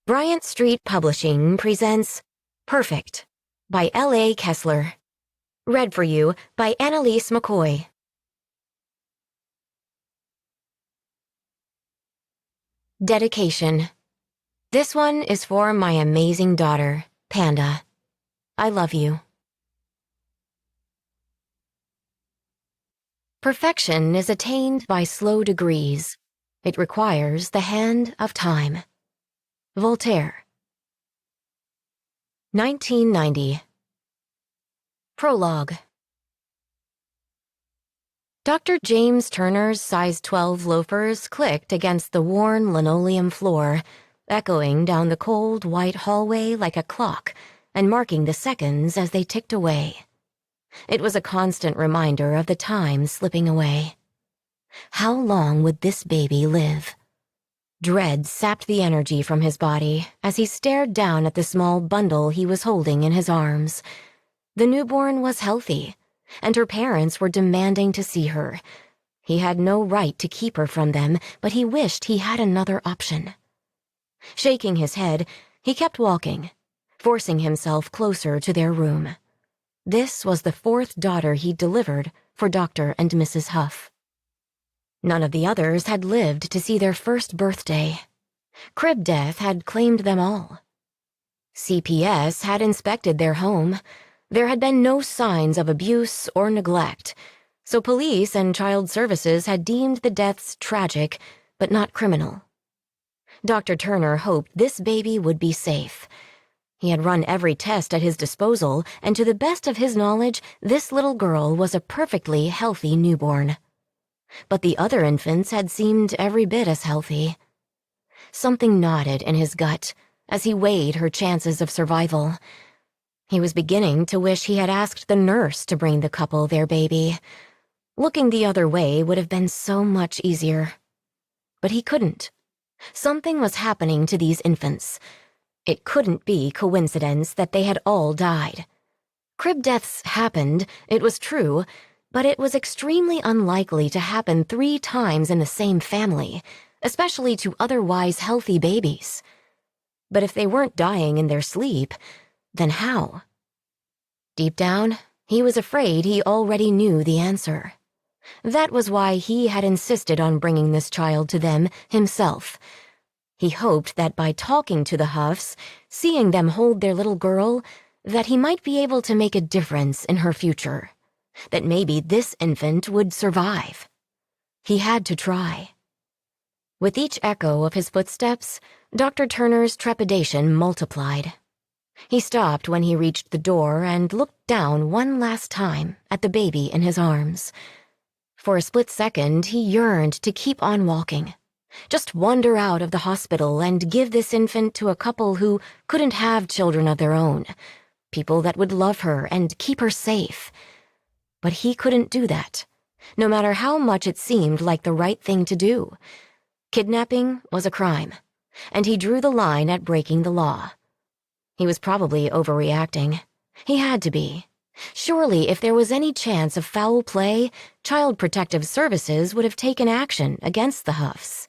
Bryant Street Publishing presents Perfect by L.A. Kessler. Read for you by Annalise McCoy. Dedication. This one is for my amazing daughter, Panda. I love you. Perfection is attained by slow degrees. It requires the hand of time. Voltaire. 1990. Prologue. Dr. James Turner's size 12 loafers clicked against the worn linoleum floor, echoing down the cold white hallway like a clock and marking the seconds as they ticked away. It was a constant reminder of the time slipping away. How long would this baby live? Dread sapped the energy from his body as he stared down at the small bundle he was holding in his arms. The newborn was healthy, and her parents were demanding to see her. He had no right to keep her from them, but he wished he had another option. Shaking his head, he kept walking, forcing himself closer to their room. This was the fourth daughter he'd delivered for Dr. and Mrs. Huff. None of the others had lived to see their first birthday. Crib death had claimed them all. CPS had inspected their home. There had been no signs of abuse or neglect, so police and child services had deemed the deaths tragic, but not criminal. Dr. Turner hoped this baby would be safe. He had run every test at his disposal, and to the best of his knowledge, this little girl was a perfectly healthy newborn. But the other infants had seemed every bit as healthy. Something nodded in his gut as he weighed her chances of survival. He was beginning to wish he had asked the nurse to bring the couple their baby. Looking the other way would have been so much easier. But he couldn't. Something was happening to these infants. It couldn't be coincidence that they had all died. Crib deaths happened, it was true, but it was extremely unlikely to happen 3 times in the same family, especially to otherwise healthy babies. But if they weren't dying in their sleep, then how? Deep down, he was afraid he already knew the answer. That was why he had insisted on bringing this child to them himself. He hoped that by talking to the Huffs, seeing them hold their little girl, that he might be able to make a difference in her future. That maybe this infant would survive. He had to try. With each echo of his footsteps, Dr. Turner's trepidation multiplied. He stopped when he reached the door and looked down one last time at the baby in his arms. For a split second, he yearned to keep on walking. Just wander out of the hospital and give this infant to a couple who couldn't have children of their own, people that would love her and keep her safe. But he couldn't do that, no matter how much it seemed like the right thing to do. Kidnapping was a crime, and he drew the line at breaking the law. He was probably overreacting. He had to be. Surely, if there was any chance of foul play, Child Protective Services would have taken action against the Huffs.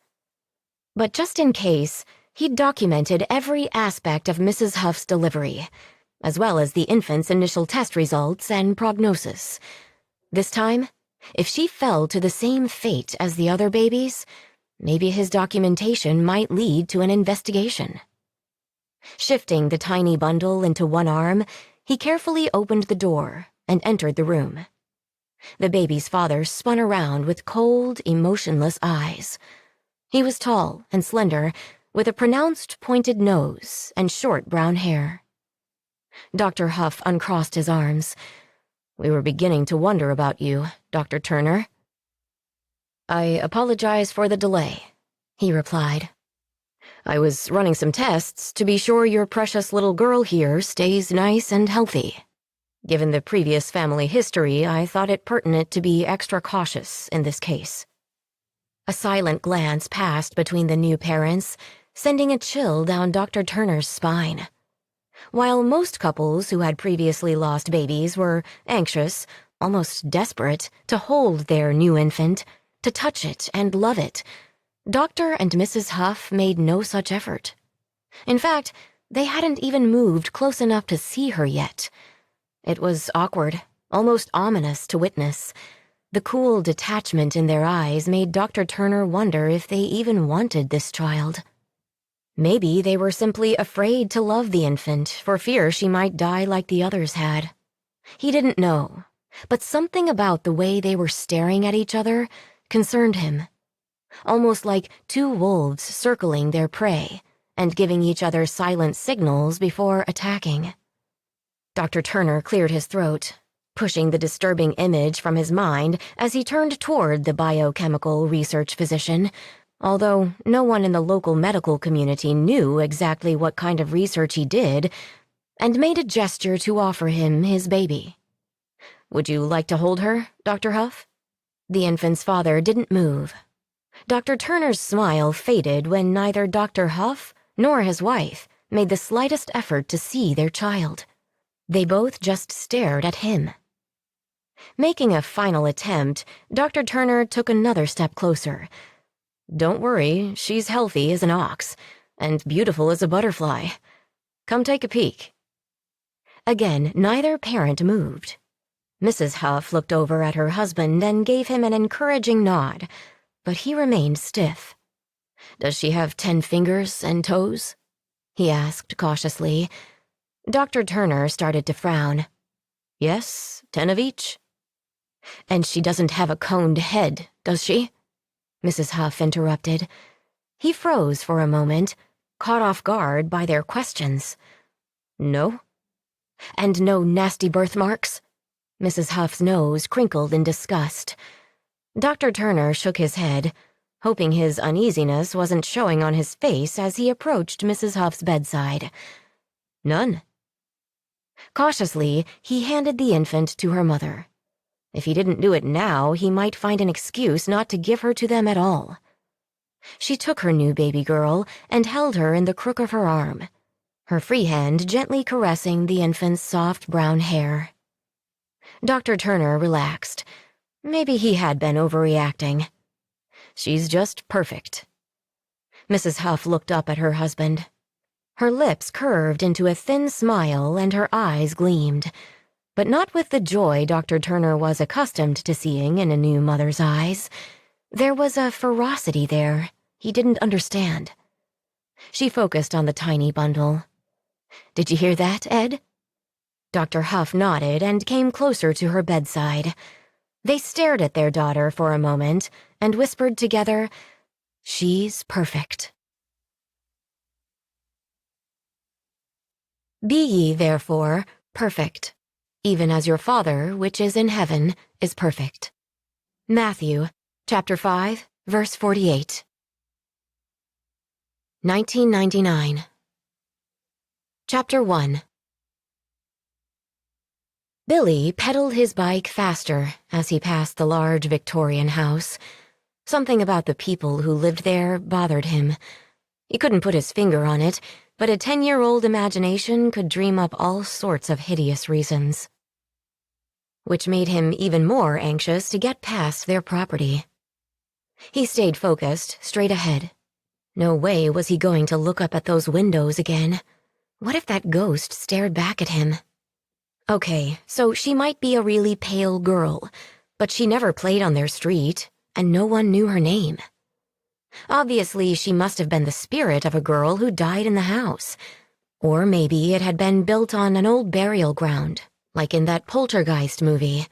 But just in case, he'd documented every aspect of Mrs. Huff's delivery, as well as the infant's initial test results and prognosis. This time, if she fell to the same fate as the other babies, maybe his documentation might lead to an investigation. Shifting the tiny bundle into one arm, he carefully opened the door and entered the room. The baby's father spun around with cold, emotionless eyes. He was tall and slender, with a pronounced pointed nose and short brown hair. Dr. Huff uncrossed his arms. "We were beginning to wonder about you, Dr. Turner." "I apologize for the delay," he replied. "I was running some tests to be sure your precious little girl here stays nice and healthy. Given the previous family history, I thought it pertinent to be extra cautious in this case." A silent glance passed between the new parents, sending a chill down Dr. Turner's spine. While most couples who had previously lost babies were anxious, almost desperate, to hold their new infant, to touch it and love it, Dr. and Mrs. Huff made no such effort. In fact, they hadn't even moved close enough to see her yet. It was awkward, almost ominous to witness. The cool detachment in their eyes made Dr. Turner wonder if they even wanted this child. Maybe they were simply afraid to love the infant for fear she might die like the others had. He didn't know, but something about the way they were staring at each other concerned him. Almost like two wolves circling their prey and giving each other silent signals before attacking. Dr. Turner cleared his throat, pushing the disturbing image from his mind as he turned toward the biochemical research physician, although no one in the local medical community knew exactly what kind of research he did, and made a gesture to offer him his baby. "Would you like to hold her, Dr. Huff?" The infant's father didn't move. Dr. Turner's smile faded when neither Dr. Huff nor his wife made the slightest effort to see their child. They both just stared at him. Making a final attempt, Dr. Turner took another step closer. "Don't worry, she's healthy as an ox, and beautiful as a butterfly. Come take a peek." Again, neither parent moved. Mrs. Huff looked over at her husband and gave him an encouraging nod, but he remained stiff. "Does she have 10 fingers and toes?" he asked cautiously. Dr. Turner started to frown. "Yes, 10 of each." "And she doesn't have a coned head, does she?" Mrs. Huff interrupted. He froze for a moment, caught off guard by their questions. "No." "And no nasty birthmarks?" Mrs. Huff's nose crinkled in disgust. Dr. Turner shook his head, hoping his uneasiness wasn't showing on his face as he approached Mrs. Huff's bedside. "None." Cautiously, he handed the infant to her mother. If he didn't do it now, he might find an excuse not to give her to them at all. She took her new baby girl and held her in the crook of her arm, her free hand gently caressing the infant's soft brown hair. Dr. Turner relaxed. Maybe he had been overreacting. "She's just perfect." Mrs. Huff looked up at her husband. Her lips curved into a thin smile and her eyes gleamed, but not with the joy Dr. Turner was accustomed to seeing in a new mother's eyes. There was a ferocity there he didn't understand. She focused on the tiny bundle. "Did you hear that, Ed?" Dr. Huff nodded and came closer to her bedside. They stared at their daughter for a moment and whispered together, "She's perfect." Be ye, therefore, perfect, even as your Father, which is in heaven, is perfect. Matthew, chapter 5, verse 48. 1999. Chapter 1. Billy pedaled his bike faster as he passed the large Victorian house. Something about the people who lived there bothered him. He couldn't put his finger on it, but a 10-year-old imagination could dream up all sorts of hideous reasons. Which made him even more anxious to get past their property. He stayed focused, straight ahead. No way was he going to look up at those windows again. What if that ghost stared back at him? Okay, so she might be a really pale girl, but she never played on their street, and no one knew her name. Obviously, she must have been the spirit of a girl who died in the house. Or maybe it had been built on an old burial ground, like in that Poltergeist movie.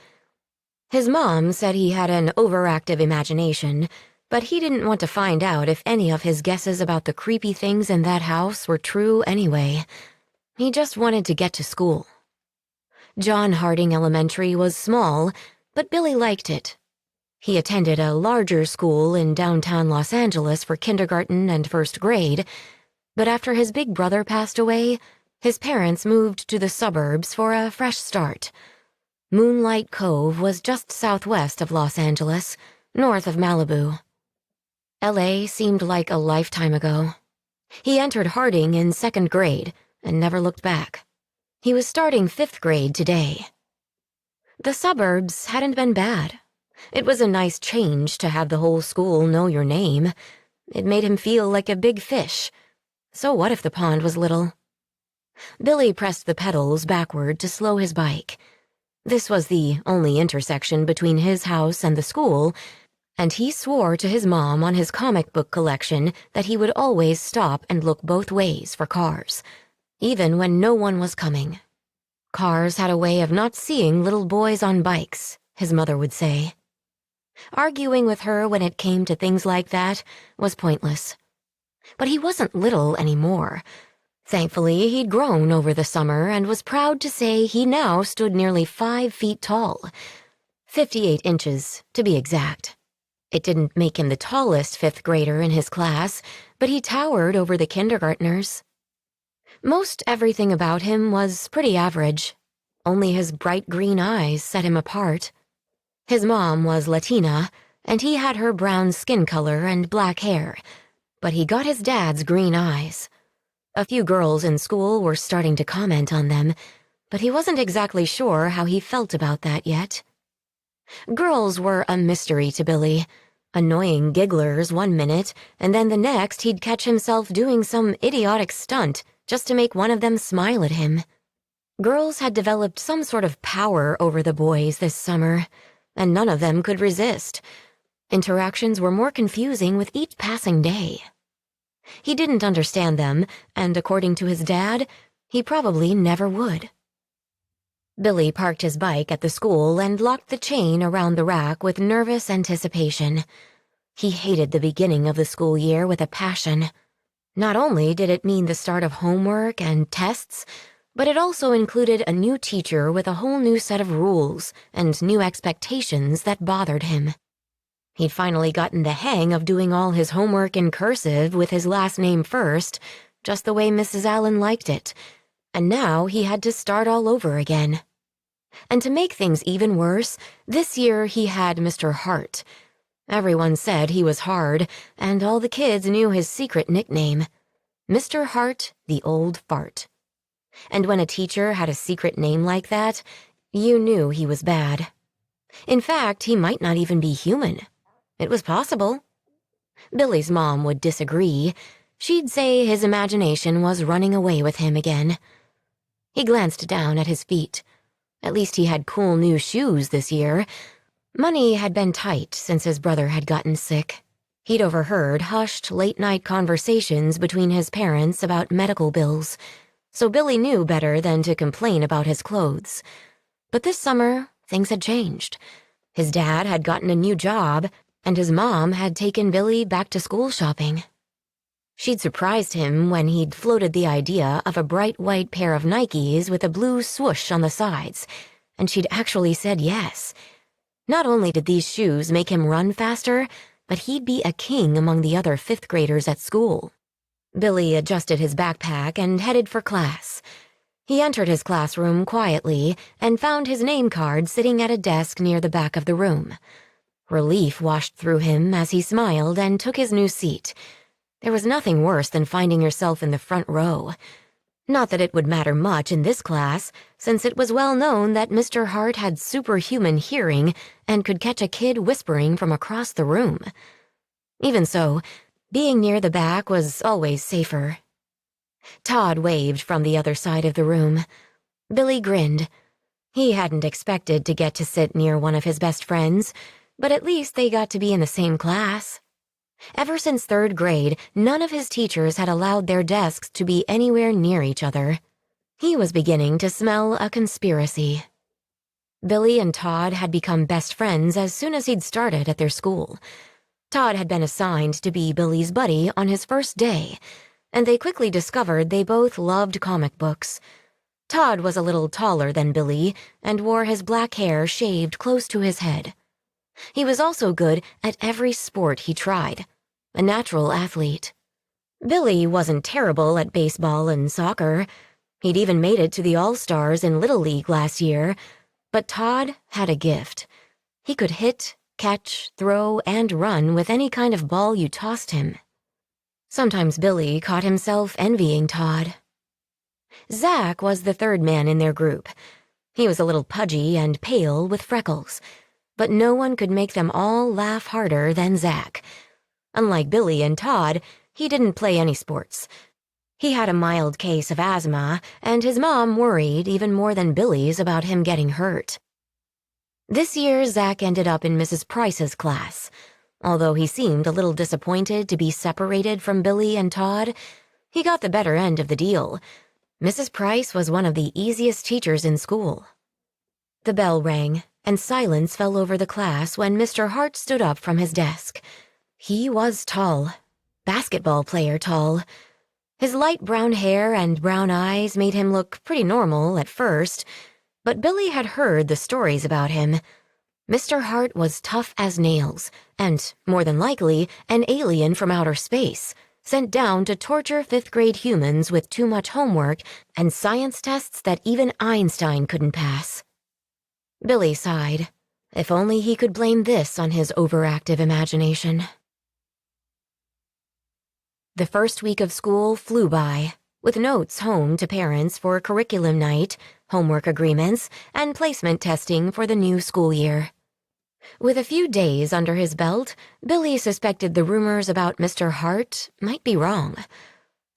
His mom said he had an overactive imagination, but he didn't want to find out if any of his guesses about the creepy things in that house were true anyway. He just wanted to get to school. John Harding Elementary was small, but Billy liked it. He attended a larger school in downtown Los Angeles for kindergarten and first grade, but after his big brother passed away, his parents moved to the suburbs for a fresh start. Moonlight Cove was just southwest of Los Angeles, north of Malibu. LA seemed like a lifetime ago. He entered Harding in second grade and never looked back. He was starting fifth grade today. The suburbs hadn't been bad. It was a nice change to have the whole school know your name. It made him feel like a big fish. So what if the pond was little? Billy pressed the pedals backward to slow his bike. This was the only intersection between his house and the school, and he swore to his mom on his comic book collection that he would always stop and look both ways for cars, even when no one was coming. Cars had a way of not seeing little boys on bikes, his mother would say. Arguing with her when it came to things like that was pointless. But he wasn't little anymore. Thankfully, he'd grown over the summer and was proud to say he now stood nearly 5 feet tall. 58 inches, to be exact. It didn't make him the tallest 5th grader in his class, but he towered over the kindergartners. Most everything about him was pretty average. Only his bright green eyes set him apart. His mom was Latina, and he had her brown skin color and black hair, but he got his dad's green eyes. A few girls in school were starting to comment on them, but he wasn't exactly sure how he felt about that yet. Girls were a mystery to Billy. Annoying gigglers one minute, and then the next he'd catch himself doing some idiotic stunt just to make one of them smile at him. Girls had developed some sort of power over the boys this summer, and none of them could resist. Interactions were more confusing with each passing day. He didn't understand them, and according to his dad, he probably never would. Billy parked his bike at the school and locked the chain around the rack with nervous anticipation. He hated the beginning of the school year with a passion. Not only did it mean the start of homework and tests, but it also included a new teacher with a whole new set of rules and new expectations that bothered him. He'd finally gotten the hang of doing all his homework in cursive with his last name first, just the way Mrs. Allen liked it, and now he had to start all over again. And to make things even worse, this year he had Mr. Hart. Everyone said he was hard, and all the kids knew his secret nickname, Mr. Hart, the Old Fart. And when a teacher had a secret name like that, you knew he was bad. In fact, he might not even be human. It was possible. Billy's mom would disagree. She'd say his imagination was running away with him again. He glanced down at his feet. At least he had cool new shoes this year. Money had been tight since his brother had gotten sick. He'd overheard hushed late-night conversations between his parents about medical bills, so Billy knew better than to complain about his clothes. But this summer, things had changed. His dad had gotten a new job, and his mom had taken Billy back to school shopping. She'd surprised him when he'd floated the idea of a bright white pair of Nikes with a blue swoosh on the sides, and she'd actually said yes. Not only did these shoes make him run faster, but he'd be a king among the other 5th graders at school. Billy adjusted his backpack and headed for class. He entered his classroom quietly and found his name card sitting at a desk near the back of the room. Relief washed through him as he smiled and took his new seat. There was nothing worse than finding yourself in the front row. Not that it would matter much in this class, since it was well known that Mr. Hart had superhuman hearing and could catch a kid whispering from across the room. Even so, being near the back was always safer. Todd waved from the other side of the room. Billy grinned. He hadn't expected to get to sit near one of his best friends, but at least they got to be in the same class. Ever since 3rd grade, none of his teachers had allowed their desks to be anywhere near each other. He was beginning to smell a conspiracy. Billy and Todd had become best friends as soon as he'd started at their school. Todd had been assigned to be Billy's buddy on his first day, and they quickly discovered they both loved comic books. Todd was a little taller than Billy and wore his black hair shaved close to his head. He was also good at every sport he tried, a natural athlete. Billy wasn't terrible at baseball and soccer. He'd even made it to the All-Stars in Little League last year, but Todd had a gift. He could hit, catch, throw, and run with any kind of ball you tossed him. Sometimes Billy caught himself envying Todd. Zach was the 3rd man in their group. He was a little pudgy and pale with freckles, but no one could make them all laugh harder than Zach. Unlike Billy and Todd, he didn't play any sports. He had a mild case of asthma, and his mom worried even more than Billy's about him getting hurt. This year, Zach ended up in Mrs. Price's class. Although he seemed a little disappointed to be separated from Billy and Todd, he got the better end of the deal. Mrs. Price was one of the easiest teachers in school. The bell rang, and silence fell over the class when Mr. Hart stood up from his desk. He was tall, basketball player tall. His light brown hair and brown eyes made him look pretty normal at first, but Billy had heard the stories about him. Mr. Hart was tough as nails, and, more than likely, an alien from outer space, sent down to torture fifth-grade humans with too much homework and science tests that even Einstein couldn't pass. Billy sighed. If only he could blame this on his overactive imagination. The first week of school flew by, with notes home to parents for curriculum night, homework agreements, and placement testing for the new school year. With a few days under his belt, Billy suspected the rumors about Mr. Hart might be wrong.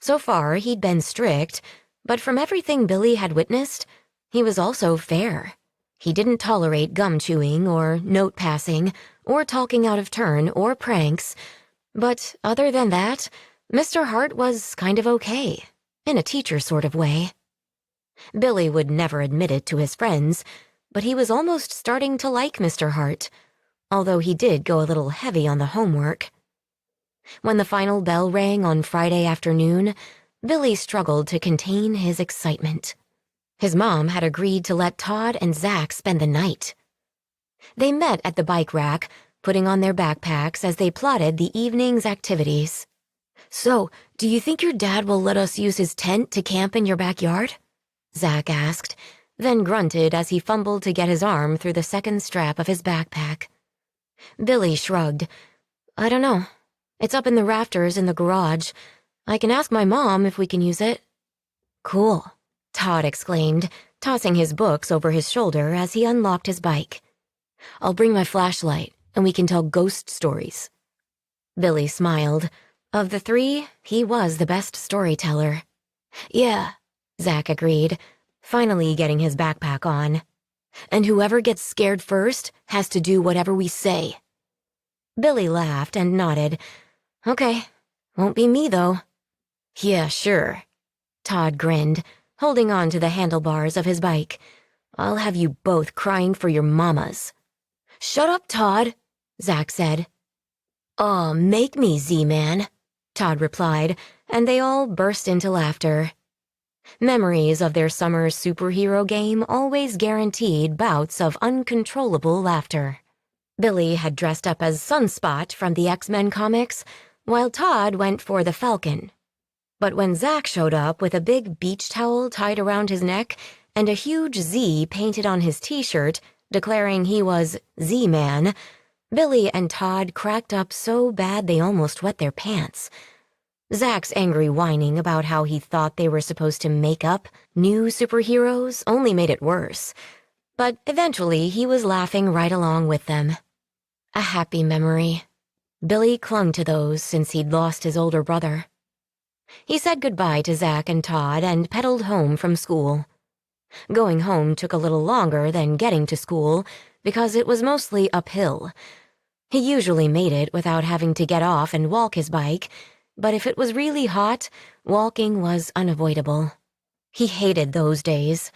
So far, he'd been strict, but from everything Billy had witnessed, he was also fair. He didn't tolerate gum chewing or note passing or talking out of turn or pranks, but other than that, Mr. Hart was kind of okay, in a teacher sort of way. Billy would never admit it to his friends, but he was almost starting to like Mr. Hart, although he did go a little heavy on the homework. When the final bell rang on Friday afternoon, Billy struggled to contain his excitement. His mom had agreed to let Todd and Zach spend the night. They met at the bike rack, putting on their backpacks as they plotted the evening's activities. "So, do you think your dad will let us use his tent to camp in your backyard?" Zach asked, then grunted as he fumbled to get his arm through the second strap of his backpack. Billy shrugged. "I don't know. It's up in the rafters in the garage. I can ask my mom if we can use it." "Cool," Todd exclaimed, tossing his books over his shoulder as he unlocked his bike. "I'll bring my flashlight, and we can tell ghost stories." Billy smiled. Of the three, he was the best storyteller. "Yeah," Zach agreed, finally getting his backpack on. "And whoever gets scared first has to do whatever we say." Billy laughed and nodded. "Okay, won't be me, though." "Yeah, sure." Todd grinned, holding on to the handlebars of his bike. "I'll have you both crying for your mamas." "Shut up, Todd," Zach said. "Aw, make me, Z-Man," Todd replied, and they all burst into laughter. Memories of their summer superhero game always guaranteed bouts of uncontrollable laughter. Billy had dressed up as Sunspot from the X-Men comics, while Todd went for the Falcon. But when Zach showed up with a big beach towel tied around his neck and a huge Z painted on his t-shirt, declaring he was Z-Man, Billy and Todd cracked up so bad they almost wet their pants. Zach's angry whining about how he thought they were supposed to make up new superheroes only made it worse. But eventually he was laughing right along with them. A happy memory. Billy clung to those since he'd lost his older brother. He said goodbye to Zach and Todd and pedaled home from school. Going home took a little longer than getting to school because it was mostly uphill. He usually made it without having to get off and walk his bike, but if it was really hot, walking was unavoidable. He hated those days.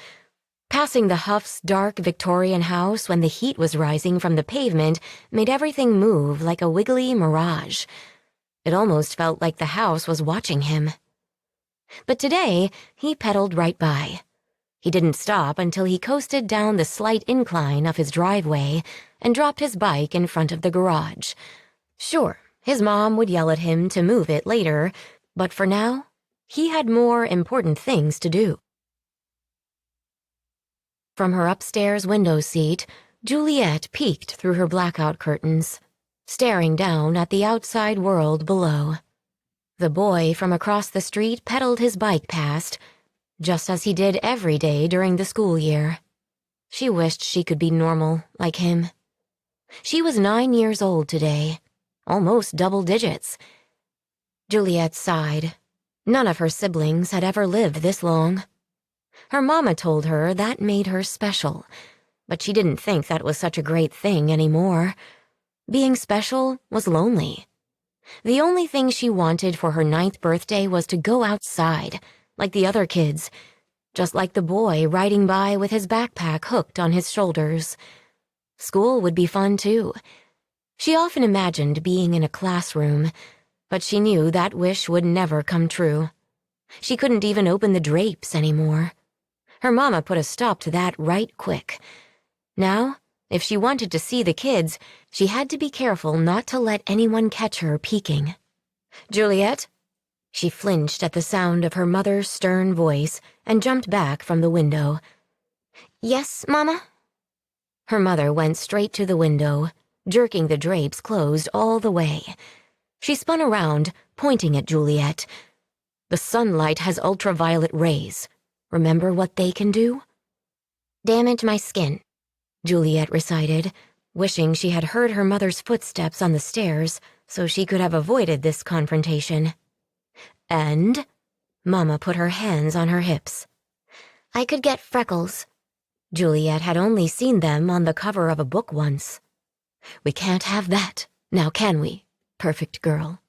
Passing the Huff's dark Victorian house when the heat was rising from the pavement made everything move like a wiggly mirage. It almost felt like the house was watching him. But today, he pedaled right by. He didn't stop until he coasted down the slight incline of his driveway and dropped his bike in front of the garage. Sure, his mom would yell at him to move it later, but for now, he had more important things to do. From her upstairs window seat, Juliet peeked through her blackout curtains, staring down at the outside world below. The boy from across the street pedaled his bike past, just as he did every day during the school year. She wished she could be normal, like him. She was 9 years old today, almost double digits. Juliet sighed. None of her siblings had ever lived this long. Her mama told her that made her special, but she didn't think that was such a great thing anymore. Being special was lonely. The only thing she wanted for her 9th birthday was to go outside, like the other kids, just like the boy riding by with his backpack hooked on his shoulders. School would be fun, too. She often imagined being in a classroom, but she knew that wish would never come true. She couldn't even open the drapes anymore. Her mama put a stop to that right quick. Now, if she wanted to see the kids, she had to be careful not to let anyone catch her peeking. "Juliet?" She flinched at the sound of her mother's stern voice and jumped back from the window. "Yes, Mama?" Her mother went straight to the window, jerking the drapes closed all the way. She spun around, pointing at Juliet. "The sunlight has ultraviolet rays. Remember what they can do?" "Damage my skin," Juliet recited, wishing she had heard her mother's footsteps on the stairs so she could have avoided this confrontation. "And?" Mama put her hands on her hips. "I could get freckles." Juliet had only seen them on the cover of a book once. "We can't have that, now can we, perfect girl?"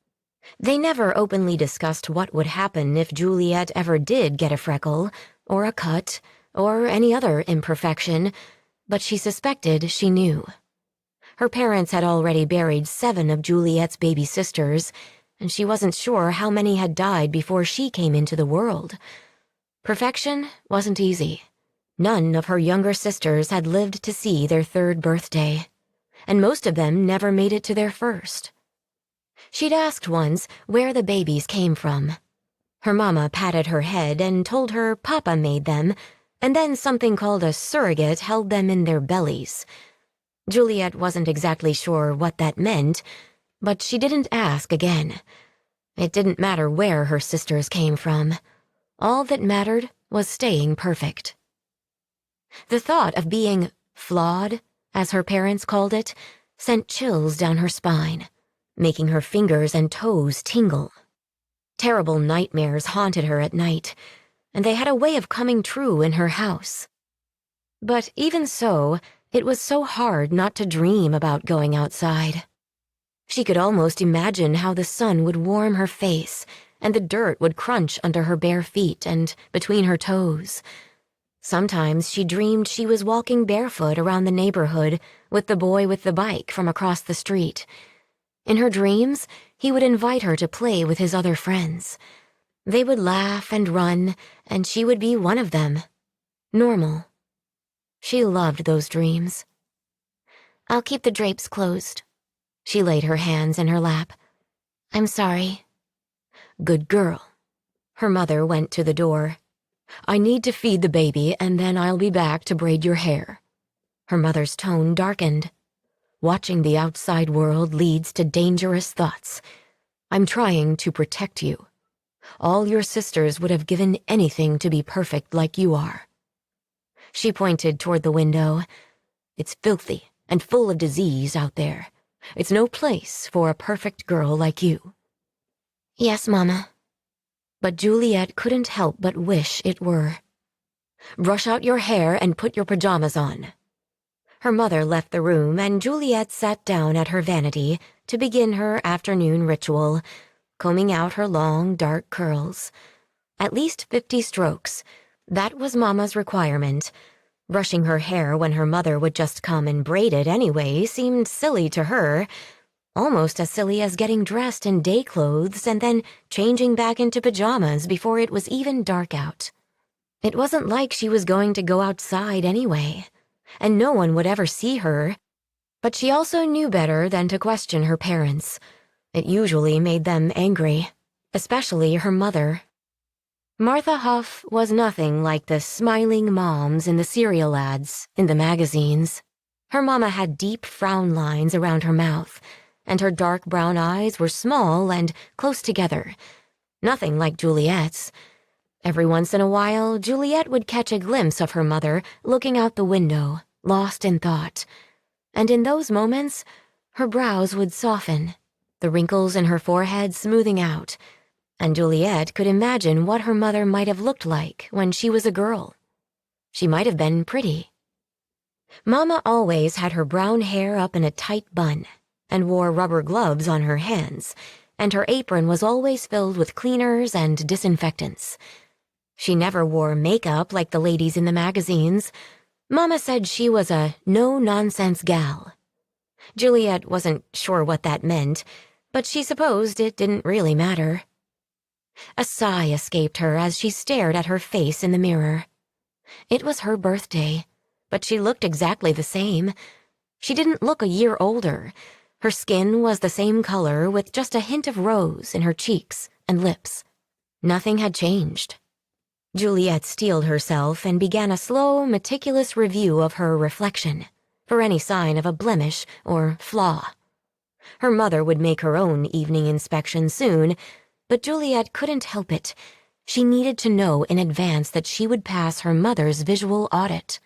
They never openly discussed what would happen if Juliet ever did get a freckle, or a cut, or any other imperfection, but she suspected she knew. Her parents had already buried 7 of Juliet's baby sisters, and she wasn't sure how many had died before she came into the world. Perfection wasn't easy. None of her younger sisters had lived to see their 3rd birthday, and most of them never made it to their 1st. She'd asked once where the babies came from. Her mama patted her head and told her Papa made them, and then something called a surrogate held them in their bellies. Juliet wasn't exactly sure what that meant, but she didn't ask again. It didn't matter where her sisters came from. All that mattered was staying perfect. The thought of being flawed, as her parents called it, sent chills down her spine, making her fingers and toes tingle. Terrible nightmares haunted her at night, and they had a way of coming true in her house. But even so, it was so hard not to dream about going outside. She could almost imagine how the sun would warm her face, and the dirt would crunch under her bare feet and between her toes. Sometimes she dreamed she was walking barefoot around the neighborhood with the boy with the bike from across the street. In her dreams, he would invite her to play with his other friends. They would laugh and run, and she would be one of them. Normal. She loved those dreams. "I'll keep the drapes closed." She laid her hands in her lap. "I'm sorry." "Good girl." Her mother went to the door. "I need to feed the baby, and then I'll be back to braid your hair." Her mother's tone darkened. "Watching the outside world leads to dangerous thoughts. I'm trying to protect you. All your sisters would have given anything to be perfect like you are." She pointed toward the window. "It's filthy and full of disease out there. It's no place for a perfect girl like you." "Yes, Mama." But Juliet couldn't help but wish it were. "Brush out your hair and put your pajamas on." Her mother left the room, and Juliet sat down at her vanity to begin her afternoon ritual, combing out her long, dark curls. At least 50 strokes. That was Mama's requirement. Brushing her hair when her mother would just come and braid it anyway seemed silly to her, almost as silly as getting dressed in day clothes and then changing back into pajamas before it was even dark out. It wasn't like she was going to go outside anyway, and no one would ever see her. But she also knew better than to question her parents. It usually made them angry, especially her mother. Martha Huff was nothing like the smiling moms in the cereal ads in the magazines. Her mama had deep frown lines around her mouth, and her dark brown eyes were small and close together. Nothing like Juliet's. Every once in a while, Juliet would catch a glimpse of her mother looking out the window, lost in thought. And in those moments, her brows would soften, the wrinkles in her forehead smoothing out, and Juliet could imagine what her mother might have looked like when she was a girl. She might have been pretty. Mama always had her brown hair up in a tight bun and wore rubber gloves on her hands, and her apron was always filled with cleaners and disinfectants. She never wore makeup like the ladies in the magazines. Mama said she was a no-nonsense gal. Juliet wasn't sure what that meant, but she supposed it didn't really matter. A sigh escaped her as she stared at her face in the mirror. It was her birthday, but she looked exactly the same. She didn't look a year older. Her skin was the same color with just a hint of rose in her cheeks and lips. Nothing had changed. Juliet steeled herself and began a slow, meticulous review of her reflection for any sign of a blemish or flaw. Her mother would make her own evening inspection soon, but Juliet couldn't help it. She needed to know in advance that she would pass her mother's visual audit.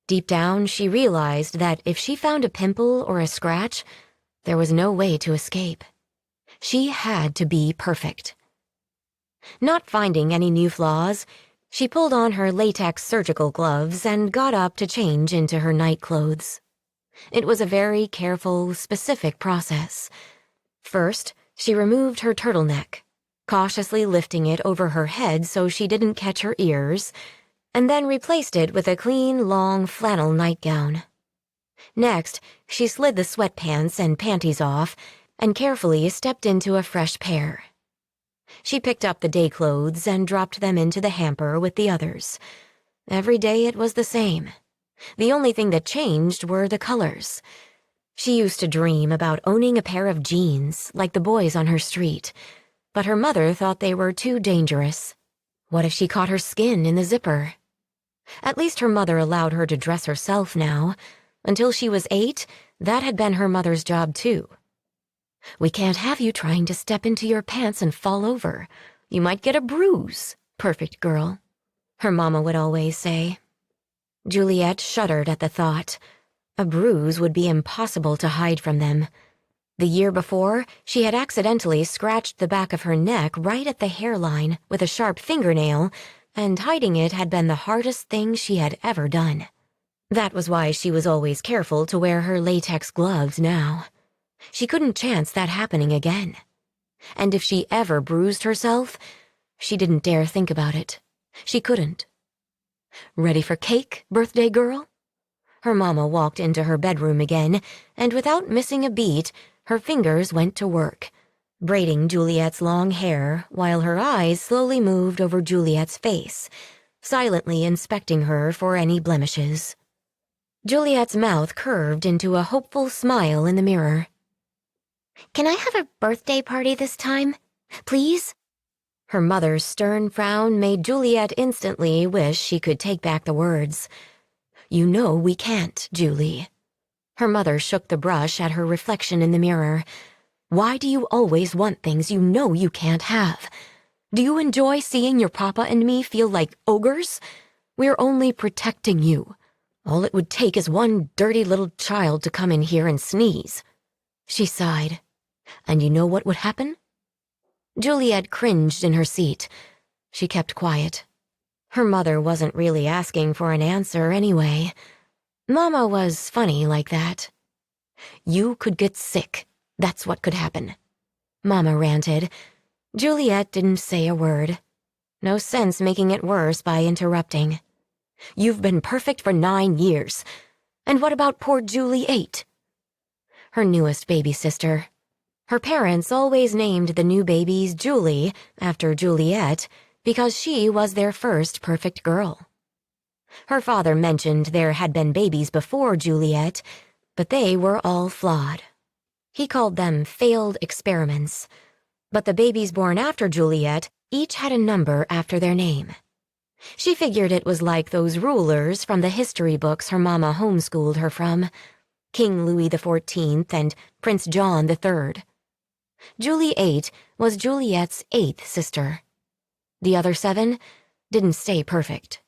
Deep down, she realized that if she found a pimple or a scratch, there was no way to escape. She had to be perfect. Not finding any new flaws, she pulled on her latex surgical gloves and got up to change into her night clothes. It was a very careful, specific process. First, she removed her turtleneck, cautiously lifting it over her head so she didn't catch her ears, and then replaced it with a clean, long flannel nightgown. Next, she slid the sweatpants and panties off and carefully stepped into a fresh pair. She picked up the day clothes and dropped them into the hamper with the others. Every day it was the same. The only thing that changed were the colors. She used to dream about owning a pair of jeans like the boys on her street, but her mother thought they were too dangerous. What if she caught her skin in the zipper? At least her mother allowed her to dress herself now. Until she was 8, that had been her mother's job too. "We can't have you trying to step into your pants and fall over. You might get a bruise, perfect girl," her mama would always say. Juliet shuddered at the thought. A bruise would be impossible to hide from them. The year before, she had accidentally scratched the back of her neck right at the hairline with a sharp fingernail, and hiding it had been the hardest thing she had ever done. That was why she was always careful to wear her latex gloves now. She couldn't chance that happening again. And if she ever bruised herself, she didn't dare think about it. She couldn't. "Ready for cake, birthday girl?" Her mama walked into her bedroom again, and without missing a beat, her fingers went to work, braiding Juliet's long hair while her eyes slowly moved over Juliet's face, silently inspecting her for any blemishes. Juliet's mouth curved into a hopeful smile in the mirror. "Can I have a birthday party this time? Please?" Her mother's stern frown made Juliet instantly wish she could take back the words. "You know we can't, Julie." Her mother shook the brush at her reflection in the mirror. "Why do you always want things you know you can't have? Do you enjoy seeing your papa and me feel like ogres? We're only protecting you. All it would take is one dirty little child to come in here and sneeze." She sighed. "And you know what would happen?" Juliet cringed in her seat. She kept quiet. Her mother wasn't really asking for an answer anyway. Mama was funny like that. "You could get sick. That's what could happen." Mama ranted. Juliet didn't say a word. No sense making it worse by interrupting. "You've been perfect for 9 years. And what about poor Julie 8? Her newest baby sister. Her parents always named the new babies Julie after Juliet because she was their first perfect girl. Her father mentioned there had been babies before Juliet, but they were all flawed. He called them failed experiments. But the babies born after Juliet each had a number after their name. She figured it was like those rulers from the history books her mama homeschooled her from, King Louis XIV and Prince John III. Julie 8 was Juliet's 8th sister. The other 7 didn't stay perfect.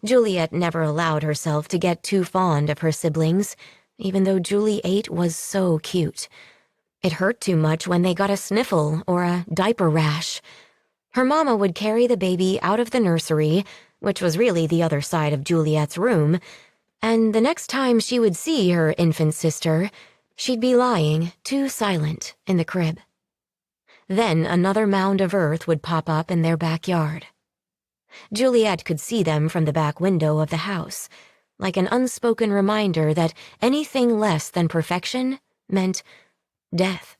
Juliet never allowed herself to get too fond of her siblings, even though Julie 8 was so cute. It hurt too much when they got a sniffle or a diaper rash. Her mama would carry the baby out of the nursery, which was really the other side of Juliet's room, and the next time she would see her infant sister, she'd be lying, too silent, in the crib. Then another mound of earth would pop up in their backyard. Juliet could see them from the back window of the house, like an unspoken reminder that anything less than perfection meant death.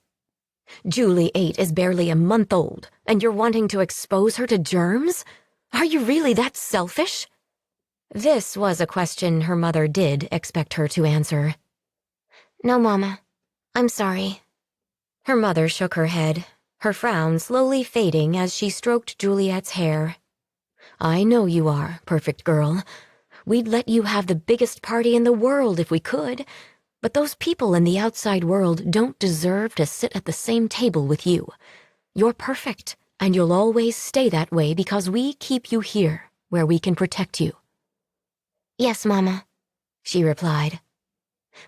Julie 8 is barely a month old, and you're wanting to expose her to germs? Are you really that selfish? This was a question her mother did expect her to answer. No, Mama. I'm sorry. Her mother shook her head, her frown slowly fading as she stroked Juliet's hair. I know you are, perfect girl. We'd let you have the biggest party in the world if we could, but those people in the outside world don't deserve to sit at the same table with you. You're perfect, and you'll always stay that way because we keep you here, where we can protect you. Yes, Mama, she replied.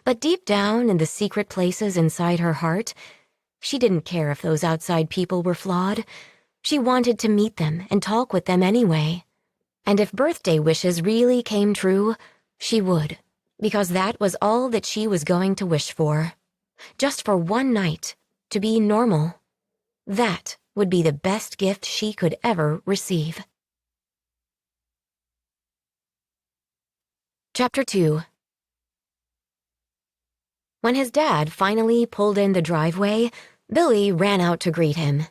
But deep down in the secret places inside her heart, she didn't care if those outside people were flawed. She wanted to meet them and talk with them anyway. And if birthday wishes really came true, she would, because that was all that she was going to wish for. Just for one night, to be normal. That would be the best gift she could ever receive. Chapter 2. When his dad finally pulled in the driveway, Billy ran out to greet him.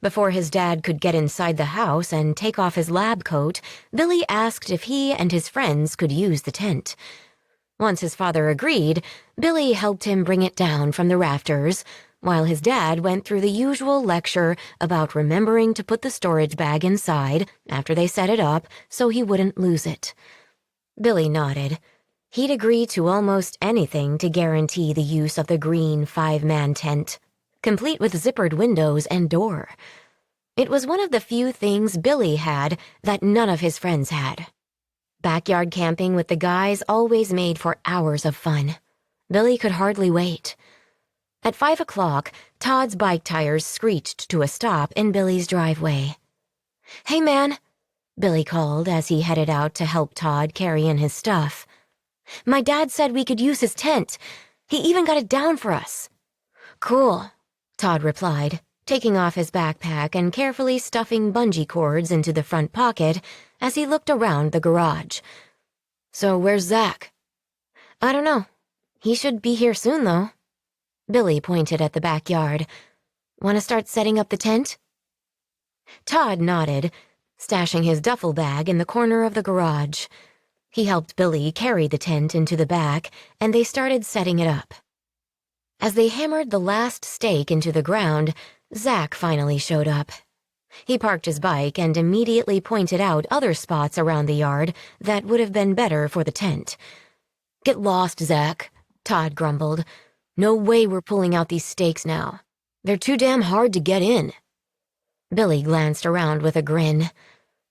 Before his dad could get inside the house and take off his lab coat, Billy asked if he and his friends could use the tent. Once his father agreed, Billy helped him bring it down from the rafters, while his dad went through the usual lecture about remembering to put the storage bag inside after they set it up so he wouldn't lose it. Billy nodded. He'd agree to almost anything to guarantee the use of the green 5-man tent, complete with zippered windows and door. It was one of the few things Billy had that none of his friends had. Backyard camping with the guys always made for hours of fun. Billy could hardly wait. At 5 o'clock, Todd's bike tires screeched to a stop in Billy's driveway. Hey, man, Billy called as he headed out to help Todd carry in his stuff. My dad said we could use his tent. He even got it down for us. Cool, Todd replied, taking off his backpack and carefully stuffing bungee cords into the front pocket as he looked around the garage. So where's Zach? I don't know. He should be here soon, though. Billy pointed at the backyard. Want to start setting up the tent? Todd nodded, stashing his duffel bag in the corner of the garage. He helped Billy carry the tent into the back, and they started setting it up. As they hammered the last stake into the ground, Zach finally showed up. He parked his bike and immediately pointed out other spots around the yard that would have been better for the tent. Get lost, Zach, Todd grumbled. No way we're pulling out these stakes now. They're too damn hard to get in. Billy glanced around with a grin.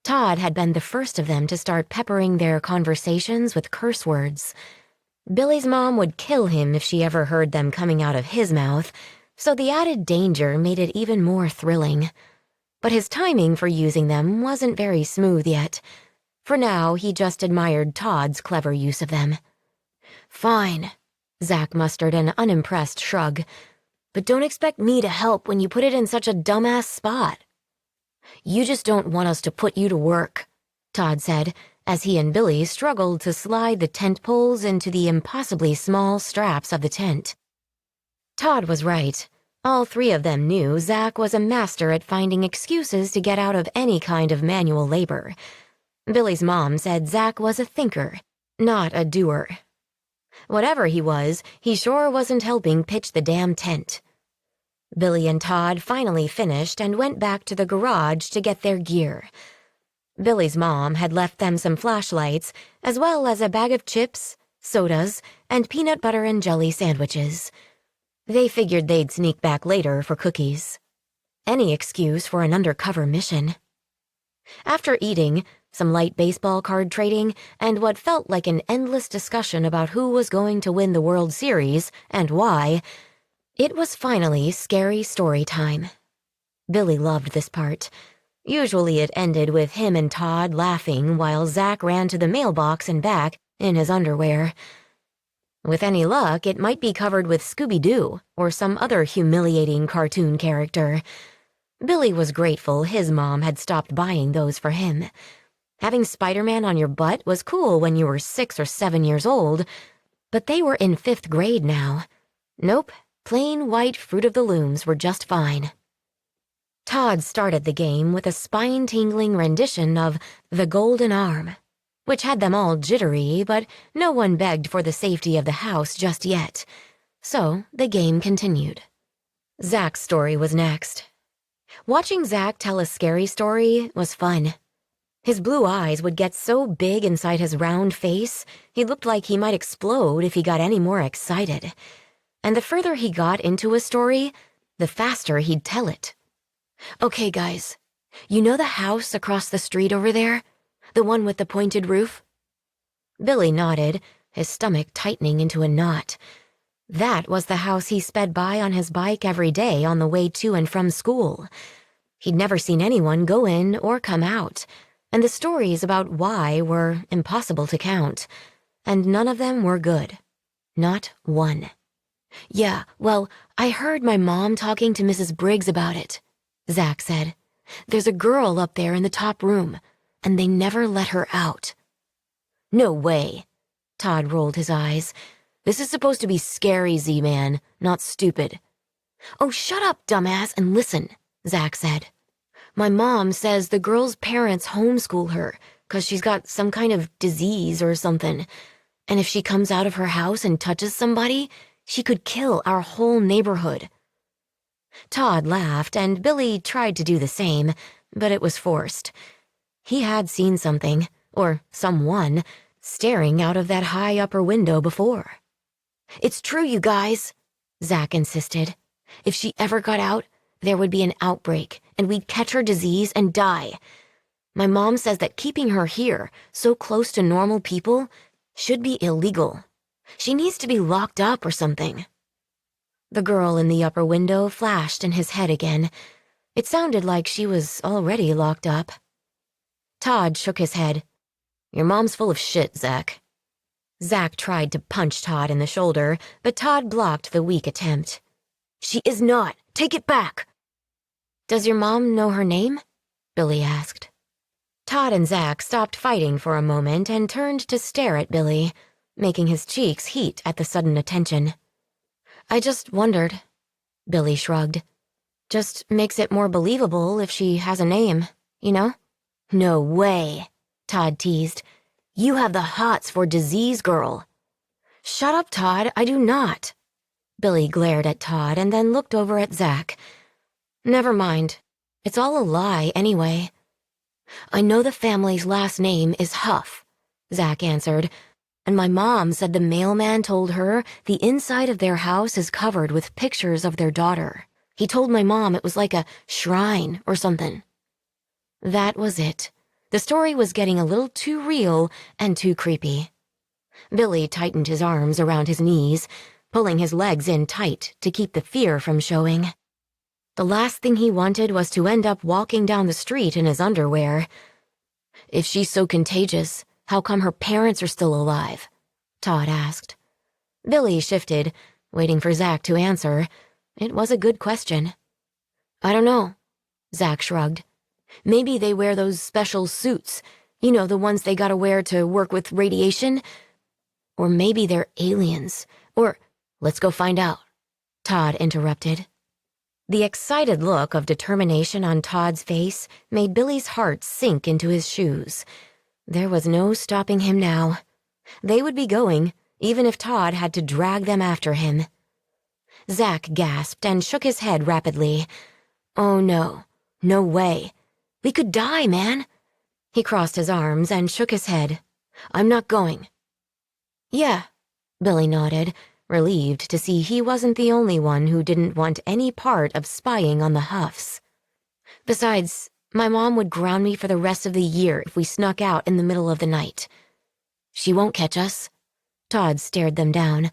Todd had been the first of them to start peppering their conversations with curse words. Billy's mom would kill him if she ever heard them coming out of his mouth, so the added danger made it even more thrilling. But his timing for using them wasn't very smooth yet. For now, he just admired Todd's clever use of them. Fine, Zach mustered an unimpressed shrug. But don't expect me to help when you put it in such a dumbass spot. You just don't want us to put you to work, Todd said, as he and Billy struggled to slide the tent poles into the impossibly small straps of the tent. Todd was right. All three of them knew Zach was a master at finding excuses to get out of any kind of manual labor. Billy's mom said Zach was a thinker, not a doer. Whatever he was, he sure wasn't helping pitch the damn tent. Billy and Todd finally finished and went back to the garage to get their gear. Billy's mom had left them some flashlights, as well as a bag of chips, sodas, and peanut butter and jelly sandwiches. They figured they'd sneak back later for cookies. Any excuse for an undercover mission. After eating, some light baseball card trading, and what felt like an endless discussion about who was going to win the World Series and why, It was finally scary story time. Billy loved this part. Usually it ended with him and Todd laughing while Zach ran to the mailbox and back in his underwear. With any luck, it might be covered with Scooby-Doo or some other humiliating cartoon character. Billy was grateful his mom had stopped buying those for him. Having Spider-Man on your butt was cool when you were 6 or 7 years old, but they were in 5th grade now. Nope, plain white Fruit of the Looms were just fine. Todd started the game with a spine-tingling rendition of The Golden Arm, which had them all jittery, but no one begged for the safety of the house just yet. So the game continued. Zach's story was next. Watching Zach tell a scary story was fun. His blue eyes would get so big inside his round face, he looked like he might explode if he got any more excited. And the further he got into a story, the faster he'd tell it. Okay, guys, you know the house across the street over there? The one with the pointed roof? Billy nodded, his stomach tightening into a knot. That was the house he sped by on his bike every day on the way to and from school. He'd never seen anyone go in or come out, and the stories about why were impossible to count, and none of them were good. Not one. Yeah, well, I heard my mom talking to Mrs. Briggs about it, Zach said. There's a girl up there in the top room, and they never let her out. No way. Todd rolled his eyes. This is supposed to be scary, Z-Man, not stupid. Oh, shut up, dumbass, and listen, Zach said. My mom says the girl's parents homeschool her 'cause she's got some kind of disease or something. And if she comes out of her house and touches somebody, she could kill our whole neighborhood. Todd laughed, and Billy tried to do the same, but it was forced. He had seen something, or someone, staring out of that high upper window before. It's true, you guys, Zach insisted. If she ever got out, there would be an outbreak, and we'd catch her disease and die. My mom says that keeping her here, so close to normal people, should be illegal. She needs to be locked up or something. The girl in the upper window flashed in his head again. It sounded like she was already locked up. Todd shook his head. Your mom's full of shit, Zach. Zach tried to punch Todd in the shoulder, but Todd blocked the weak attempt. She is not. Take it back. Does your mom know her name? Billy asked. Todd and Zach stopped fighting for a moment and turned to stare at Billy, making his cheeks heat at the sudden attention. I just wondered. Billy shrugged. Just makes it more believable if she has a name, you know? No way, Todd teased. You have the hots for disease girl. Shut up, Todd, I do not. Billy glared at Todd and then looked over at Zach. Never mind. It's all a lie anyway. I know the family's last name is Huff, Zach answered, and my mom said the mailman told her the inside of their house is covered with pictures of their daughter. He told my mom it was like a shrine or something. That was it. The story was getting a little too real and too creepy. Billy tightened his arms around his knees, pulling his legs in tight to keep the fear from showing. The last thing he wanted was to end up walking down the street in his underwear. If she's so contagious, how come her parents are still alive? Todd asked. Billy shifted, waiting for Zach to answer. It was a good question. I don't know, Zach shrugged. Maybe they wear those special suits, you know, the ones they gotta wear to work with radiation. Or maybe they're aliens. Or, let's go find out, Todd interrupted. The excited look of determination on Todd's face made Billy's heart sink into his shoes. There was no stopping him now. They would be going, even if Todd had to drag them after him. Zach gasped and shook his head rapidly. Oh no, no way. We could die, man. He crossed his arms and shook his head. I'm not going. Yeah, Billy nodded, relieved to see he wasn't the only one who didn't want any part of spying on the Huffs. Besides, my mom would ground me for the rest of the year if we snuck out in the middle of the night. She won't catch us. Todd stared them down.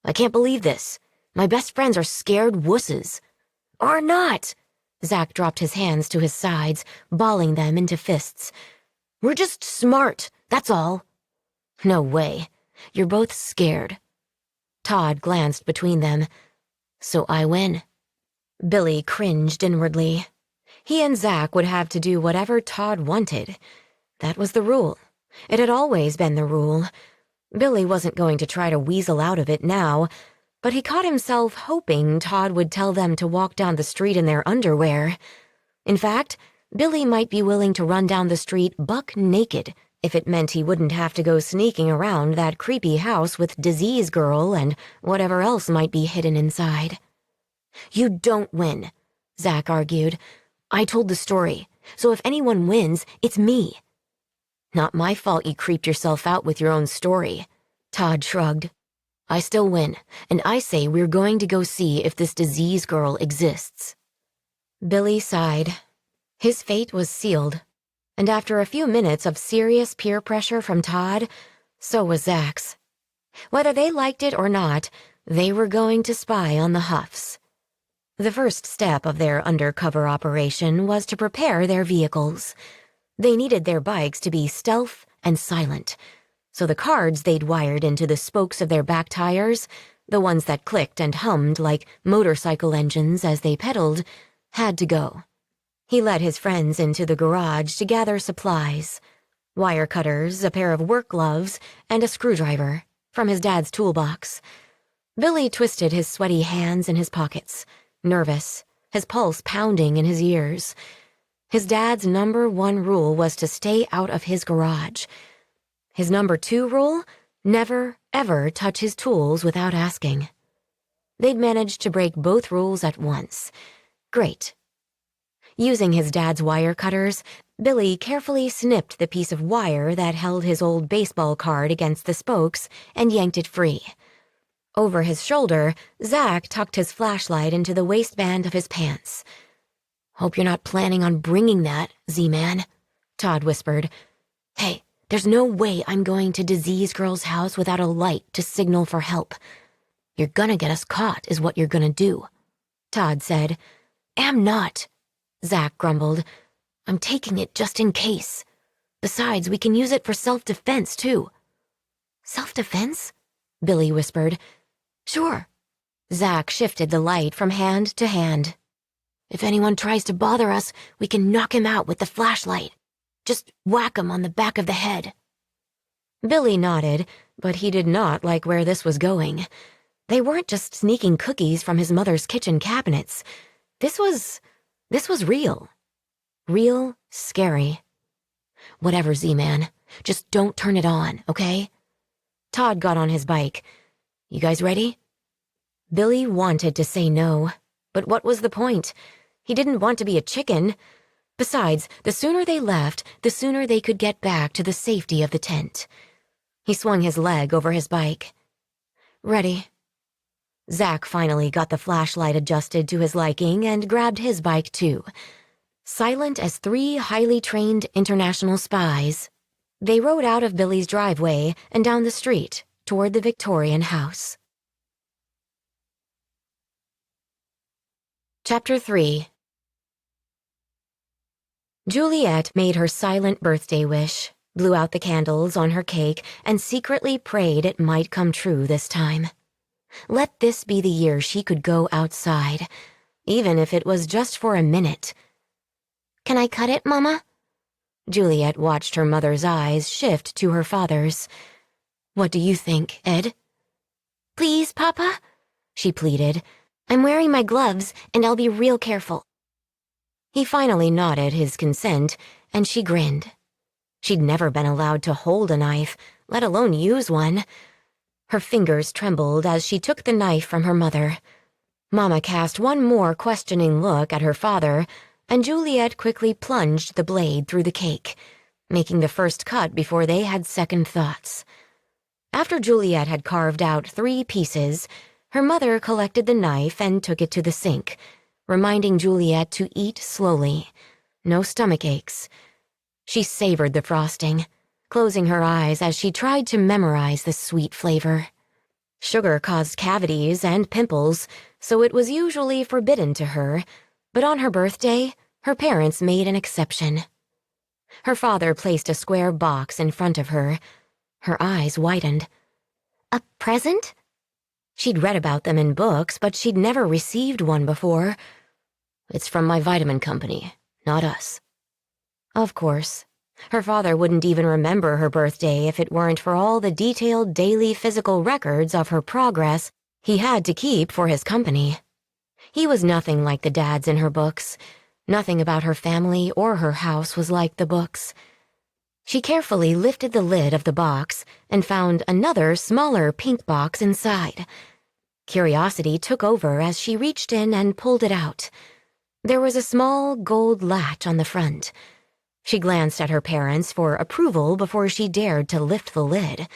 I can't believe this. My best friends are scared wusses. Or not! Zach dropped his hands to his sides, balling them into fists. We're just smart, that's all. No way. You're both scared. Todd glanced between them. So I win. Billy cringed inwardly. He and Zach would have to do whatever Todd wanted. That was the rule. It had always been the rule. Billy wasn't going to try to weasel out of it now, but he caught himself hoping Todd would tell them to walk down the street in their underwear. In fact, Billy might be willing to run down the street buck naked if it meant he wouldn't have to go sneaking around that creepy house with Disease Girl and whatever else might be hidden inside. You don't win, Zach argued. I told the story, so if anyone wins, it's me. Not my fault you creeped yourself out with your own story. Todd shrugged. I still win, and I say we're going to go see if this Disease Girl exists. Billy sighed. His fate was sealed, and after a few minutes of serious peer pressure from Todd, so was Zach's. Whether they liked it or not, they were going to spy on the Huffs. The first step of their undercover operation was to prepare their vehicles. They needed their bikes to be stealth and silent, so the cards they'd wired into the spokes of their back tires, the ones that clicked and hummed like motorcycle engines as they pedaled, had to go. He led his friends into the garage to gather supplies: wire cutters, a pair of work gloves, and a screwdriver from his dad's toolbox. Billy twisted his sweaty hands in his pockets, nervous, his pulse pounding in his ears. His dad's number 1 rule was to stay out of his garage. His number 2 rule? Never, ever touch his tools without asking. They'd managed to break both rules at once. Great. Using his dad's wire cutters, Billy carefully snipped the piece of wire that held his old baseball card against the spokes and yanked it free. Over his shoulder, Zach tucked his flashlight into the waistband of his pants. Hope you're not planning on bringing that, Z-Man, Todd whispered. Hey, there's no way I'm going to Disease Girl's house without a light to signal for help. You're gonna get us caught is what you're gonna do, Todd said. Am not, Zach grumbled. I'm taking it just in case. Besides, we can use it for self-defense, too. Self-defense? Billy whispered. Sure. Zach shifted the light from hand to hand. If anyone tries to bother us, we can knock him out with the flashlight. Just whack him on the back of the head. Billy nodded, but he did not like where this was going. They weren't just sneaking cookies from his mother's kitchen cabinets. This was real. Real scary. Whatever, Z-Man. Just don't turn it on, okay? Todd got on his bike. You guys ready? Billy wanted to say no, but what was the point? He didn't want to be a chicken. Besides, the sooner they left, the sooner they could get back to the safety of the tent. He swung his leg over his bike. Ready. Zach finally got the flashlight adjusted to his liking and grabbed his bike too. Silent as 3 highly trained international spies, they rode out of Billy's driveway and down the street toward the Victorian house. Chapter 3. Juliet made her silent birthday wish, blew out the candles on her cake, and secretly prayed it might come true this time. Let this be the year she could go outside, even if it was just for a minute. Can I cut it, Mama? Juliet watched her mother's eyes shift to her father's. What do you think, Ed? Please, Papa, she pleaded. I'm wearing my gloves, and I'll be real careful. He finally nodded his consent, and she grinned. She'd never been allowed to hold a knife, let alone use one. Her fingers trembled as she took the knife from her mother. Mama cast one more questioning look at her father, and Juliet quickly plunged the blade through the cake, making the first cut before they had second thoughts. After Juliet had carved out 3 pieces, her mother collected the knife and took it to the sink, reminding Juliet to eat slowly. No stomach aches. She savored the frosting, closing her eyes as she tried to memorize the sweet flavor. Sugar caused cavities and pimples, so it was usually forbidden to her, but on her birthday, her parents made an exception. Her father placed a square box in front of her. Her eyes widened. A present? She'd read about them in books, but she'd never received one before. It's from my vitamin company, not us. Of course. Her father wouldn't even remember her birthday if it weren't for all the detailed daily physical records of her progress he had to keep for his company. He was nothing like the dads in her books. Nothing about her family or her house was like the books. She carefully lifted the lid of the box and found another, smaller pink box inside. Curiosity took over as she reached in and pulled it out. There was a small gold latch on the front. She glanced at her parents for approval before she dared to lift the lid.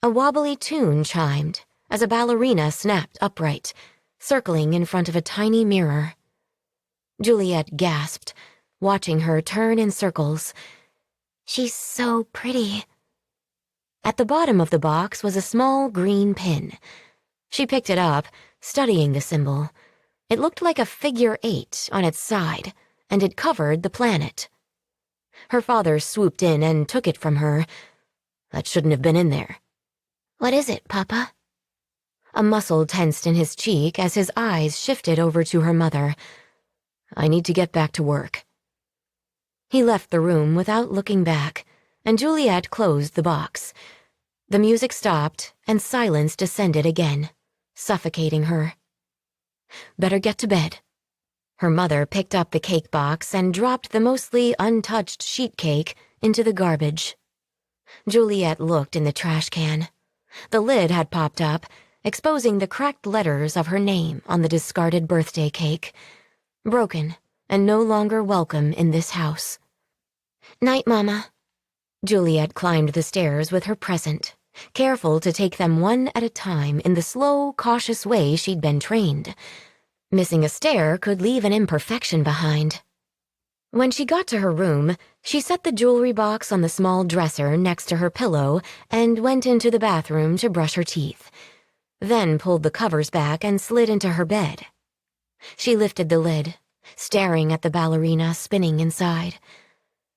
A wobbly tune chimed as a ballerina snapped upright, circling in front of a tiny mirror. Juliet gasped, watching her turn in circles. She's so pretty. At the bottom of the box was a small green pin. She picked it up, studying the symbol. It looked like a figure 8 on its side, and it covered the planet. Her father swooped in and took it from her. That shouldn't have been in there. What is it, Papa? A muscle tensed in his cheek as his eyes shifted over to her mother. I need to get back to work. He left the room without looking back, and Juliet closed the box. The music stopped, and silence descended again, suffocating her. Better get to bed. Her mother picked up the cake box and dropped the mostly untouched sheet cake into the garbage. Juliet looked in the trash can. The lid had popped up, exposing the cracked letters of her name on the discarded birthday cake. Broken and no longer welcome in this house. Night, Mama. Juliet climbed the stairs with her present, careful to take them one at a time in the slow, cautious way she'd been trained. Missing a stair could leave an imperfection behind. When she got to her room, she set the jewelry box on the small dresser next to her pillow and went into the bathroom to brush her teeth, then pulled the covers back and slid into her bed. She lifted the lid, staring at the ballerina spinning inside.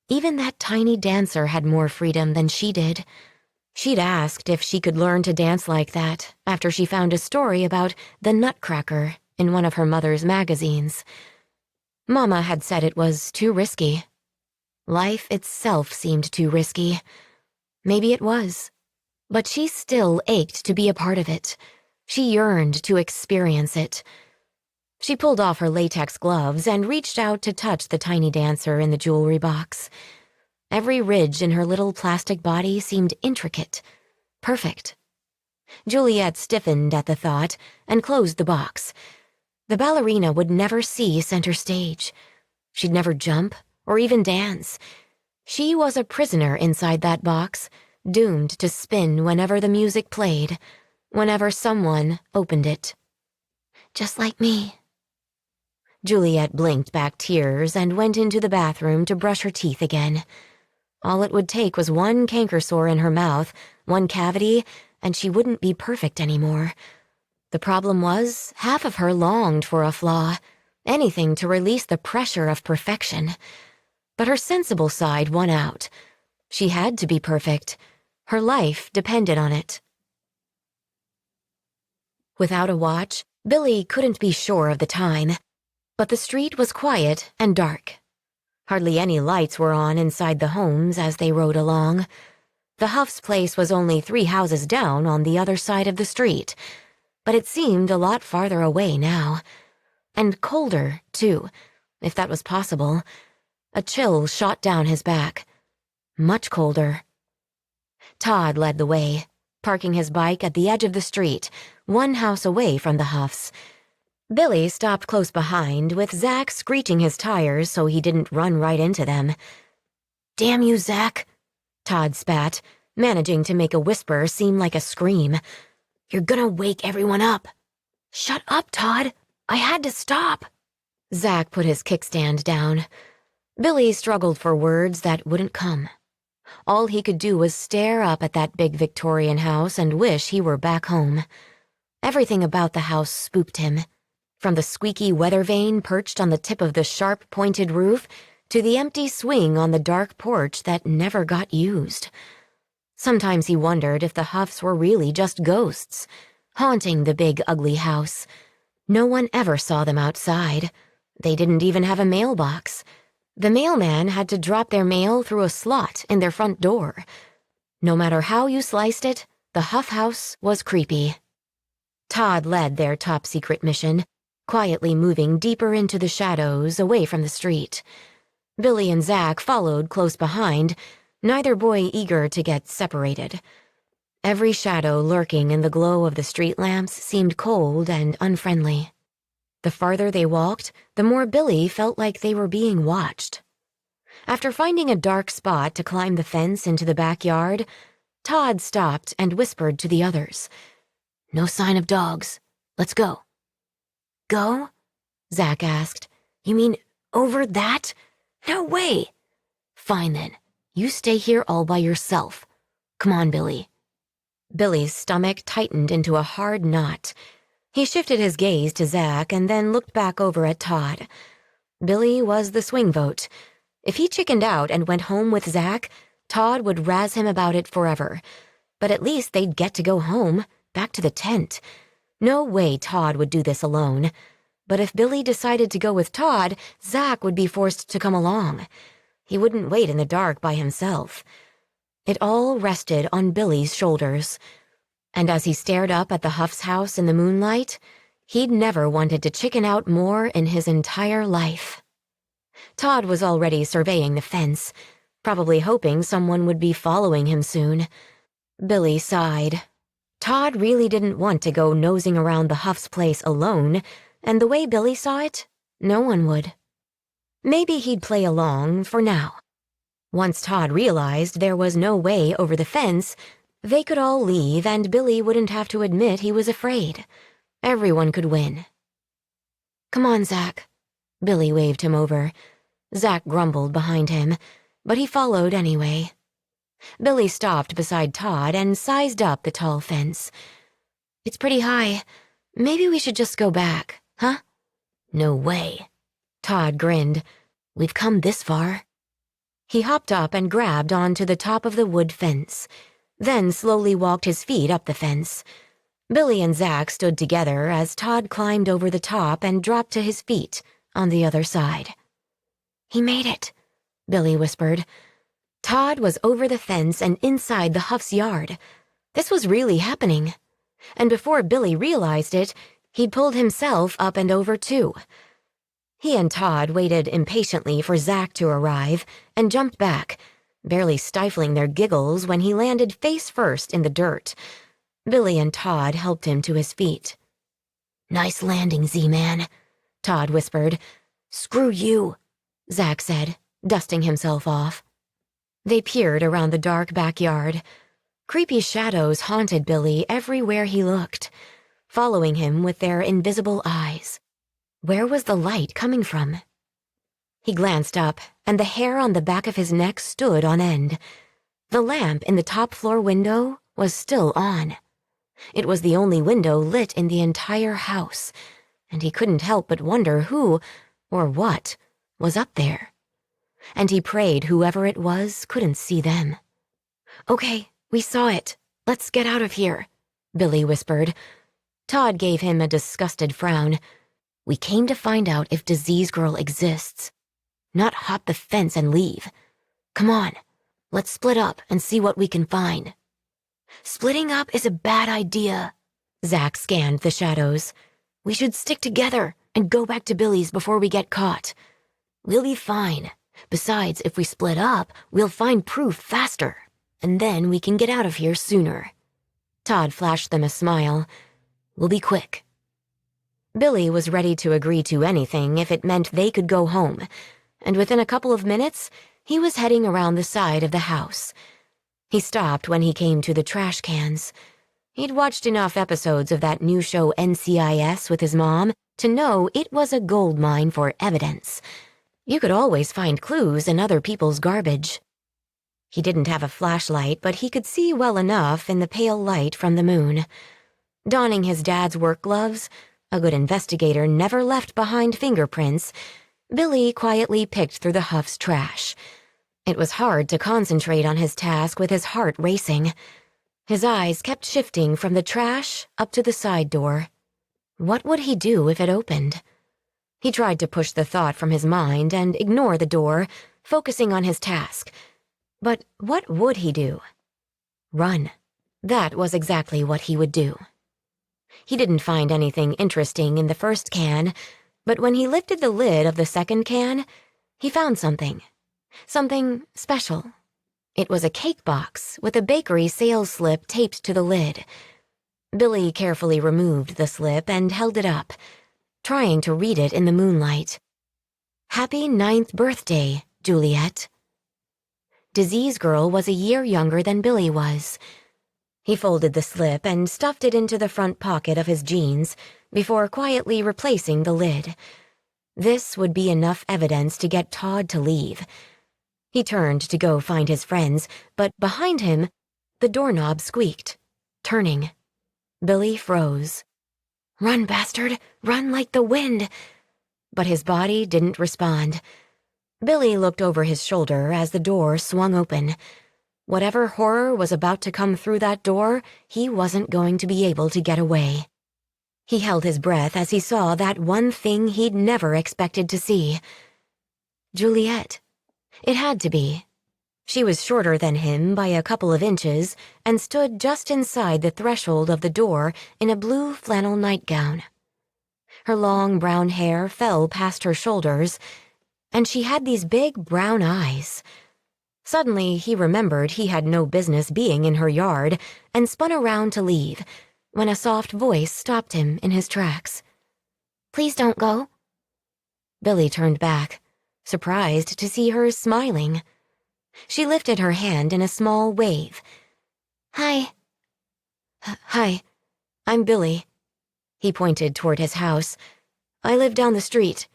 Even that tiny dancer had more freedom than she did. She'd asked if she could learn to dance like that after she found a story about the Nutcracker in one of her mother's magazines. Mama had said it was too risky. Life itself seemed too risky. Maybe it was. But she still ached to be a part of it. She yearned to experience it. She pulled off her latex gloves and reached out to touch the tiny dancer in the jewelry box. Every ridge in her little plastic body seemed intricate, perfect. Juliet stiffened at the thought and closed the box. The ballerina would never see center stage. She'd never jump or even dance. She was a prisoner inside that box, doomed to spin whenever the music played, whenever someone opened it. Just like me. Juliet blinked back tears and went into the bathroom to brush her teeth again. All it would take was one canker sore in her mouth, one cavity, and she wouldn't be perfect anymore. The problem was, half of her longed for a flaw, anything to release the pressure of perfection. But her sensible side won out. She had to be perfect. Her life depended on it. Without a watch, Billy couldn't be sure of the time. But the street was quiet and dark. Hardly any lights were on inside the homes as they rode along. The Huff's place was only 3 houses down on the other side of the street, but it seemed a lot farther away now. And colder, too, if that was possible. A chill shot down his back. Much colder. Todd led the way, parking his bike at the edge of the street, 1 house away from the Huffs. Billy stopped close behind, with Zach screeching his tires so he didn't run right into them. "Damn you, Zach," Todd spat, managing to make a whisper seem like a scream. "You're gonna wake everyone up." "Shut up, Todd. I had to stop." Zach put his kickstand down. Billy struggled for words that wouldn't come. All he could do was stare up at that big Victorian house and wish he were back home. Everything about the house spooked him, from the squeaky weather vane perched on the tip of the sharp-pointed roof to the empty swing on the dark porch that never got used. Sometimes he wondered if the Huffs were really just ghosts, haunting the big, ugly house. No one ever saw them outside. They didn't even have a mailbox. The mailman had to drop their mail through a slot in their front door. No matter how you sliced it, the Huff house was creepy. Todd led their top-secret mission, quietly moving deeper into the shadows away from the street. Billy and Zach followed close behind, neither boy eager to get separated. Every shadow lurking in the glow of the street lamps seemed cold and unfriendly. The farther they walked, the more Billy felt like they were being watched. After finding a dark spot to climb the fence into the backyard, Todd stopped and whispered to the others, "No sign of dogs. Let's go." "Go?" Zach asked. "You mean over that? No way." "Fine then. You stay here all by yourself. Come on, Billy." Billy's stomach tightened into a hard knot. He shifted his gaze to Zach and then looked back over at Todd. Billy was the swing vote. If he chickened out and went home with Zach, Todd would razz him about it forever. But at least they'd get to go home, back to the tent. No way Todd would do this alone. But if Billy decided to go with Todd, Zach would be forced to come along. He wouldn't wait in the dark by himself. It all rested on Billy's shoulders. And as he stared up at the Huff's house in the moonlight, he'd never wanted to chicken out more in his entire life. Todd was already surveying the fence, probably hoping someone would be following him soon. Billy sighed. Todd really didn't want to go nosing around the Huff's place alone, and the way Billy saw it, no one would. Maybe he'd play along for now. Once Todd realized there was no way over the fence, they could all leave and Billy wouldn't have to admit he was afraid. Everyone could win. "Come on, Zach." Billy waved him over. Zach grumbled behind him, but he followed anyway. Billy stopped beside Todd and sized up the tall fence. "It's pretty high. Maybe we should just go back, huh?" "No way." Todd grinned. "We've come this far." He hopped up and grabbed onto the top of the wood fence, then slowly walked his feet up the fence. Billy and Zach stood together as Todd climbed over the top and dropped to his feet on the other side. "He made it," Billy whispered. Todd was over the fence and inside the Huff's yard. This was really happening. And before Billy realized it, he'd pulled himself up and over too. He and Todd waited impatiently for Zach to arrive and jumped back, barely stifling their giggles when he landed face first in the dirt. Billy and Todd helped him to his feet. "Nice landing, Z-Man," Todd whispered. "Screw you," Zach said, dusting himself off. They peered around the dark backyard. Creepy shadows haunted Billy everywhere he looked, following him with their invisible eyes. Where was the light coming from? He glanced up, and the hair on the back of his neck stood on end. The lamp in the top-floor window was still on. It was the only window lit in the entire house, and he couldn't help but wonder who, or what, was up there. And he prayed whoever it was couldn't see them. "Okay, we saw it. Let's get out of here," Billy whispered. Todd gave him a disgusted frown. "We came to find out if Disease Girl exists, not hop the fence and leave. Come on, let's split up and see what we can find." "Splitting up is a bad idea." Zach scanned the shadows. "We should stick together and go back to Billy's before we get caught. We'll be fine. Besides, if we split up, we'll find proof faster, and then we can get out of here sooner." Todd flashed them a smile. "We'll be quick." Billy was ready to agree to anything if it meant they could go home, and within a couple of minutes, he was heading around the side of the house. He stopped when he came to the trash cans. He'd watched enough episodes of that new show NCIS with his mom to know it was a gold mine for evidence. You could always find clues in other people's garbage. He didn't have a flashlight, but he could see well enough in the pale light from the moon. Donning his dad's work gloves, a good investigator never left behind fingerprints, Billy quietly picked through the Huff's trash. It was hard to concentrate on his task with his heart racing. His eyes kept shifting from the trash up to the side door. What would he do if it opened? He tried to push the thought from his mind and ignore the door, focusing on his task. But what would he do? Run. That was exactly what he would do. He didn't find anything interesting in the first can, but when he lifted the lid of the second can, he found something. Something special. It was a cake box with a bakery sales slip taped to the lid. Billy carefully removed the slip and held it up, trying to read it in the moonlight. Happy 9th birthday, Juliet. Disease Girl was a year younger than Billy was. He folded the slip and stuffed it into the front pocket of his jeans before quietly replacing the lid. This would be enough evidence to get Todd to leave. He turned to go find his friends, but behind him, the doorknob squeaked, turning. Billy froze. Run, bastard! Run like the wind! But his body didn't respond. Billy looked over his shoulder as the door swung open. Whatever horror was about to come through that door, he wasn't going to be able to get away. He held his breath as he saw that one thing he'd never expected to see. Juliet. It had to be. She was shorter than him by a couple of inches and stood just inside the threshold of the door in a blue flannel nightgown. Her long brown hair fell past her shoulders, and she had these big brown eyes. Suddenly, he remembered he had no business being in her yard and spun around to leave, when a soft voice stopped him in his tracks. Please don't go. Billy turned back, surprised to see her smiling. She lifted her hand in a small wave. Hi. Hi, I'm Billy. He pointed toward his house. I live down the street.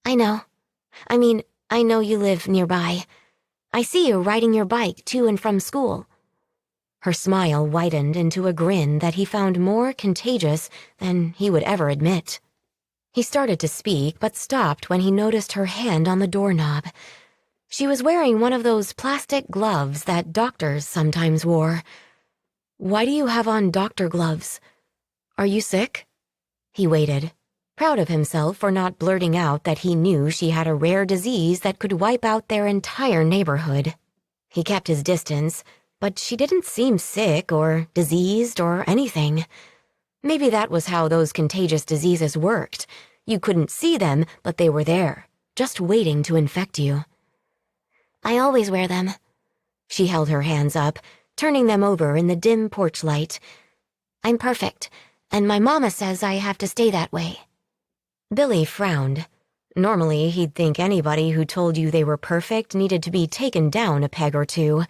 I know. I know you live nearby. I see you riding your bike to and from school. Her smile widened into a grin that he found more contagious than he would ever admit. He started to speak, but stopped when he noticed her hand on the doorknob. She was wearing one of those plastic gloves that doctors sometimes wore. Why do you have on doctor gloves? Are you sick? He waited, proud of himself for not blurting out that he knew she had a rare disease that could wipe out their entire neighborhood. He kept his distance, but she didn't seem sick or diseased or anything. Maybe that was how those contagious diseases worked. You couldn't see them, but they were there, just waiting to infect you. I always wear them. She held her hands up, turning them over in the dim porch light. I'm perfect, and my mama says I have to stay that way. Billy frowned. Normally, he'd think anybody who told you they were perfect needed to be taken down a peg or two,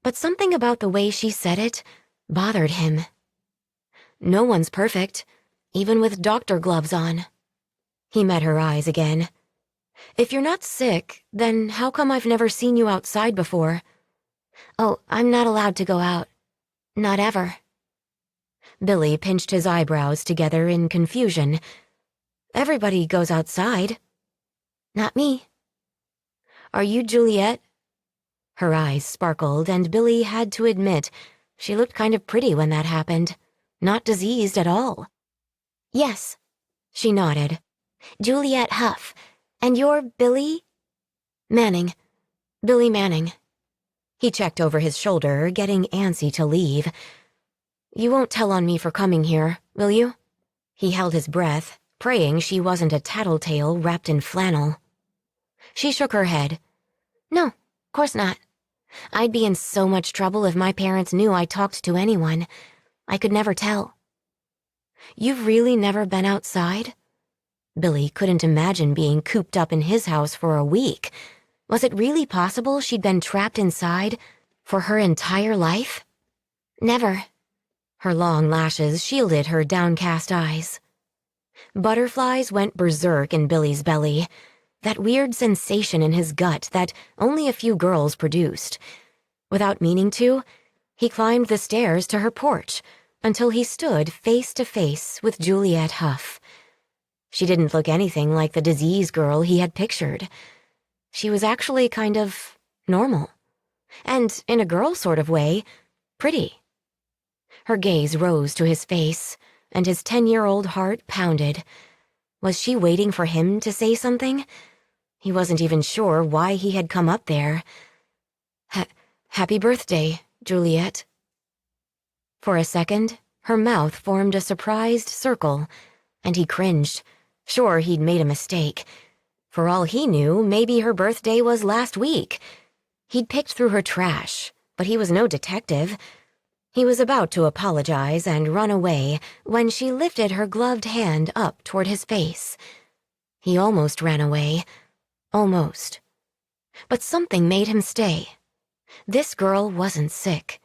but something about the way she said it bothered him. No one's perfect, even with doctor gloves on. He met her eyes again. If you're not sick, then how come I've never seen you outside before? Oh, I'm not allowed to go out. Not ever. Billy pinched his eyebrows together in confusion. Everybody goes outside. Not me. Are you Juliet? Her eyes sparkled, and Billy had to admit she looked kind of pretty when that happened. Not diseased at all. Yes, she nodded. Juliet Huff. And you're Billy? Manning. Billy Manning. He checked over his shoulder, getting antsy to leave. You won't tell on me for coming here, will you? He held his breath, praying she wasn't a tattletale wrapped in flannel. She shook her head. No, course not. I'd be in so much trouble if my parents knew I talked to anyone. I could never tell. You've really never been outside? Billy couldn't imagine being cooped up in his house for a week. Was it really possible she'd been trapped inside for her entire life? Never. Her long lashes shielded her downcast eyes. Butterflies went berserk in Billy's belly. that weird sensation in his gut that only a few girls produced. Without meaning to, he climbed the stairs to her porch until he stood face to face with Juliet Huff. She didn't look anything like the disease girl he had pictured. She was actually kind of normal, and in a girl sort of way, pretty. Her gaze rose to his face, and his 10-year-old heart pounded. Was she waiting for him to say something? He wasn't even sure why he had come up there. Happy birthday, Juliet. For a second, her mouth formed a surprised circle, and he cringed. Sure, he'd made a mistake. For all he knew, maybe her birthday was last week. He'd picked through her trash, but he was no detective. He was about to apologize and run away when she lifted her gloved hand up toward his face. He almost ran away. Almost. But something made him stay. This girl wasn't sick.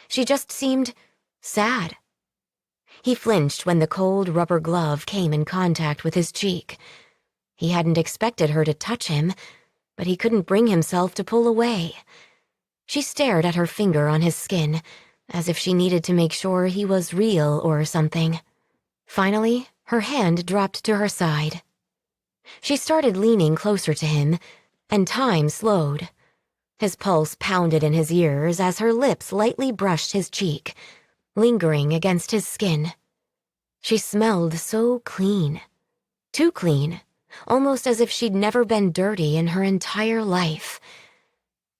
She just seemed sad. He flinched when the cold rubber glove came in contact with his cheek. He hadn't expected her to touch him, but he couldn't bring himself to pull away. She stared at her finger on his skin, as if she needed to make sure he was real or something. Finally, her hand dropped to her side. She started leaning closer to him, and time slowed. His pulse pounded in his ears as her lips lightly brushed his cheek, lingering against his skin. She smelled so clean. Too clean, almost as if she'd never been dirty in her entire life.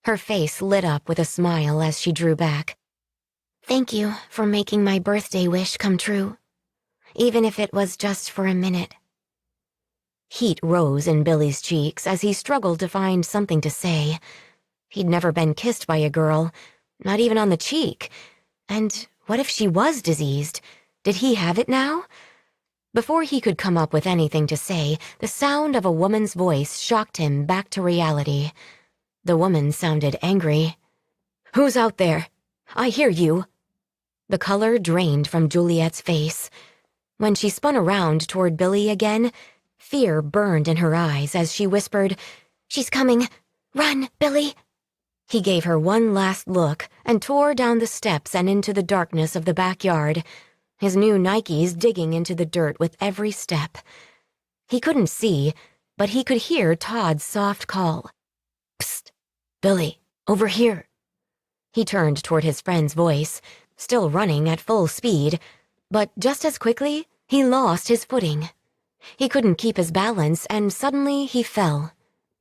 Her face lit up with a smile as she drew back. Thank you for making my birthday wish come true, even if it was just for a minute. Heat rose in Billy's cheeks as he struggled to find something to say. He'd never been kissed by a girl, not even on the cheek. And what if she was diseased? Did he have it now? Before he could come up with anything to say, the sound of a woman's voice shocked him back to reality. The woman sounded angry. "Who's out there? I hear you." The color drained from Juliet's face. When she spun around toward Billy again, fear burned in her eyes as she whispered, "She's coming. Run, Billy." He gave her one last look and tore down the steps and into the darkness of the backyard, his new Nikes digging into the dirt with every step. He couldn't see, but he could hear Todd's soft call. "Psst, Billy, over here." He turned toward his friend's voice, still running at full speed, but just as quickly, he lost his footing. He couldn't keep his balance, and suddenly he fell.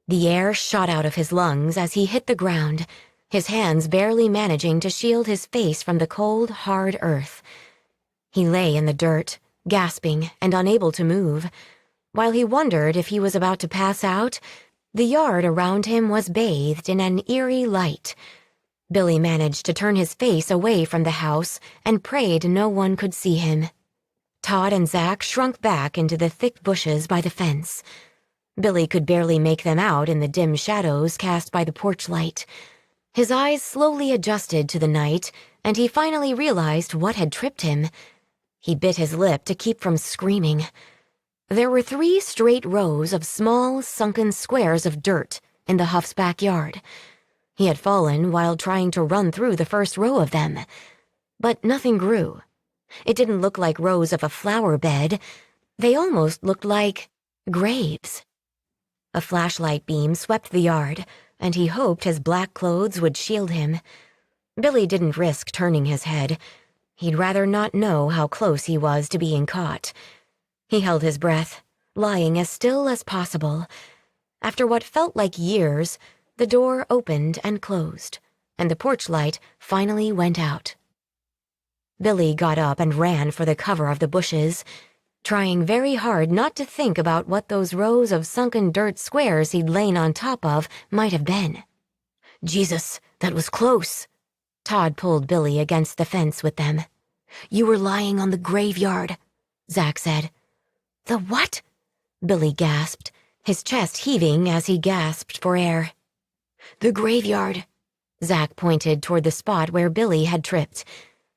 The air shot out of his lungs as he hit the ground, his hands barely managing to shield his face from the cold, hard earth. He lay in the dirt, gasping and unable to move. While he wondered if he was about to pass out, the yard around him was bathed in an eerie light. Billy managed to turn his face away from the house and prayed no one could see him. Todd and Zach shrunk back into the thick bushes by the fence. Billy could barely make them out in the dim shadows cast by the porch light. His eyes slowly adjusted to the night, and he finally realized what had tripped him. He bit his lip to keep from screaming. There were 3 straight rows of small, sunken squares of dirt in the Huff's backyard. He had fallen while trying to run through the first row of them. But nothing grew. It didn't look like rows of a flower bed. They almost looked like graves. A flashlight beam swept the yard, and he hoped his black clothes would shield him. Billy didn't risk turning his head. He'd rather not know how close he was to being caught. He held his breath, lying as still as possible. After what felt like years, the door opened and closed, and the porch light finally went out. Billy got up and ran for the cover of the bushes, trying very hard not to think about what those rows of sunken dirt squares he'd lain on top of might have been. Jesus, that was close. Todd pulled Billy against the fence with them. "You were lying on the graveyard," Zach said. "The what?" Billy gasped, his chest heaving as he gasped for air. "The graveyard." Zach pointed toward the spot where Billy had tripped.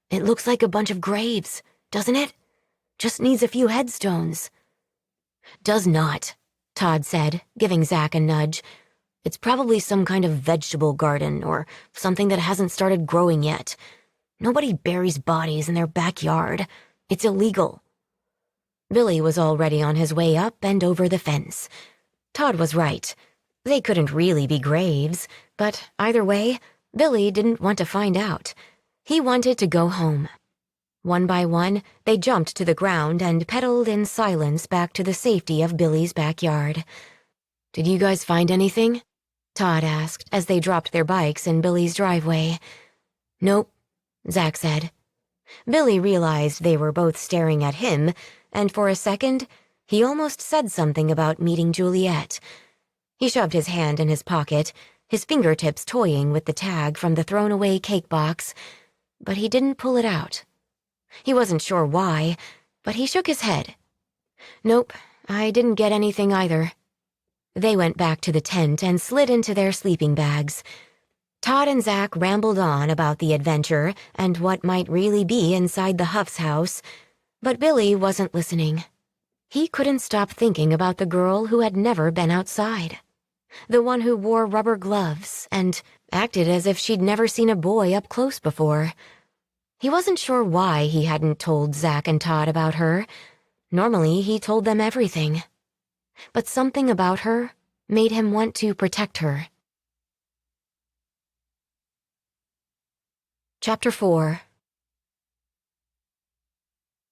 "It looks like a bunch of graves, doesn't it? Just needs a few headstones." "Does not," Todd said, giving Zach a nudge. "It's probably some kind of vegetable garden or something that hasn't started growing yet. Nobody buries bodies in their backyard. It's illegal." Billy was already on his way up and over the fence. Todd was right. They couldn't really be graves, but either way, Billy didn't want to find out. He wanted to go home. One by one, they jumped to the ground and pedaled in silence back to the safety of Billy's backyard. "Did you guys find anything?" Todd asked as they dropped their bikes in Billy's driveway. "Nope," Zach said. Billy realized they were both staring at him, and for a second, he almost said something about meeting Juliet. He shoved his hand in his pocket, his fingertips toying with the tag from the thrown-away cake box, but he didn't pull it out. He wasn't sure why, but he shook his head. "Nope, I didn't get anything either." They went back to the tent and slid into their sleeping bags. Todd and Zach rambled on about the adventure and what might really be inside the Huff's house, but Billy wasn't listening. He couldn't stop thinking about the girl who had never been outside. The one who wore rubber gloves and acted as if she'd never seen a boy up close before. He wasn't sure why he hadn't told Zach and Todd about her. Normally, he told them everything. But something about her made him want to protect her. Chapter 4.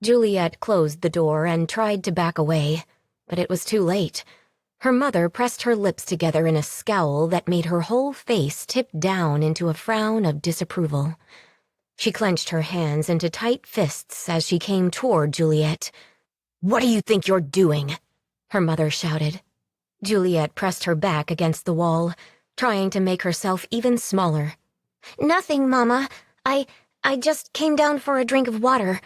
Juliet closed the door and tried to back away, but it was too late. Her mother pressed her lips together in a scowl that made her whole face tip down into a frown of disapproval. She clenched her hands into tight fists as she came toward Juliet. "What do you think you're doing?" her mother shouted. Juliet pressed her back against the wall, trying to make herself even smaller. "Nothing, Mama. I just came down for a drink of water."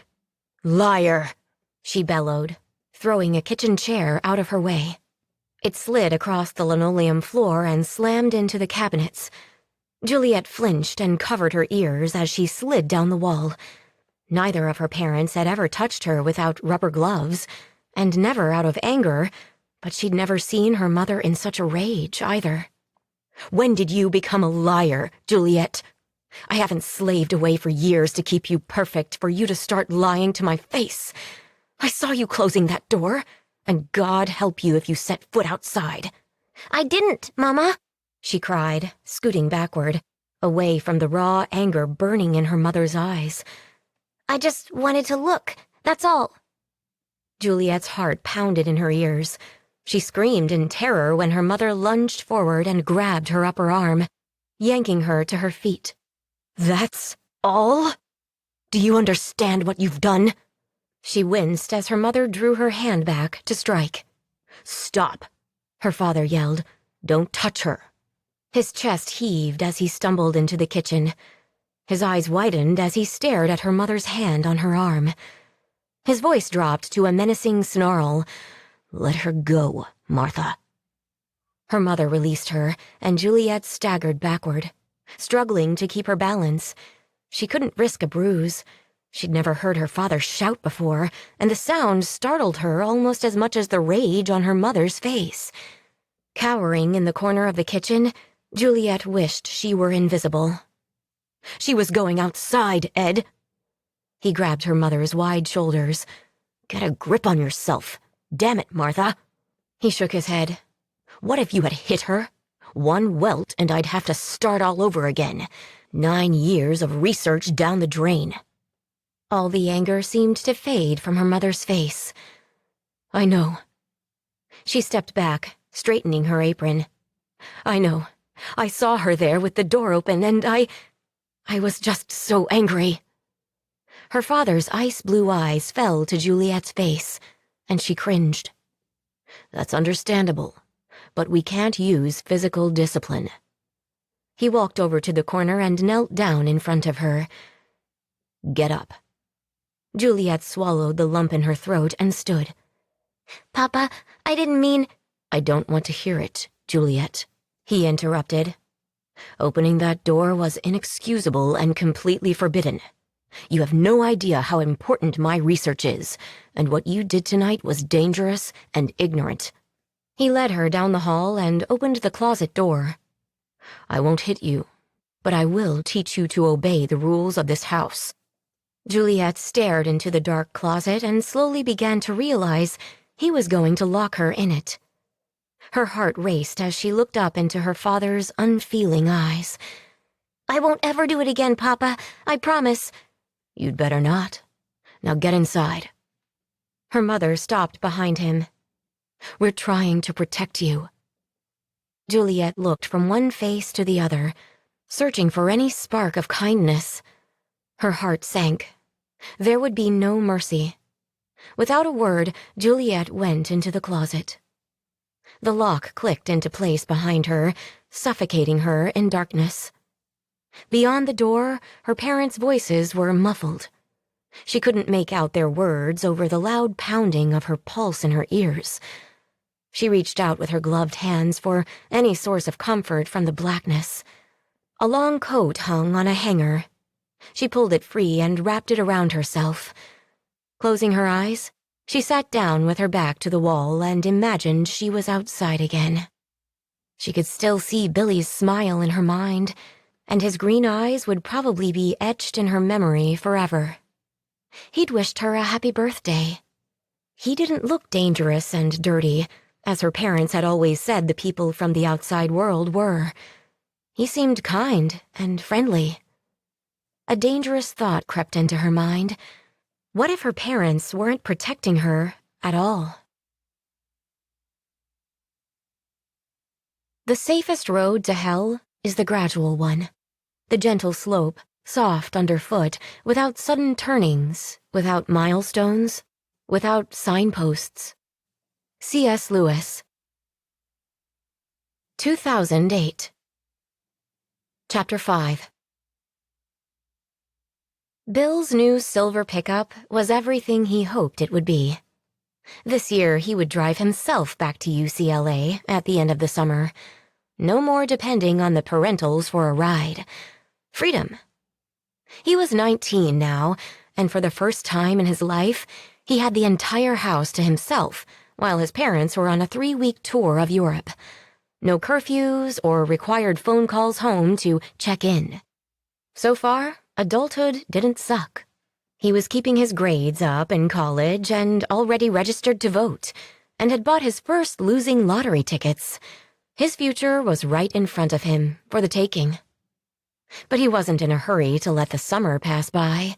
"Liar!" she bellowed, throwing a kitchen chair out of her way. It slid across the linoleum floor and slammed into the cabinets. Juliet flinched and covered her ears as she slid down the wall. Neither of her parents had ever touched her without rubber gloves, and never out of anger, but she'd never seen her mother in such a rage either. "When did you become a liar, Juliet? I haven't slaved away for years to keep you perfect for you to start lying to my face. I saw you closing that door, and God help you if you set foot outside." "I didn't, Mama," she cried, scooting backward, away from the raw anger burning in her mother's eyes. "I just wanted to look, that's all." Juliet's heart pounded in her ears. She screamed in terror when her mother lunged forward and grabbed her upper arm, yanking her to her feet. "That's all? Do you understand what you've done?" She winced as her mother drew her hand back to strike. "Stop," her father yelled. "Don't touch her." His chest heaved as he stumbled into the kitchen. His eyes widened as he stared at her mother's hand on her arm. His voice dropped to a menacing snarl. "Let her go, Martha." Her mother released her, and Juliet staggered backward, struggling to keep her balance. She couldn't risk a bruise. She'd never heard her father shout before, and the sound startled her almost as much as the rage on her mother's face. Cowering in the corner of the kitchen, Juliet wished she were invisible. "She was going outside, Ed." He grabbed her mother's wide shoulders. "Get a grip on yourself. Damn it, Martha." He shook his head. "What if you had hit her? One welt and I'd have to start all over again. 9 years of research down the drain." All the anger seemed to fade from her mother's face. "I know." She stepped back, straightening her apron. "I know. I saw her there with the door open, and I was just so angry." Her father's ice-blue eyes fell to Juliet's face, and she cringed. "That's understandable, but we can't use physical discipline." He walked over to the corner and knelt down in front of her. "Get up." Juliet swallowed the lump in her throat and stood. "Papa, I didn't mean—" "I don't want to hear it, Juliet," he interrupted. "Opening that door was inexcusable and completely forbidden. You have no idea how important my research is, and what you did tonight was dangerous and ignorant. He led her down the hall and opened the closet door. "I won't hit you, but I will teach you to obey the rules of this house." Juliet stared into the dark closet and slowly began to realize he was going to lock her in it. Her heart raced as she looked up into her father's unfeeling eyes. "I won't ever do it again, Papa. I promise." "You'd better not. Now get inside." Her mother stopped behind him. "We're trying to protect you." Juliet looked from one face to the other, searching for any spark of kindness. Her heart sank. There would be no mercy. Without a word, Juliet went into the closet. The lock clicked into place behind her, suffocating her in darkness. Beyond the door, her parents' voices were muffled. She couldn't make out their words over the loud pounding of her pulse in her ears. She reached out with her gloved hands for any source of comfort from the blackness. A long coat hung on a hanger. She pulled it free and wrapped it around herself. Closing her eyes, she sat down with her back to the wall and imagined she was outside again. She could still see Billy's smile in her mind, and his green eyes would probably be etched in her memory forever. He'd wished her a happy birthday. He didn't look dangerous and dirty, as her parents had always said the people from the outside world were. He seemed kind and friendly. A dangerous thought crept into her mind. What if her parents weren't protecting her at all? The safest road to hell is the gradual one. The gentle slope, soft underfoot, without sudden turnings, without milestones, without signposts. C.S. Lewis. 2008. Chapter 5. Bill's new silver pickup was everything he hoped it would be. This year he would drive himself back to UCLA at the end of the summer. No more depending on the parentals for a ride. Freedom. He was 19 now, and for the first time in his life, he had the entire house to himself, while his parents were on a 3-week tour of Europe. No curfews or required phone calls home to check in. So far, adulthood didn't suck. He was keeping his grades up in college and already registered to vote, and had bought his first losing lottery tickets. His future was right in front of him, for the taking. But he wasn't in a hurry to let the summer pass by.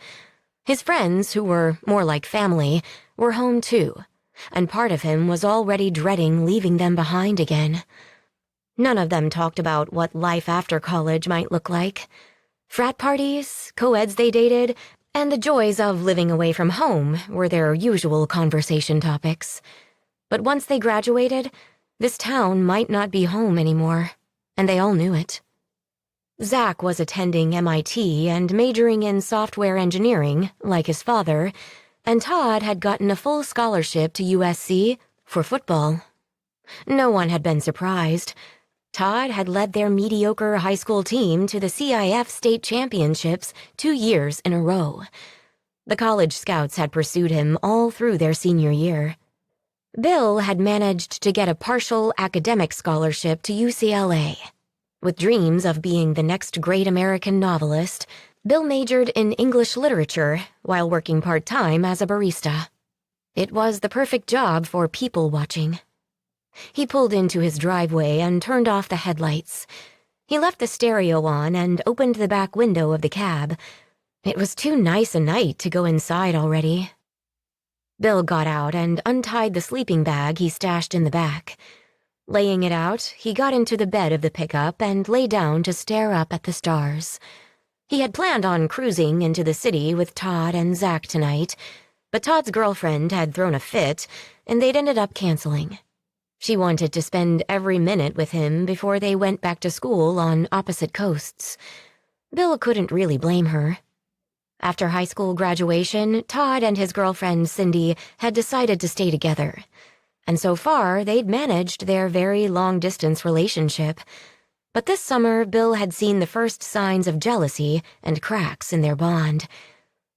His friends, who were more like family, were home too, and part of him was already dreading leaving them behind again. None of them talked about what life after college might look like. Frat parties, co-eds they dated, and the joys of living away from home were their usual conversation topics. But once they graduated, this town might not be home anymore, and they all knew it. Zach was attending MIT and majoring in software engineering, like his father, and Todd had gotten a full scholarship to USC for football. No one had been surprised. Todd had led their mediocre high school team to the CIF state championships 2 years in a row. The college scouts had pursued him all through their senior year. Bill had managed to get a partial academic scholarship to UCLA. With dreams of being the next great American novelist, Bill majored in English literature while working part-time as a barista. It was the perfect job for people watching. He pulled into his driveway and turned off the headlights. He left the stereo on and opened the back window of the cab. It was too nice a night to go inside already. Bill got out and untied the sleeping bag he stashed in the back. Laying it out, he got into the bed of the pickup and lay down to stare up at the stars. He had planned on cruising into the city with Todd and Zach tonight, but Todd's girlfriend had thrown a fit, and they'd ended up canceling. She wanted to spend every minute with him before they went back to school on opposite coasts. Bill couldn't really blame her. After high school graduation, Todd and his girlfriend Cindy had decided to stay together, and so far they'd managed their very long-distance relationship. But this summer, Bill had seen the first signs of jealousy and cracks in their bond.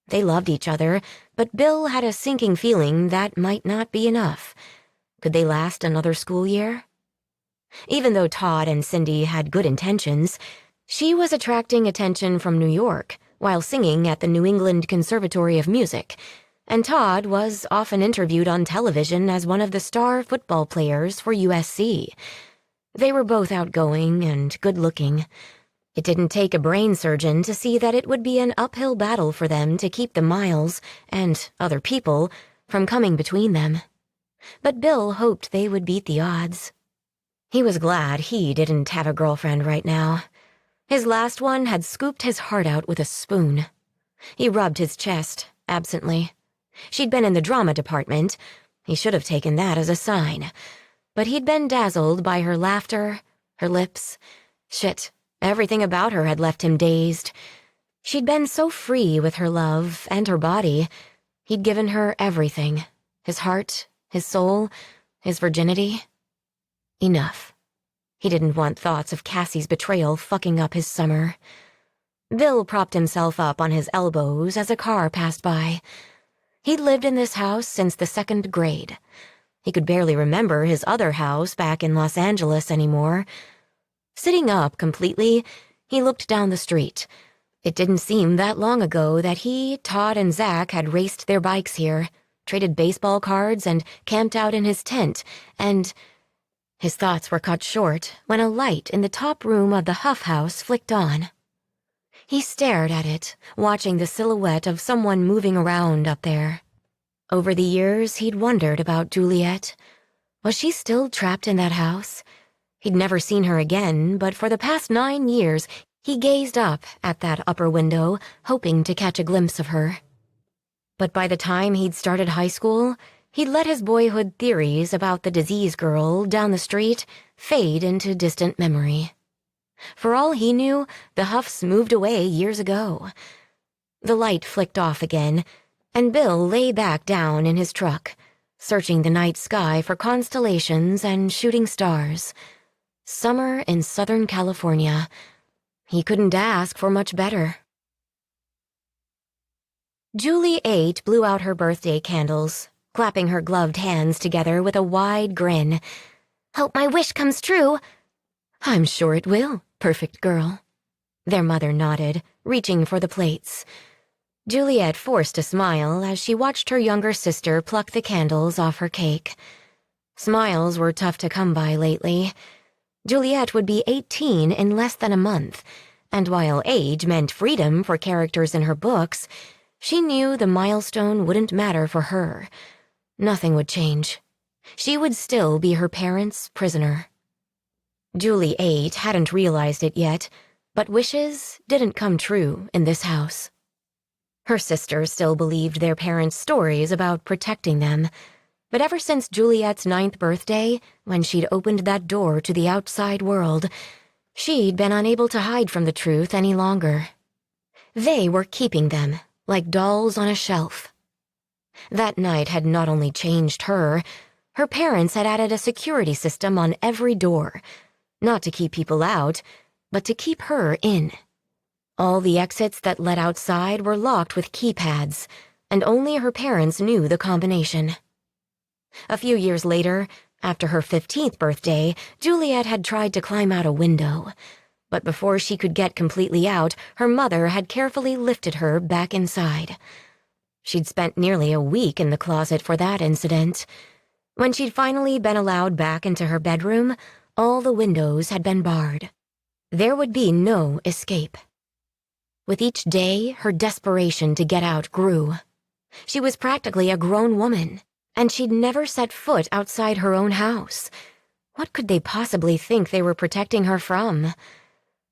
They loved each other, but Bill had a sinking feeling that might not be enough. Could they last another school year? Even though Todd and Cindy had good intentions, she was attracting attention from New York while singing at the New England Conservatory of Music, and Todd was often interviewed on television as one of the star football players for USC. They were both outgoing and good-looking. It didn't take a brain surgeon to see that it would be an uphill battle for them to keep the Miles, and other people, from coming between them. But Bill hoped they would beat the odds. He was glad he didn't have a girlfriend right now. His last one had scooped his heart out with a spoon. He rubbed his chest, absently. She'd been in the drama department. He should have taken that as a sign. But he'd been dazzled by her laughter, her lips. Shit, everything about her had left him dazed. She'd been so free with her love and her body. He'd given her everything. His heart, his soul, his virginity. Enough. He didn't want thoughts of Cassie's betrayal fucking up his summer. Bill propped himself up on his elbows as a car passed by. He'd lived in this house since the 2nd grade. He could barely remember his other house back in Los Angeles anymore. Sitting up completely, he looked down the street. It didn't seem that long ago that he, Todd, and Zach had raced their bikes here, traded baseball cards, and camped out in his tent, and... His thoughts were cut short when a light in the top room of the Huff house flicked on. He stared at it, watching the silhouette of someone moving around up there. Over the years, he'd wondered about Juliet. Was she still trapped in that house? He'd never seen her again, but for the past 9 years, he gazed up at that upper window, hoping to catch a glimpse of her. But by the time he'd started high school, he'd let his boyhood theories about the disease girl down the street fade into distant memory. For all he knew, the Huffs moved away years ago. The light flicked off again, and Bill lay back down in his truck, searching the night sky for constellations and shooting stars. Summer in Southern California. He couldn't ask for much better. Julie 8 blew out her birthday candles, clapping her gloved hands together with a wide grin. "Hope my wish comes true." "I'm sure it will, perfect girl." Their mother nodded, reaching for the plates. Juliet forced a smile as she watched her younger sister pluck the candles off her cake. Smiles were tough to come by lately. Juliet would be 18 in less than a month, and while age meant freedom for characters in her books, she knew the milestone wouldn't matter for her. Nothing would change. She would still be her parents' prisoner. Julie 8 hadn't realized it yet, but wishes didn't come true in this house. Her sister still believed their parents' stories about protecting them, but ever since Juliet's 9th birthday, when she'd opened that door to the outside world, she'd been unable to hide from the truth any longer. They were keeping them, like dolls on a shelf. That night had not only changed her parents had added a security system on every door, not to keep people out, but to keep her in. All the exits that led outside were locked with keypads, and only her parents knew the combination. A few years later, after her 15th birthday, Juliet had tried to climb out a window, but before she could get completely out, her mother had carefully lifted her back inside. She'd spent nearly a week in the closet for that incident. When she'd finally been allowed back into her bedroom, all the windows had been barred. There would be no escape. With each day, her desperation to get out grew. She was practically a grown woman, and she'd never set foot outside her own house. What could they possibly think they were protecting her from?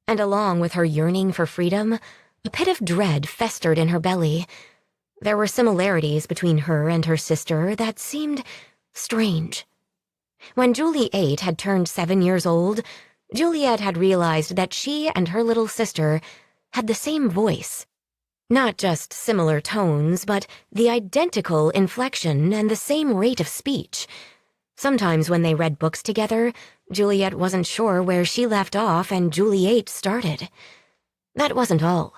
And along with her yearning for freedom, a pit of dread festered in her belly. There were similarities between her and her sister that seemed strange. When Julie 8 had turned 7 years old, Juliet had realized that she and her little sister had the same voice. Not just similar tones, but the identical inflection and the same rate of speech. Sometimes when they read books together, Juliet wasn't sure where she left off and Julie 8 started. That wasn't all.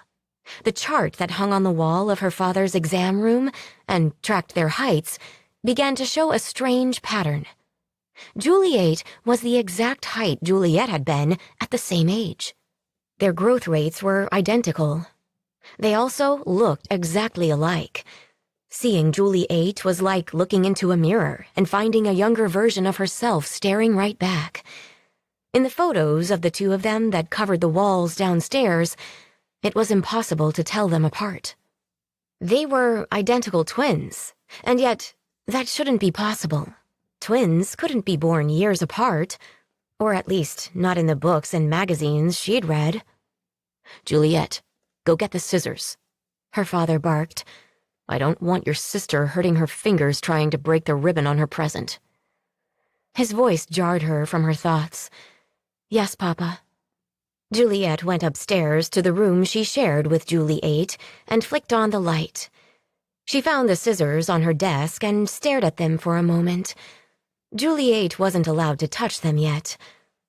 The chart that hung on the wall of her father's exam room and tracked their heights began to show a strange pattern. Juliet was the exact height Juliet had been at the same age. Their growth rates were identical. They also looked exactly alike. Seeing Juliet was like looking into a mirror and finding a younger version of herself staring right back. In the photos of the two of them that covered the walls downstairs, it was impossible to tell them apart. They were identical twins, and yet that shouldn't be possible. Twins couldn't be born years apart, or at least not in the books and magazines she'd read. "Juliet, go get the scissors," her father barked. "I don't want your sister hurting her fingers trying to break the ribbon on her present." His voice jarred her from her thoughts. "Yes, Papa." Juliet went upstairs to the room she shared with Juliet and flicked on the light. She found the scissors on her desk and stared at them for a moment. Juliet wasn't allowed to touch them yet.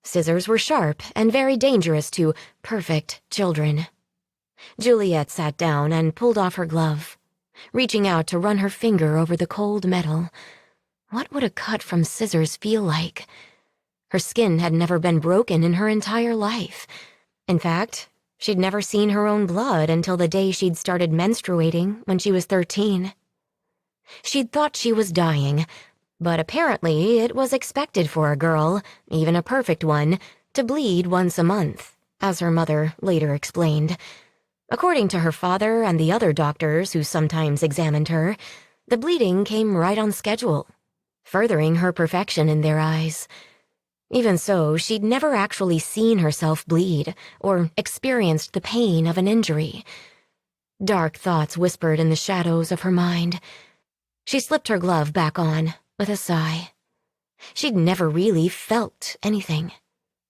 Scissors were sharp and very dangerous to perfect children. Juliet sat down and pulled off her glove, reaching out to run her finger over the cold metal. What would a cut from scissors feel like? Her skin had never been broken in her entire life. In fact, she'd never seen her own blood until the day she'd started menstruating when she was 13. She'd thought she was dying, but apparently it was expected for a girl, even a perfect one, to bleed once a month, as her mother later explained. According to her father and the other doctors who sometimes examined her, the bleeding came right on schedule, furthering her perfection in their eyes. Even so, she'd never actually seen herself bleed or experienced the pain of an injury. Dark thoughts whispered in the shadows of her mind. She slipped her glove back on with a sigh. She'd never really felt anything,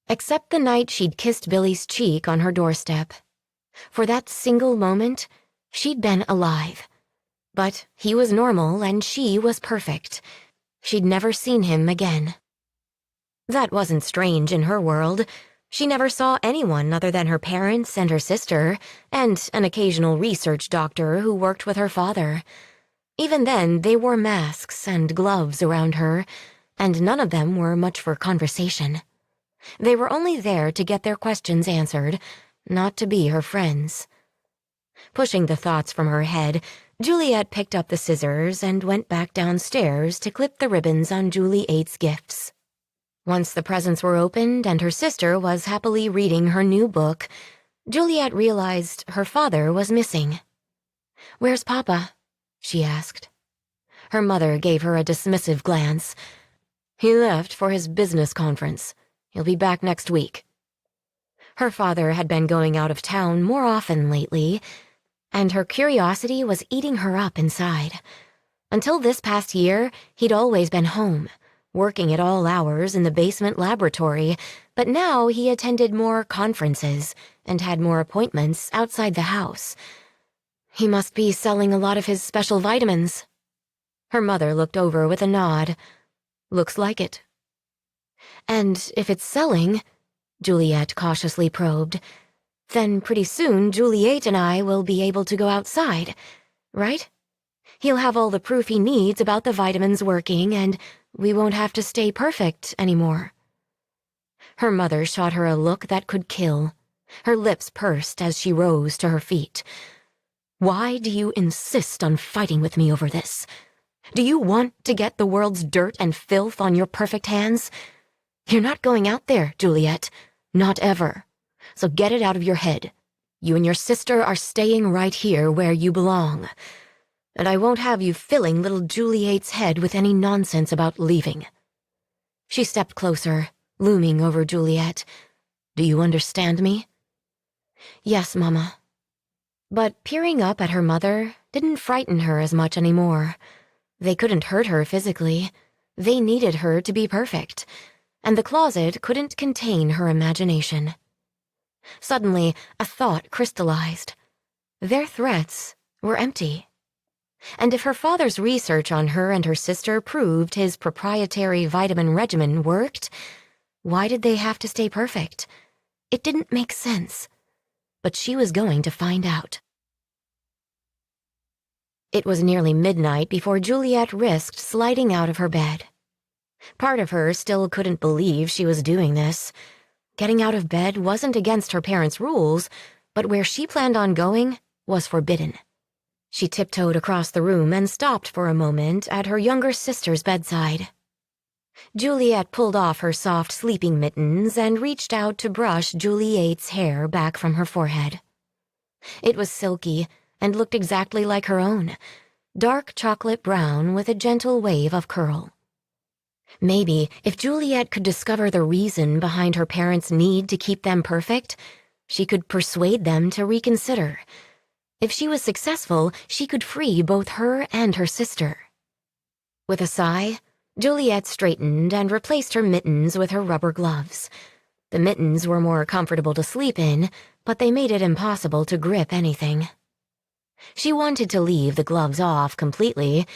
except the night she'd kissed Billy's cheek on her doorstep. For that single moment, she'd been alive. But he was normal and she was perfect. She'd never seen him again. That wasn't strange in her world. She never saw anyone other than her parents and her sister, and an occasional research doctor who worked with her father. Even then, they wore masks and gloves around her, and none of them were much for conversation. They were only there to get their questions answered, not to be her friends. Pushing the thoughts from her head, Juliet picked up the scissors and went back downstairs to clip the ribbons on Juliet's gifts. Once the presents were opened and her sister was happily reading her new book, Juliet realized her father was missing. "Where's Papa?" she asked. Her mother gave her a dismissive glance. "He left for his business conference. He'll be back next week." Her father had been going out of town more often lately, and her curiosity was eating her up inside. Until this past year, he'd always been home, working at all hours in the basement laboratory, but now he attended more conferences and had more appointments outside the house. He must be selling a lot of his special vitamins. Her mother looked over with a nod. "Looks like it." "And if it's selling," Juliet cautiously probed, "then pretty soon Juliet and I will be able to go outside, right? He'll have all the proof he needs about the vitamins working, and we won't have to stay perfect anymore." Her mother shot her a look that could kill. Her lips pursed as she rose to her feet. "Why do you insist on fighting with me over this? Do you want to get the world's dirt and filth on your perfect hands? You're not going out there, Juliet. Not ever. So get it out of your head. You and your sister are staying right here where you belong. And I won't have you filling little Juliet's head with any nonsense about leaving." She stepped closer, looming over Juliet. "Do you understand me?" "Yes, Mama." But peering up at her mother didn't frighten her as much anymore. They couldn't hurt her physically. They needed her to be perfect, and the closet couldn't contain her imagination. Suddenly, a thought crystallized. Their threats were empty. And if her father's research on her and her sister proved his proprietary vitamin regimen worked, why did they have to stay perfect? It didn't make sense. But she was going to find out. It was nearly midnight before Juliet risked sliding out of her bed. Part of her still couldn't believe she was doing this. Getting out of bed wasn't against her parents' rules, but where she planned on going was forbidden. She tiptoed across the room and stopped for a moment at her younger sister's bedside. Juliet pulled off her soft sleeping mittens and reached out to brush Juliet's hair back from her forehead. It was silky and looked exactly like her own, dark chocolate brown with a gentle wave of curl. Maybe if Juliet could discover the reason behind her parents' need to keep them perfect, she could persuade them to reconsider. If she was successful, she could free both her and her sister. With a sigh, Juliet straightened and replaced her mittens with her rubber gloves. The mittens were more comfortable to sleep in, but they made it impossible to grip anything. She wanted to leave the gloves off completely,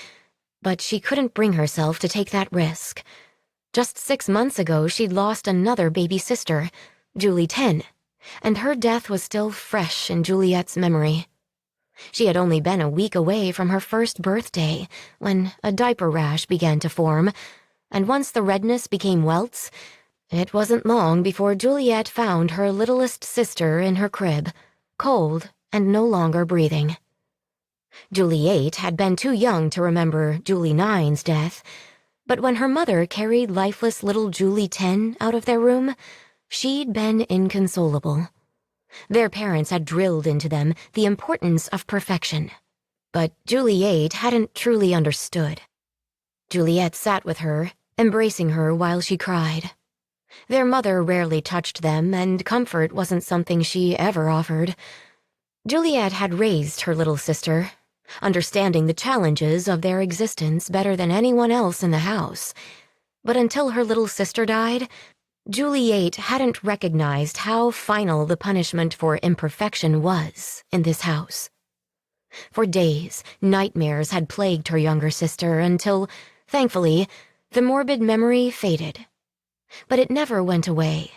but she couldn't bring herself to take that risk. Just 6 months ago, she'd lost another baby sister, Julie 10, and her death was still fresh in Juliet's memory. She had only been a week away from her first birthday when a diaper rash began to form, and once the redness became welts, it wasn't long before Juliet found her littlest sister in her crib, cold and no longer breathing. Julie 8 had been too young to remember Julie 9's death, but when her mother carried lifeless little Julie 10 out of their room, she'd been inconsolable. Their parents had drilled into them the importance of perfection, but Julie 8 hadn't truly understood. Juliet sat with her, embracing her while she cried. Their mother rarely touched them, and comfort wasn't something she ever offered. Juliet had raised her little sister, understanding the challenges of their existence better than anyone else in the house. But until her little sister died, Julie 8 hadn't recognized how final the punishment for imperfection was in this house. For days, nightmares had plagued her younger sister until, thankfully, the morbid memory faded. But it never went away,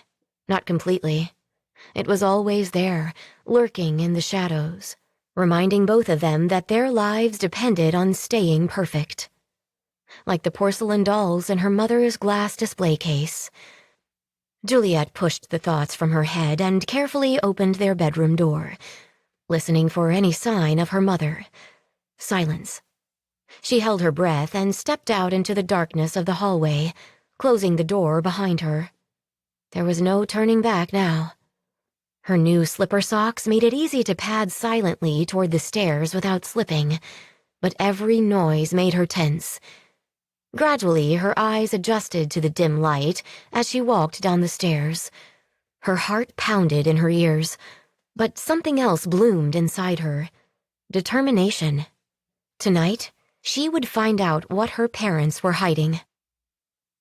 not completely. It was always there, lurking in the shadows, reminding both of them that their lives depended on staying perfect. Like the porcelain dolls in her mother's glass display case, Juliet pushed the thoughts from her head and carefully opened their bedroom door, listening for any sign of her mother. Silence. She held her breath and stepped out into the darkness of the hallway, closing the door behind her. There was no turning back now. Her new slipper socks made it easy to pad silently toward the stairs without slipping, but every noise made her tense. Gradually, her eyes adjusted to the dim light as she walked down the stairs. Her heart pounded in her ears, but something else bloomed inside her. Determination. Tonight, she would find out what her parents were hiding.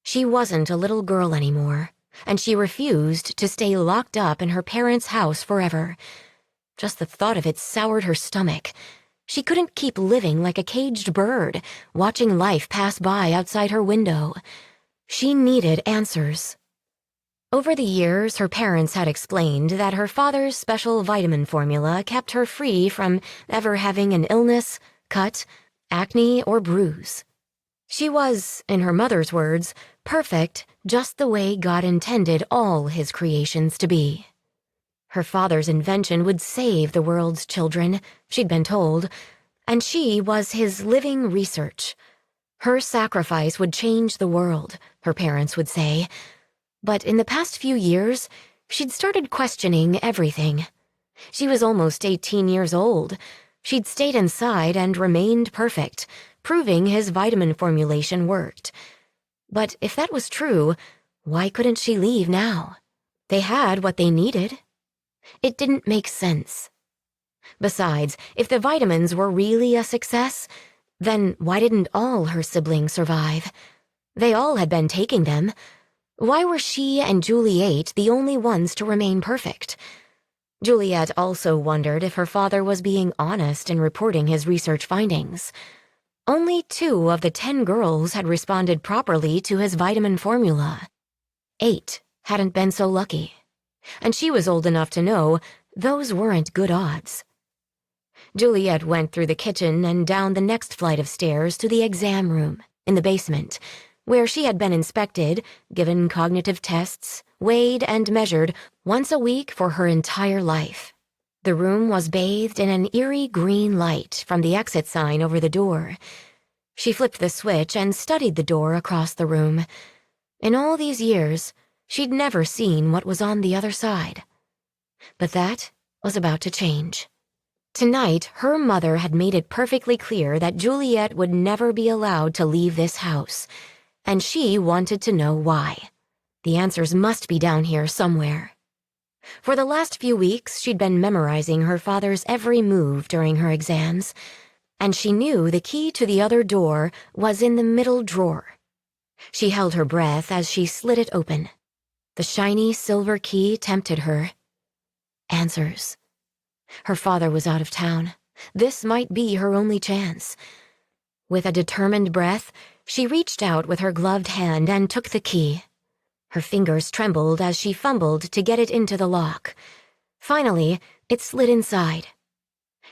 She wasn't a little girl anymore, and she refused to stay locked up in her parents' house forever. Just the thought of it soured her stomach. She couldn't keep living like a caged bird, watching life pass by outside her window. She needed answers. Over the years, her parents had explained that her father's special vitamin formula kept her free from ever having an illness, cut, acne, or bruise. She was, in her mother's words, perfect just the way God intended all his creations to be. Her father's invention would save the world's children, she'd been told, and she was his living research. Her sacrifice would change the world, her parents would say. But in the past few years, she'd started questioning everything. She was almost 18 years old. She'd stayed inside and remained perfect, proving his vitamin formulation worked. But if that was true, why couldn't she leave now? They had what they needed. It didn't make sense. Besides, if the vitamins were really a success, then why didn't all her siblings survive? They all had been taking them. Why were she and Julie 8 the only ones to remain perfect? Juliet also wondered if her father was being honest in reporting his research findings. Only 2 of the 10 girls had responded properly to his vitamin formula. 8 hadn't been so lucky. And she was old enough to know those weren't good odds. Juliet went through the kitchen and down the next flight of stairs to the exam room in the basement, where she had been inspected, given cognitive tests, weighed and measured once a week for her entire life. The room was bathed in an eerie green light from the exit sign over the door. She flipped the switch and studied the door across the room. In all these years, she'd never seen what was on the other side. But that was about to change. Tonight, her mother had made it perfectly clear that Juliet would never be allowed to leave this house, and she wanted to know why. The answers must be down here somewhere. For the last few weeks, she'd been memorizing her father's every move during her exams, and she knew the key to the other door was in the middle drawer. She held her breath as she slid it open. The shiny silver key tempted her. Answers. Her father was out of town. This might be her only chance. With a determined breath, she reached out with her gloved hand and took the key. Her fingers trembled as she fumbled to get it into the lock. Finally, it slid inside.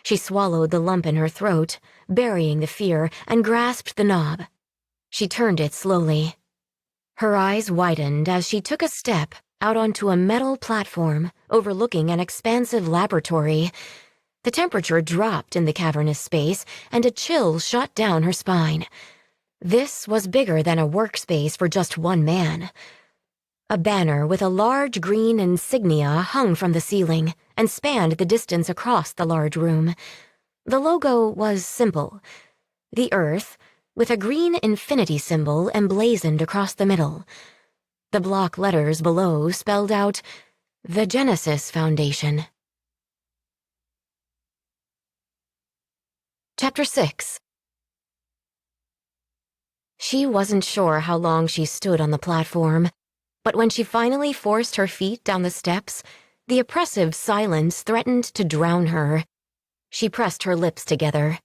She swallowed the lump in her throat, burying the fear, and grasped the knob. She turned it slowly. Her eyes widened as she took a step out onto a metal platform overlooking an expansive laboratory. The temperature dropped in the cavernous space, and a chill shot down her spine. This was bigger than a workspace for just one man. A banner with a large green insignia hung from the ceiling and spanned the distance across the large room. The logo was simple. The Earth, with a green infinity symbol emblazoned across the middle. The block letters below spelled out, "The Genesis Foundation." Chapter 6. She wasn't sure how long she stood on the platform, but when she finally forced her feet down the steps, the oppressive silence threatened to drown her. She pressed her lips together.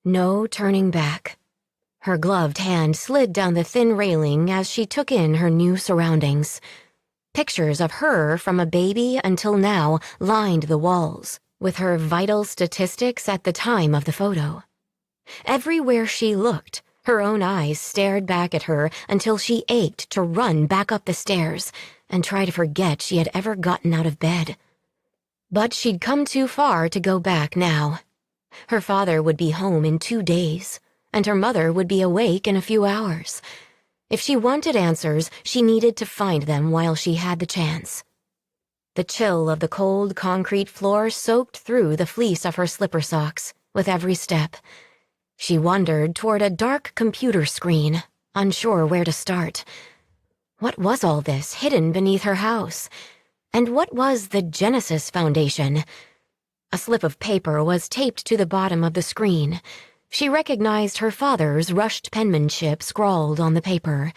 No turning back. Her gloved hand slid down the thin railing as she took in her new surroundings. Pictures of her from a baby until now lined the walls, with her vital statistics at the time of the photo. Everywhere she looked, her own eyes stared back at her until she ached to run back up the stairs and try to forget she had ever gotten out of bed. But she'd come too far to go back now. Her father would be home in 2 days, and her mother would be awake in a few hours. If she wanted answers, she needed to find them while she had the chance. The chill of the cold concrete floor soaked through the fleece of her slipper socks with every step. She wandered toward a dark computer screen, unsure where to start. What was all this hidden beneath her house? And what was the Genesis Foundation? A slip of paper was taped to the bottom of the screen. She recognized her father's rushed penmanship scrawled on the paper.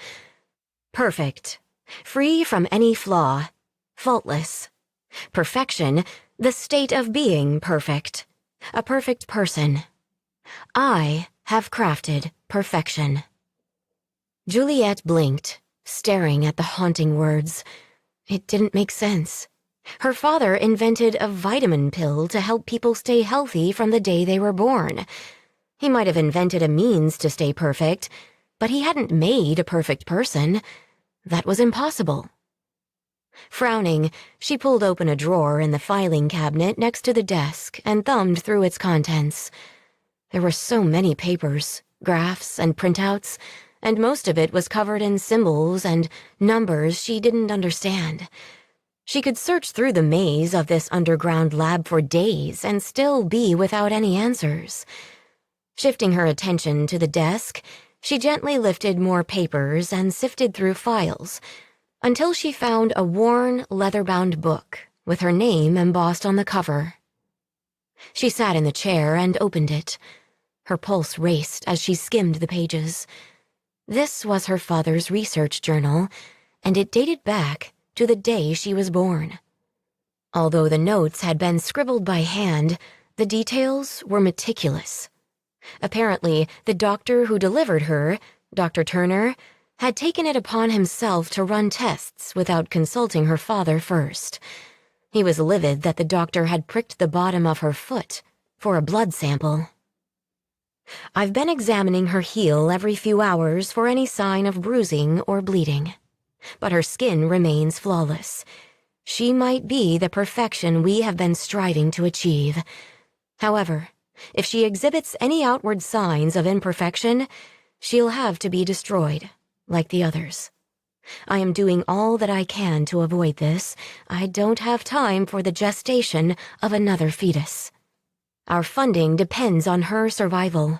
Perfect. Free from any flaw. Faultless. Perfection, the state of being perfect. A perfect person. I have crafted perfection. Juliet blinked, staring at the haunting words. It didn't make sense. Her father invented a vitamin pill to help people stay healthy from the day they were born. He might have invented a means to stay perfect, but he hadn't made a perfect person. That was impossible. Frowning, she pulled open a drawer in the filing cabinet next to the desk and thumbed through its contents. There were so many papers, graphs, and printouts, and most of it was covered in symbols and numbers she didn't understand. She could search through the maze of this underground lab for days and still be without any answers. Shifting her attention to the desk, she gently lifted more papers and sifted through files, until she found a worn, leather-bound book with her name embossed on the cover. She sat in the chair and opened it. Her pulse raced as she skimmed the pages. This was her father's research journal, and it dated back to the day she was born. Although the notes had been scribbled by hand, the details were meticulous. Apparently, the doctor who delivered her, Dr. Turner, had taken it upon himself to run tests without consulting her father first. He was livid that the doctor had pricked the bottom of her foot for a blood sample. I've been examining her heel every few hours for any sign of bruising or bleeding. But her skin remains flawless. She might be the perfection we have been striving to achieve. However, if she exhibits any outward signs of imperfection, she'll have to be destroyed, like the others. I am doing all that I can to avoid this. I don't have time for the gestation of another fetus. Our funding depends on her survival.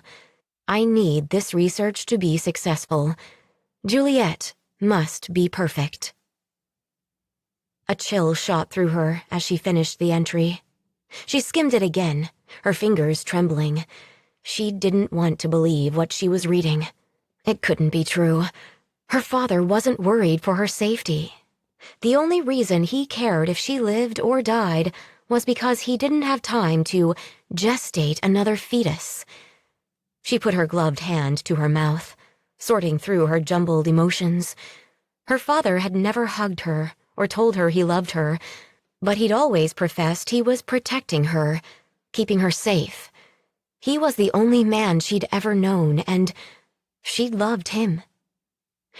I need this research to be successful. Juliet must be perfect. A chill shot through her as she finished the entry. She skimmed it again, her fingers trembling. She didn't want to believe what she was reading. It couldn't be true. Her father wasn't worried for her safety. The only reason he cared if she lived or died was because he didn't have time to gestate another fetus. She put her gloved hand to her mouth, sorting through her jumbled emotions. Her father had never hugged her or told her he loved her, but he'd always professed he was protecting her, keeping her safe. He was the only man she'd ever known, and she loved him.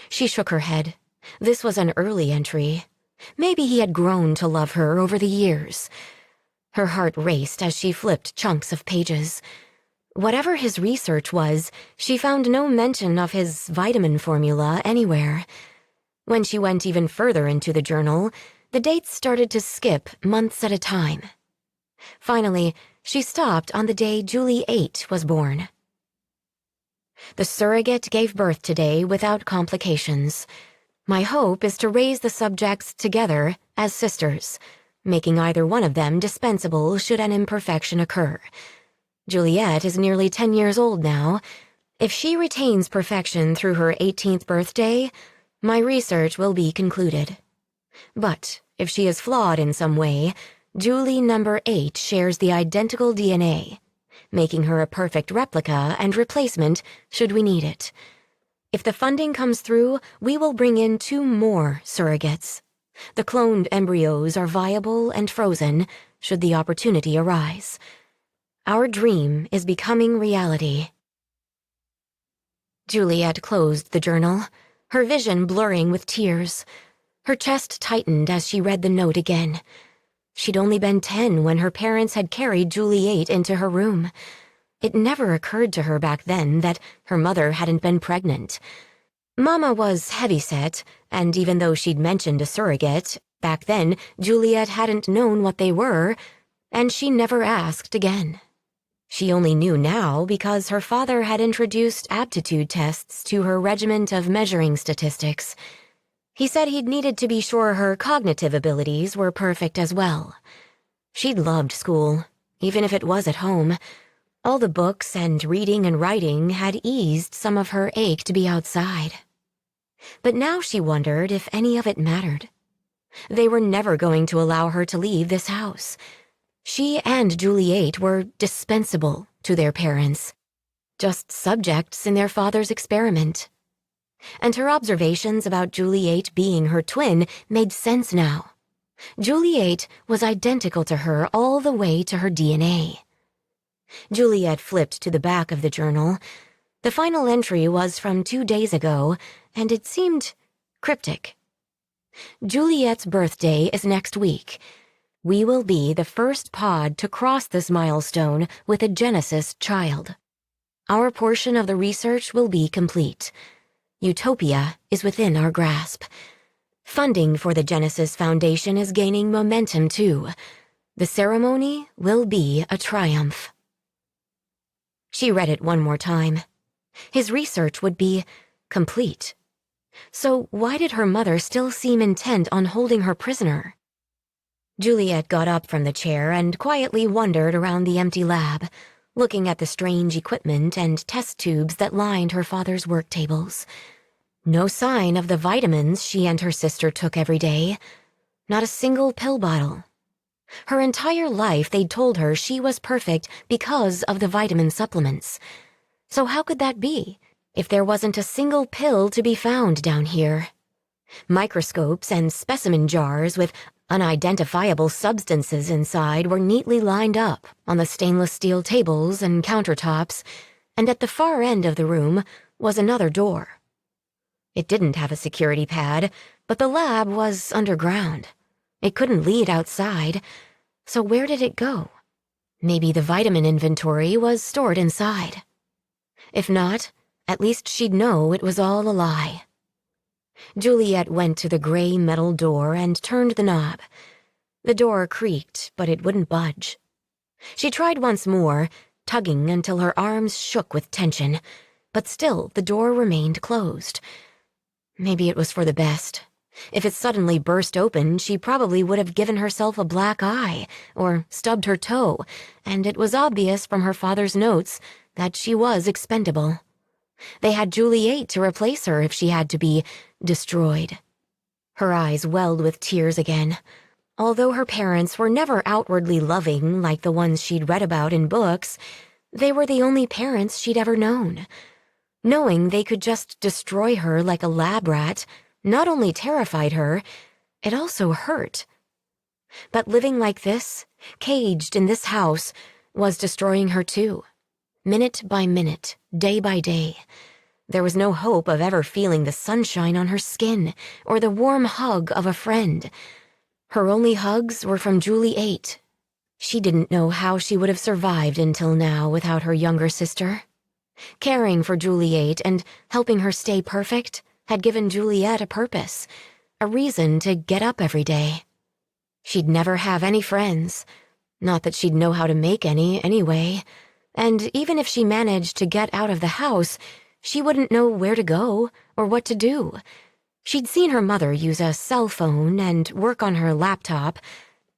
She shook her head. This was an early entry. Maybe he had grown to love her over the years. Her heart raced as she flipped chunks of pages. Whatever his research was, she found no mention of his vitamin formula anywhere. When she went even further into the journal, the dates started to skip months at a time. Finally, she stopped on the day Juliet was born. The surrogate gave birth today without complications. My hope is to raise the subjects together as sisters, making either one of them dispensable should an imperfection occur. Juliet is nearly 10 years old now. If she retains perfection through her 18th birthday, my research will be concluded. But if she is flawed in some way, Julie number 8 shares the identical DNA, making her a perfect replica and replacement should we need it. If the funding comes through, we will bring in 2 more surrogates. The cloned embryos are viable and frozen should the opportunity arise. Our dream is becoming reality. Juliet closed the journal, her vision blurring with tears. Her chest tightened as she read the note again. She'd only been 10 when her parents had carried Juliet into her room. It never occurred to her back then that her mother hadn't been pregnant. Mama was heavyset, and even though she'd mentioned a surrogate, back then Juliet hadn't known what they were, and she never asked again. She only knew now because her father had introduced aptitude tests to her regiment of measuring statistics. He said he'd needed to be sure her cognitive abilities were perfect as well. She'd loved school, even if it was at home. All the books and reading and writing had eased some of her ache to be outside. But now she wondered if any of it mattered. They were never going to allow her to leave this house. She and Juliet were dispensable to their parents, just subjects in their father's experiment. And her observations about Juliet being her twin made sense now. Juliet was identical to her all the way to her DNA. Juliet flipped to the back of the journal. The final entry was from 2 days ago, and it seemed cryptic. Juliet's birthday is next week. We will be the first pod to cross this milestone with a Genesis child. Our portion of the research will be complete. Utopia is within our grasp. Funding for the Genesis Foundation is gaining momentum too. The ceremony will be a triumph. She read it one more time. His research would be complete. So why did her mother still seem intent on holding her prisoner? Juliet got up from the chair and quietly wandered around the empty lab, looking at the strange equipment and test tubes that lined her father's work tables. No sign of the vitamins she and her sister took every day. Not a single pill bottle. Her entire life they'd told her she was perfect because of the vitamin supplements. So how could that be, if there wasn't a single pill to be found down here? Microscopes and specimen jars with unidentifiable substances inside were neatly lined up on the stainless steel tables and countertops, and at the far end of the room was another door. It didn't have a security pad, but the lab was underground. It couldn't lead outside, so where did it go? Maybe the vitamin inventory was stored inside. If not, at least she'd know it was all a lie. Juliet went to the gray metal door and turned the knob. The door creaked, but it wouldn't budge. She tried once more, tugging until her arms shook with tension, but still the door remained closed. Maybe it was for the best. If it suddenly burst open, she probably would have given herself a black eye or stubbed her toe, and it was obvious from her father's notes that she was expendable. They had Juliet to replace her if she had to be destroyed. Her eyes welled with tears again. Although her parents were never outwardly loving like the ones she'd read about in books, they were the only parents she'd ever known. Knowing they could just destroy her like a lab rat not only terrified her, it also hurt. But living like this, caged in this house, was destroying her too. Minute by minute, day by day. There was no hope of ever feeling the sunshine on her skin or the warm hug of a friend. Her only hugs were from Juliet. She didn't know how she would have survived until now without her younger sister. Caring for Juliet and helping her stay perfect had given Juliet a purpose, a reason to get up every day. She'd never have any friends, not that she'd know how to make any anyway, and even if she managed to get out of the house, she wouldn't know where to go or what to do. She'd seen her mother use a cell phone and work on her laptop,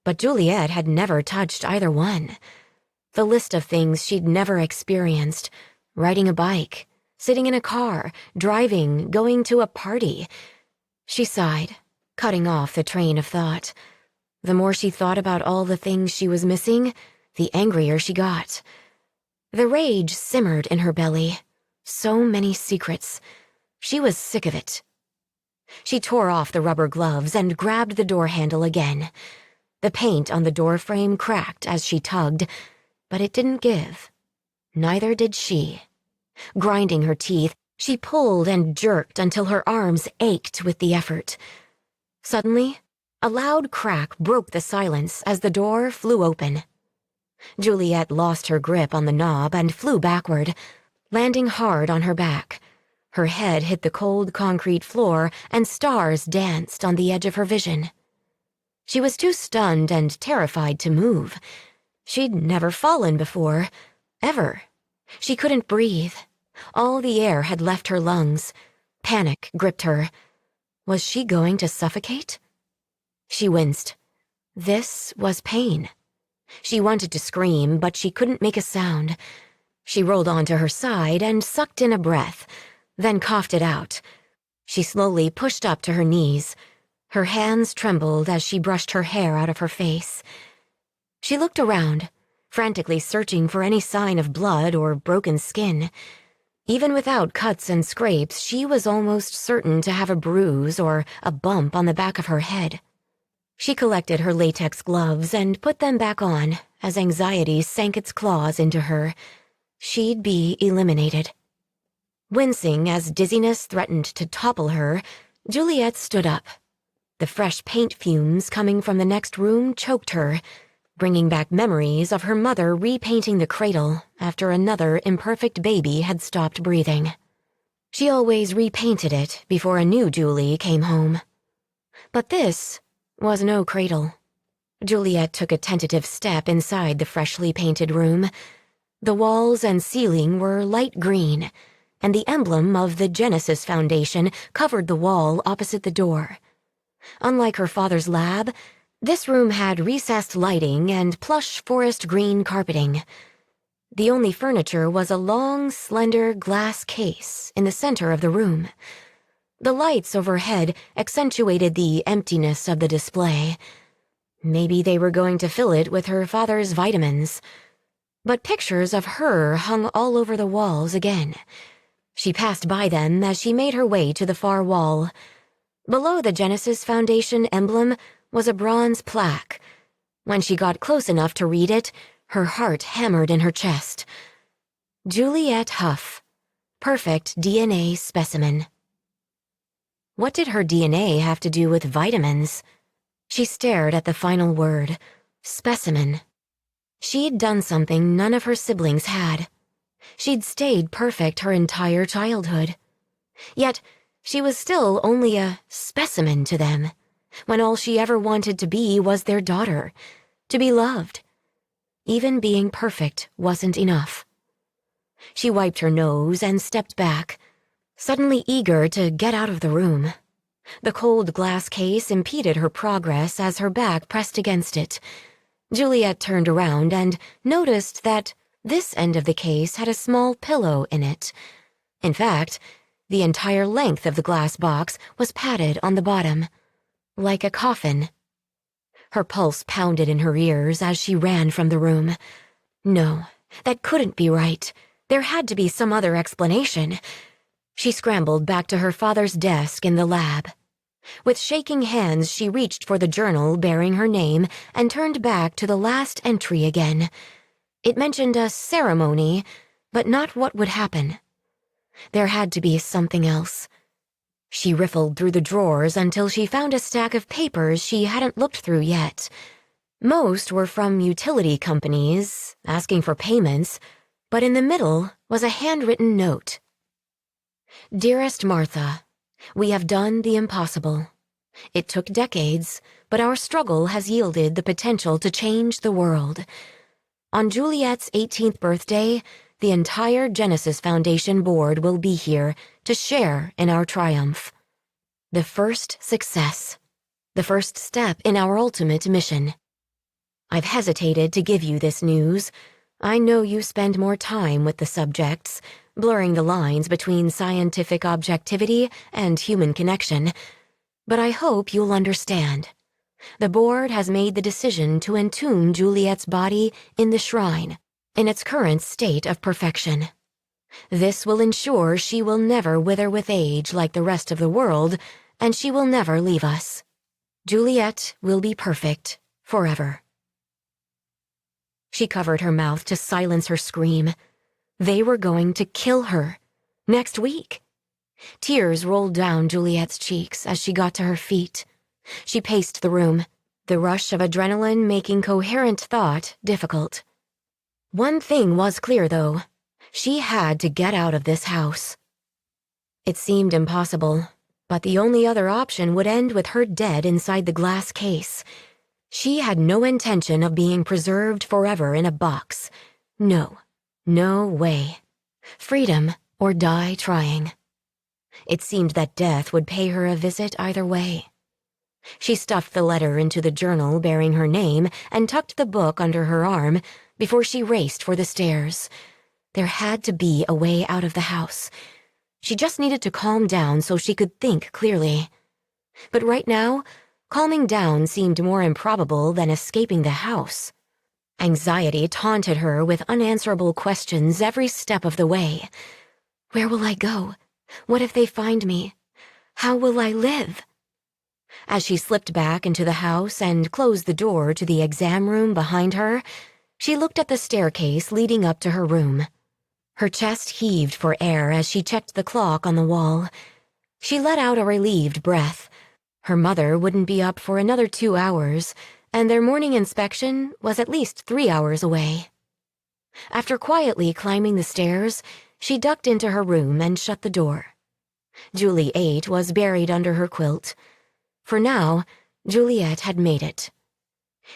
but Juliet had never touched either one. The list of things she'd never experienced: riding a bike, sitting in a car, driving, going to a party. She sighed, cutting off the train of thought. The more she thought about all the things she was missing, the angrier she got. The rage simmered in her belly. So many secrets. She was sick of it. She tore off the rubber gloves and grabbed the door handle again. The paint on the door frame cracked as she tugged, but it didn't give. Neither did she. Grinding her teeth, she pulled and jerked until her arms ached with the effort. Suddenly, a loud crack broke the silence as the door flew open. Juliet lost her grip on the knob and flew backward, landing hard on her back. Her head hit the cold concrete floor and stars danced on the edge of her vision. She was too stunned and terrified to move. She'd never fallen before, ever. She couldn't breathe. All the air had left her lungs. Panic gripped her. Was she going to suffocate? She winced. This was pain. She wanted to scream, but she couldn't make a sound. She rolled onto her side and sucked in a breath, then coughed it out. She slowly pushed up to her knees. Her hands trembled as she brushed her hair out of her face. She looked around, frantically searching for any sign of blood or broken skin. Even without cuts and scrapes, she was almost certain to have a bruise or a bump on the back of her head. She collected her latex gloves and put them back on as anxiety sank its claws into her. She'd be eliminated. Wincing as dizziness threatened to topple her, Juliet stood up. The fresh paint fumes coming from the next room choked her, bringing back memories of her mother repainting the cradle after another imperfect baby had stopped breathing. She always repainted it before a new Julie came home. But this was no cradle. Juliet took a tentative step inside the freshly painted room. The walls and ceiling were light green, and the emblem of the Genesis Foundation covered the wall opposite the door. Unlike her father's lab, this room had recessed lighting and plush forest green carpeting. The only furniture was a long, slender glass case in the center of the room. The lights overhead accentuated the emptiness of the display. Maybe they were going to fill it with her father's vitamins. But pictures of her hung all over the walls again. She passed by them as she made her way to the far wall. Below the Genesis Foundation emblem was a bronze plaque. When she got close enough to read it, her heart hammered in her chest. Juliet Huff, perfect DNA specimen. What did her DNA have to do with vitamins? She stared at the final word, specimen. She'd done something none of her siblings had. She'd stayed perfect her entire childhood. Yet, she was still only a specimen to them, when all she ever wanted to be was their daughter, to be loved. Even being perfect wasn't enough. She wiped her nose and stepped back, suddenly eager to get out of the room. The cold glass case impeded her progress as her back pressed against it. Juliet turned around and noticed that this end of the case had a small pillow in it. In fact, the entire length of the glass box was padded on the bottom, like a coffin. Her pulse pounded in her ears as she ran from the room. No, that couldn't be right. There had to be some other explanation. She scrambled back to her father's desk in the lab. With shaking hands, she reached for the journal bearing her name and turned back to the last entry again. It mentioned a ceremony, but not what would happen. There had to be something else. She riffled through the drawers until she found a stack of papers she hadn't looked through yet. Most were from utility companies, asking for payments, but in the middle was a handwritten note. Dearest Martha, we have done the impossible. It took decades, but our struggle has yielded the potential to change the world. On Juliet's 18th birthday, the entire Genesis Foundation board will be here to share in our triumph. The first success. The first step in our ultimate mission. I've hesitated to give you this news. I know you spend more time with the subjects, blurring the lines between scientific objectivity and human connection. But I hope you'll understand. The board has made the decision to entomb Juliet's body in the shrine, in its current state of perfection. This will ensure she will never wither with age like the rest of the world, and she will never leave us. Juliet will be perfect forever. She covered her mouth to silence her scream. They were going to kill her. Next week. Tears rolled down Juliet's cheeks as she got to her feet. She paced the room, the rush of adrenaline making coherent thought difficult. One thing was clear, though. She had to get out of this house. It seemed impossible, but the only other option would end with her dead inside the glass case. She had no intention of being preserved forever in a box. No way. Freedom or die trying. It seemed that death would pay her a visit either way. She stuffed the letter into the journal bearing her name and tucked the book under her arm before she raced for the stairs. There had to be a way out of the house. She just needed to calm down so she could think clearly. But right now, calming down seemed more improbable than escaping the house. Anxiety taunted her with unanswerable questions every step of the way. Where will I go? What if they find me? How will I live? As she slipped back into the house and closed the door to the exam room behind her, she looked at the staircase leading up to her room. Her chest heaved for air as she checked the clock on the wall. She let out a relieved breath. Her mother wouldn't be up for another 2 hours, and their morning inspection was at least 3 hours away. After quietly climbing the stairs, she ducked into her room and shut the door. Julie 8 was buried under her quilt. For now, Juliet had made it.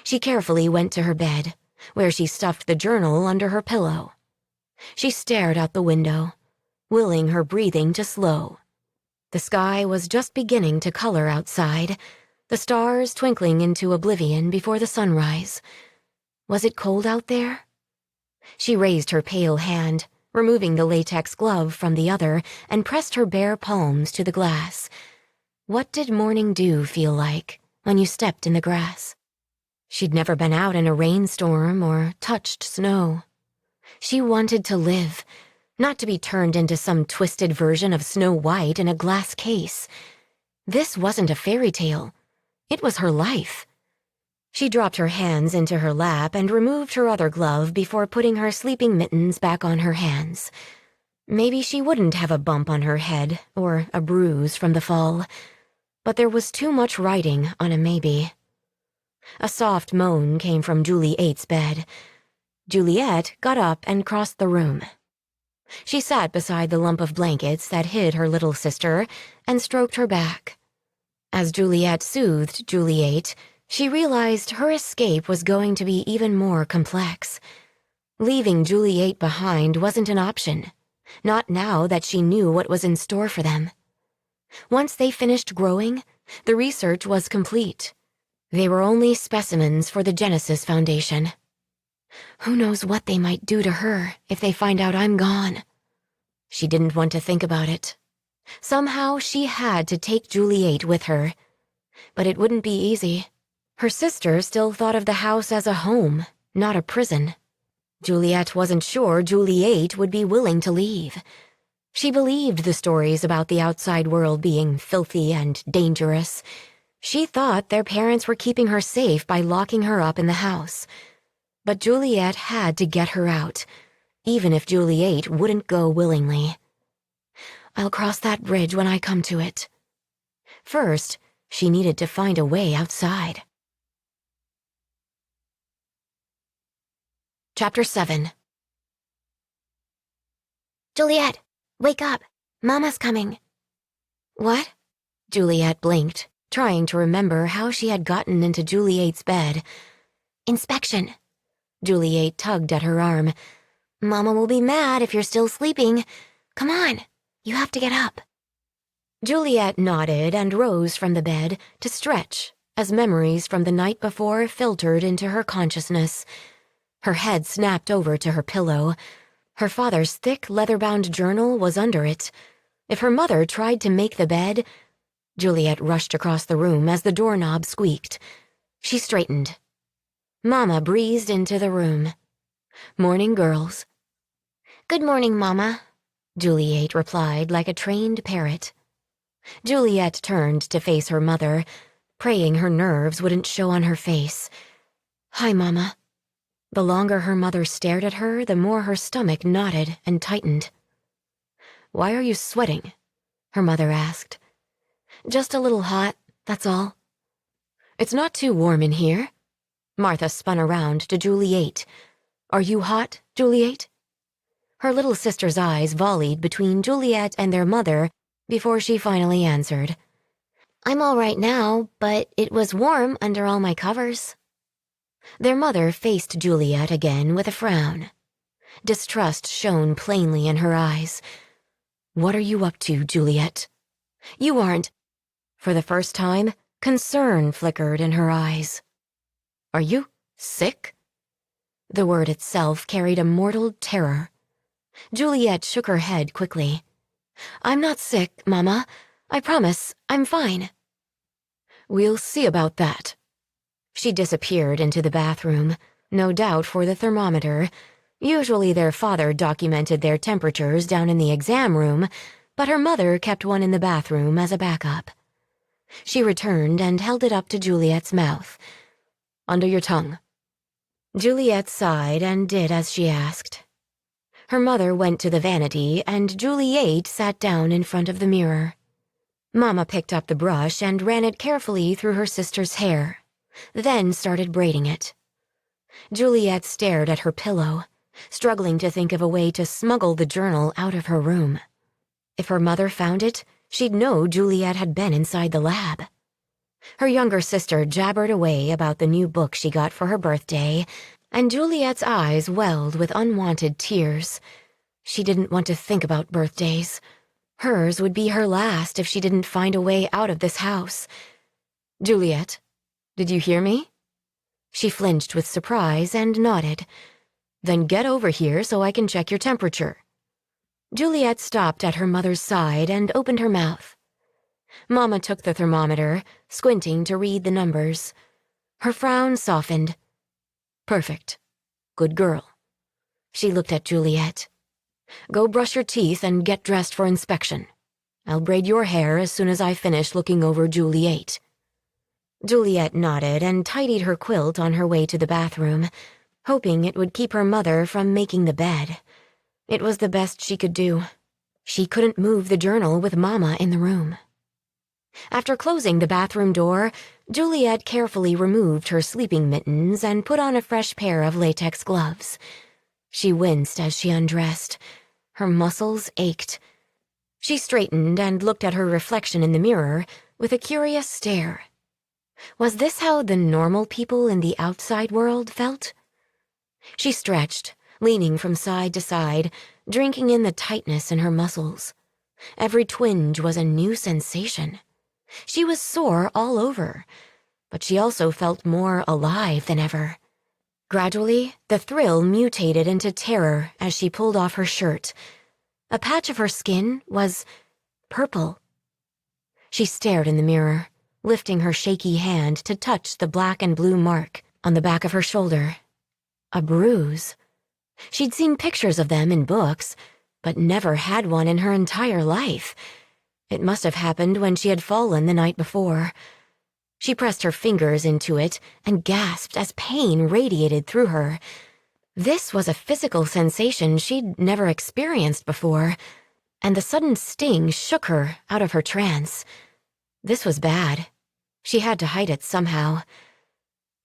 She carefully went to her bed, where she stuffed the journal under her pillow. She stared out the window, willing her breathing to slow. The sky was just beginning to color outside, the stars twinkling into oblivion before the sunrise. Was it cold out there? She raised her pale hand, removing the latex glove from the other, and pressed her bare palms to the glass. What did morning dew feel like when you stepped in the grass? She'd never been out in a rainstorm or touched snow. She wanted to live, not to be turned into some twisted version of Snow White in a glass case. This wasn't a fairy tale. It was her life. She dropped her hands into her lap and removed her other glove before putting her sleeping mittens back on her hands. Maybe she wouldn't have a bump on her head or a bruise from the fall, but there was too much writing on a maybe. A soft moan came from Juliet's bed. Juliet got up and crossed the room. She sat beside the lump of blankets that hid her little sister and stroked her back. As Juliet soothed Juliet, she realized her escape was going to be even more complex. Leaving Juliet behind wasn't an option, not now that she knew what was in store for them. Once they finished growing, the research was complete. They were only specimens for the Genesis Foundation. Who knows what they might do to her if they find out I'm gone? She didn't want to think about it. Somehow she had to take Juliet with her. But it wouldn't be easy. Her sister still thought of the house as a home, not a prison. Juliet wasn't sure Juliet would be willing to leave. She believed the stories about the outside world being filthy and dangerous. She thought their parents were keeping her safe by locking her up in the house. But Juliet had to get her out, even if Juliet wouldn't go willingly. I'll cross that bridge when I come to it. First, she needed to find a way outside. Chapter 7. Juliet, wake up. Mama's coming. What? Juliet blinked, trying to remember how she had gotten into Juliet's bed. Inspection. Juliet tugged at her arm. Mama will be mad if you're still sleeping. Come on, you have to get up. Juliet nodded and rose from the bed to stretch as memories from the night before filtered into her consciousness. Her head snapped over to her pillow. Her father's thick leather-bound journal was under it. If her mother tried to make the bed... Juliet rushed across the room as the doorknob squeaked. She straightened. Mama breezed into the room. Morning, girls. Good morning, Mama, Juliet replied like a trained parrot. Juliet turned to face her mother, praying her nerves wouldn't show on her face. Hi, Mama. The longer her mother stared at her, the more her stomach knotted and tightened. Why are you sweating? Her mother asked. Just a little hot, that's all. It's not too warm in here. Martha spun around to Juliet. Are you hot, Juliet? Her little sister's eyes volleyed between Juliet and their mother before she finally answered. I'm all right now, but it was warm under all my covers. Their mother faced Juliet again with a frown. Distrust shone plainly in her eyes. What are you up to, Juliet? You aren't... For the first time, concern flickered in her eyes. Are you sick? The word itself carried a mortal terror. Juliet shook her head quickly. I'm not sick, Mama. I promise, I'm fine. We'll see about that. She disappeared into the bathroom, no doubt for the thermometer. Usually their father documented their temperatures down in the exam room, but her mother kept one in the bathroom as a backup. She returned and held it up to Juliet's mouth. Under your tongue. Juliet sighed and did as she asked. Her mother went to the vanity, and Juliet sat down in front of the mirror. Mama picked up the brush and ran it carefully through her sister's hair, then started braiding it. Juliet stared at her pillow, struggling to think of a way to smuggle the journal out of her room. If her mother found it, she'd know Juliet had been inside the lab. Her younger sister jabbered away about the new book she got for her birthday, and Juliet's eyes welled with unwanted tears. She didn't want to think about birthdays. Hers would be her last if she didn't find a way out of this house. Juliet, did you hear me? She flinched with surprise and nodded. Then get over here so I can check your temperature. Juliet stopped at her mother's side and opened her mouth. Mama took the thermometer, squinting to read the numbers. Her frown softened. Perfect. Good girl. She looked at Juliet. Go brush your teeth and get dressed for inspection. I'll braid your hair as soon as I finish looking over Juliet. Juliet nodded and tidied her quilt on her way to the bathroom, hoping it would keep her mother from making the bed. It was the best she could do. She couldn't move the journal with Mama in the room. After closing the bathroom door, Juliet carefully removed her sleeping mittens and put on a fresh pair of latex gloves. She winced as she undressed. Her muscles ached. She straightened and looked at her reflection in the mirror with a curious stare. Was this how the normal people in the outside world felt? She stretched, leaning from side to side, drinking in the tightness in her muscles. Every twinge was a new sensation. She was sore all over, but she also felt more alive than ever. Gradually, the thrill mutated into terror as she pulled off her shirt. A patch of her skin was purple. She stared in the mirror, lifting her shaky hand to touch the black and blue mark on the back of her shoulder. A bruise. She'd seen pictures of them in books, but never had one in her entire life. It must have happened when she had fallen the night before. She pressed her fingers into it and gasped as pain radiated through her. This was a physical sensation she'd never experienced before, and the sudden sting shook her out of her trance. This was bad. She had to hide it somehow.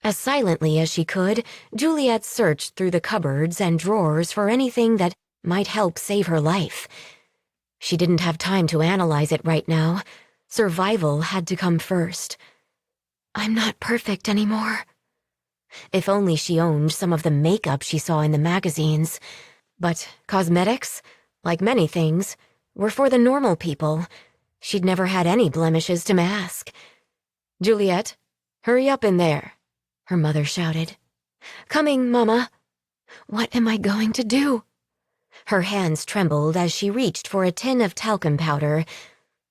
As silently as she could, Juliet searched through the cupboards and drawers for anything that might help save her life. She didn't have time to analyze it right now. Survival had to come first. I'm not perfect anymore. If only she owned some of the makeup she saw in the magazines. But cosmetics, like many things, were for the normal people. She'd never had any blemishes to mask. Juliet, hurry up in there, her mother shouted. Coming, Mama. What am I going to do? Her hands trembled as she reached for a tin of talcum powder.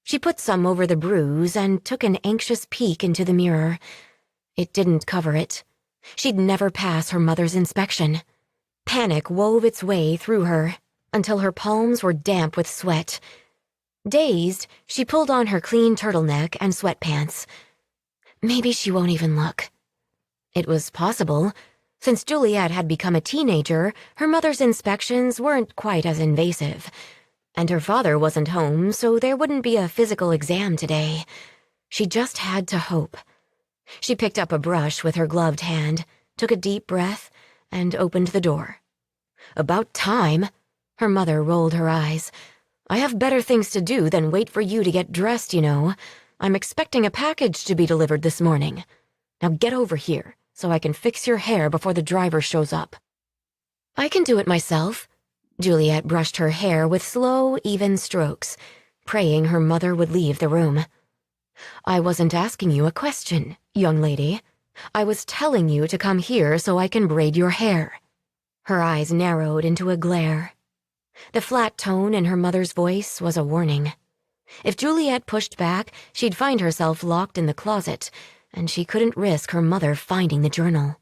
She put some over the bruise and took an anxious peek into the mirror. It didn't cover it. She'd never pass her mother's inspection. Panic wove its way through her until her palms were damp with sweat. Dazed, she pulled on her clean turtleneck and sweatpants. Maybe she won't even look. It was possible. Since Juliet had become a teenager, her mother's inspections weren't quite as invasive. And her father wasn't home, so there wouldn't be a physical exam today. She just had to hope. She picked up a brush with her gloved hand, took a deep breath, and opened the door. About time. Her mother rolled her eyes. I have better things to do than wait for you to get dressed, you know. I'm expecting a package to be delivered this morning. Now get over here, so I can fix your hair before the driver shows up. I can do it myself. Juliet brushed her hair with slow, even strokes, praying her mother would leave the room. I wasn't asking you a question, young lady. I was telling you to come here so I can braid your hair. Her eyes narrowed into a glare. The flat tone in her mother's voice was a warning. If Juliet pushed back, she'd find herself locked in the closet, and she couldn't risk her mother finding the journal.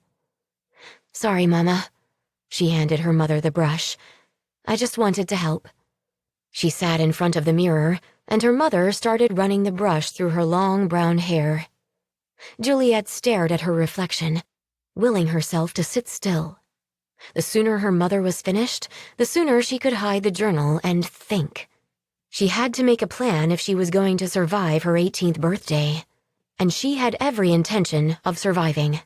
Sorry, Mama. She handed her mother the brush. I just wanted to help. She sat in front of the mirror, and her mother started running the brush through her long brown hair. Juliet stared at her reflection, willing herself to sit still. The sooner her mother was finished, the sooner she could hide the journal and think. She had to make a plan if she was going to survive her 18th birthday, and she had every intention of surviving.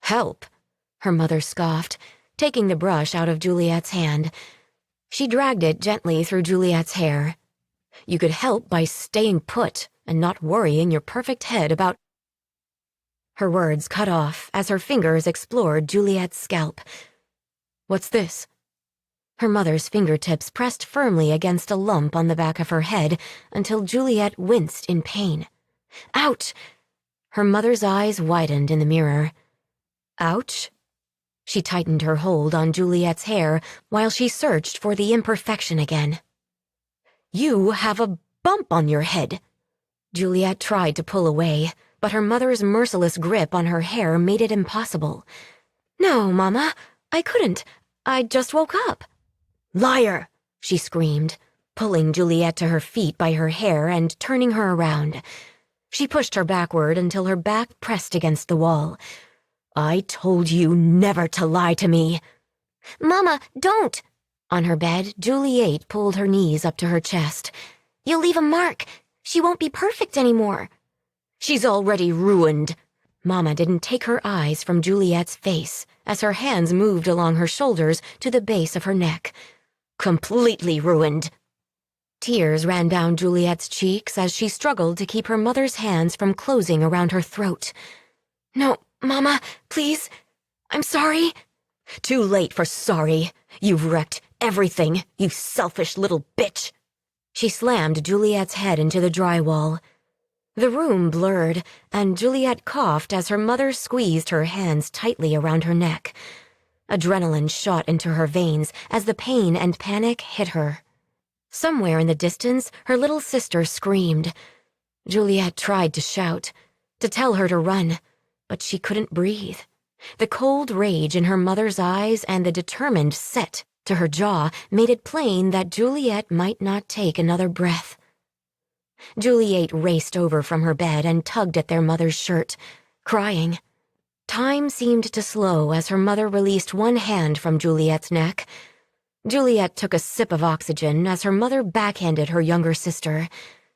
Help, her mother scoffed, taking the brush out of Juliet's hand. She dragged it gently through Juliet's hair. You could help by staying put and not worrying your perfect head about... Her words cut off as her fingers explored Juliet's scalp. What's this? Her mother's fingertips pressed firmly against a lump on the back of her head until Juliet winced in pain. Ouch! Her mother's eyes widened in the mirror. Ouch? She tightened her hold on Juliet's hair while she searched for the imperfection again. You have a bump on your head. Juliet tried to pull away, but her mother's merciless grip on her hair made it impossible. No, Mama, I couldn't. I just woke up. Liar, she screamed, pulling Juliet to her feet by her hair and turning her around. She pushed her backward until her back pressed against the wall. "I told you never to lie to me." "Mama, don't!" On her bed, Juliet pulled her knees up to her chest. "You'll leave a mark. She won't be perfect anymore." "She's already ruined." Mama didn't take her eyes from Juliet's face as her hands moved along her shoulders to the base of her neck. "Completely ruined." Tears ran down Juliet's cheeks as she struggled to keep her mother's hands from closing around her throat. "No, Mama, please. I'm sorry." "Too late for sorry. You've wrecked everything, you selfish little bitch." She slammed Juliet's head into the drywall. The room blurred, and Juliet coughed as her mother squeezed her hands tightly around her neck. Adrenaline shot into her veins as the pain and panic hit her. Somewhere in the distance, her little sister screamed. Juliet tried to shout, to tell her to run, but she couldn't breathe. The cold rage in her mother's eyes and the determined set to her jaw made it plain that Juliet might not take another breath. Juliet raced over from her bed and tugged at their mother's shirt, crying. Time seemed to slow as her mother released one hand from Juliet's neck. Juliet took a sip of oxygen as her mother backhanded her younger sister,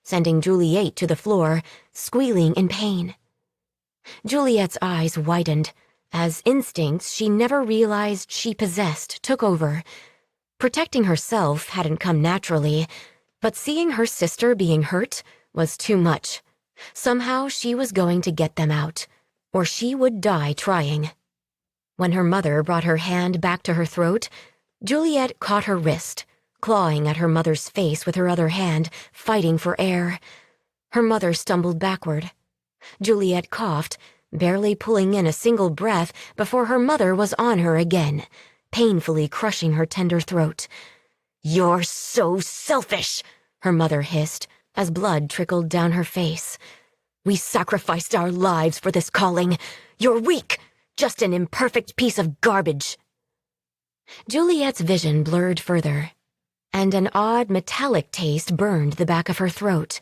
sending Juliet to the floor, squealing in pain. Juliet's eyes widened as instincts she never realized she possessed took over. Protecting herself hadn't come naturally, but seeing her sister being hurt was too much. Somehow she was going to get them out, or she would die trying. When her mother brought her hand back to her throat, Juliet caught her wrist, clawing at her mother's face with her other hand, fighting for air. Her mother stumbled backward. Juliet coughed, barely pulling in a single breath before her mother was on her again, painfully crushing her tender throat. "You're so selfish," her mother hissed, as blood trickled down her face. "We sacrificed our lives for this calling. You're weak, just an imperfect piece of garbage." Juliet's vision blurred further, and an odd metallic taste burned the back of her throat.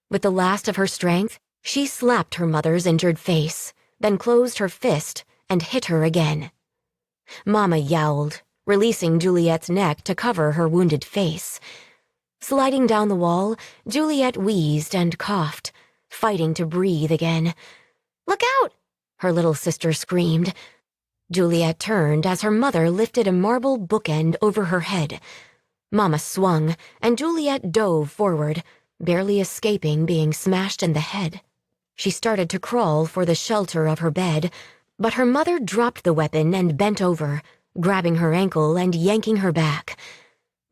With the last of her strength, she slapped her mother's injured face, then closed her fist and hit her again. Mama yowled, releasing Juliet's neck to cover her wounded face. Sliding down the wall, Juliet wheezed and coughed, fighting to breathe again. "Look out!" her little sister screamed. Juliet turned as her mother lifted a marble bookend over her head. Mama swung, and Juliet dove forward, barely escaping being smashed in the head. She started to crawl for the shelter of her bed, but her mother dropped the weapon and bent over, grabbing her ankle and yanking her back.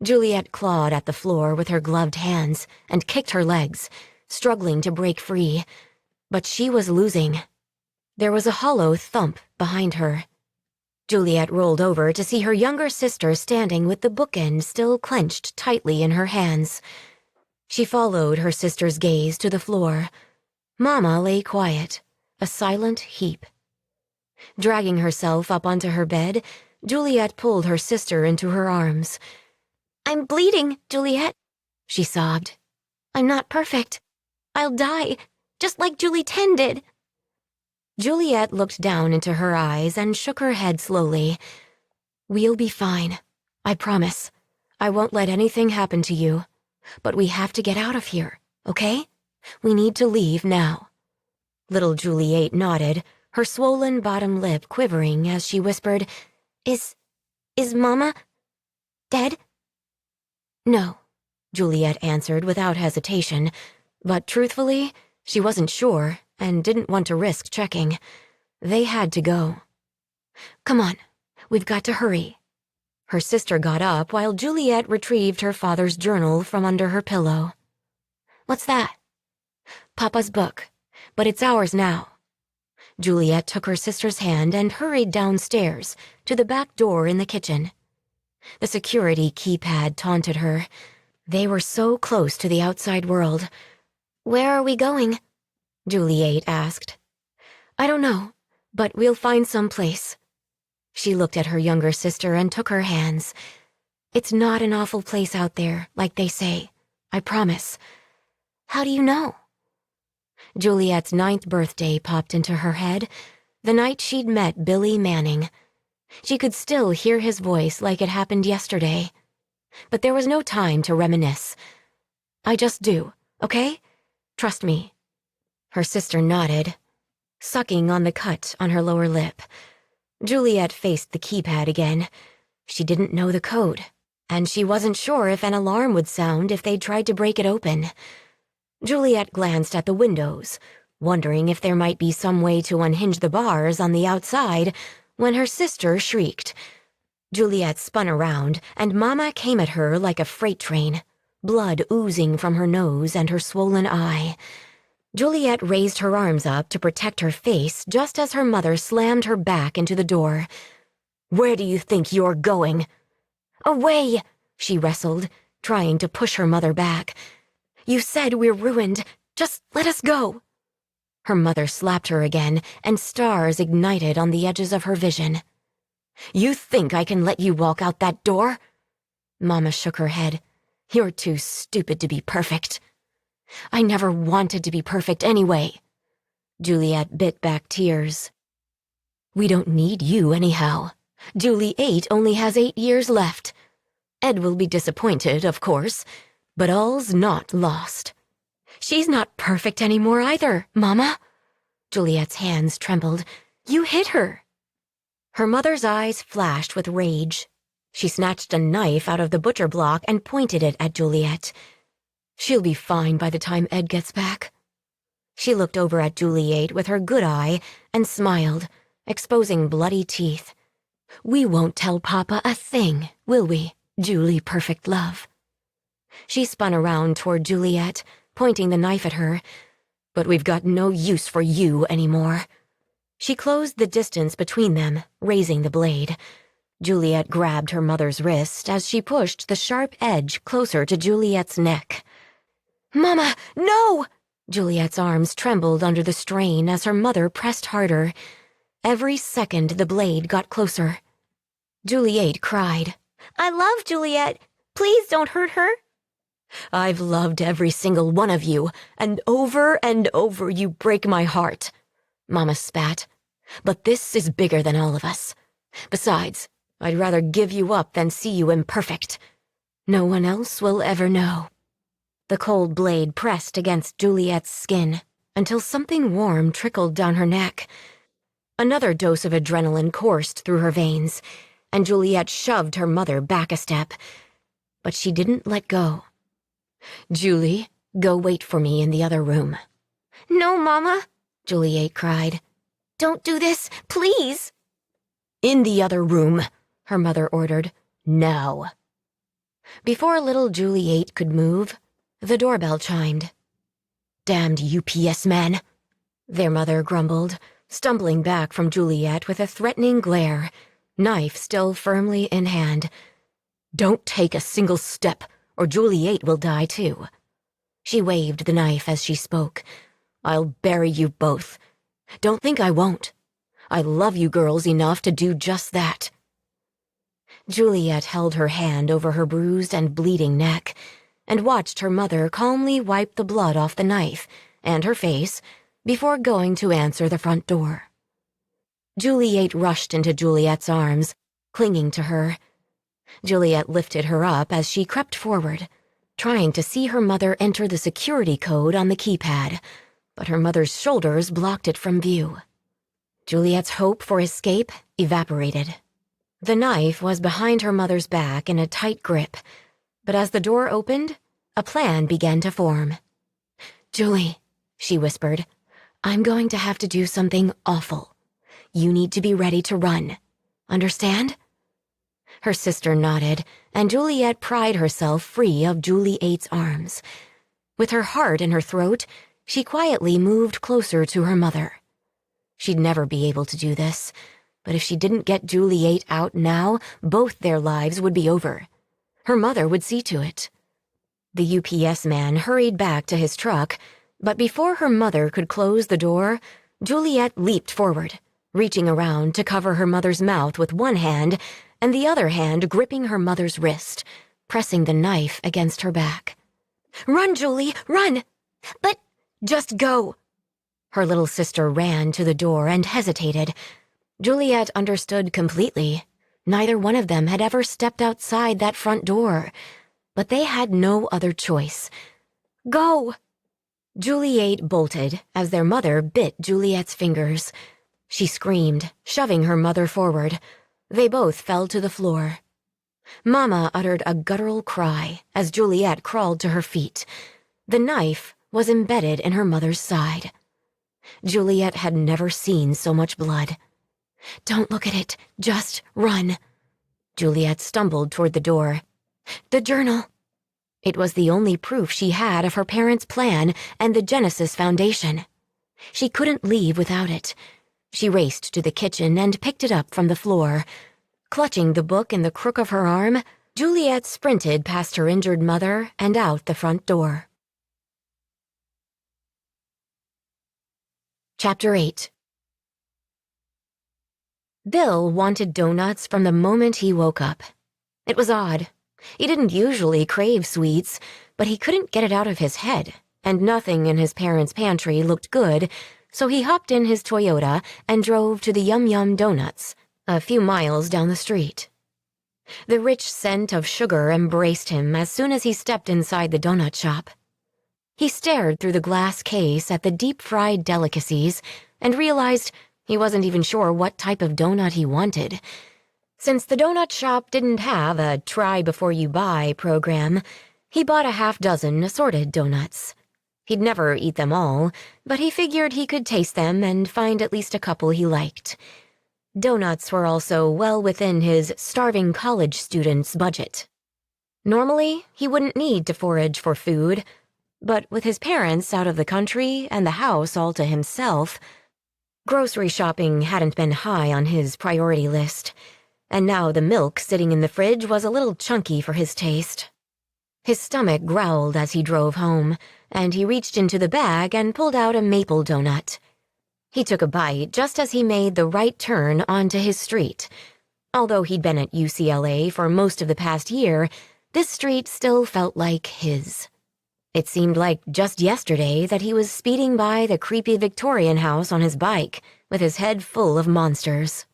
Juliet clawed at the floor with her gloved hands and kicked her legs, struggling to break free. But she was losing. There was a hollow thump behind her. Juliet rolled over to see her younger sister standing with the bookend still clenched tightly in her hands. She followed her sister's gaze to the floor. Mama lay quiet, a silent heap. Dragging herself up onto her bed, Juliet pulled her sister into her arms. "I'm bleeding, Juliet," she sobbed. "I'm not perfect. I'll die, just like Julie 10 did." Juliet looked down into her eyes and shook her head slowly. "We'll be fine. I promise. I won't let anything happen to you. But we have to get out of here, okay? We need to leave now." Little Juliet nodded, her swollen bottom lip quivering as she whispered, Is Mama dead?" "No," Juliet answered without hesitation, but truthfully, she wasn't sure and didn't want to risk checking. They had to go. "Come on, we've got to hurry." Her sister got up while Juliet retrieved her father's journal from under her pillow. "What's that?" "Papa's book, but it's ours now." Juliet took her sister's hand and hurried downstairs to the back door in the kitchen. The security keypad taunted her. They were so close to the outside world. "Where are we going?" Juliet asked. "I don't know, but we'll find some place." She looked at her younger sister and took her hands. "It's not an awful place out there, like they say. I promise." "How do you know?" Juliet's 9th birthday popped into her head, the night she'd met Billy Manning. She could still hear his voice like it happened yesterday. But there was no time to reminisce. "I just do, okay? Trust me." Her sister nodded, sucking on the cut on her lower lip. Juliet faced the keypad again. She didn't know the code, and she wasn't sure if an alarm would sound if they'd tried to break it open. Juliet glanced at the windows, wondering if there might be some way to unhinge the bars on the outside, when her sister shrieked. Juliet spun around, and Mama came at her like a freight train, blood oozing from her nose and her swollen eye. Juliet raised her arms up to protect her face just as her mother slammed her back into the door. "Where do you think you're going?" "Away!" she wrestled, trying to push her mother back. "You said we're ruined. Just let us go." Her mother slapped her again, and stars ignited on the edges of her vision. "You think I can let you walk out that door?" Mama shook her head. "You're too stupid to be perfect." "I never wanted to be perfect anyway." Juliet bit back tears. "We don't need you anyhow. Julie 8 only has 8 years left. Ed will be disappointed, of course, but all's not lost." "She's not perfect anymore either, Mama." Juliet's hands trembled. "You hit her." Her mother's eyes flashed with rage. She snatched a knife out of the butcher block and pointed it at Juliet. "She'll be fine by the time Ed gets back." She looked over at Juliet with her good eye and smiled, exposing bloody teeth. "We won't tell Papa a thing, will we, Julie perfect love?" She spun around toward Juliet, pointing the knife at her. "But we've got no use for you anymore." She closed the distance between them, raising the blade. Juliet grabbed her mother's wrist as she pushed the sharp edge closer to Juliet's neck. "Mama, no!" Juliet's arms trembled under the strain as her mother pressed harder. Every second the blade got closer. Juliet cried. "I love Juliet. Please don't hurt her." "I've loved every single one of you, and over you break my heart," Mama spat. "But this is bigger than all of us. Besides, I'd rather give you up than see you imperfect. No one else will ever know." The cold blade pressed against Juliet's skin until something warm trickled down her neck. Another dose of adrenaline coursed through her veins, and Juliet shoved her mother back a step. But she didn't let go. "Julie, go wait for me in the other room." "No, Mama," Juliet cried. "Don't do this, please." "In the other room," her mother ordered. "Now." Before little Juliet could move, the doorbell chimed. "Damned UPS man," their mother grumbled, stumbling back from Juliet with a threatening glare, knife still firmly in hand. "Don't take a single step, or Juliet will die too." She waved the knife as she spoke. "I'll bury you both. Don't think I won't. I love you girls enough to do just that." Juliet held her hand over her bruised and bleeding neck and watched her mother calmly wipe the blood off the knife and her face before going to answer the front door. Juliet rushed into Juliet's arms, clinging to her. Juliet lifted her up as she crept forward, trying to see her mother enter the security code on the keypad, but her mother's shoulders blocked it from view. Juliet's hope for escape evaporated. The knife was behind her mother's back in a tight grip, but as the door opened, a plan began to form. "Julie," she whispered, "I'm going to have to do something awful. You need to be ready to run. Understand?" Her sister nodded, and Juliet pried herself free of Juliet's arms. With her heart in her throat, she quietly moved closer to her mother. She'd never be able to do this, but if she didn't get Juliet out now, both their lives would be over. Her mother would see to it. The UPS man hurried back to his truck, but before her mother could close the door, Juliet leaped forward, reaching around to cover her mother's mouth with one hand and the other hand gripping her mother's wrist, pressing the knife against her back. "Run, Julie, run!" "But—" "Just go," Her little sister ran to the door and hesitated. Juliet understood completely. Neither one of them had ever stepped outside that front door, but they had no other choice. "Go!" Juliet bolted as their mother bit Juliet's fingers. She screamed, shoving her mother forward. They both fell to the floor. Mama uttered a guttural cry as Juliet crawled to her feet. The knife was embedded in her mother's side. Juliet had never seen so much blood. "Don't look at it, just run." Juliet stumbled toward the door. "The journal." It was the only proof she had of her parents' plan and the Genesis Foundation. She couldn't leave without it. She raced to the kitchen and picked it up from the floor. Clutching the book in the crook of her arm, Juliet sprinted past her injured mother and out the front door. Chapter 8. Bill wanted donuts from the moment he woke up. It was odd. He didn't usually crave sweets, but he couldn't get it out of his head, and nothing in his parents' pantry looked good, so he hopped in his Toyota and drove to the Yum Yum Donuts, a few miles down the street. The rich scent of sugar embraced him as soon as he stepped inside the donut shop. He stared through the glass case at the deep-fried delicacies and realized he wasn't even sure what type of donut he wanted. Since the donut shop didn't have a try-before-you-buy program, he bought a half-dozen assorted donuts. He'd never eat them all, but he figured he could taste them and find at least a couple he liked. Donuts were also well within his starving college student's budget. Normally, he wouldn't need to forage for food, but with his parents out of the country and the house all to himself, grocery shopping hadn't been high on his priority list, and now the milk sitting in the fridge was a little chunky for his taste. His stomach growled as he drove home, and he reached into the bag and pulled out a maple donut. He took a bite just as he made the right turn onto his street. Although he'd been at UCLA for most of the past year, this street still felt like his. It seemed like just yesterday that he was speeding by the creepy Victorian house on his bike, with his head full of monsters.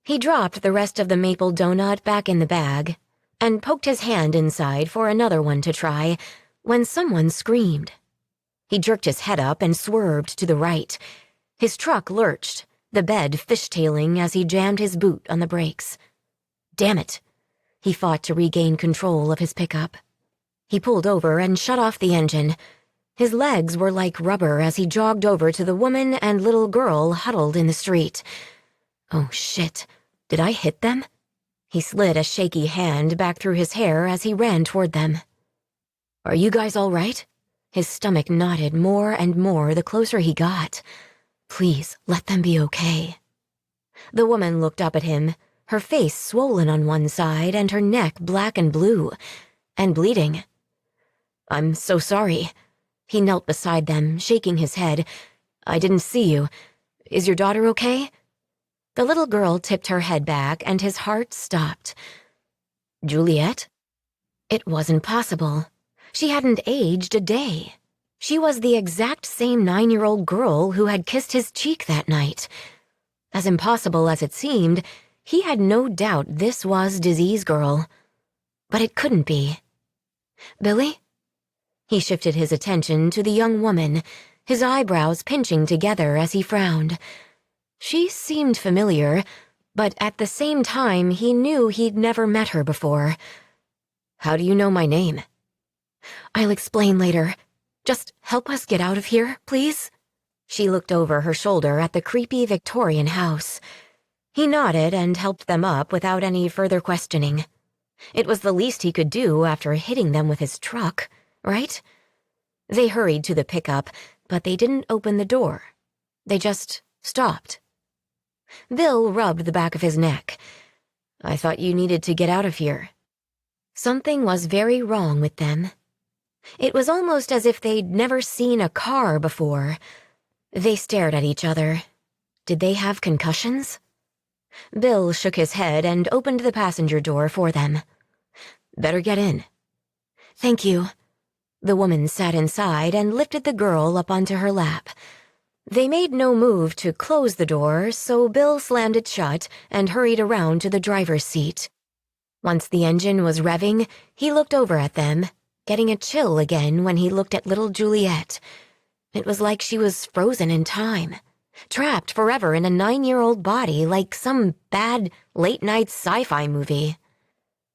He dropped the rest of the maple donut back in the bag and poked his hand inside for another one to try when someone screamed. He jerked his head up and swerved to the right. His truck lurched, the bed fishtailing as he jammed his boot on the brakes. Damn it! He fought to regain control of his pickup. He pulled over and shut off the engine. His legs were like rubber as he jogged over to the woman and little girl huddled in the street. Oh shit, did I hit them? He slid a shaky hand back through his hair as he ran toward them. Are you guys all right? His stomach knotted more and more the closer he got. Please, let them be okay. The woman looked up at him, her face swollen on one side and her neck black and blue, and bleeding. I'm so sorry. He knelt beside them, shaking his head. I didn't see you. Is your daughter okay? The little girl tipped her head back and his heart stopped. Juliet? It wasn't possible. She hadn't aged a day. She was the exact same 9-year-old girl who had kissed his cheek that night. As impossible as it seemed, he had no doubt this was Disease Girl. But it couldn't be. Billy? He shifted his attention to the young woman, his eyebrows pinching together as he frowned. She seemed familiar, but at the same time he knew he'd never met her before. How do you know my name? I'll explain later. Just help us get out of here, please? She looked over her shoulder at the creepy Victorian house. He nodded and helped them up without any further questioning. It was the least he could do after hitting them with his truck, right? They hurried to the pickup, but they didn't open the door. They just stopped. Bill rubbed the back of his neck. I thought you needed to get out of here. Something was very wrong with them. It was almost as if they'd never seen a car before. They stared at each other. Did they have concussions? Bill shook his head and opened the passenger door for them. Better get in. Thank you. The woman sat inside and lifted the girl up onto her lap. They made no move to close the door, so Bill slammed it shut and hurried around to the driver's seat. Once the engine was revving, he looked over at them, getting a chill again when he looked at little Juliet. It was like she was frozen in time, trapped forever in a 9-year-old body like some bad late-night sci-fi movie.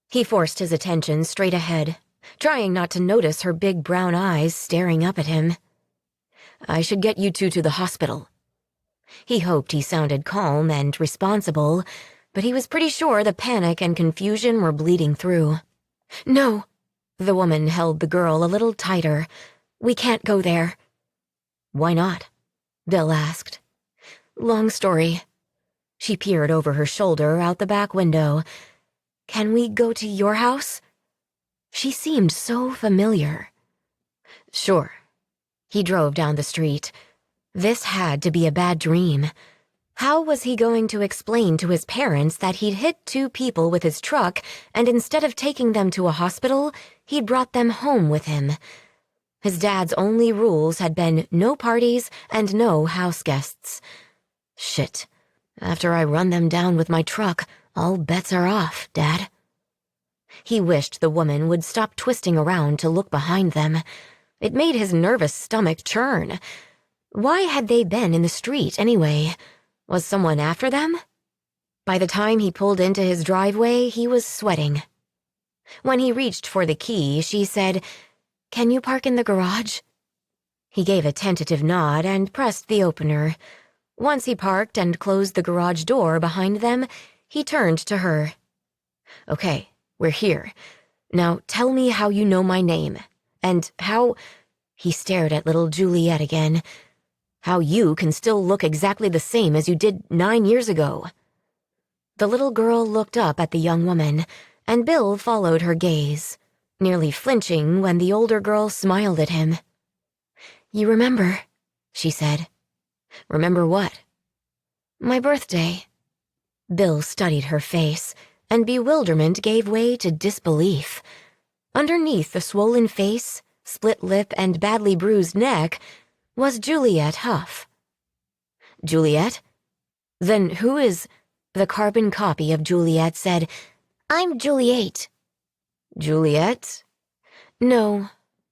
He forced his attention straight ahead, trying not to notice her big brown eyes staring up at him. "I should get you two to the hospital." He hoped he sounded calm and responsible, but he was pretty sure the panic and confusion were bleeding through. "No." The woman held the girl a little tighter. "We can't go there." "Why not?" Bill asked. "Long story." She peered over her shoulder out the back window. "Can we go to your house?" She seemed so familiar. "Sure." He drove down the street. This had to be a bad dream. How was he going to explain to his parents that he'd hit 2 people with his truck, and instead of taking them to a hospital, he'd brought them home with him? His dad's only rules had been no parties and no house guests. Shit. After I run them down with my truck, all bets are off, Dad. He wished the woman would stop twisting around to look behind them. It made his nervous stomach churn. Why had they been in the street anyway? Was someone after them? By the time he pulled into his driveway, he was sweating. When he reached for the key, she said, "Can you park in the garage?" He gave a tentative nod and pressed the opener. Once he parked and closed the garage door behind them, he turned to her. "Okay, we're here. Now tell me how you know my name, and how—" He stared at little Juliet again. "How you can still look exactly the same as you did 9 years ago." The little girl looked up at the young woman, and Bill followed her gaze, nearly flinching when the older girl smiled at him. "You remember," she said. "Remember what?" "My birthday." Bill studied her face, and bewilderment gave way to disbelief. Underneath the swollen face, split lip, and badly bruised neck was Juliet Huff. "Juliet? Then who is—" The carbon copy of Juliet said, "I'm Juliet." "Juliet?" "No,"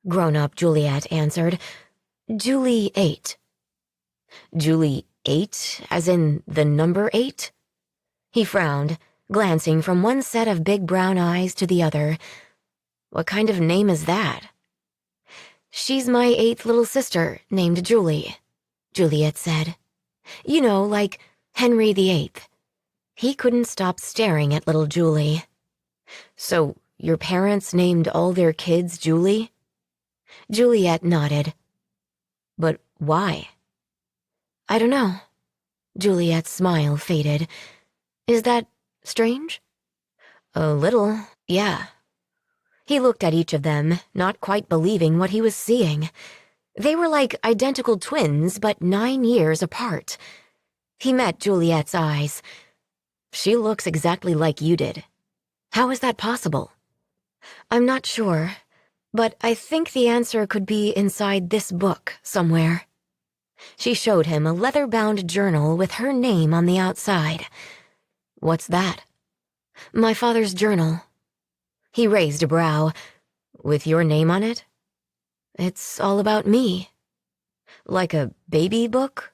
grown-up Juliet answered. "Julie-8." "Julie-8, as in the number 8? He frowned, glancing from one set of big brown eyes to the other. "What kind of name is that?" "She's my 8th little sister, named Julie," Juliet said. "You know, like Henry VIII. He couldn't stop staring at little Julie. "So, your parents named all their kids Julie?" Juliet nodded. "But why?" "I don't know." Juliet's smile faded. "Is that strange?" "A little, yeah." He looked at each of them, not quite believing what he was seeing. They were like identical twins, but 9 years apart. He met Juliet's eyes. "She looks exactly like you did. How is that possible?" "I'm not sure, but I think the answer could be inside this book somewhere." She showed him a leather-bound journal with her name on the outside. "What's that?" "My father's journal." He raised a brow. "With your name on it?" "It's all about me." "Like a baby book?"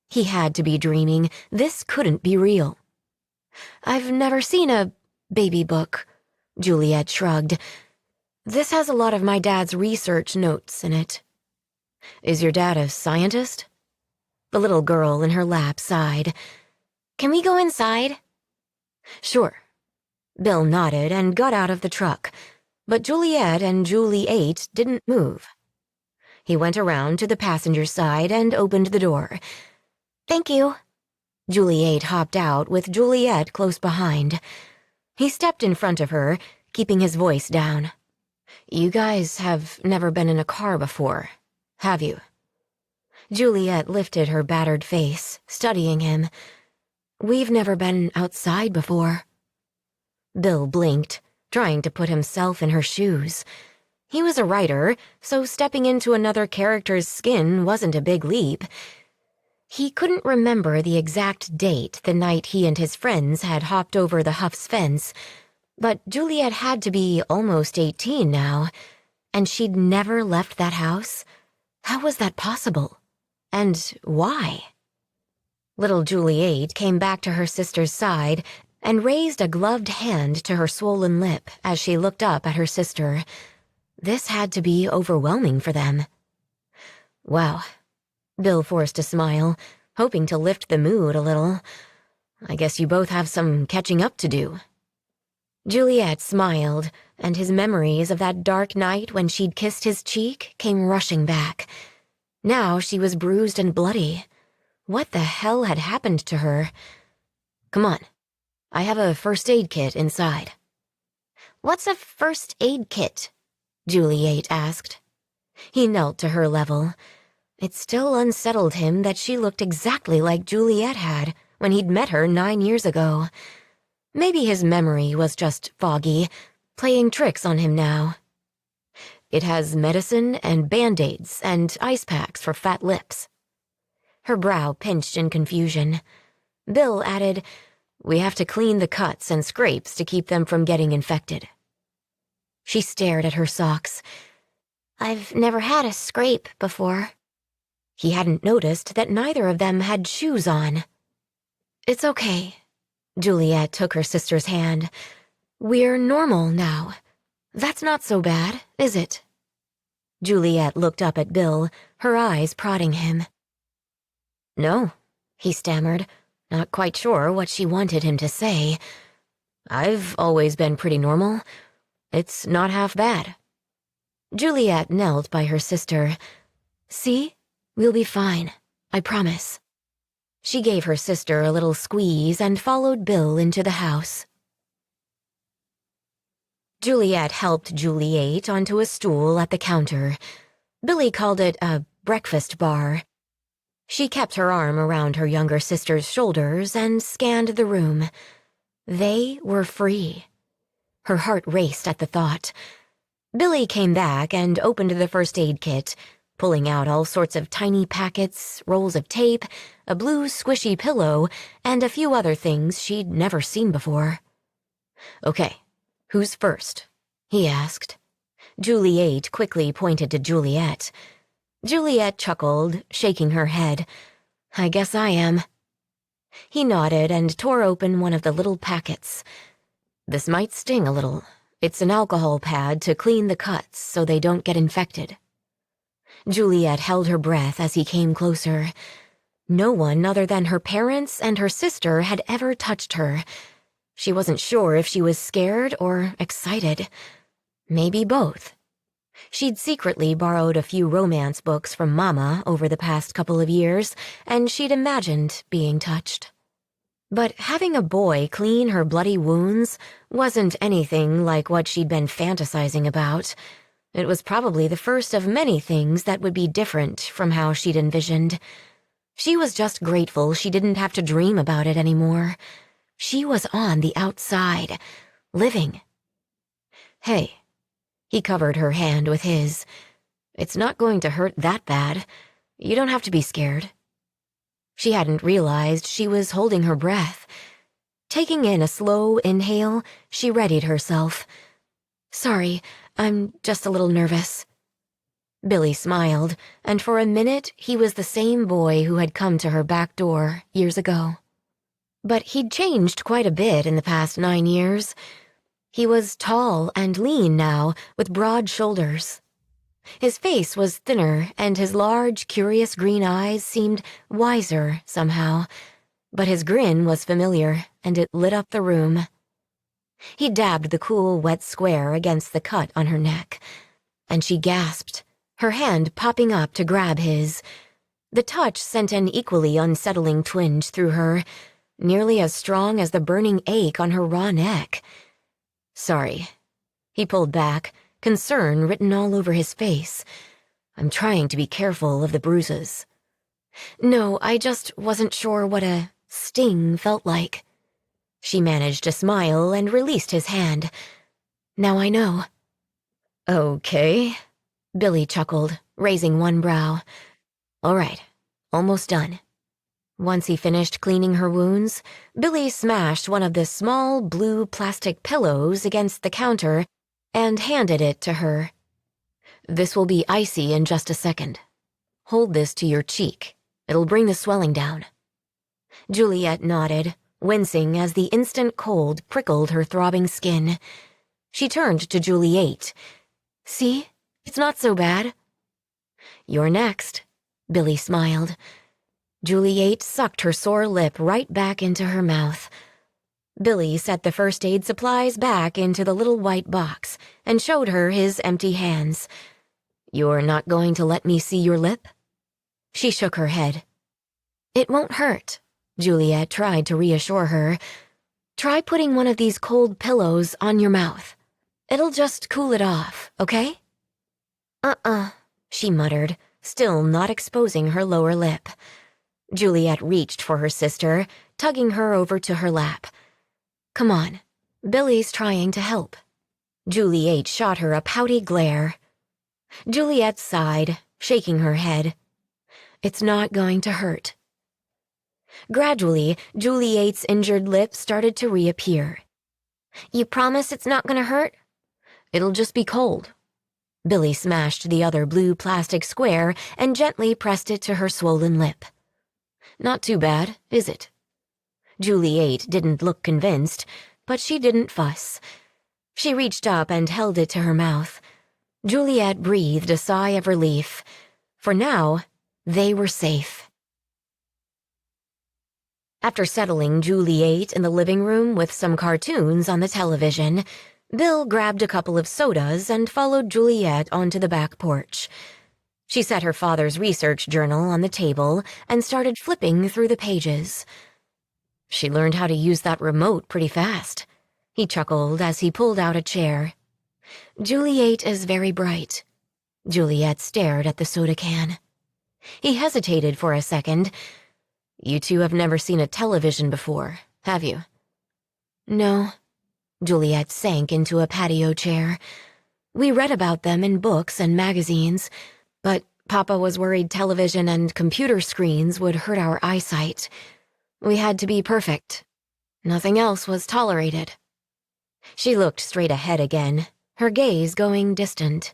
He had to be dreaming. This couldn't be real. "I've never seen a baby book," Juliet shrugged. "This has a lot of my dad's research notes in it." "Is your dad a scientist?" The little girl in her lap sighed. "Can we go inside?" "Sure." Bill nodded and got out of the truck, but Juliet and Julie-8 didn't move. He went around to the passenger side and opened the door. "Thank you." Julie-8 hopped out with Juliet close behind. He stepped in front of her, keeping his voice down. "You guys have never been in a car before, have you?" Juliet lifted her battered face, studying him. "We've never been outside before." Bill blinked, trying to put himself in her shoes. He was a writer, so stepping into another character's skin wasn't a big leap. He couldn't remember the exact date the night he and his friends had hopped over the Huff's fence, but Juliet had to be almost 18 now, and she'd never left that house. How was that possible? And why? Little Juliet came back to her sister's side and raised a gloved hand to her swollen lip as she looked up at her sister. This had to be overwhelming for them. Wow. Bill forced a smile, hoping to lift the mood a little. I guess you both have some catching up to do. Juliet smiled, and his memories of that dark night when she'd kissed his cheek came rushing back. Now she was bruised and bloody. What the hell had happened to her? Come on. I have a first aid kit inside. What's a first aid kit? Juliet asked. He knelt to her level. It still unsettled him that she looked exactly like Juliet had when he'd met her 9 years ago. Maybe his memory was just foggy, playing tricks on him now. It has medicine and Band-Aids and ice packs for fat lips. Her brow pinched in confusion. Bill added, we have to clean the cuts and scrapes to keep them from getting infected. She stared at her socks. I've never had a scrape before. He hadn't noticed that neither of them had shoes on. It's okay. Juliet took her sister's hand. We're normal now. That's not so bad, is it? Juliet looked up at Bill, her eyes prodding him. No, he stammered, not quite sure what she wanted him to say. I've always been pretty normal. It's not half bad. Juliet knelt by her sister. See? We'll be fine. I promise. She gave her sister a little squeeze and followed Bill into the house. Juliet helped Juliet onto a stool at the counter. Billy called it a breakfast bar. She kept her arm around her younger sister's shoulders and scanned the room. They were free. Her heart raced at the thought. Billy came back and opened the first aid kit, pulling out all sorts of tiny packets, rolls of tape, a blue squishy pillow, and a few other things she'd never seen before. Okay, who's first? He asked. Juliet quickly pointed to Juliet. Juliet chuckled, shaking her head. I guess I am. He nodded and tore open one of the little packets. This might sting a little. It's an alcohol pad to clean the cuts so they don't get infected. Juliet held her breath as he came closer. No one other than her parents and her sister had ever touched her. She wasn't sure if she was scared or excited. Maybe both. She'd secretly borrowed a few romance books from Mama over the past couple of years, and she'd imagined being touched. But having a boy clean her bloody wounds wasn't anything like what she'd been fantasizing about. It was probably the first of many things that would be different from how she'd envisioned. She was just grateful she didn't have to dream about it anymore. She was on the outside, living. Hey. He covered her hand with his. It's not going to hurt that bad. You don't have to be scared. She hadn't realized she was holding her breath. Taking in a slow inhale, she readied herself. Sorry, I'm just a little nervous. Billy smiled, and for a minute he was the same boy who had come to her back door years ago. But he'd changed quite a bit in the past 9 years. He was tall and lean now, with broad shoulders. His face was thinner, and his large, curious green eyes seemed wiser somehow. But his grin was familiar, and it lit up the room. He dabbed the cool, wet square against the cut on her neck, and she gasped, her hand popping up to grab his. The touch sent an equally unsettling twinge through her, nearly as strong as the burning ache on her raw neck. Sorry. He pulled back, concern written all over his face. I'm trying to be careful of the bruises. No, I just wasn't sure what a sting felt like. She managed a smile and released his hand. Now I know. Okay, Billy chuckled, raising one brow. All right, almost done. Once he finished cleaning her wounds, Billy smashed one of the small blue plastic pillows against the counter and handed it to her. "This will be icy in just a second. Hold this to your cheek. It'll bring the swelling down." Juliet nodded, wincing as the instant cold prickled her throbbing skin. She turned to Juliet. "See? It's not so bad." "You're next," Billy smiled. Juliet sucked her sore lip right back into her mouth. Billy set the first aid supplies back into the little white box and showed her his empty hands. "You're not going to let me see your lip?" She shook her head. "It won't hurt," Juliet tried to reassure her. "Try putting one of these cold pillows on your mouth. It'll just cool it off, okay?" She muttered, still not exposing her lower lip. Juliet reached for her sister, tugging her over to her lap. "Come on, Billy's trying to help." Juliet shot her a pouty glare. Juliet sighed, shaking her head. "It's not going to hurt." Gradually, Juliet's injured lip started to reappear. "You promise it's not going to hurt?" "It'll just be cold." Billy smashed the other blue plastic square and gently pressed it to her swollen lip. "Not too bad, is it?" Juliet didn't look convinced, but she didn't fuss. She reached up and held it to her mouth. Juliet breathed a sigh of relief. For now, they were safe. After settling Juliet in the living room with some cartoons on the television, Bill grabbed a couple of sodas and followed Juliet onto the back porch. She set her father's research journal on the table and started flipping through the pages. "She learned how to use that remote pretty fast," he chuckled as he pulled out a chair. "Juliet is very bright." Juliet stared at the soda can. He hesitated for a second. "You two have never seen a television before, have you?" "No." Juliet sank into a patio chair. "We read about them in books and magazines, but Papa was worried television and computer screens would hurt our eyesight. We had to be perfect. Nothing else was tolerated." She looked straight ahead again, her gaze going distant.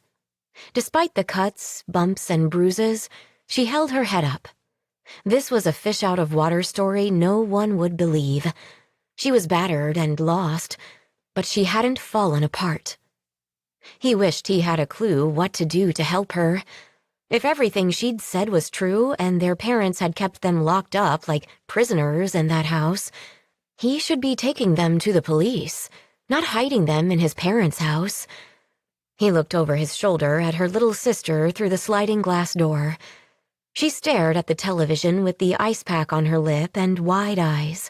Despite the cuts, bumps, and bruises, she held her head up. This was a fish-out-of-water story no one would believe. She was battered and lost, but she hadn't fallen apart. He wished he had a clue what to do to help her. If everything she'd said was true and their parents had kept them locked up like prisoners in that house, he should be taking them to the police, not hiding them in his parents' house. He looked over his shoulder at her little sister through the sliding glass door. She stared at the television with the ice pack on her lip and wide eyes.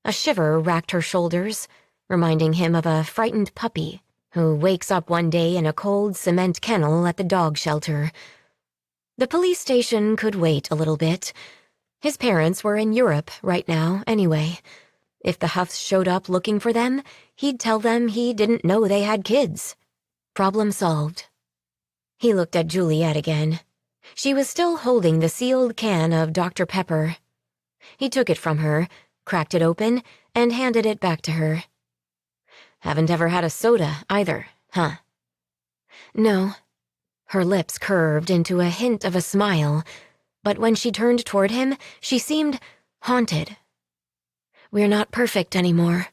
A shiver racked her shoulders, reminding him of a frightened puppy who wakes up one day in a cold cement kennel at the dog shelter. The police station could wait a little bit. His parents were in Europe right now, anyway. If the Huffs showed up looking for them, he'd tell them he didn't know they had kids. Problem solved. He looked at Juliet again. She was still holding the sealed can of Dr. Pepper. He took it from her, cracked it open, and handed it back to her. "Haven't ever had a soda, either, huh?" "No." Her lips curved into a hint of a smile, but when she turned toward him, she seemed haunted. "We're not perfect anymore."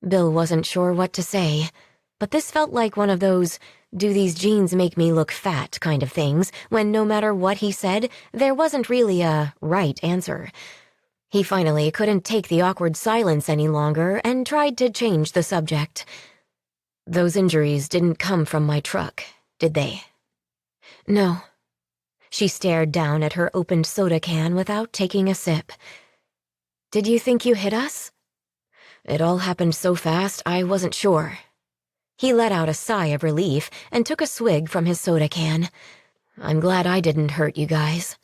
Bill wasn't sure what to say, but this felt like one of those "do these jeans make me look fat" kind of things, when no matter what he said, there wasn't really a right answer. He finally couldn't take the awkward silence any longer and tried to change the subject. "Those injuries didn't come from my truck, did they?" "No." She stared down at her opened soda can without taking a sip. "Did you think you hit us?" "It all happened so fast, I wasn't sure." He let out a sigh of relief and took a swig from his soda can. "I'm glad I didn't hurt you guys."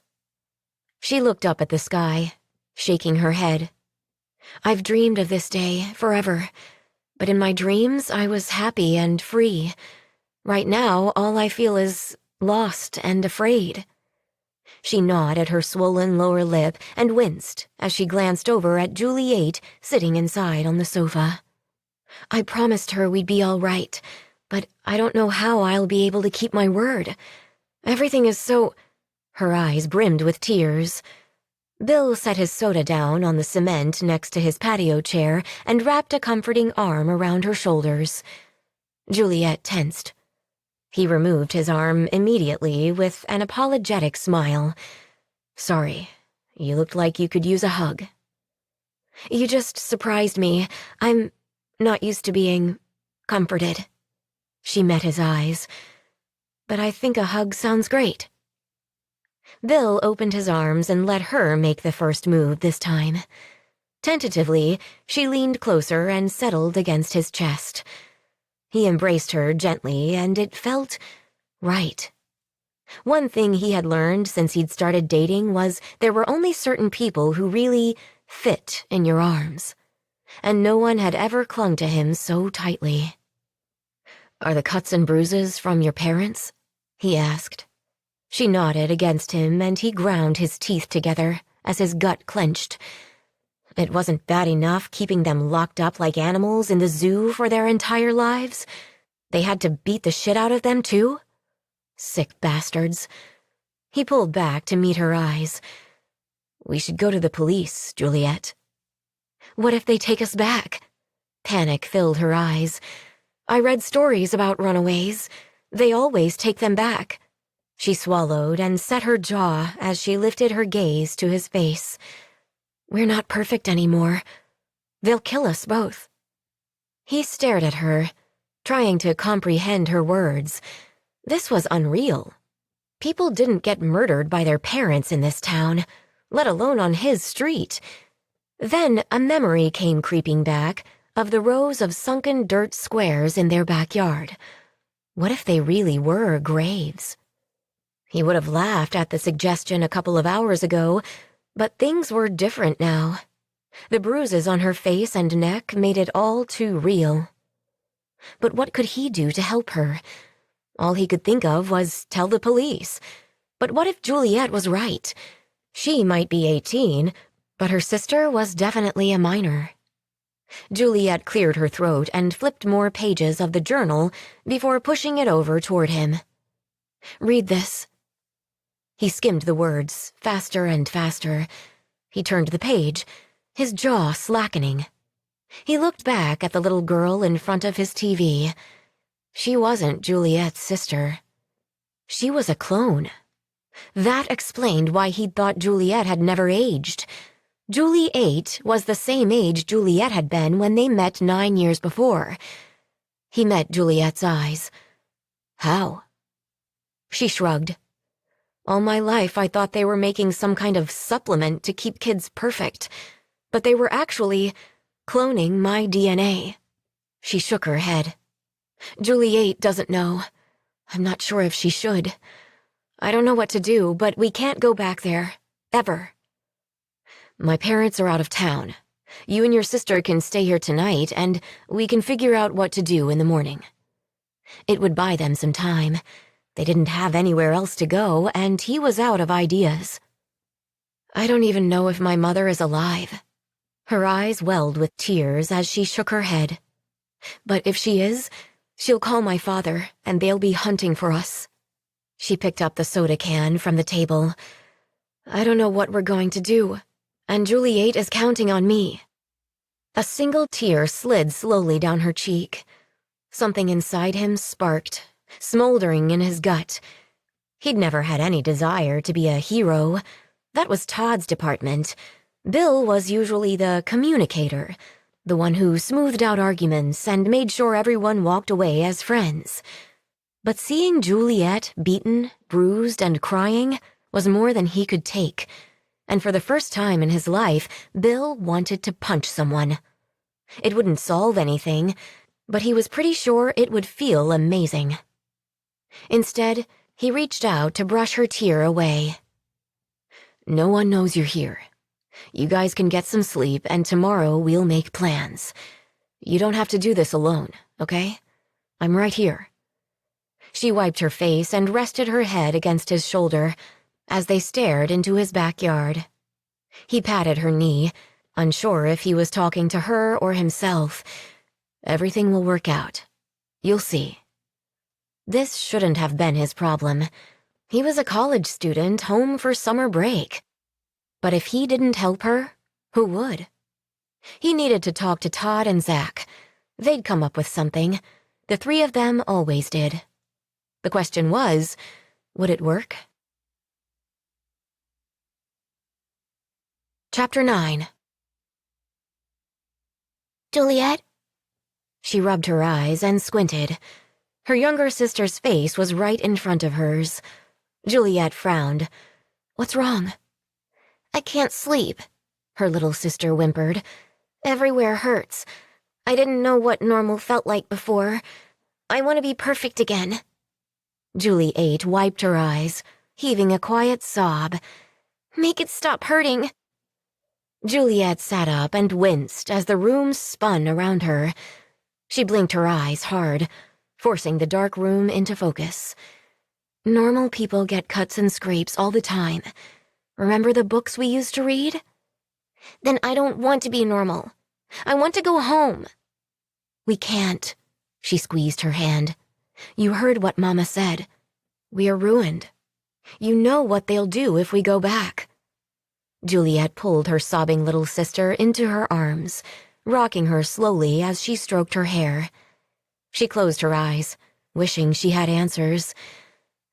She looked up at the sky, shaking her head. "I've dreamed of this day forever, but in my dreams I was happy and free. Right now, all I feel is lost and afraid." She gnawed at her swollen lower lip and winced as she glanced over at Juliet sitting inside on the sofa. I promised her we'd be all right, but I don't know how I'll be able to keep my word. Everything is so... Her eyes brimmed with tears. Bill set his soda down on the cement next to his patio chair and wrapped a comforting arm around her shoulders. Juliet tensed. He removed his arm immediately with an apologetic smile. Sorry, you looked like you could use a hug. You just surprised me. I'm not used to being comforted. She met his eyes. But I think a hug sounds great. Bill opened his arms and let her make the first move this time. Tentatively, she leaned closer and settled against his chest. He embraced her gently, and it felt right. One thing he had learned since he'd started dating was there were only certain people who really fit in your arms, and no one had ever clung to him so tightly. Are the cuts and bruises from your parents? He asked. She nodded against him, and he ground his teeth together as his gut clenched. It wasn't bad enough keeping them locked up like animals in the zoo for their entire lives. They had to beat the shit out of them, too? Sick bastards. He pulled back to meet her eyes. We should go to the police, Juliet. What if they take us back? Panic filled her eyes. I read stories about runaways. They always take them back. She swallowed and set her jaw as she lifted her gaze to his face. We're not perfect anymore. They'll kill us both. He stared at her, trying to comprehend her words. This was unreal. People didn't get murdered by their parents in this town, let alone on his street. Then a memory came creeping back of the rows of sunken dirt squares in their backyard. What if they really were graves? He would have laughed at the suggestion a couple of hours ago, but things were different now. The bruises on her face and neck made it all too real. But what could he do to help her? All he could think of was tell the police. But what if Juliet was right? She might be 18, but her sister was definitely a minor. Juliet cleared her throat and flipped more pages of the journal before pushing it over toward him. Read this. He skimmed the words, faster and faster. He turned the page, his jaw slackening. He looked back at the little girl in front of his TV. She wasn't Juliet's sister. She was a clone. That explained why he'd thought Juliet had never aged. Juliet was the same age Juliet had been when they met 9 years before. He met Juliet's eyes. How? She shrugged. All my life I thought they were making some kind of supplement to keep kids perfect, but they were actually cloning my DNA. She shook her head. Juliet doesn't know. I'm not sure if she should. I don't know what to do, but we can't go back there. Ever. My parents are out of town. You and your sister can stay here tonight, and we can figure out what to do in the morning. It would buy them some time. They didn't have anywhere else to go, and he was out of ideas. I don't even know if my mother is alive. Her eyes welled with tears as she shook her head. But if she is, she'll call my father, and they'll be hunting for us. She picked up the soda can from the table. I don't know what we're going to do, and Juliet is counting on me. A single tear slid slowly down her cheek. Something inside him sparked, smoldering in his gut. He'd never had any desire to be a hero. That was Todd's department. Bill was usually the communicator, the one who smoothed out arguments and made sure everyone walked away as friends. But seeing Juliet beaten, bruised, and crying was more than he could take, and for the first time in his life, Bill wanted to punch someone. It wouldn't solve anything, but he was pretty sure it would feel amazing. Instead, he reached out to brush her tear away. No one knows you're here. You guys can get some sleep, and tomorrow we'll make plans. You don't have to do this alone, okay? I'm right here. She wiped her face and rested her head against his shoulder. as they stared into his backyard. He patted her knee, unsure if he was talking to her or himself. Everything will work out. You'll see. This shouldn't have been his problem. He was a college student home for summer break. But if he didn't help her, who would? He needed to talk to Todd and Zach. They'd come up with something. The three of them always did. The question was, would it work? Chapter 9. Juliet? She rubbed her eyes and squinted. Her younger sister's face was right in front of hers. Juliet frowned. What's wrong? I can't sleep, her little sister whimpered. Everywhere hurts. I didn't know what normal felt like before. I want to be perfect again. Juliet wiped her eyes, heaving a quiet sob. Make it stop hurting. Juliet sat up and winced as the room spun around her. She blinked her eyes hard, forcing the dark room into focus. Normal people get cuts and scrapes all the time. Remember the books we used to read? Then I don't want to be normal. I want to go home. We can't. She squeezed her hand. You heard what Mama said. We are ruined. You know what they'll do if we go back. Juliet pulled her sobbing little sister into her arms, rocking her slowly as she stroked her hair. She closed her eyes, wishing she had answers.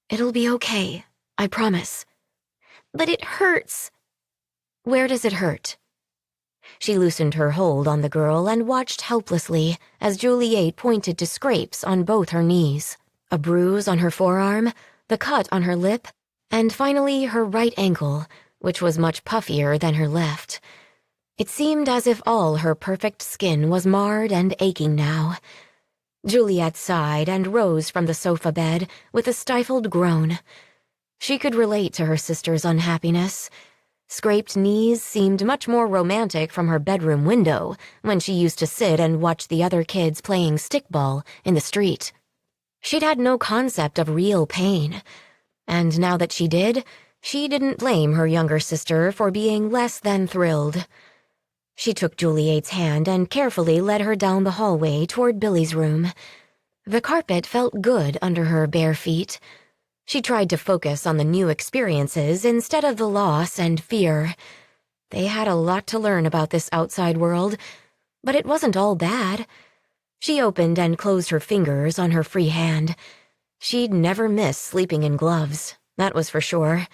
It'll be okay, I promise. But it hurts. Where does it hurt? She loosened her hold on the girl and watched helplessly as Juliet pointed to scrapes on both her knees, a bruise on her forearm, the cut on her lip, and finally her right ankle, which was much puffier than her left. It seemed as if all her perfect skin was marred and aching now. Juliet sighed and rose from the sofa bed with a stifled groan. She could relate to her sister's unhappiness. Scraped knees seemed much more romantic from her bedroom window when she used to sit and watch the other kids playing stickball in the street. She'd had no concept of real pain, and now that she did, she didn't blame her younger sister for being less than thrilled. She took Juliet's hand and carefully led her down the hallway toward Billy's room. The carpet felt good under her bare feet. She tried to focus on the new experiences instead of the loss and fear. They had a lot to learn about this outside world, but it wasn't all bad. She opened and closed her fingers on her free hand. She'd never miss sleeping in gloves, that was for sure.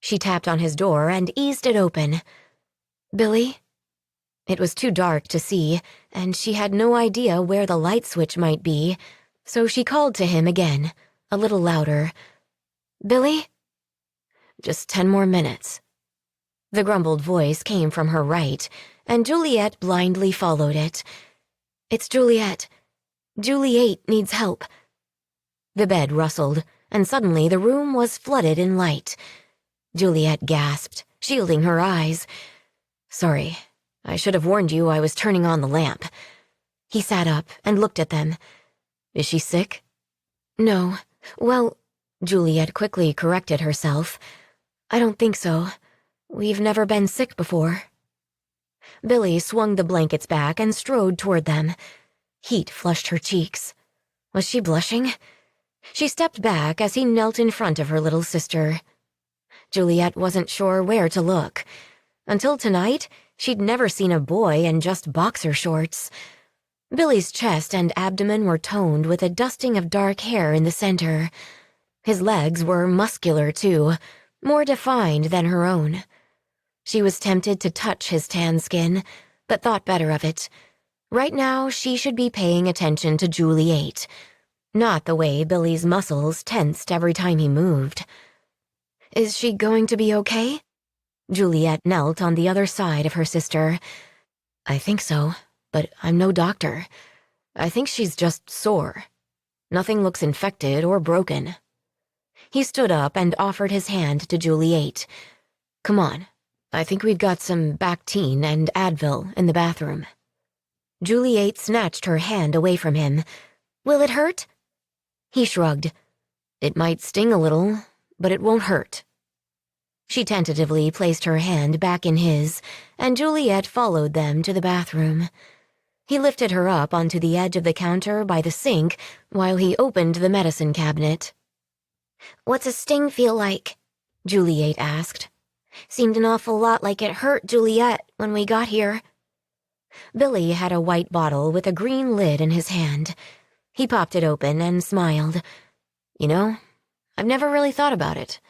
She tapped on his door and eased it open. Billy? It was too dark to see, and she had no idea where the light switch might be, so she called to him again, a little louder. Billy? Just 10 more minutes. The grumbled voice came from her right, and Juliet blindly followed it. It's Juliet. Juliet needs help. The bed rustled, and suddenly the room was flooded in light. Juliet gasped, shielding her eyes. Sorry, I should have warned you I was turning on the lamp. He sat up and looked at them. Is she sick? No. Well, Juliet quickly corrected herself. I don't think so. We've never been sick before. Billy swung the blankets back and strode toward them. Heat flushed her cheeks. Was she blushing? She stepped back as he knelt in front of her little sister. Juliet wasn't sure where to look. Until tonight, she'd never seen a boy in just boxer shorts. Billy's chest and abdomen were toned with a dusting of dark hair in the center. His legs were muscular, too, more defined than her own. She was tempted to touch his tan skin, but thought better of it. Right now, she should be paying attention to Juliet, not the way Billy's muscles tensed every time he moved. Is she going to be okay? Juliet knelt on the other side of her sister. I think so, but I'm no doctor. I think she's just sore. Nothing looks infected or broken. He stood up and offered his hand to Juliet. Come on, I think we've got some Bactine and Advil in the bathroom. Juliet snatched her hand away from him. Will it hurt? He shrugged. It might sting a little, but it won't hurt. She tentatively placed her hand back in his, and Juliet followed them to the bathroom. He lifted her up onto the edge of the counter by the sink while he opened the medicine cabinet. "What's a sting feel like?" Juliet asked. "Seemed an awful lot like it hurt Juliet when we got here." Billy had a white bottle with a green lid in his hand. He popped it open and smiled. "You know, I've never really thought about it.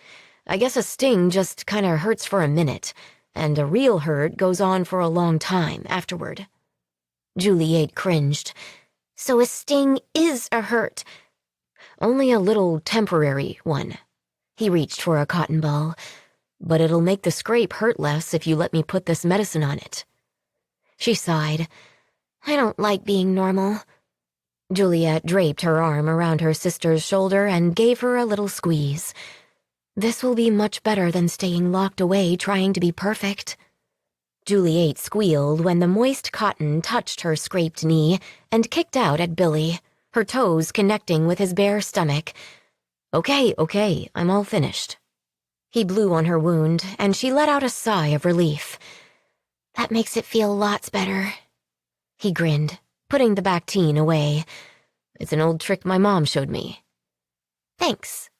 I guess a sting just kinda hurts for a minute, and a real hurt goes on for a long time afterward." Juliet cringed. "So a sting is a hurt?" "Only a little temporary one." He reached for a cotton ball. "But it'll make the scrape hurt less if you let me put this medicine on it." She sighed. "I don't like being normal." Juliet draped her arm around her sister's shoulder and gave her a little squeeze. "This will be much better than staying locked away trying to be perfect." Juliet squealed when the moist cotton touched her scraped knee and kicked out at Billy, her toes connecting with his bare stomach. Okay, I'm all finished." He blew on her wound, and she let out a sigh of relief. "That makes it feel lots better." He grinned, putting the Bactine away. "It's an old trick my mom showed me." "Thanks."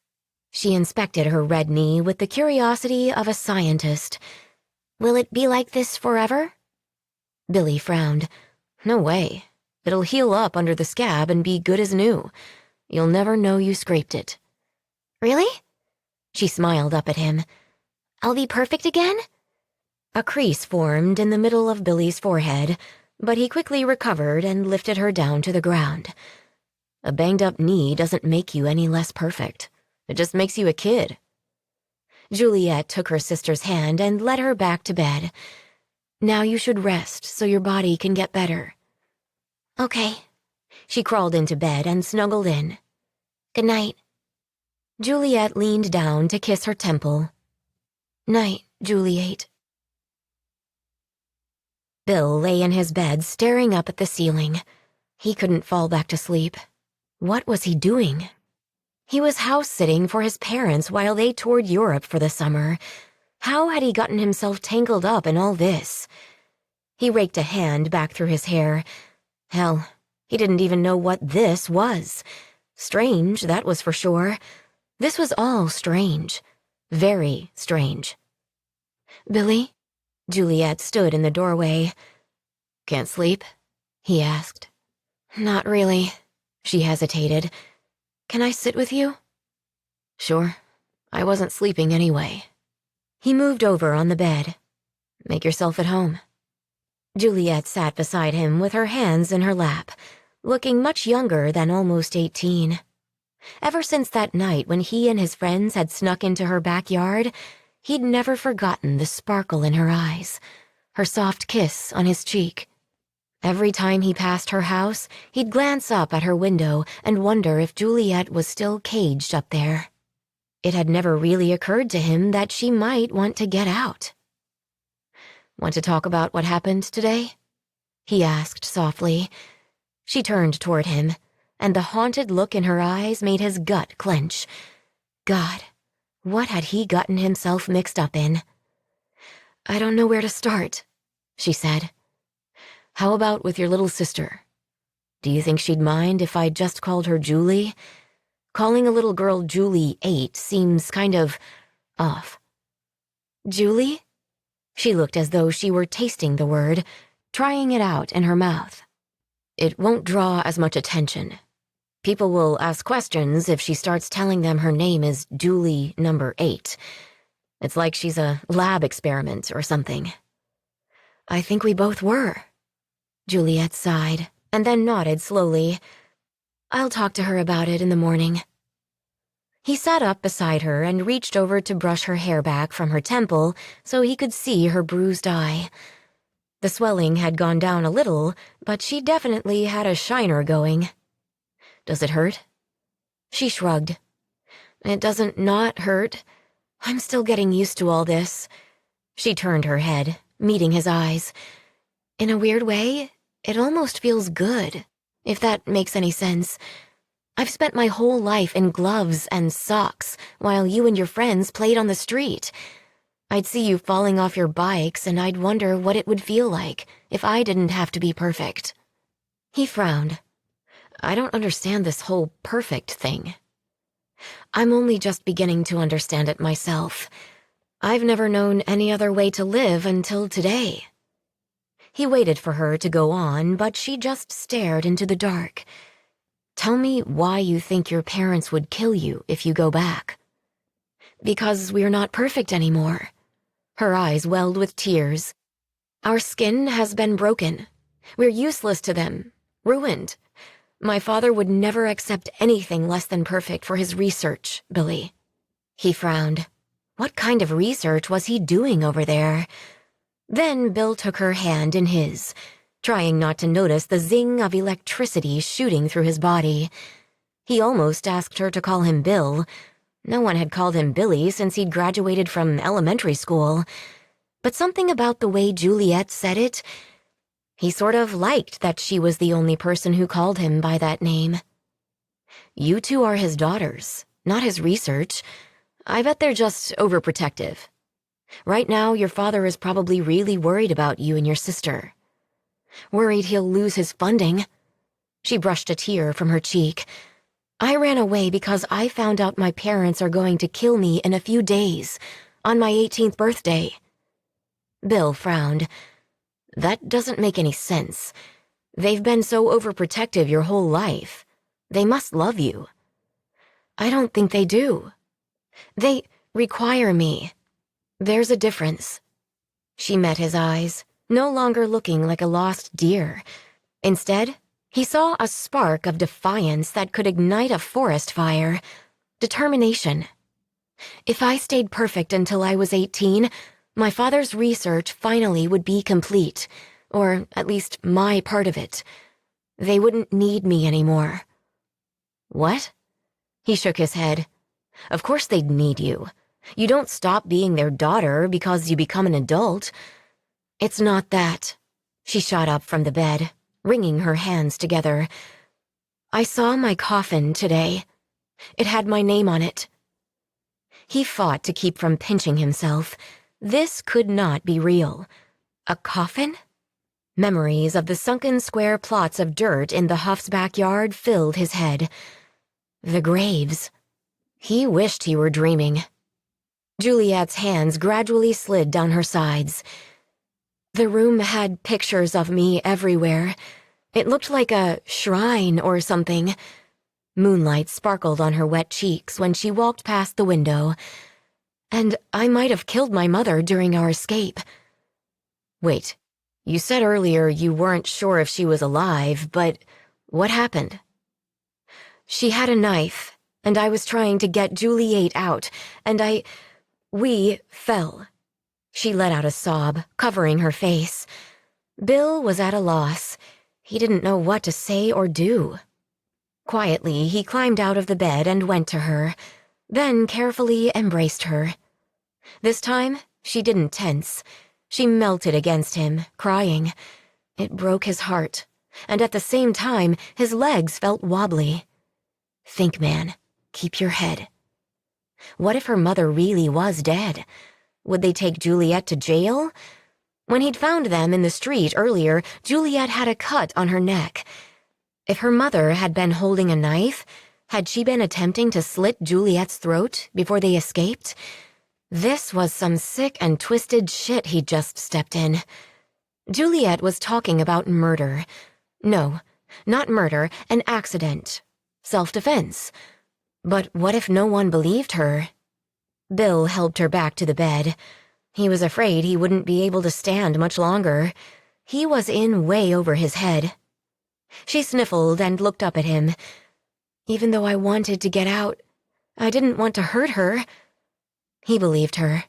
She inspected her red knee with the curiosity of a scientist. "Will it be like this forever?" Billy frowned. "No way. It'll heal up under the scab and be good as new. You'll never know you scraped it." "Really?" She smiled up at him. "I'll be perfect again?" A crease formed in the middle of Billy's forehead, but he quickly recovered and lifted her down to the ground. "A banged-up knee doesn't make you any less perfect. It just makes you a kid." Juliet took her sister's hand and led her back to bed. "Now you should rest so your body can get better." "Okay." She crawled into bed and snuggled in. "Good night." Juliet leaned down to kiss her temple. "Night, Juliet." Bill lay in his bed staring up at the ceiling. He couldn't fall back to sleep. What was he doing? He was house-sitting for his parents while they toured Europe for the summer. How had he gotten himself tangled up in all this? He raked a hand back through his hair. Hell, he didn't even know what this was. Strange, that was for sure. This was all strange. Very strange. "Billy?" Juliet stood in the doorway. "Can't sleep?" he asked. "Not really." She hesitated. "Can I sit with you?" "Sure. I wasn't sleeping anyway." He moved over on the bed. "Make yourself at home." Juliet sat beside him with her hands in her lap, looking much younger than almost 18. Ever since that night when he and his friends had snuck into her backyard, he'd never forgotten the sparkle in her eyes, her soft kiss on his cheek. Every time he passed her house, he'd glance up at her window and wonder if Juliet was still caged up there. It had never really occurred to him that she might want to get out. "Want to talk about what happened today?" he asked softly. She turned toward him, and the haunted look in her eyes made his gut clench. God, what had he gotten himself mixed up in? "I don't know where to start," she said. "How about with your little sister? Do you think she'd mind if I just called her Julie? Calling a little girl Julie 8 seems kind of off." "Julie?" She looked as though she were tasting the word, trying it out in her mouth. "It won't draw as much attention. People will ask questions if she starts telling them her name is Julie number 8. It's like she's a lab experiment or something." "I think we both were." Juliet sighed, and then nodded slowly. "I'll talk to her about it in the morning." He sat up beside her and reached over to brush her hair back from her temple so he could see her bruised eye. The swelling had gone down a little, but she definitely had a shiner going. "Does it hurt?" She shrugged. "It doesn't not hurt. I'm still getting used to all this." She turned her head, meeting his eyes. "In a weird way, it almost feels good, if that makes any sense. I've spent my whole life in gloves and socks while you and your friends played on the street. I'd see you falling off your bikes and I'd wonder what it would feel like if I didn't have to be perfect." He frowned. "I don't understand this whole perfect thing." "I'm only just beginning to understand it myself. I've never known any other way to live until today." He waited for her to go on, but she just stared into the dark. "Tell me why you think your parents would kill you if you go back." "Because we're not perfect anymore." Her eyes welled with tears. "Our skin has been broken. We're useless to them, ruined. My father would never accept anything less than perfect for his research, Billy." He frowned. What kind of research was he doing over there? Then Bill took her hand in his, trying not to notice the zing of electricity shooting through his body. He almost asked her to call him Bill. No one had called him Billy since he'd graduated from elementary school. But something about the way Juliet said it, he sort of liked that she was the only person who called him by that name. "You two are his daughters, not his research. I bet they're just overprotective. Right now, your father is probably really worried about you and your sister. Worried he'll lose his funding." She brushed a tear from her cheek. "I ran away because I found out my parents are going to kill me in a few days, on my 18th birthday." Bill frowned. "That doesn't make any sense. They've been so overprotective your whole life. They must love you." "I don't think they do. They require me. There's a difference." She met his eyes, no longer looking like a lost deer. Instead, he saw a spark of defiance that could ignite a forest fire. Determination. "If I stayed perfect until I was 18, my father's research finally would be complete, or at least my part of it. They wouldn't need me anymore." "What?" He shook his head. "Of course they'd need you. You don't stop being their daughter because you become an adult." "It's not that." She shot up from the bed, wringing her hands together. "I saw my coffin today. It had my name on it." He fought to keep from pinching himself. This could not be real. A coffin? Memories of the sunken square plots of dirt in the Huff's backyard filled his head. The graves. He wished he were dreaming. Juliet's hands gradually slid down her sides. "The room had pictures of me everywhere. It looked like a shrine or something." Moonlight sparkled on her wet cheeks when she walked past the window. "And I might have killed my mother during our escape." "Wait, you said earlier you weren't sure if she was alive, but what happened?" "She had a knife, and I was trying to get Juliet out, and we fell." She let out a sob, covering her face. Bill was at a loss. He didn't know what to say or do. Quietly, he climbed out of the bed and went to her, then carefully embraced her. This time, she didn't tense. She melted against him, crying. It broke his heart, and at the same time, his legs felt wobbly. Think, man. Keep your head. What if her mother really was dead? Would they take Juliet to jail? When he'd found them in the street earlier, Juliet had a cut on her neck. If her mother had been holding a knife, had she been attempting to slit Juliet's throat before they escaped? This was some sick and twisted shit he'd just stepped in. Juliet was talking about murder. No, not murder, an accident. Self-defense. But what if no one believed her? Bill helped her back to the bed. He was afraid he wouldn't be able to stand much longer. He was in way over his head. She sniffled and looked up at him. Even though I wanted to get out, I didn't want to hurt her. He believed her.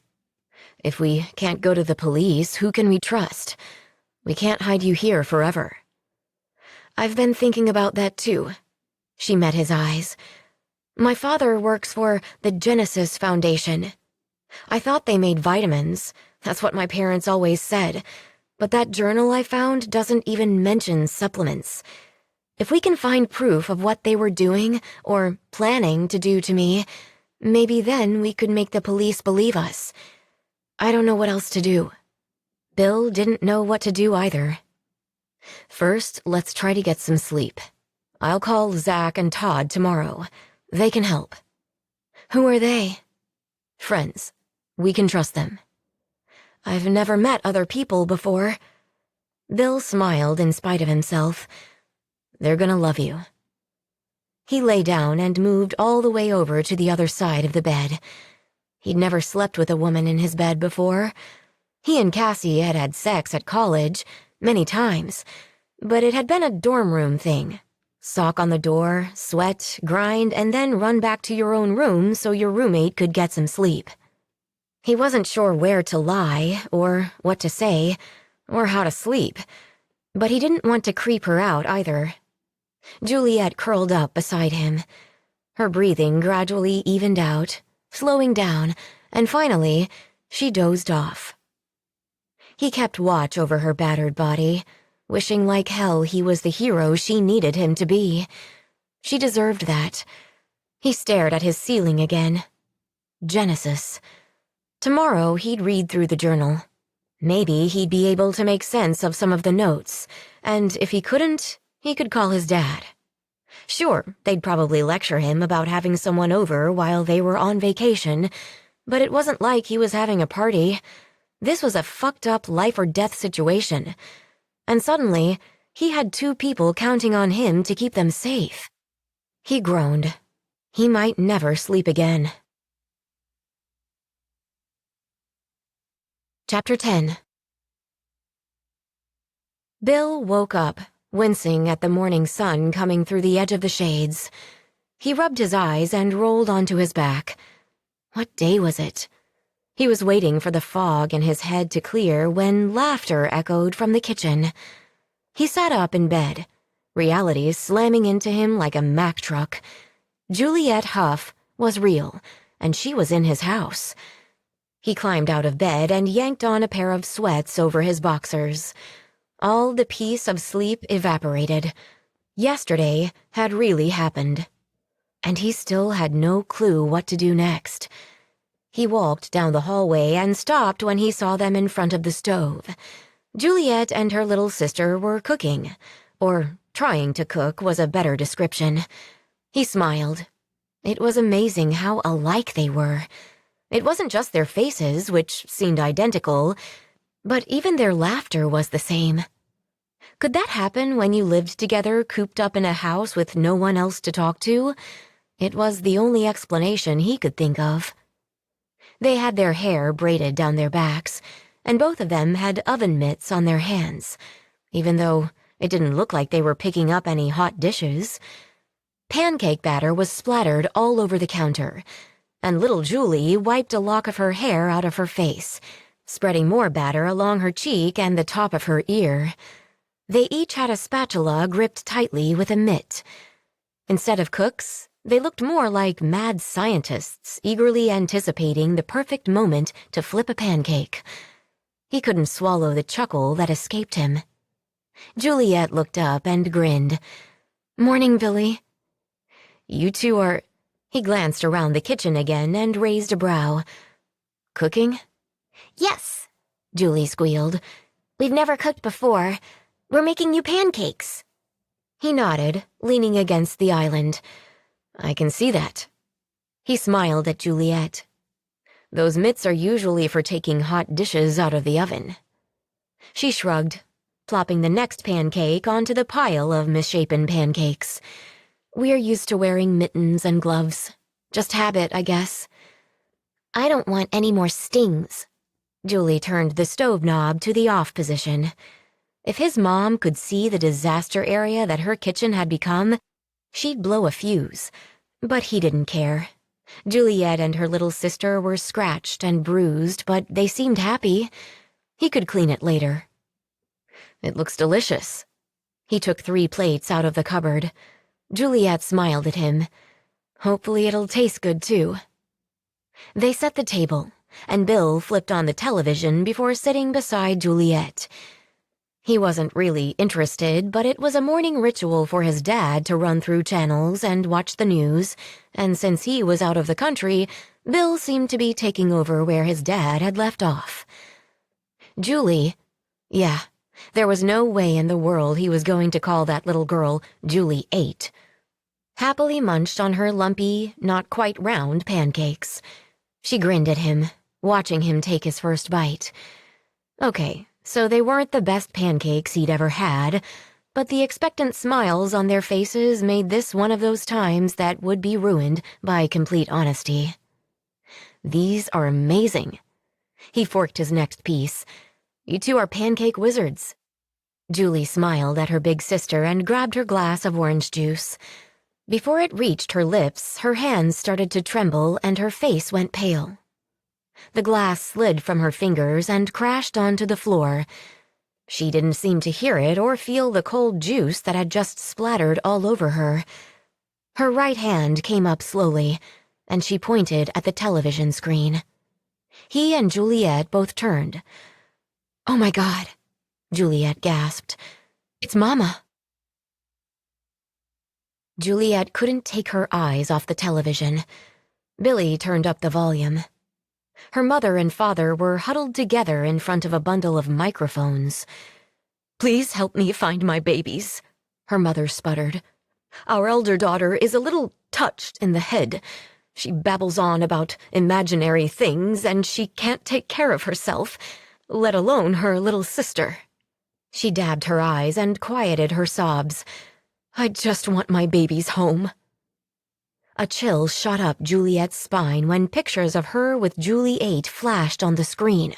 If we can't go to the police, who can we trust? We can't hide you here forever. I've been thinking about that too. She met his eyes. My father works for the Genesis Foundation. I thought they made vitamins. That's what my parents always said. But that journal I found doesn't even mention supplements. If we can find proof of what they were doing or planning to do to me, maybe then we could make the police believe us. I don't know what else to do. Bill didn't know what to do either. First, let's try to get some sleep. I'll call Zach and Todd tomorrow. They can help. Who are they? Friends. We can trust them. I've never met other people before. Bill smiled in spite of himself. They're gonna love you. He lay down and moved all the way over to the other side of the bed. He'd never slept with a woman in his bed before. He and Cassie had had sex at college, many times, but it had been a dorm room thing. Sock on the door, sweat, grind, and then run back to your own room so your roommate could get some sleep. He wasn't sure where to lie, or what to say, or how to sleep, but he didn't want to creep her out either. Juliet curled up beside him. Her breathing gradually evened out, slowing down, and finally, she dozed off. He kept watch over her battered body, wishing like hell he was the hero she needed him to be. She deserved that. He stared at his ceiling again. Genesis. Tomorrow he'd read through the journal. Maybe he'd be able to make sense of some of the notes, and if he couldn't, he could call his dad. Sure, they'd probably lecture him about having someone over while they were on vacation, but it wasn't like he was having a party. This was a fucked-up life-or-death situation, and suddenly, he had two people counting on him to keep them safe. He groaned. He might never sleep again. Chapter 10. Bill woke up, wincing at the morning sun coming through the edge of the shades. He rubbed his eyes and rolled onto his back. What day was it? He was waiting for the fog in his head to clear when laughter echoed from the kitchen. He sat up in bed, reality slamming into him like a Mack truck. Juliet Huff was real, and she was in his house. He climbed out of bed and yanked on a pair of sweats over his boxers. All the peace of sleep evaporated. Yesterday had really happened. And he still had no clue what to do next. He walked down the hallway and stopped when he saw them in front of the stove. Juliet and her little sister were cooking, or trying to cook was a better description. He smiled. It was amazing how alike they were. It wasn't just their faces, which seemed identical, but even their laughter was the same. Could that happen when you lived together, cooped up in a house with no one else to talk to? It was the only explanation he could think of. They had their hair braided down their backs, and both of them had oven mitts on their hands, even though it didn't look like they were picking up any hot dishes. Pancake batter was splattered all over the counter, and little Julie wiped a lock of her hair out of her face, spreading more batter along her cheek and the top of her ear. They each had a spatula gripped tightly with a mitt. Instead of cooks, they looked more like mad scientists eagerly anticipating the perfect moment to flip a pancake. He couldn't swallow the chuckle that escaped him. Juliet looked up and grinned. "Morning, Billy." "You two are—" He glanced around the kitchen again and raised a brow. "Cooking?" "Yes," Julie squealed. "We've never cooked before. We're making you pancakes." He nodded, leaning against the island. "I can see that." He smiled at Juliet. "Those mitts are usually for taking hot dishes out of the oven." She shrugged, plopping the next pancake onto the pile of misshapen pancakes. "We're used to wearing mittens and gloves. Just habit, I guess." "I don't want any more stings." Julie turned the stove knob to the off position. If his mom could see the disaster area that her kitchen had become, she'd blow a fuse. But he didn't care. Juliet and her little sister were scratched and bruised, but they seemed happy. He could clean it later. "It looks delicious." He took 3 plates out of the cupboard. Juliet smiled at him. "Hopefully it'll taste good, too." They set the table, and Bill flipped on the television before sitting beside Juliet. He wasn't really interested, but it was a morning ritual for his dad to run through channels and watch the news, and since he was out of the country, Bill seemed to be taking over where his dad had left off. Julie. Yeah, there was no way in the world he was going to call that little girl Julie 8. Happily munched on her lumpy, not quite round pancakes. She grinned at him, watching him take his first bite. Okay, so they weren't the best pancakes he'd ever had, but the expectant smiles on their faces made this one of those times that would be ruined by complete honesty. These are amazing. He forked his next piece. You two are pancake wizards. Julie smiled at her big sister and grabbed her glass of orange juice. Before it reached her lips, her hands started to tremble and her face went pale. The glass slid from her fingers and crashed onto the floor. She didn't seem to hear it or feel the cold juice that had just splattered all over her. Her right hand came up slowly, and she pointed at the television screen. He and Juliet both turned. "Oh my God," Juliet gasped. "It's Mama." Juliet couldn't take her eyes off the television. Billy turned up the volume. Her mother and father were huddled together in front of a bundle of microphones. "Please help me find my babies," her mother sputtered. "Our elder daughter is a little touched in the head. She babbles on about imaginary things and she can't take care of herself, let alone her little sister." She dabbed her eyes and quieted her sobs. "I just want my babies home." A chill shot up Juliet's spine when pictures of her with Julie 8 flashed on the screen,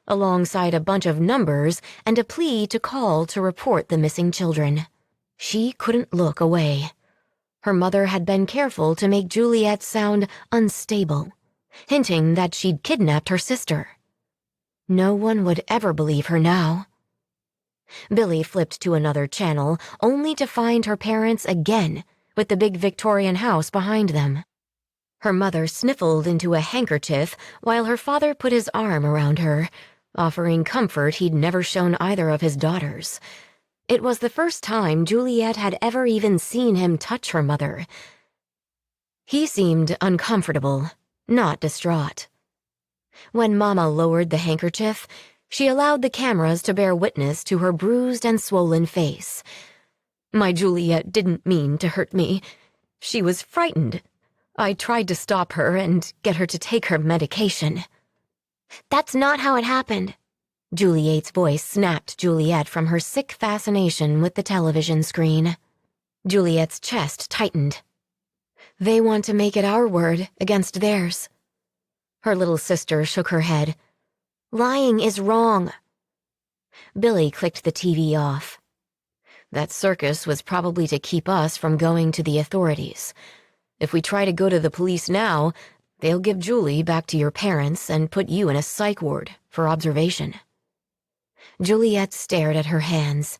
alongside a bunch of numbers and a plea to call to report the missing children. She couldn't look away. Her mother had been careful to make Juliet sound unstable, hinting that she'd kidnapped her sister. No one would ever believe her now. Billy flipped to another channel, only to find her parents again, with the big Victorian house behind them. Her mother sniffled into a handkerchief while her father put his arm around her, offering comfort he'd never shown either of his daughters. It was the first time Juliet had ever even seen him touch her mother. He seemed uncomfortable, not distraught. When Mama lowered the handkerchief, she allowed the cameras to bear witness to her bruised and swollen face. "My Juliet didn't mean to hurt me. She was frightened. I tried to stop her and get her to take her medication." "That's not how it happened." Juliet's voice snapped Juliet from her sick fascination with the television screen. Juliet's chest tightened. "They want to make it our word against theirs." Her little sister shook her head. "Lying is wrong." Billy clicked the TV off. "That circus was probably to keep us from going to the authorities. If we try to go to the police now, they'll give Julie back to your parents and put you in a psych ward for observation." Juliet stared at her hands.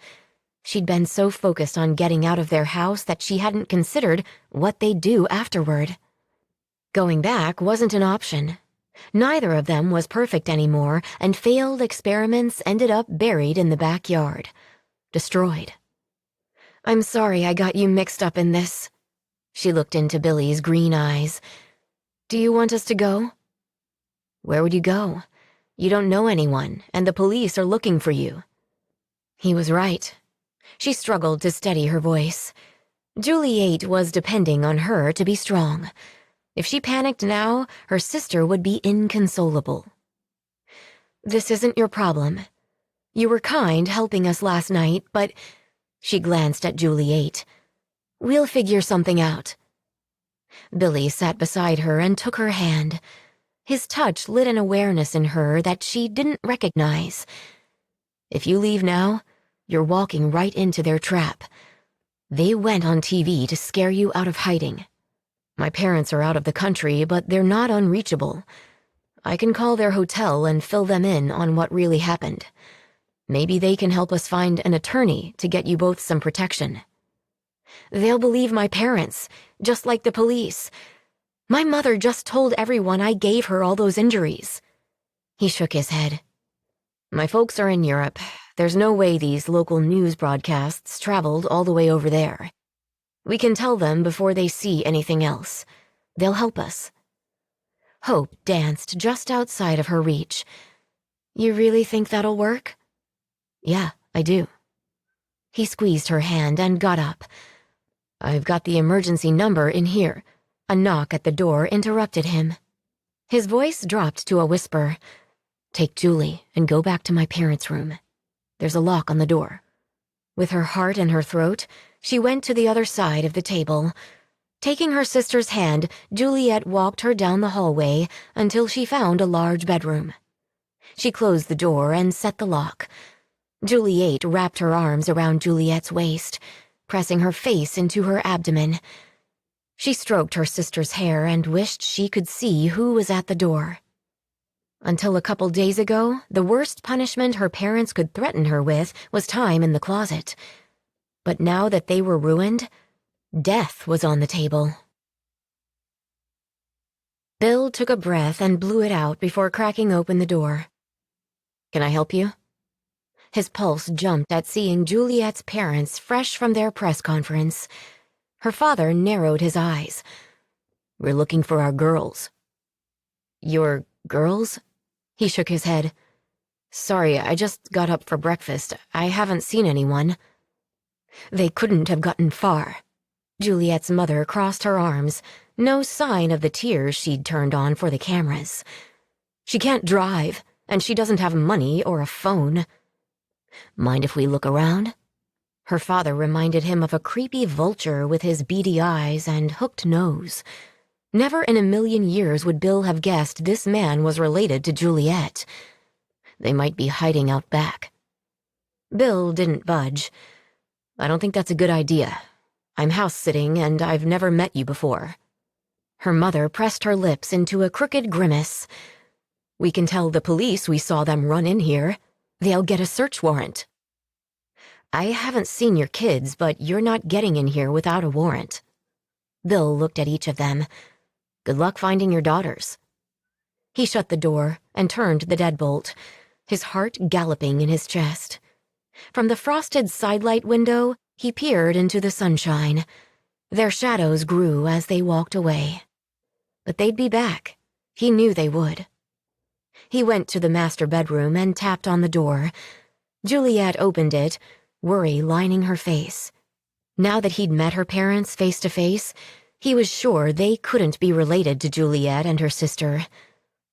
She'd been so focused on getting out of their house that she hadn't considered what they'd do afterward. Going back wasn't an option. Neither of them was perfect anymore, and failed experiments ended up buried in the backyard. Destroyed. "I'm sorry I got you mixed up in this." She looked into Billy's green eyes. "Do you want us to go?" "Where would you go? You don't know anyone, and the police are looking for you." He was right. She struggled to steady her voice. Julie 8 was depending on her to be strong. If she panicked now, her sister would be inconsolable. "This isn't your problem. You were kind helping us last night, but—" She glanced at Julie 8. "We'll figure something out." Billy sat beside her and took her hand. His touch lit an awareness in her that she didn't recognize. "If you leave now, you're walking right into their trap. They went on TV to scare you out of hiding. My parents are out of the country, but they're not unreachable. I can call their hotel and fill them in on what really happened. Maybe they can help us find an attorney to get you both some protection. They'll believe my parents, just like the police. My mother just told everyone I gave her all those injuries." He shook his head. "My folks are in Europe. There's no way these local news broadcasts traveled all the way over there. We can tell them before they see anything else. They'll help us." Hope danced just outside of her reach. "You really think that'll work?" "Yeah, I do." He squeezed her hand and got up. "I've got the emergency number in here." A knock at the door interrupted him. His voice dropped to a whisper. "Take Julie and go back to my parents' room. There's a lock on the door." With her heart in her throat, she went to the other side of the table. Taking her sister's hand, Juliet walked her down the hallway until she found a large bedroom. She closed the door and set the lock. Juliet wrapped her arms around Juliet's waist, pressing her face into her abdomen. She stroked her sister's hair and wished she could see who was at the door. Until a couple days ago, the worst punishment her parents could threaten her with was time in the closet. But now that they were ruined, death was on the table. Bill took a breath and blew it out before cracking open the door. "Can I help you?" His pulse jumped at seeing Juliet's parents fresh from their press conference. Her father narrowed his eyes. "We're looking for our girls." "Your girls?" He shook his head. "Sorry, I just got up for breakfast. I haven't seen anyone." They couldn't have gotten far. Juliet's mother crossed her arms, no sign of the tears she'd turned on for the cameras. "She can't drive, and she doesn't have money or a phone." "Mind if we look around?" Her father reminded him of a creepy vulture with his beady eyes and hooked nose. Never in a million years would Bill have guessed this man was related to Juliet. They might be hiding out back. Bill didn't budge. "I don't think that's a good idea. I'm house-sitting, and I've never met you before." Her mother pressed her lips into a crooked grimace. "We can tell the police we saw them run in here. They'll get a search warrant." "I haven't seen your kids, but you're not getting in here without a warrant." Bill looked at each of them. "Good luck finding your daughters." He shut the door and turned the deadbolt, his heart galloping in his chest. From the frosted sidelight window, he peered into the sunshine. Their shadows grew as they walked away. But they'd be back. He knew they would. He went to the master bedroom and tapped on the door. Juliet opened it, worry lining her face. Now that he'd met her parents face to face, he was sure they couldn't be related to Juliet and her sister.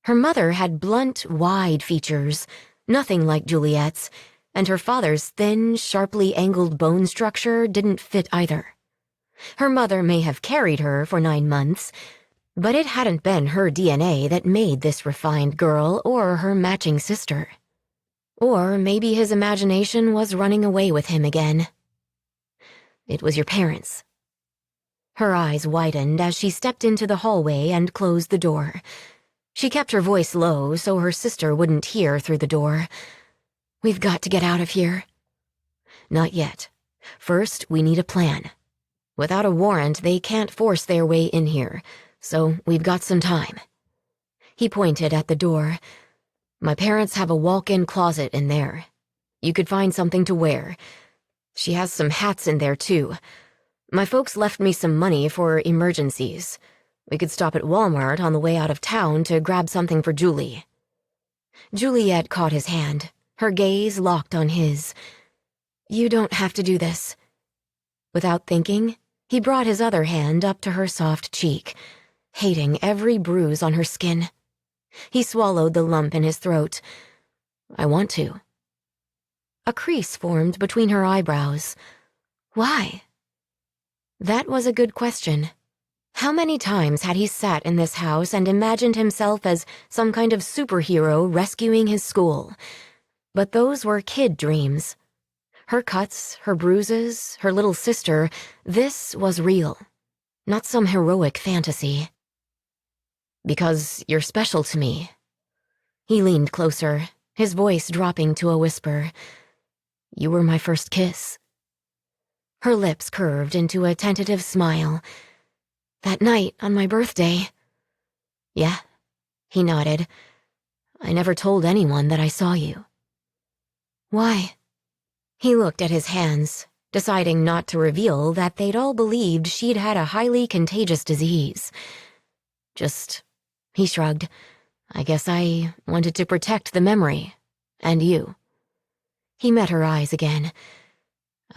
Her mother had blunt, wide features, nothing like Juliet's, and her father's thin, sharply angled bone structure didn't fit either. Her mother may have carried her for 9 months, but it hadn't been her DNA that made this refined girl or her matching sister. Or maybe his imagination was running away with him again. "It was your parents." Her eyes widened as she stepped into the hallway and closed the door. She kept her voice low so her sister wouldn't hear through the door. "We've got to get out of here." "Not yet. First, we need a plan. Without a warrant, they can't force their way in here, so we've got some time." He pointed at the door. "My parents have a walk-in closet in there. You could find something to wear. She has some hats in there, too. My folks left me some money for emergencies. We could stop at Walmart on the way out of town to grab something for Julie." Juliet caught his hand, her gaze locked on his. "You don't have to do this." Without thinking, he brought his other hand up to her soft cheek, hating every bruise on her skin. He swallowed the lump in his throat. "I want to." A crease formed between her eyebrows. Why? That was a good question. How many times had he sat in this house and imagined himself as some kind of superhero rescuing his school? But those were kid dreams. Her cuts, her bruises, her little sister, this was real, not some heroic fantasy. "Because you're special to me." He leaned closer, his voice dropping to a whisper. "You were my first kiss." Her lips curved into a tentative smile. "That night on my birthday." "Yeah," he nodded. "I never told anyone that I saw you." "Why?" He looked at his hands, deciding not to reveal that they'd all believed she'd had a highly contagious disease. "Just He shrugged. I guess I wanted to protect the memory. And you. He met her eyes again.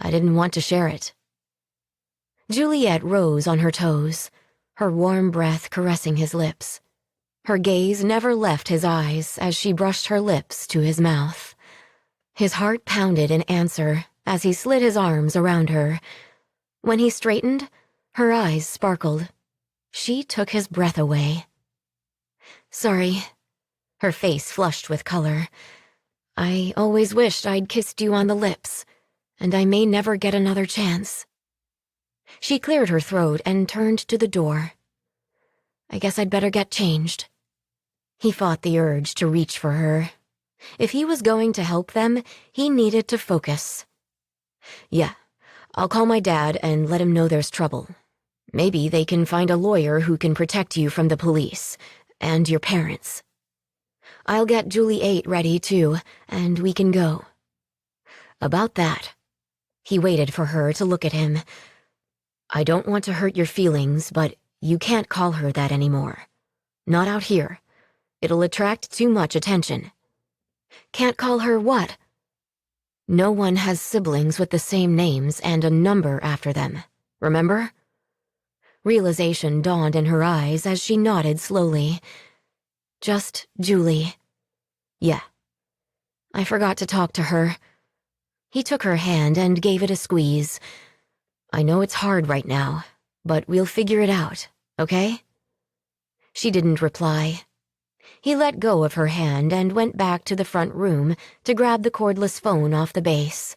I didn't want to share it. Juliet rose on her toes, her warm breath caressing his lips. Her gaze never left his eyes as she brushed her lips to his mouth. His heart pounded in answer as he slid his arms around her. When he straightened, her eyes sparkled. She took his breath away. Sorry. Her face flushed with color. I always wished I'd kissed you on the lips, and I may never get another chance. She cleared her throat and turned to the door. I guess I'd better get changed. He fought the urge to reach for her. If he was going to help them, he needed to focus. Yeah, I'll call my dad and let him know there's trouble. Maybe they can find a lawyer who can protect you from the police, and your parents. I'll get Julie 8 ready, too, and we can go. About that. He waited for her to look at him. I don't want to hurt your feelings, but you can't call her that anymore. Not out here. It'll attract too much attention. Can't call her what? No one has siblings with the same names and a number after them. Remember? Realization dawned in her eyes as she nodded slowly. Just Julie. Yeah. I forgot to talk to her. He took her hand and gave it a squeeze. I know it's hard right now, but we'll figure it out, okay? She didn't reply. He let go of her hand and went back to the front room to grab the cordless phone off the base.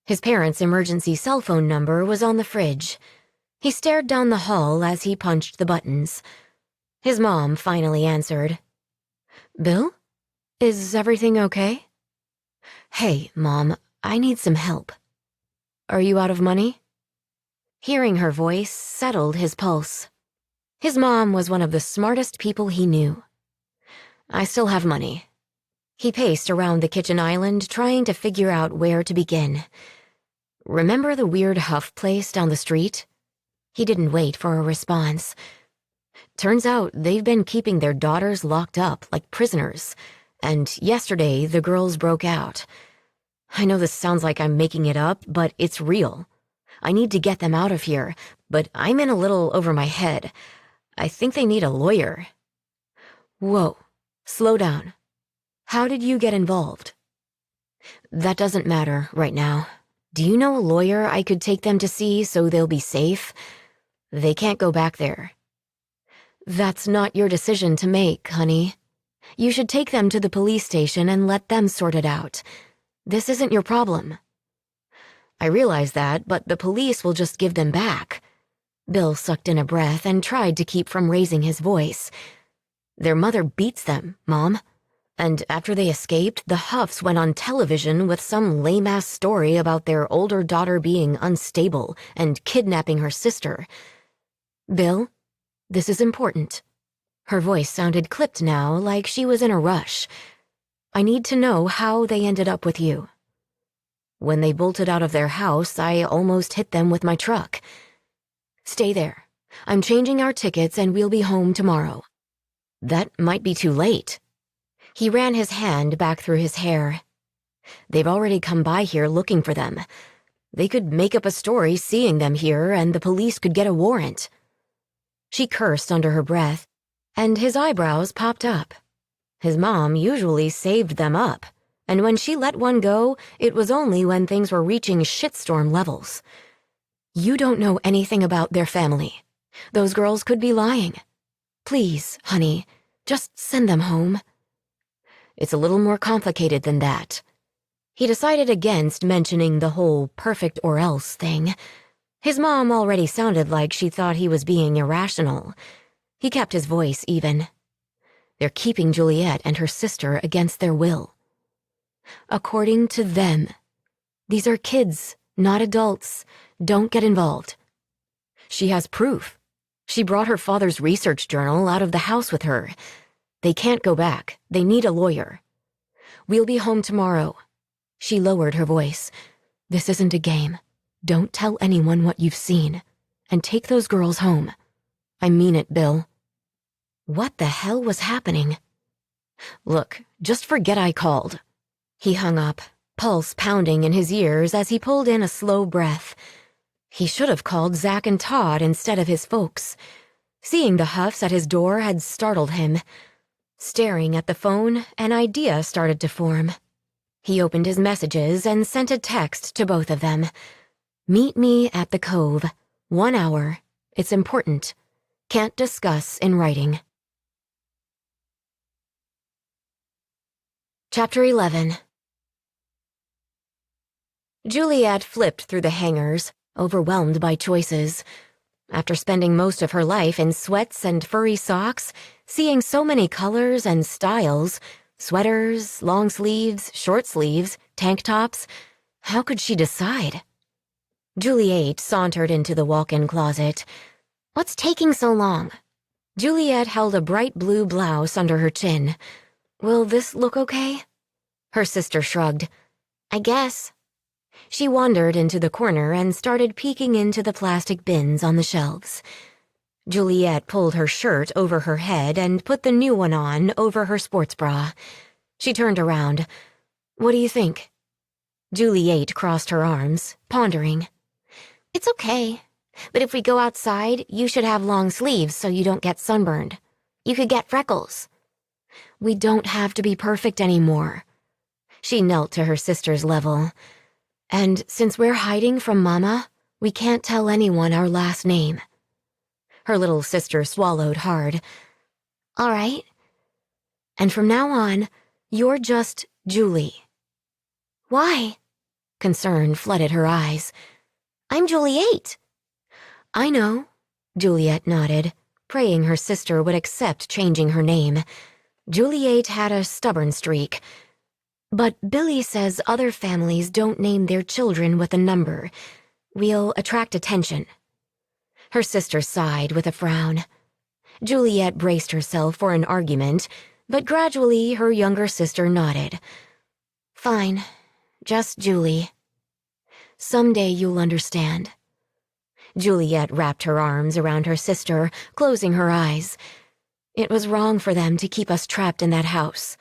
His parents' emergency cell phone number was on the fridge. He stared down the hall as he punched the buttons. His mom finally answered. Bill? Is everything okay? Hey, Mom, I need some help. Are you out of money? Hearing her voice settled his pulse. His mom was one of the smartest people he knew. I still have money. He paced around the kitchen island, trying to figure out where to begin. Remember the weird Huff place down the street? He didn't wait for a response. Turns out they've been keeping their daughters locked up like prisoners, and yesterday the girls broke out. I know this sounds like I'm making it up, but it's real. I need to get them out of here, but I'm in a little over my head. I think they need a lawyer. Whoa, slow down. How did you get involved? That doesn't matter right now. Do you know a lawyer I could take them to see so they'll be safe? They can't go back there. That's not your decision to make, honey. You should take them to the police station and let them sort it out. This isn't your problem. I realize that, but the police will just give them back. Bill sucked in a breath and tried to keep from raising his voice. Their mother beats them, Mom. And after they escaped, the Huffs went on television with some lame-ass story about their older daughter being unstable and kidnapping her sister. Bill, this is important. Her voice sounded clipped now, like she was in a rush. I need to know how they ended up with you. When they bolted out of their house, I almost hit them with my truck. Stay there. I'm changing our tickets and we'll be home tomorrow. That might be too late. He ran his hand back through his hair. They've already come by here looking for them. They could make up a story seeing them here and the police could get a warrant. She cursed under her breath, and his eyebrows popped up. His mom usually saved them up, and when she let one go, it was only when things were reaching shitstorm levels. You don't know anything about their family. Those girls could be lying. Please, honey, just send them home. It's a little more complicated than that. He decided against mentioning the whole perfect or else thing. His mom already sounded like she thought he was being irrational. He kept his voice even. They're keeping Juliet and her sister against their will. According to them. These are kids, not adults. Don't get involved. She has proof. She brought her father's research journal out of the house with her. They can't go back. They need a lawyer. We'll be home tomorrow. She lowered her voice. This isn't a game. Don't tell anyone what you've seen. And take those girls home. I mean it, Bill. What the hell was happening? Look, just forget I called. He hung up, pulse pounding in his ears as he pulled in a slow breath. He should have called Zach and Todd instead of his folks. Seeing the Huffs at his door had startled him. Staring at the phone, an idea started to form. He opened his messages and sent a text to both of them. Meet me at the Cove. 1 hour. It's important. Can't discuss in writing. Chapter 11. Juliet flipped through the hangars, overwhelmed by choices. After spending most of her life in sweats and furry socks, seeing so many colors and styles, sweaters, long sleeves, short sleeves, tank tops, how could she decide? Juliet sauntered into the walk-in closet. What's taking so long? Juliet held a bright blue blouse under her chin. Will this look okay? Her sister shrugged. I guess. She wandered into the corner and started peeking into the plastic bins on the shelves. Juliet pulled her shirt over her head and put the new one on over her sports bra. She turned around. What do you think? Juliet crossed her arms, pondering. It's okay. But if we go outside, you should have long sleeves so you don't get sunburned. You could get freckles. We don't have to be perfect anymore. She knelt to her sister's level. And since we're hiding from Mama, we can't tell anyone our last name. Her little sister swallowed hard. All right. And from now on, you're just Julie. Why? Concern flooded her eyes. I'm Juliet. I know, Juliet nodded, praying her sister would accept changing her name. Juliet had a stubborn streak. But Billy says other families don't name their children with a number. We'll attract attention. Her sister sighed with a frown. Juliet braced herself for an argument, but gradually her younger sister nodded. Fine, just Julie. Someday you'll understand. Juliet wrapped her arms around her sister, closing her eyes. It was wrong for them to keep us trapped in that house.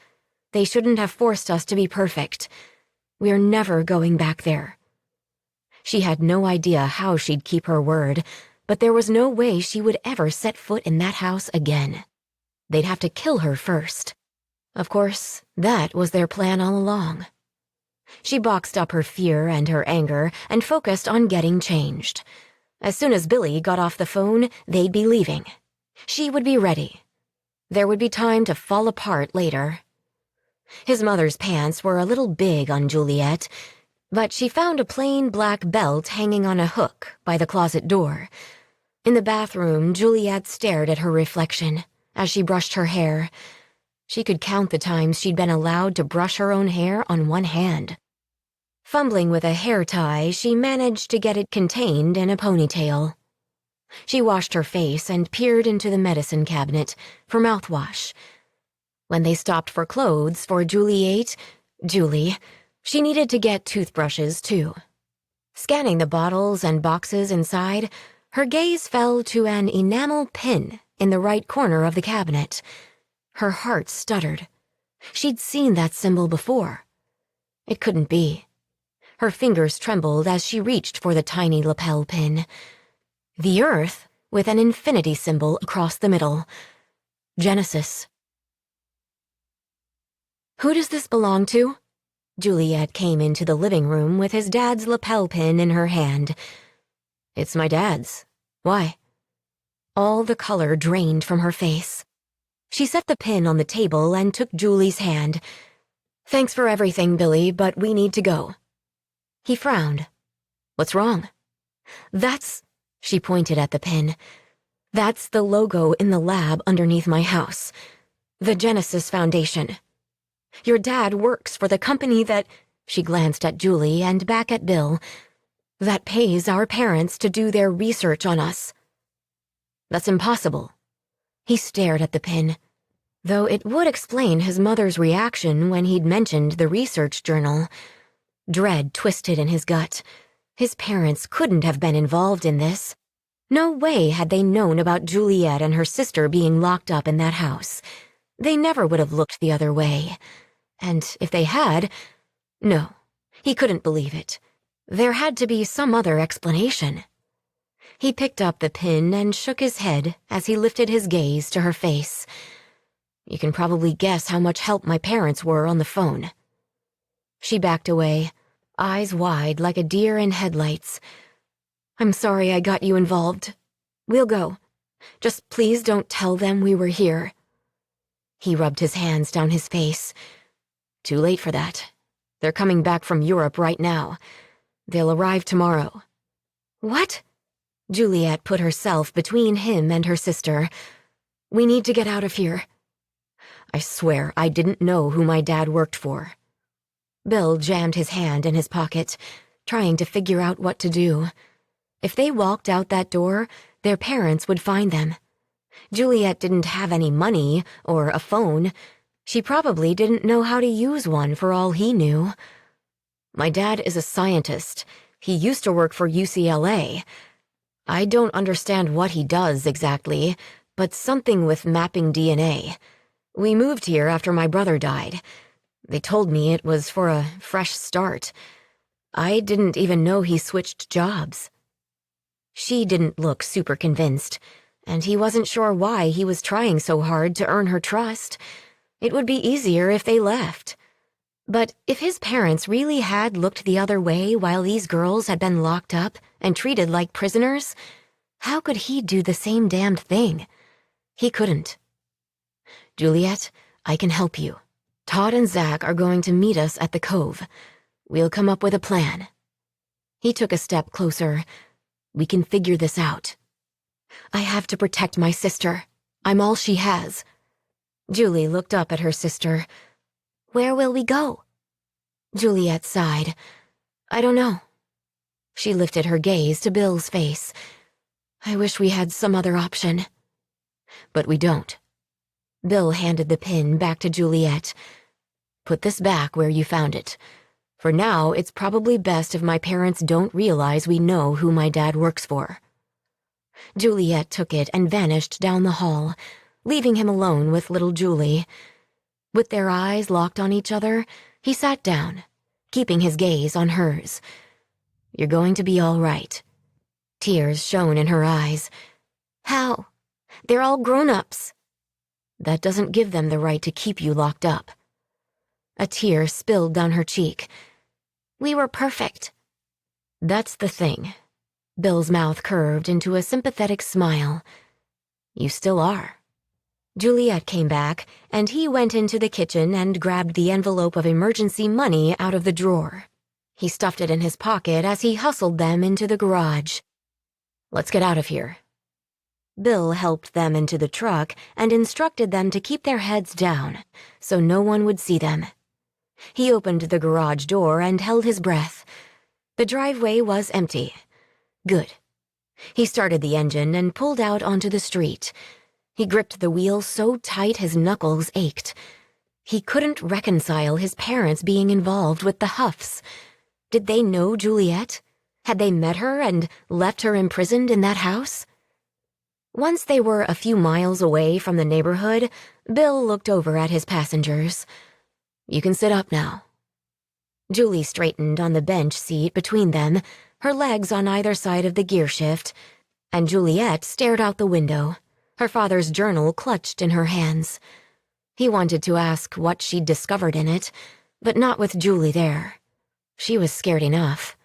They shouldn't have forced us to be perfect. We're never going back there. She had no idea how she'd keep her word, but there was no way she would ever set foot in that house again. They'd have to kill her first. Of course, that was their plan all along. She boxed up her fear and her anger and focused on getting changed. As soon as Billy got off the phone, they'd be leaving. She would be ready. There would be time to fall apart later. His mother's pants were a little big on Juliet, but she found a plain black belt hanging on a hook by the closet door. In the bathroom, Juliet stared at her reflection as she brushed her hair. She could count the times she'd been allowed to brush her own hair on one hand. Fumbling with a hair tie, she managed to get it contained in a ponytail. She washed her face and peered into the medicine cabinet for mouthwash. When they stopped for clothes for Julie, she needed to get toothbrushes too. Scanning the bottles and boxes inside, her gaze fell to an enamel pin in the right corner of the cabinet. Her heart stuttered. She'd seen that symbol before. It couldn't be. Her fingers trembled as she reached for the tiny lapel pin. The Earth, with an infinity symbol across the middle. Genesis. Who does this belong to? Juliet came into the living room with his dad's lapel pin in her hand. It's my dad's. Why? All the color drained from her face. She set the pin on the table and took Julie's hand. Thanks for everything, Billy, but we need to go. He frowned. What's wrong? That's, she pointed at the pin. That's the logo in the lab underneath my house. The Genesis Foundation. Your dad works for the company that, she glanced at Julie and back at Bill, that pays our parents to do their research on us. That's impossible. He stared at the pin, though it would explain his mother's reaction when he'd mentioned the research journal. Dread twisted in his gut. His parents couldn't have been involved in this. No way had they known about Juliet and her sister being locked up in that house. They never would have looked the other way. And if they had, no, he couldn't believe it. There had to be some other explanation. He picked up the pin and shook his head as he lifted his gaze to her face. You can probably guess how much help my parents were on the phone. She backed away, eyes wide like a deer in headlights. I'm sorry I got you involved. We'll go. Just please don't tell them we were here. He rubbed his hands down his face. Too late for that. They're coming back from Europe right now. They'll arrive tomorrow. What? Juliet put herself between him and her sister. We need to get out of here. I swear I didn't know who my dad worked for. Bill jammed his hand in his pocket, trying to figure out what to do. If they walked out that door, their parents would find them. Juliet didn't have any money or a phone. She probably didn't know how to use one for all he knew. My dad is a scientist. He used to work for UCLA. I don't understand what he does exactly, but something with mapping DNA. We moved here after my brother died. They told me it was for a fresh start. I didn't even know he switched jobs. She didn't look super convinced, and he wasn't sure why he was trying so hard to earn her trust. It would be easier if they left. But if his parents really had looked the other way while these girls had been locked up and treated like prisoners, how could he do the same damned thing? He couldn't. Juliet, I can help you. Todd and Zach are going to meet us at the cove. We'll come up with a plan. He took a step closer. We can figure this out. I have to protect my sister. I'm all she has. Julie looked up at her sister. Where will we go? Juliet sighed. I don't know. She lifted her gaze to Bill's face. I wish we had some other option. But we don't. Bill handed the pin back to Juliet. Put this back where you found it. For now, it's probably best if my parents don't realize we know who my dad works for. Juliet took it and vanished down the hall, leaving him alone with little Julie. With their eyes locked on each other, he sat down, keeping his gaze on hers. You're going to be all right. Tears shone in her eyes. How? They're all grown-ups. That doesn't give them the right to keep you locked up. A tear spilled down her cheek. We were perfect. That's the thing. Bill's mouth curved into a sympathetic smile. You still are. Juliet came back, and he went into the kitchen and grabbed the envelope of emergency money out of the drawer. He stuffed it in his pocket as he hustled them into the garage. Let's get out of here. Bill helped them into the truck and instructed them to keep their heads down, so no one would see them. He opened the garage door and held his breath. The driveway was empty. Good. He started the engine and pulled out onto the street. He gripped the wheel so tight his knuckles ached. He couldn't reconcile his parents being involved with the Huffs. Did they know Juliet? Had they met her and left her imprisoned in that house? Once they were a few miles away from the neighborhood, Bill looked over at his passengers. You can sit up now. Julie straightened on the bench seat between them, her legs on either side of the gear shift, and Juliet stared out the window, her father's journal clutched in her hands. He wanted to ask what she'd discovered in it, but not with Julie there. She was scared enough.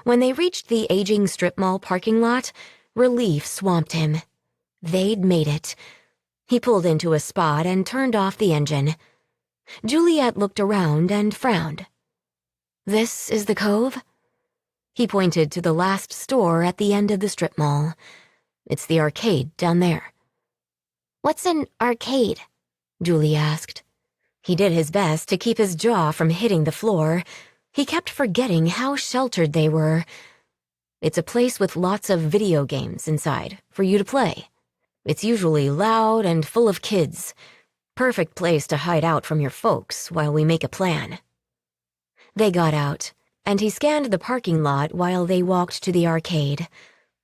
When they reached the aging strip mall parking lot, relief swamped him. They'd made it. He pulled into a spot and turned off the engine. Juliet looked around and frowned. This is the cove? He pointed to the last store at the end of the strip mall. It's the arcade down there. What's an arcade? Julie asked. He did his best to keep his jaw from hitting the floor. He kept forgetting how sheltered they were. It's a place with lots of video games inside for you to play. It's usually loud and full of kids. Perfect place to hide out from your folks while we make a plan. They got out, and he scanned the parking lot while they walked to the arcade.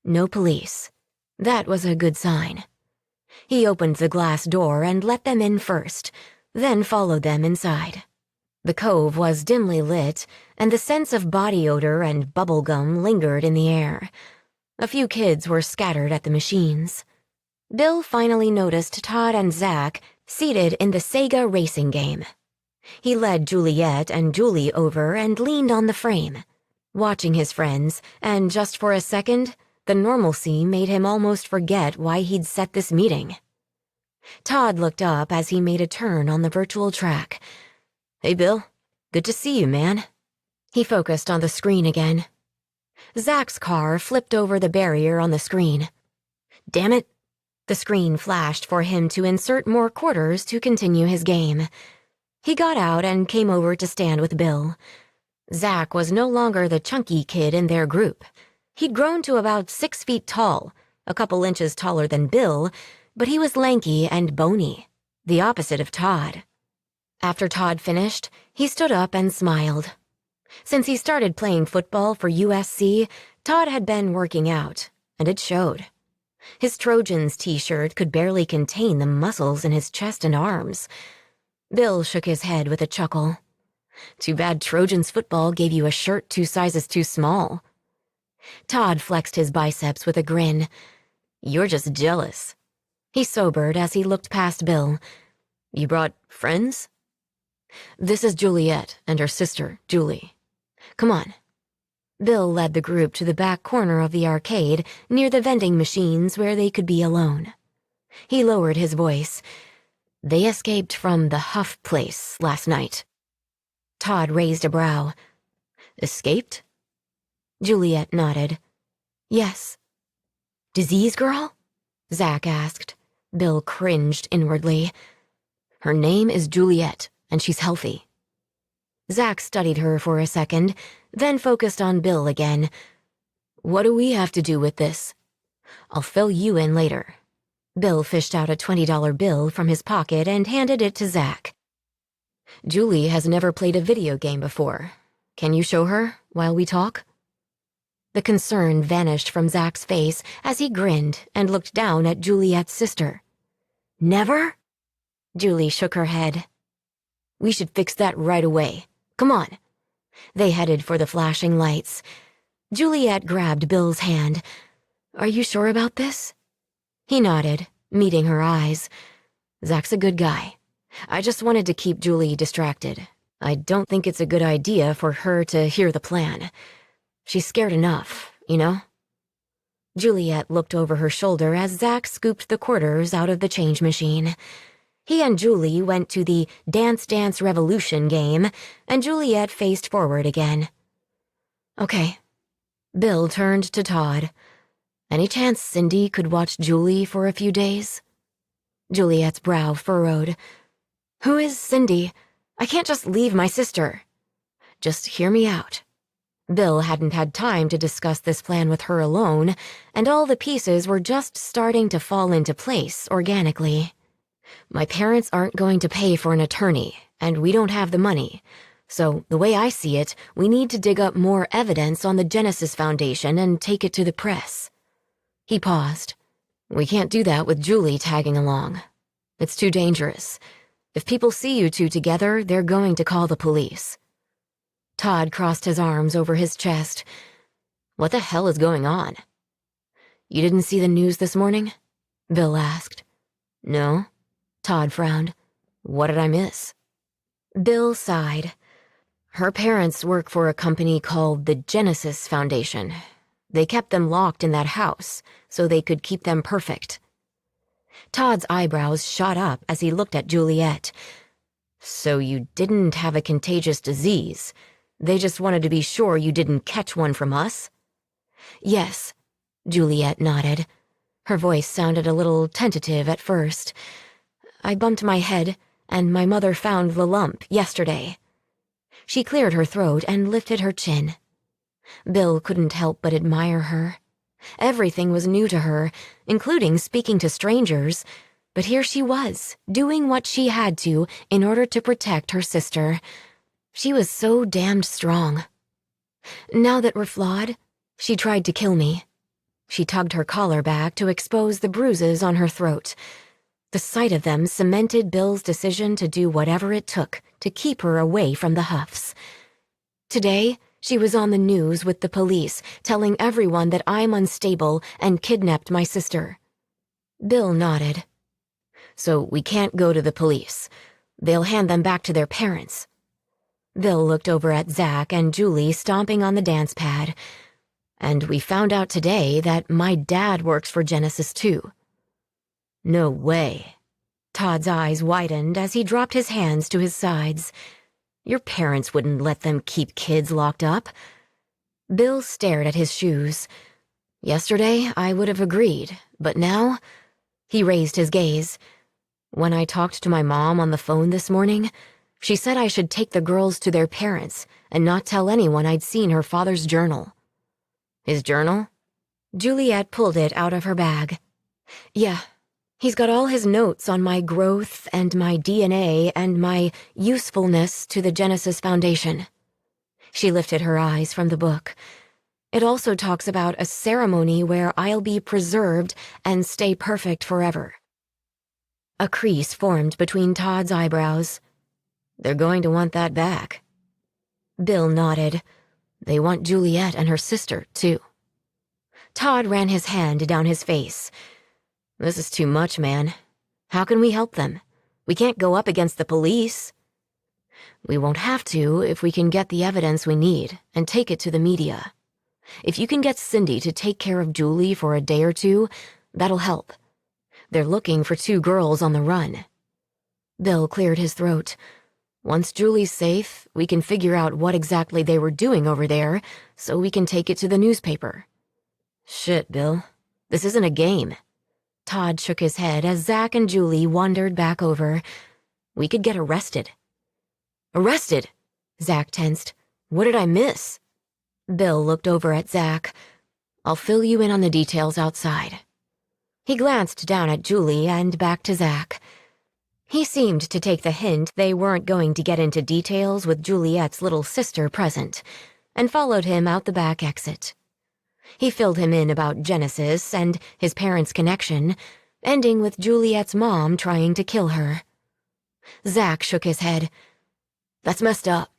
No police. That was a good sign. He opened the glass door and let them in first, then followed them inside. The cove was dimly lit, and the sense of body odor and bubblegum lingered in the air. A few kids were scattered at the machines. Bill finally noticed Todd and Zach seated in the Sega racing game. He led Juliet and Julie over and leaned on the frame, watching his friends, and just for a second, the normalcy made him almost forget why he'd set this meeting. Todd looked up as he made a turn on the virtual track. "Hey, Bill. Good to see you, man." He focused on the screen again. Zach's car flipped over the barrier on the screen. "Damn it." The screen flashed for him to insert more quarters to continue his game. He got out and came over to stand with Bill. Zach was no longer the chunky kid in their group. He'd grown to about 6 feet tall, a couple inches taller than Bill, but he was lanky and bony, the opposite of Todd. After Todd finished, he stood up and smiled. Since he started playing football for USC, Todd had been working out, and it showed. His Trojans t-shirt could barely contain the muscles in his chest and arms. Bill shook his head with a chuckle. "Too bad Trojans football gave you a shirt 2 sizes too small." Todd flexed his biceps with a grin. "You're just jealous." He sobered as he looked past Bill. "You brought friends?" "This is Juliet and her sister, Julie. Come on." Bill led the group to the back corner of the arcade near the vending machines where they could be alone. He lowered his voice. "They escaped from the Huff place last night." Todd raised a brow. "Escaped?" Juliet nodded. "Yes." "Disease girl?" Zach asked. Bill cringed inwardly. "Her name is Juliet, and she's healthy." Zach studied her for a second, then focused on Bill again. "What do we have to do with this?" "I'll fill you in later." Bill fished out a $20 bill from his pocket and handed it to Zach. "Julie has never played a video game before. Can you show her while we talk?" The concern vanished from Zach's face as he grinned and looked down at Juliet's sister. "Never?" Julie shook her head. "We should fix that right away. Come on." They headed for the flashing lights. Juliet grabbed Bill's hand. "Are you sure about this?" He nodded, meeting her eyes. "Zach's a good guy. I just wanted to keep Julie distracted. I don't think it's a good idea for her to hear the plan. She's scared enough, you know?" Juliet looked over her shoulder as Zach scooped the quarters out of the change machine. He and Julie went to the Dance Dance Revolution game, and Juliet faced forward again. "Okay." Bill turned to Todd. "Any chance Cindy could watch Julie for a few days?" Juliet's brow furrowed. "Who is Cindy? I can't just leave my sister." "Just hear me out." Bill hadn't had time to discuss this plan with her alone, and all the pieces were just starting to fall into place organically. "My parents aren't going to pay for an attorney, and we don't have the money. So, the way I see it, we need to dig up more evidence on the Genesis Foundation and take it to the press." He paused. "We can't do that with Julie tagging along. It's too dangerous. If people see you two together, they're going to call the police." Todd crossed his arms over his chest. "What the hell is going on?" "You didn't see the news this morning?" Bill asked. "No." Todd frowned. "What did I miss?" Bill sighed. "Her parents work for a company called the Genesis Foundation. They kept them locked in that house so they could keep them perfect." Todd's eyebrows shot up as he looked at Juliet. "So you didn't have a contagious disease. They just wanted to be sure you didn't catch one from us?" "Yes," Juliet nodded. Her voice sounded a little tentative at first. "I bumped my head, and my mother found the lump yesterday." She cleared her throat and lifted her chin. Bill couldn't help but admire her. Everything was new to her, including speaking to strangers, but here she was, doing what she had to in order to protect her sister. She was so damned strong. "Now that we're flawed, she tried to kill me." She tugged her collar back to expose the bruises on her throat. The sight of them cemented Bill's decision to do whatever it took to keep her away from the Huffs. Today, she was on the news with the police, telling everyone that I'm unstable and kidnapped my sister. Bill nodded. So we can't go to the police. They'll hand them back to their parents. Bill looked over at Zach and Julie stomping on the dance pad. And we found out today that my dad works for Genesis too. No way. Todd's eyes widened as he dropped his hands to his sides. Your parents wouldn't let them keep kids locked up. Bill stared at his shoes. Yesterday, I would have agreed, but now... He raised his gaze. When I talked to my mom on the phone this morning, she said I should take the girls to their parents and not tell anyone I'd seen her father's journal. His journal? Juliet pulled it out of her bag. Yeah, he's got all his notes on my growth and my DNA and my usefulness to the Genesis Foundation. She lifted her eyes from the book. It also talks about a ceremony where I'll be preserved and stay perfect forever. A crease formed between Todd's eyebrows. They're going to want that back. Bill nodded. They want Juliet and her sister, too. Todd ran his hand down his face. This is too much, man. How can we help them? We can't go up against the police. We won't have to if we can get the evidence we need and take it to the media. If you can get Cindy to take care of Julie for a day or two, that'll help. They're looking for 2 girls on the run. Bill cleared his throat. Once Julie's safe, we can figure out what exactly they were doing over there so we can take it to the newspaper. Shit, Bill. This isn't a game. Todd shook his head as Zach and Julie wandered back over. We could get arrested. Arrested? Zach tensed. What did I miss? Bill looked over at Zach. I'll fill you in on the details outside. He glanced down at Julie and back to Zach. He seemed to take the hint they weren't going to get into details with Juliet's little sister present, and followed him out the back exit. He filled him in about Genesis and his parents' connection, ending with Juliet's mom trying to kill her. Zach shook his head. That's messed up.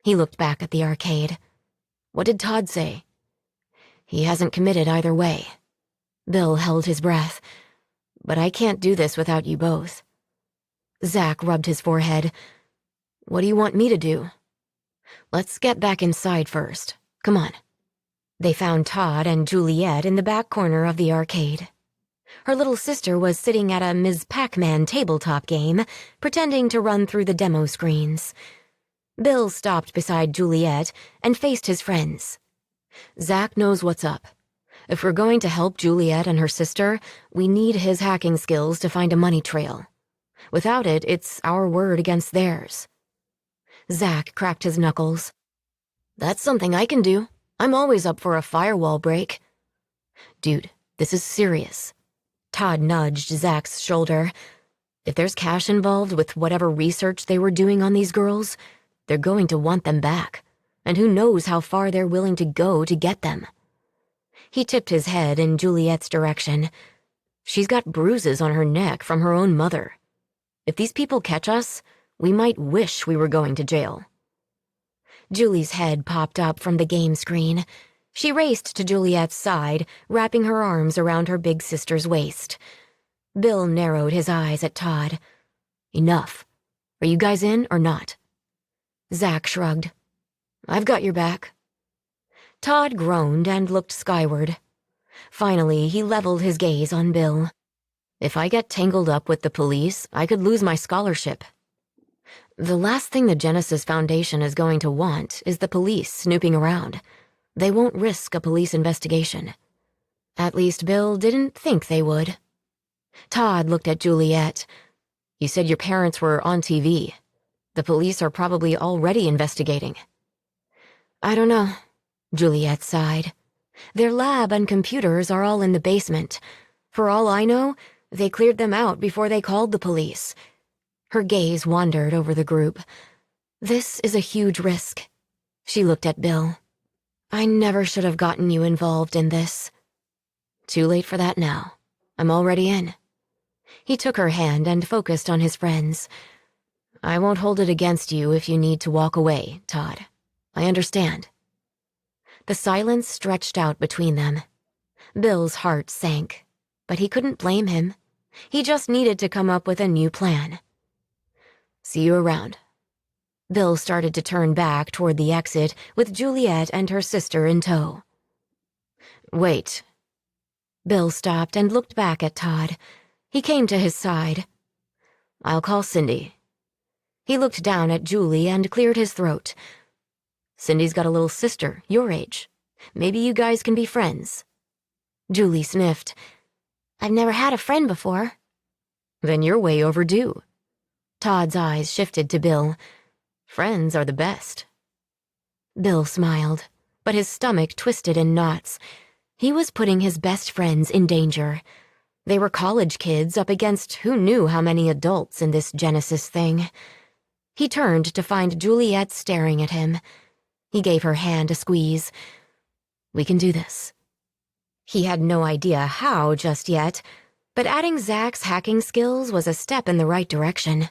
He looked back at the arcade. What did Todd say? He hasn't committed either way. Bill held his breath. But I can't do this without you both. Zach rubbed his forehead. What do you want me to do? Let's get back inside first. Come on. They found Todd and Juliet in the back corner of the arcade. Her little sister was sitting at a Ms. Pac-Man tabletop game, pretending to run through the demo screens. Bill stopped beside Juliet and faced his friends. Zach knows what's up. If we're going to help Juliet and her sister, we need his hacking skills to find a money trail. Without it, it's our word against theirs. Zach cracked his knuckles. That's something I can do. I'm always up for a firewall break. Dude, this is serious. Todd nudged Zach's shoulder. If there's cash involved with whatever research they were doing on these girls, they're going to want them back, and who knows how far they're willing to go to get them. He tipped his head in Juliet's direction. She's got bruises on her neck from her own mother. If these people catch us, we might wish we were going to jail. Julie's head popped up from the game screen. She raced to Juliet's side, wrapping her arms around her big sister's waist. Bill narrowed his eyes at Todd. Enough. Are you guys in or not? Zach shrugged. I've got your back. Todd groaned and looked skyward. Finally, he leveled his gaze on Bill. If I get tangled up with the police, I could lose my scholarship. The last thing the Genesis Foundation is going to want is the police snooping around. They won't risk a police investigation. At least Bill didn't think they would. Todd looked at Juliet. You said your parents were on TV. The police are probably already investigating. I don't know, Juliet sighed. Their lab and computers are all in the basement. For all I know, they cleared them out before they called the police. Her gaze wandered over the group. This is a huge risk. She looked at Bill. I never should have gotten you involved in this. Too late for that now. I'm already in. He took her hand and focused on his friends. I won't hold it against you if you need to walk away, Todd. I understand. The silence stretched out between them. Bill's heart sank, but he couldn't blame him. He just needed to come up with a new plan. See you around. Bill started to turn back toward the exit with Juliet and her sister in tow. Wait. Bill stopped and looked back at Todd. He came to his side. I'll call Cindy. He looked down at Julie and cleared his throat. Cindy's got a little sister, your age. Maybe you guys can be friends. Julie sniffed. I've never had a friend before. Then you're way overdue. Todd's eyes shifted to Bill. Friends are the best. Bill smiled, but his stomach twisted in knots. He was putting his best friends in danger. They were college kids up against who knew how many adults in this Genesis thing. He turned to find Juliet staring at him. He gave her hand a squeeze. We can do this. He had no idea how just yet, but adding Zach's hacking skills was a step in the right direction.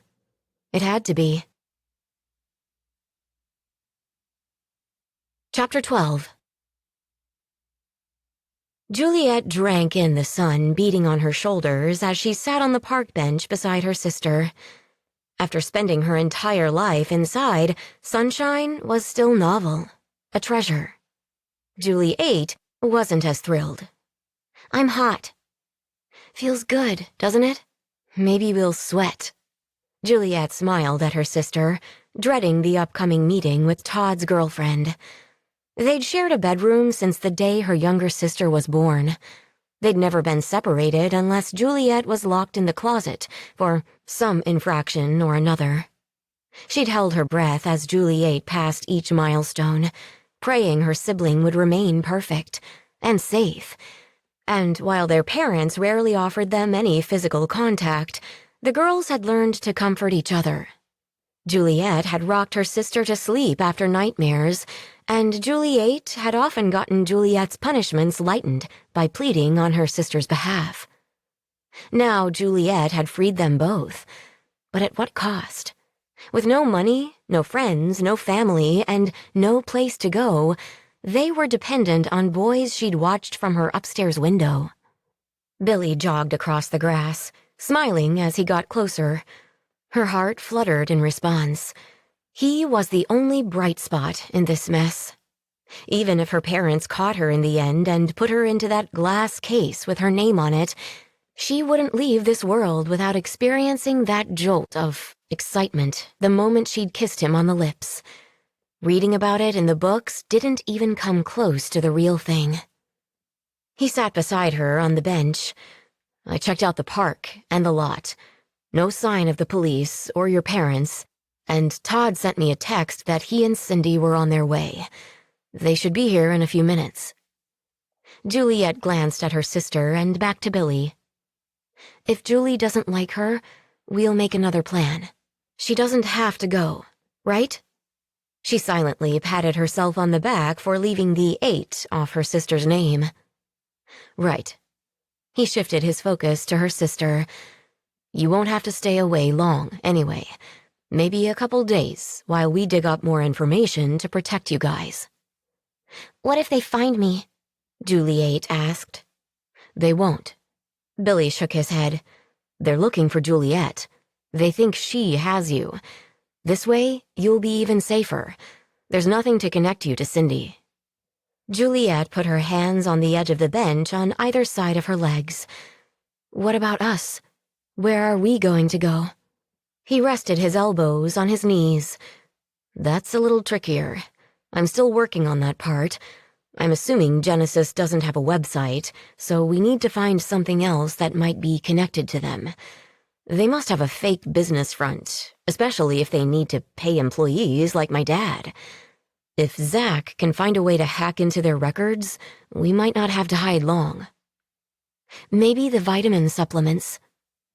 It had to be. Chapter 12. Juliet drank in the sun beating on her shoulders as she sat on the park bench beside her sister. After spending her entire life inside, sunshine was still novel, a treasure. Juliet wasn't as thrilled. I'm hot. Feels good, doesn't it? Maybe we'll sweat. Juliet smiled at her sister, dreading the upcoming meeting with Todd's girlfriend. They'd shared a bedroom since the day her younger sister was born. They'd never been separated unless Juliet was locked in the closet for some infraction or another. She'd held her breath as Juliet passed each milestone, praying her sibling would remain perfect and safe. And while their parents rarely offered them any physical contact, the girls had learned to comfort each other. Juliet had rocked her sister to sleep after nightmares, and Juliet had often gotten Juliet's punishments lightened by pleading on her sister's behalf. Now Juliet had freed them both, but at what cost? With no money, no friends, no family, and no place to go, they were dependent on boys she'd watched from her upstairs window. Billy jogged across the grass, smiling as he got closer. Her heart fluttered in response. He was the only bright spot in this mess. Even if her parents caught her in the end and put her into that glass case with her name on it, she wouldn't leave this world without experiencing that jolt of excitement the moment she'd kissed him on the lips. Reading about it in the books didn't even come close to the real thing. He sat beside her on the bench. I checked out the park and the lot. No sign of the police or your parents, and Todd sent me a text that he and Cindy were on their way. They should be here in a few minutes. Juliet glanced at her sister and back to Billy. If Julie doesn't like her, we'll make another plan. She doesn't have to go, right? She silently patted herself on the back for leaving the 8 off her sister's name. Right. He shifted his focus to her sister. You won't have to stay away long, anyway. Maybe a couple days, while we dig up more information to protect you guys. What if they find me? Juliet asked. They won't. Billy shook his head. They're looking for Juliet. They think she has you. This way, you'll be even safer. There's nothing to connect you to Cindy. Juliet put her hands on the edge of the bench on either side of her legs. What about us? Where are we going to go? He rested his elbows on his knees. That's a little trickier. I'm still working on that part. I'm assuming Genesis doesn't have a website, so we need to find something else that might be connected to them. They must have a fake business front, especially if they need to pay employees like my dad. If Zach can find a way to hack into their records, we might not have to hide long. Maybe the vitamin supplements.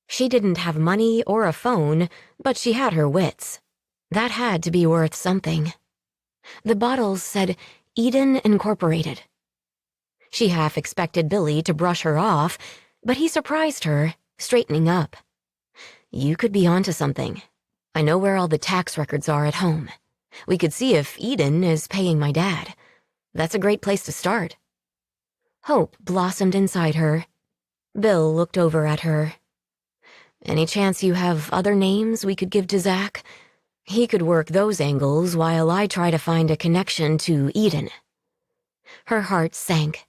She didn't have money or a phone, but she had her wits. That had to be worth something. The bottles said Eden Incorporated. She half expected Billy to brush her off, but he surprised her, straightening up. You could be onto something. I know where all the tax records are at home. We could see if Eden is paying my dad. That's a great place to start. Hope blossomed inside her. Bill looked over at her. Any chance you have other names we could give to Zach? He could work those angles while I try to find a connection to Eden. Her heart sank.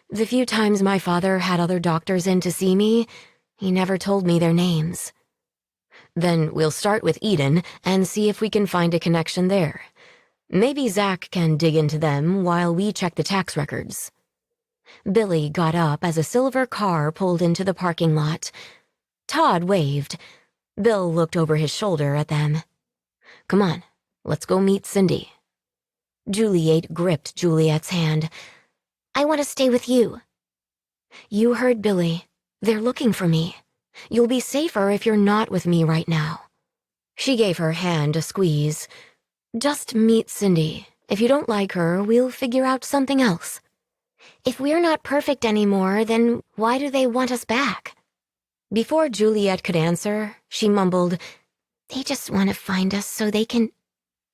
The few times my father had other doctors in to see me, he never told me their names. Then we'll start with Eden and see if we can find a connection there. Maybe Zach can dig into them while we check the tax records. Billy got up as a silver car pulled into the parking lot. Todd waved. Bill looked over his shoulder at them. Come on, let's go meet Cindy. Juliet gripped Juliet's hand. I want to stay with you. You heard Billy. They're looking for me. You'll be safer if you're not with me right now. She gave her hand a squeeze. Just meet Cindy. If you don't like her, we'll figure out something else. If we're not perfect anymore, then why do they want us back? Before Juliet could answer, she mumbled, They just want to find us so they can...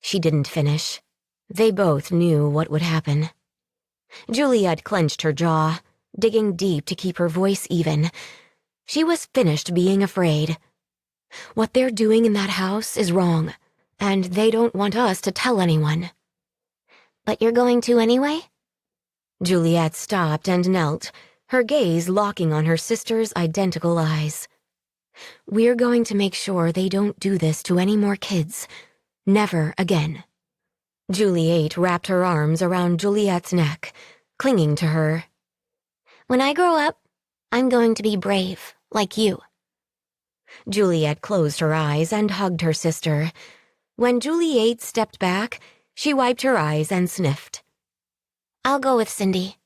She didn't finish. They both knew what would happen. Juliet clenched her jaw, digging deep to keep her voice even. She was finished being afraid. What they're doing in that house is wrong, and they don't want us to tell anyone. But you're going to anyway? Juliet stopped and knelt, her gaze locking on her sister's identical eyes. We're going to make sure they don't do this to any more kids. Never again. Juliet wrapped her arms around Juliet's neck, clinging to her. When I grow up, I'm going to be brave, like you. Juliet closed her eyes and hugged her sister. When Juliet stepped back, she wiped her eyes and sniffed. I'll go with Cindy.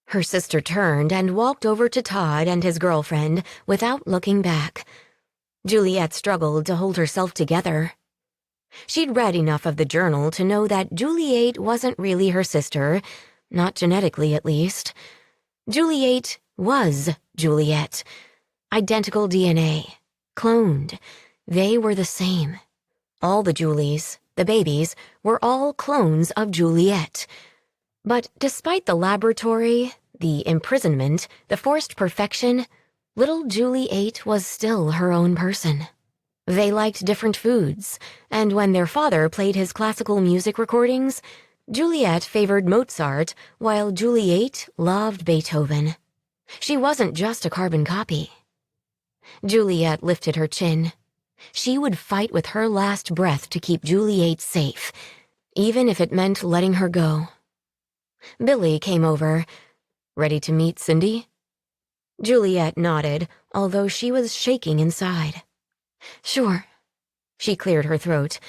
Her sister turned and walked over to Todd and his girlfriend without looking back. Juliet struggled to hold herself together. She'd read enough of the journal to know that Juliet wasn't really her sister, not genetically at least. Juliet was Juliet. Identical DNA. Cloned. They were the same. All the Julies, the babies, were all clones of Juliet. But despite the laboratory, the imprisonment, the forced perfection, little Juliet was still her own person. They liked different foods, and when their father played his classical music recordings, Juliet favored Mozart while Juliet loved Beethoven. She wasn't just a carbon copy. Juliet lifted her chin. She would fight with her last breath to keep Juliet safe, even if it meant letting her go. Billy came over. Ready to meet Cindy? Juliet nodded, although she was shaking inside. Sure. She cleared her throat.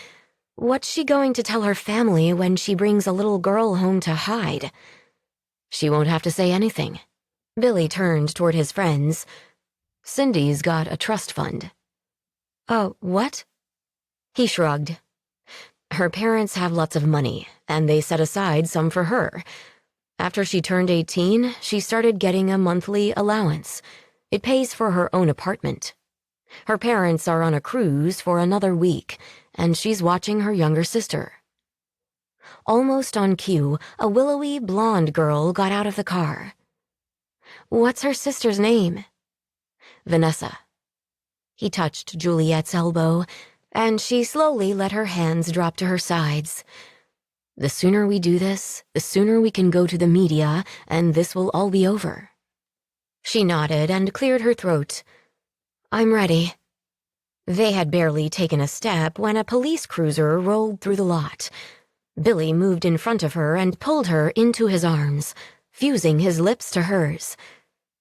What's she going to tell her family when she brings a little girl home to hide? She won't have to say anything. Billy turned toward his friends. Cindy's got a trust fund. Oh, what? He shrugged. Her parents have lots of money, and they set aside some for her. After she turned 18, she started getting a monthly allowance. It pays for her own apartment. Her parents are on a cruise for another week, and she's watching her younger sister. Almost on cue, a willowy blonde girl got out of the car. What's her sister's name? Vanessa. He touched Juliet's elbow, and she slowly let her hands drop to her sides. The sooner we do this, the sooner we can go to the media, and this will all be over. She nodded and cleared her throat. I'm ready. They had barely taken a step when a police cruiser rolled through the lot. Billy moved in front of her and pulled her into his arms, fusing his lips to hers.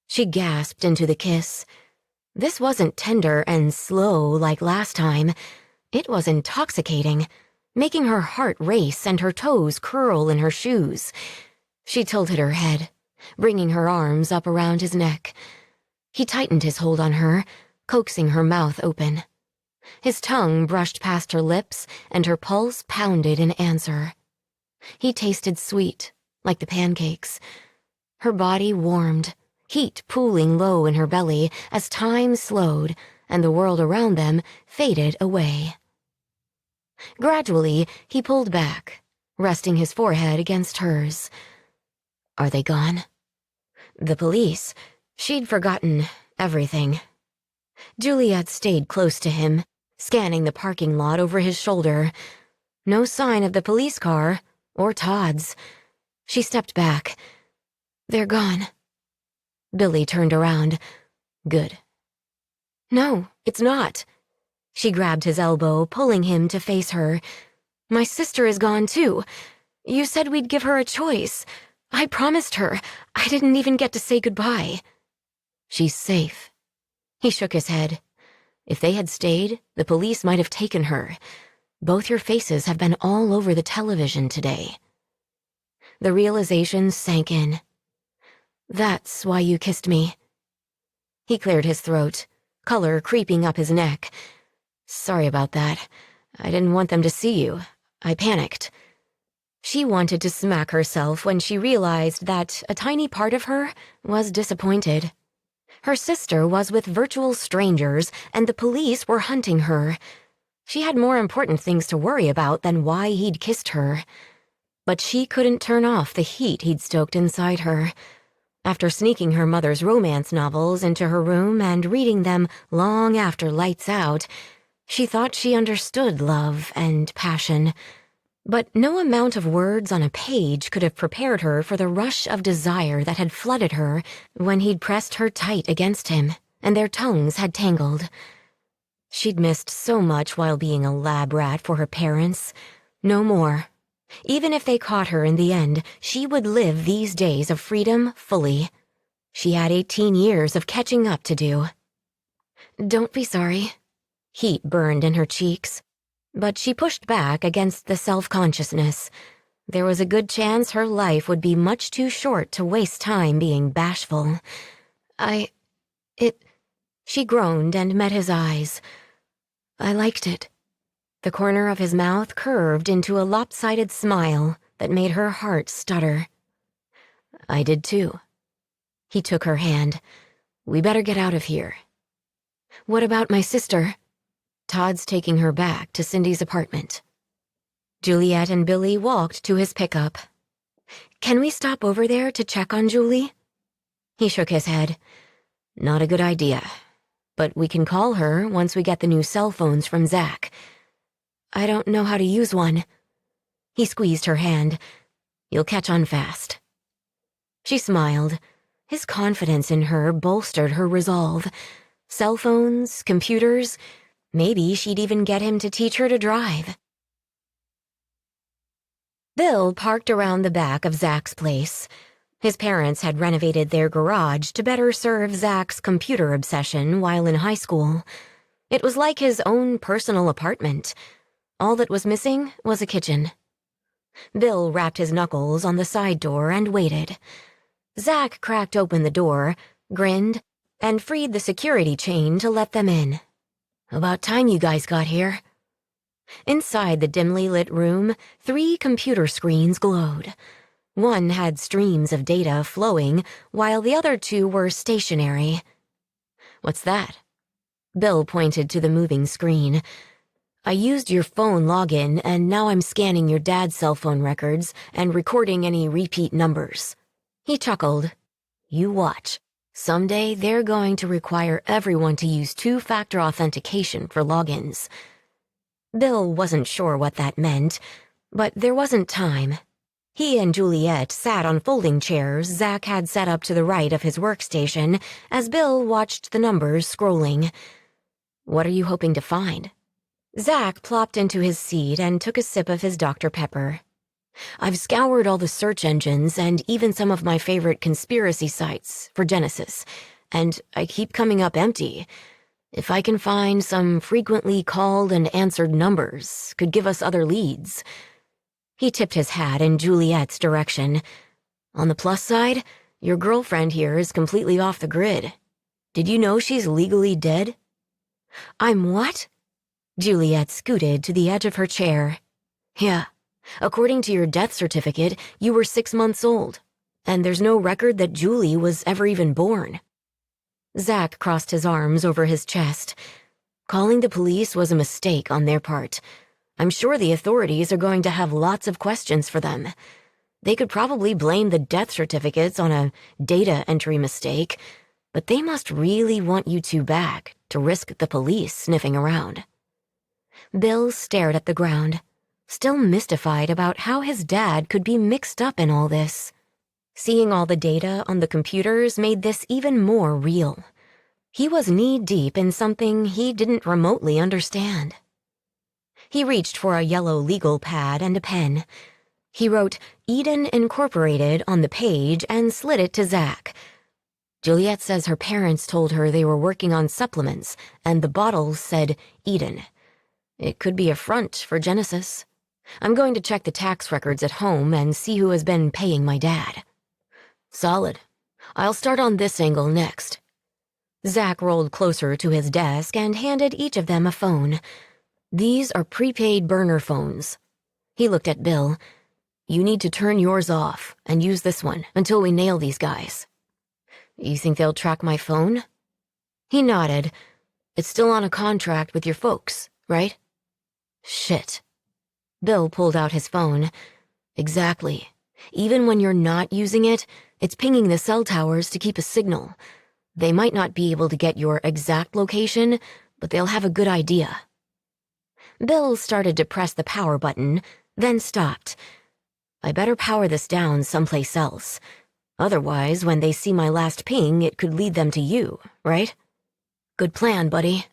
She gasped into the kiss. This wasn't tender and slow like last time. It was intoxicating, making her heart race and her toes curl in her shoes. She tilted her head, bringing her arms up around his neck. He tightened his hold on her, coaxing her mouth open. His tongue brushed past her lips, and her pulse pounded in answer. He tasted sweet, like the pancakes. Her body warmed, heat pooling low in her belly as time slowed and the world around them faded away. Gradually, he pulled back, resting his forehead against hers. Are they gone? The police. She'd forgotten everything. Juliet stayed close to him, scanning the parking lot over his shoulder. No sign of the police car, or Todd's. She stepped back. They're gone. Billy turned around. Good. No, it's not. She grabbed his elbow, pulling him to face her. My sister is gone too. You said we'd give her a choice. I promised her. I didn't even get to say goodbye. She's safe. He shook his head. If they had stayed, the police might have taken her. Both your faces have been all over the television today. The realization sank in. That's why you kissed me. He cleared his throat, color creeping up his neck. Sorry about that. I didn't want them to see you. I panicked. She wanted to smack herself when she realized that a tiny part of her was disappointed. Her sister was with virtual strangers, and the police were hunting her. She had more important things to worry about than why he'd kissed her. But she couldn't turn off the heat he'd stoked inside her. After sneaking her mother's romance novels into her room and reading them long after lights out, she thought she understood love and passion. But no amount of words on a page could have prepared her for the rush of desire that had flooded her when he'd pressed her tight against him, and their tongues had tangled. She'd missed so much while being a lab rat for her parents. No more. Even if they caught her in the end, she would live these days of freedom fully. She had 18 years of catching up to do. Don't be sorry. Heat burned in her cheeks. But she pushed back against the self-consciousness. There was a good chance her life would be much too short to waste time being bashful. She groaned and met his eyes. I liked it. The corner of his mouth curved into a lopsided smile that made her heart stutter. I did too. He took her hand. We better get out of here. What about my sister? Todd's taking her back to Cindy's apartment. Juliet and Billy walked to his pickup. Can we stop over there to check on Julie? He shook his head. Not a good idea. But we can call her once we get the new cell phones from Zach. I don't know how to use one. He squeezed her hand. You'll catch on fast. She smiled. His confidence in her bolstered her resolve. Cell phones, computers. Maybe she'd even get him to teach her to drive. Bill parked around the back of Zach's place. His parents had renovated their garage to better serve Zach's computer obsession while in high school. It was like his own personal apartment. All that was missing was a kitchen. Bill rapped his knuckles on the side door and waited. Zach cracked open the door, grinned, and freed the security chain to let them in. About time you guys got here. Inside the dimly lit room, 3 computer screens glowed. One had streams of data flowing, while the other 2 were stationary. What's that? Bill pointed to the moving screen. I used your phone login, and now I'm scanning your dad's cell phone records and recording any repeat numbers. He chuckled. You watch. Someday they're going to require everyone to use 2-factor authentication for logins. Bill wasn't sure what that meant, but there wasn't time. He and Juliet sat on folding chairs Zach had set up to the right of his workstation as Bill watched the numbers scrolling. What are you hoping to find? Zach plopped into his seat and took a sip of his Dr. Pepper. I've scoured all the search engines and even some of my favorite conspiracy sites for Genesis, and I keep coming up empty. If I can find some frequently called and answered numbers, could give us other leads. He tipped his hat in Juliet's direction. On the plus side, your girlfriend here is completely off the grid. Did you know she's legally dead? I'm what? Juliet scooted to the edge of her chair. Yeah. According to your death certificate, you were 6 months old. And there's no record that Julie was ever even born. Zach crossed his arms over his chest. Calling the police was a mistake on their part. I'm sure the authorities are going to have lots of questions for them. They could probably blame the death certificates on a data entry mistake, but they must really want you two back to risk the police sniffing around. Bill stared at the ground, still mystified about how his dad could be mixed up in all this. Seeing all the data on the computers made this even more real. He was knee-deep in something he didn't remotely understand. He reached for a yellow legal pad and a pen. He wrote Eden Incorporated on the page and slid it to Zach. Juliet says her parents told her they were working on supplements, and the bottles said Eden. It could be a front for Genesis. I'm going to check the tax records at home and see who has been paying my dad. Solid. I'll start on this angle next. Zach rolled closer to his desk and handed each of them a phone. These are prepaid burner phones. He looked at Bill. You need to turn yours off and use this one until we nail these guys. You think they'll track my phone? He nodded. It's still on a contract with your folks, right? Shit. Bill pulled out his phone. Exactly. Even when you're not using it, it's pinging the cell towers to keep a signal. They might not be able to get your exact location, but they'll have a good idea. Bill started to press the power button, then stopped. I better power this down someplace else. Otherwise, when they see my last ping, it could lead them to you, right? Good plan, buddy.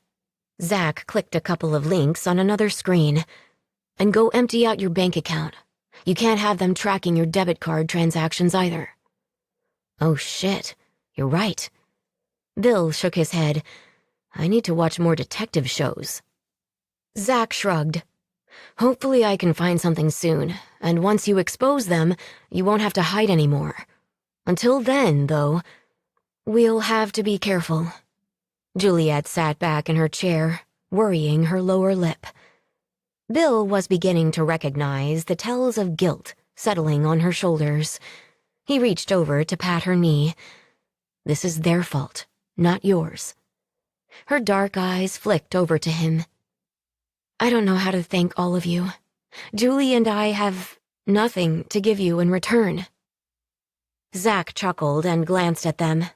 Zach clicked a couple of links on another screen. And go empty out your bank account. You can't have them tracking your debit card transactions either. Oh shit, you're right. Bill shook his head. I need to watch more detective shows. Zach shrugged. Hopefully I can find something soon, and once you expose them, you won't have to hide anymore. Until then, though, we'll have to be careful. Juliet sat back in her chair, worrying her lower lip. Bill was beginning to recognize the tells of guilt settling on her shoulders. He reached over to pat her knee. This is their fault, not yours. Her dark eyes flicked over to him. I don't know how to thank all of you. Julie and I have nothing to give you in return. Zach chuckled and glanced at them.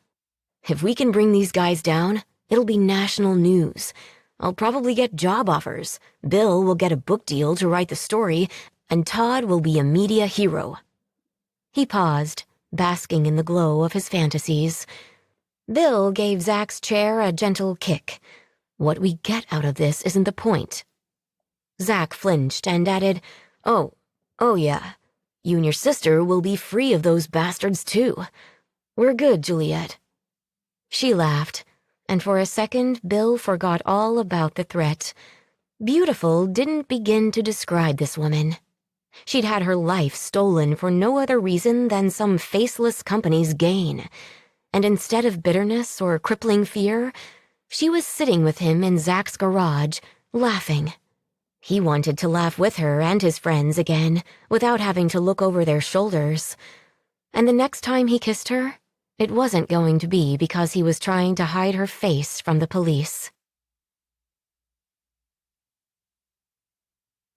If we can bring these guys down, it'll be national news. I'll probably get job offers. Bill will get a book deal to write the story, and Todd will be a media hero. He paused, basking in the glow of his fantasies. Bill gave Zach's chair a gentle kick. What we get out of this isn't the point. Zach flinched and added, Oh yeah. You and your sister will be free of those bastards too. We're good, Juliet. She laughed, and for a second Bill forgot all about the threat. Beautiful didn't begin to describe this woman. She'd had her life stolen for no other reason than some faceless company's gain. And instead of bitterness or crippling fear, she was sitting with him in Zach's garage, laughing. He wanted to laugh with her and his friends again, without having to look over their shoulders. And the next time he kissed her, it wasn't going to be because he was trying to hide her face from the police.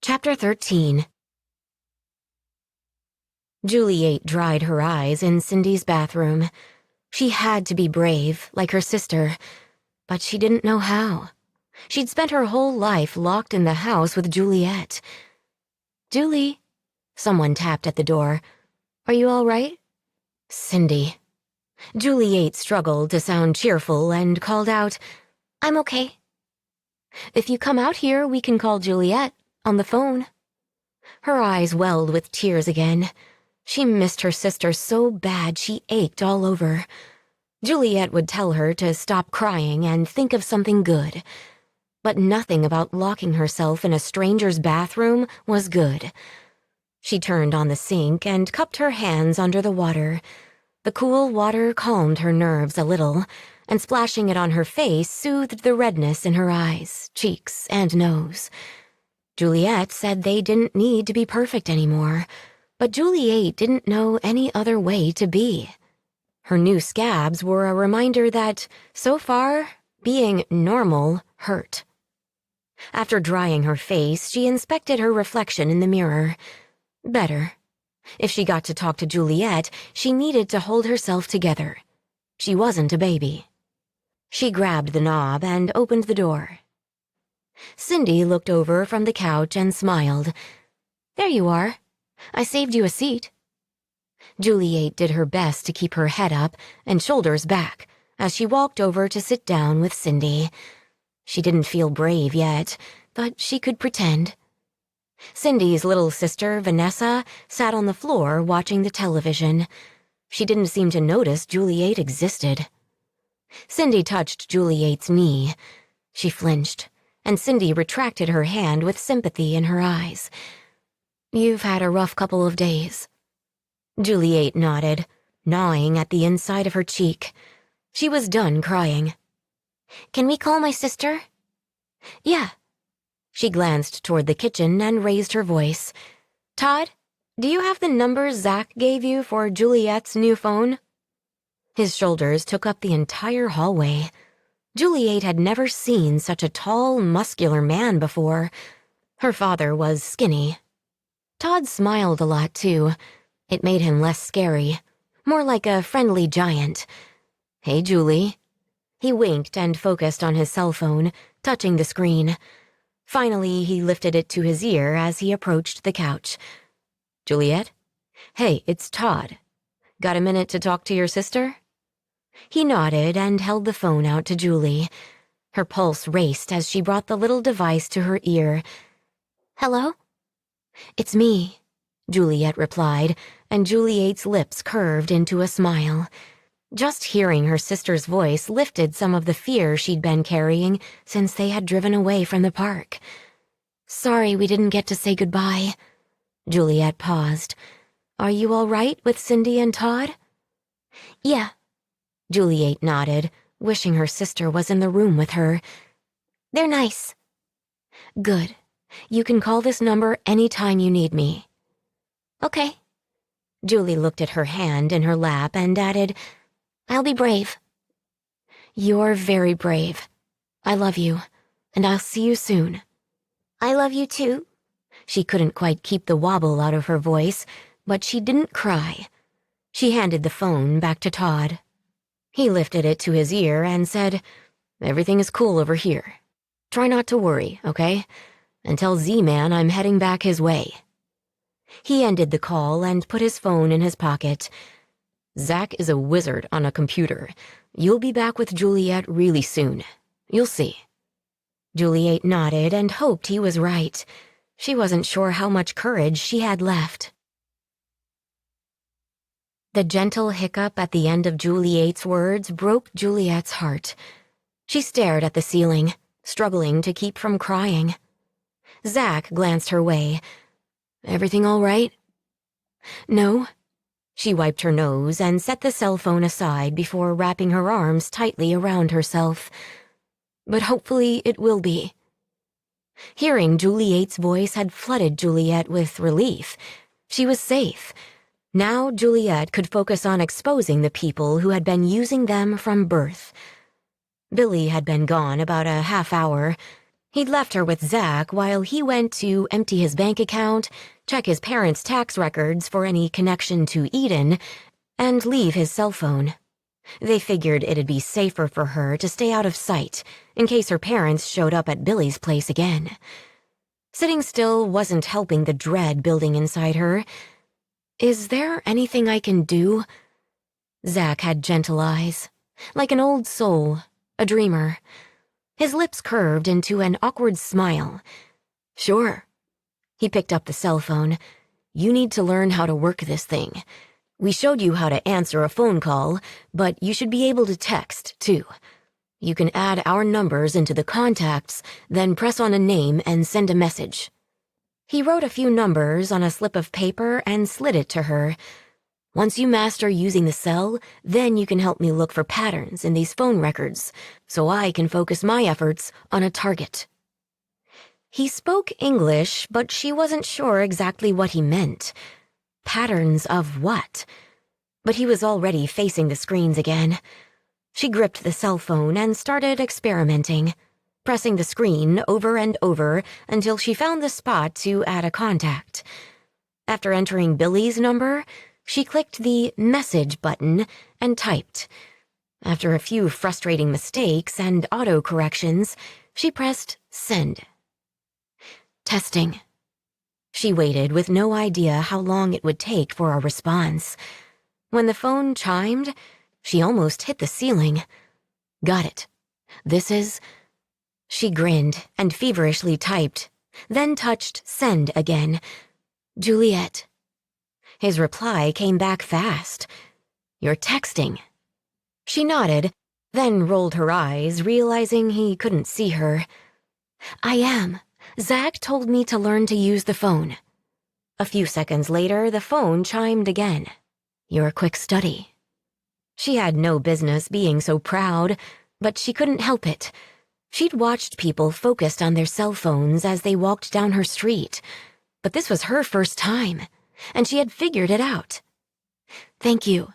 Chapter 13. Juliet dried her eyes in Cindy's bathroom. She had to be brave, like her sister, but she didn't know how. She'd spent her whole life locked in the house with Juliet. Julie? Someone tapped at the door. Are you all right? Cindy. Juliet struggled to sound cheerful and called out, I'm okay. If you come out here, we can call Juliet on the phone. Her eyes welled with tears again. She missed her sister so bad she ached all over. Juliet would tell her to stop crying and think of something good. But nothing about locking herself in a stranger's bathroom was good. She turned on the sink and cupped her hands under the water. The cool water calmed her nerves a little, and splashing it on her face soothed the redness in her eyes, cheeks, and nose. Juliet said they didn't need to be perfect anymore. But Juliet didn't know any other way to be. Her new scabs were a reminder that, so far, being normal hurt. After drying her face, she inspected her reflection in the mirror. Better. If she got to talk to Juliet, she needed to hold herself together. She wasn't a baby. She grabbed the knob and opened the door. Cindy looked over from the couch and smiled. "There you are. I saved you a seat." Juliet did her best to keep her head up and shoulders back as she walked over to sit down with Cindy. She didn't feel brave yet, but she could pretend. Cindy's little sister, Vanessa, sat on the floor watching the television. She didn't seem to notice Juliet existed. Cindy touched Juliet's knee. She flinched, and Cindy retracted her hand with sympathy in her eyes. "You've had a rough couple of days." Juliet nodded, gnawing at the inside of her cheek. She was done crying. Can we call my sister? "Yeah." She glanced toward the kitchen and raised her voice. "Todd, do you have the number Zach gave you for Juliet's new phone?" His shoulders took up the entire hallway. Juliet had never seen such a tall, muscular man before. Her father was skinny. Todd smiled a lot, too. It made him less scary, more like a friendly giant. "Hey, Julie." He winked and focused on his cell phone, touching the screen. Finally, he lifted it to his ear as he approached the couch. "Juliet? Hey, it's Todd. Got a minute to talk to your sister?" He nodded and held the phone out to Julie. Her pulse raced as she brought the little device to her ear. Hello? "It's me," Juliet replied, and Juliet's lips curved into a smile. Just hearing her sister's voice lifted some of the fear she'd been carrying since they had driven away from the park. "Sorry we didn't get to say goodbye." Juliet paused. "Are you all right with Cindy and Todd?" Yeah. Juliet nodded, wishing her sister was in the room with her. They're nice. "Good. You can call this number any time you need me." Okay. Julie looked at her hand in her lap and added, I'll be brave. "You're very brave. I love you, and I'll see you soon." I love you too. She couldn't quite keep the wobble out of her voice, but she didn't cry. She handed the phone back to Todd. He lifted it to his ear and said, "Everything is cool over here. Try not to worry, okay? And tell Z-Man I'm heading back his way." He ended the call and put his phone in his pocket. "Zach is a wizard on a computer. You'll be back with Juliet really soon. You'll see." Juliet nodded and hoped he was right. She wasn't sure how much courage she had left. The gentle hiccup at the end of Juliet's words broke Juliet's heart. She stared at the ceiling, struggling to keep from crying. Zach glanced her way. "Everything all right?" "No." She wiped her nose and set the cell phone aside before wrapping her arms tightly around herself. "But hopefully it will be." Hearing Juliet's voice had flooded Juliet with relief. She was safe. Now Juliet could focus on exposing the people who had been using them from birth. Billy had been gone about a half hour. He'd left her with Zach while he went to empty his bank account, check his parents' tax records for any connection to Eden, and leave his cell phone. They figured it'd be safer for her to stay out of sight in case her parents showed up at Billy's place again. Sitting still wasn't helping the dread building inside her. "Is there anything I can do?" Zach had gentle eyes, like an old soul, a dreamer. His lips curved into an awkward smile. "Sure." He picked up the cell phone. "You need to learn how to work this thing. We showed you how to answer a phone call, but you should be able to text, too. You can add our numbers into the contacts, then press on a name and send a message." He wrote a few numbers on a slip of paper and slid it to her. "Once you master using the cell, then you can help me look for patterns in these phone records, so I can focus my efforts on a target." He spoke English, but she wasn't sure exactly what he meant. Patterns of what? But he was already facing the screens again. She gripped the cell phone and started experimenting, pressing the screen over and over until she found the spot to add a contact. After entering Billy's number, she clicked the message button and typed. After a few frustrating mistakes and auto-corrections, she pressed send. Testing. She waited with no idea how long it would take for a response. When the phone chimed, she almost hit the ceiling. Got it. This is... She grinned and feverishly typed, then touched send again. Juliet. His reply came back fast. You're texting. She nodded, then rolled her eyes, realizing he couldn't see her. I am. Zach told me to learn to use the phone. A few seconds later, the phone chimed again. You're a quick study. She had no business being so proud, but she couldn't help it. She'd watched people focused on their cell phones as they walked down her street, but this was her first time, and she had figured it out. Thank you.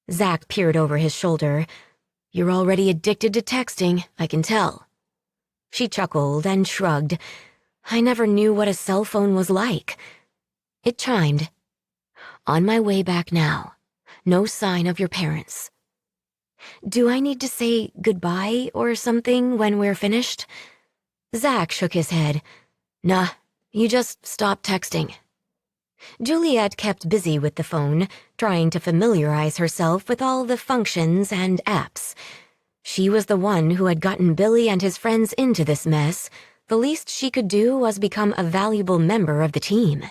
Zach peered over his shoulder. You're already addicted to texting, I can tell. She chuckled and shrugged. I never knew what a cell phone was like. It chimed. On my way back now. No sign of your parents. Do I need to say goodbye or something when we're finished? Zach shook his head. Nah, you just stop texting. Juliet kept busy with the phone, trying to familiarize herself with all the functions and apps. She was the one who had gotten Billy and his friends into this mess. The least she could do was become a valuable member of the team.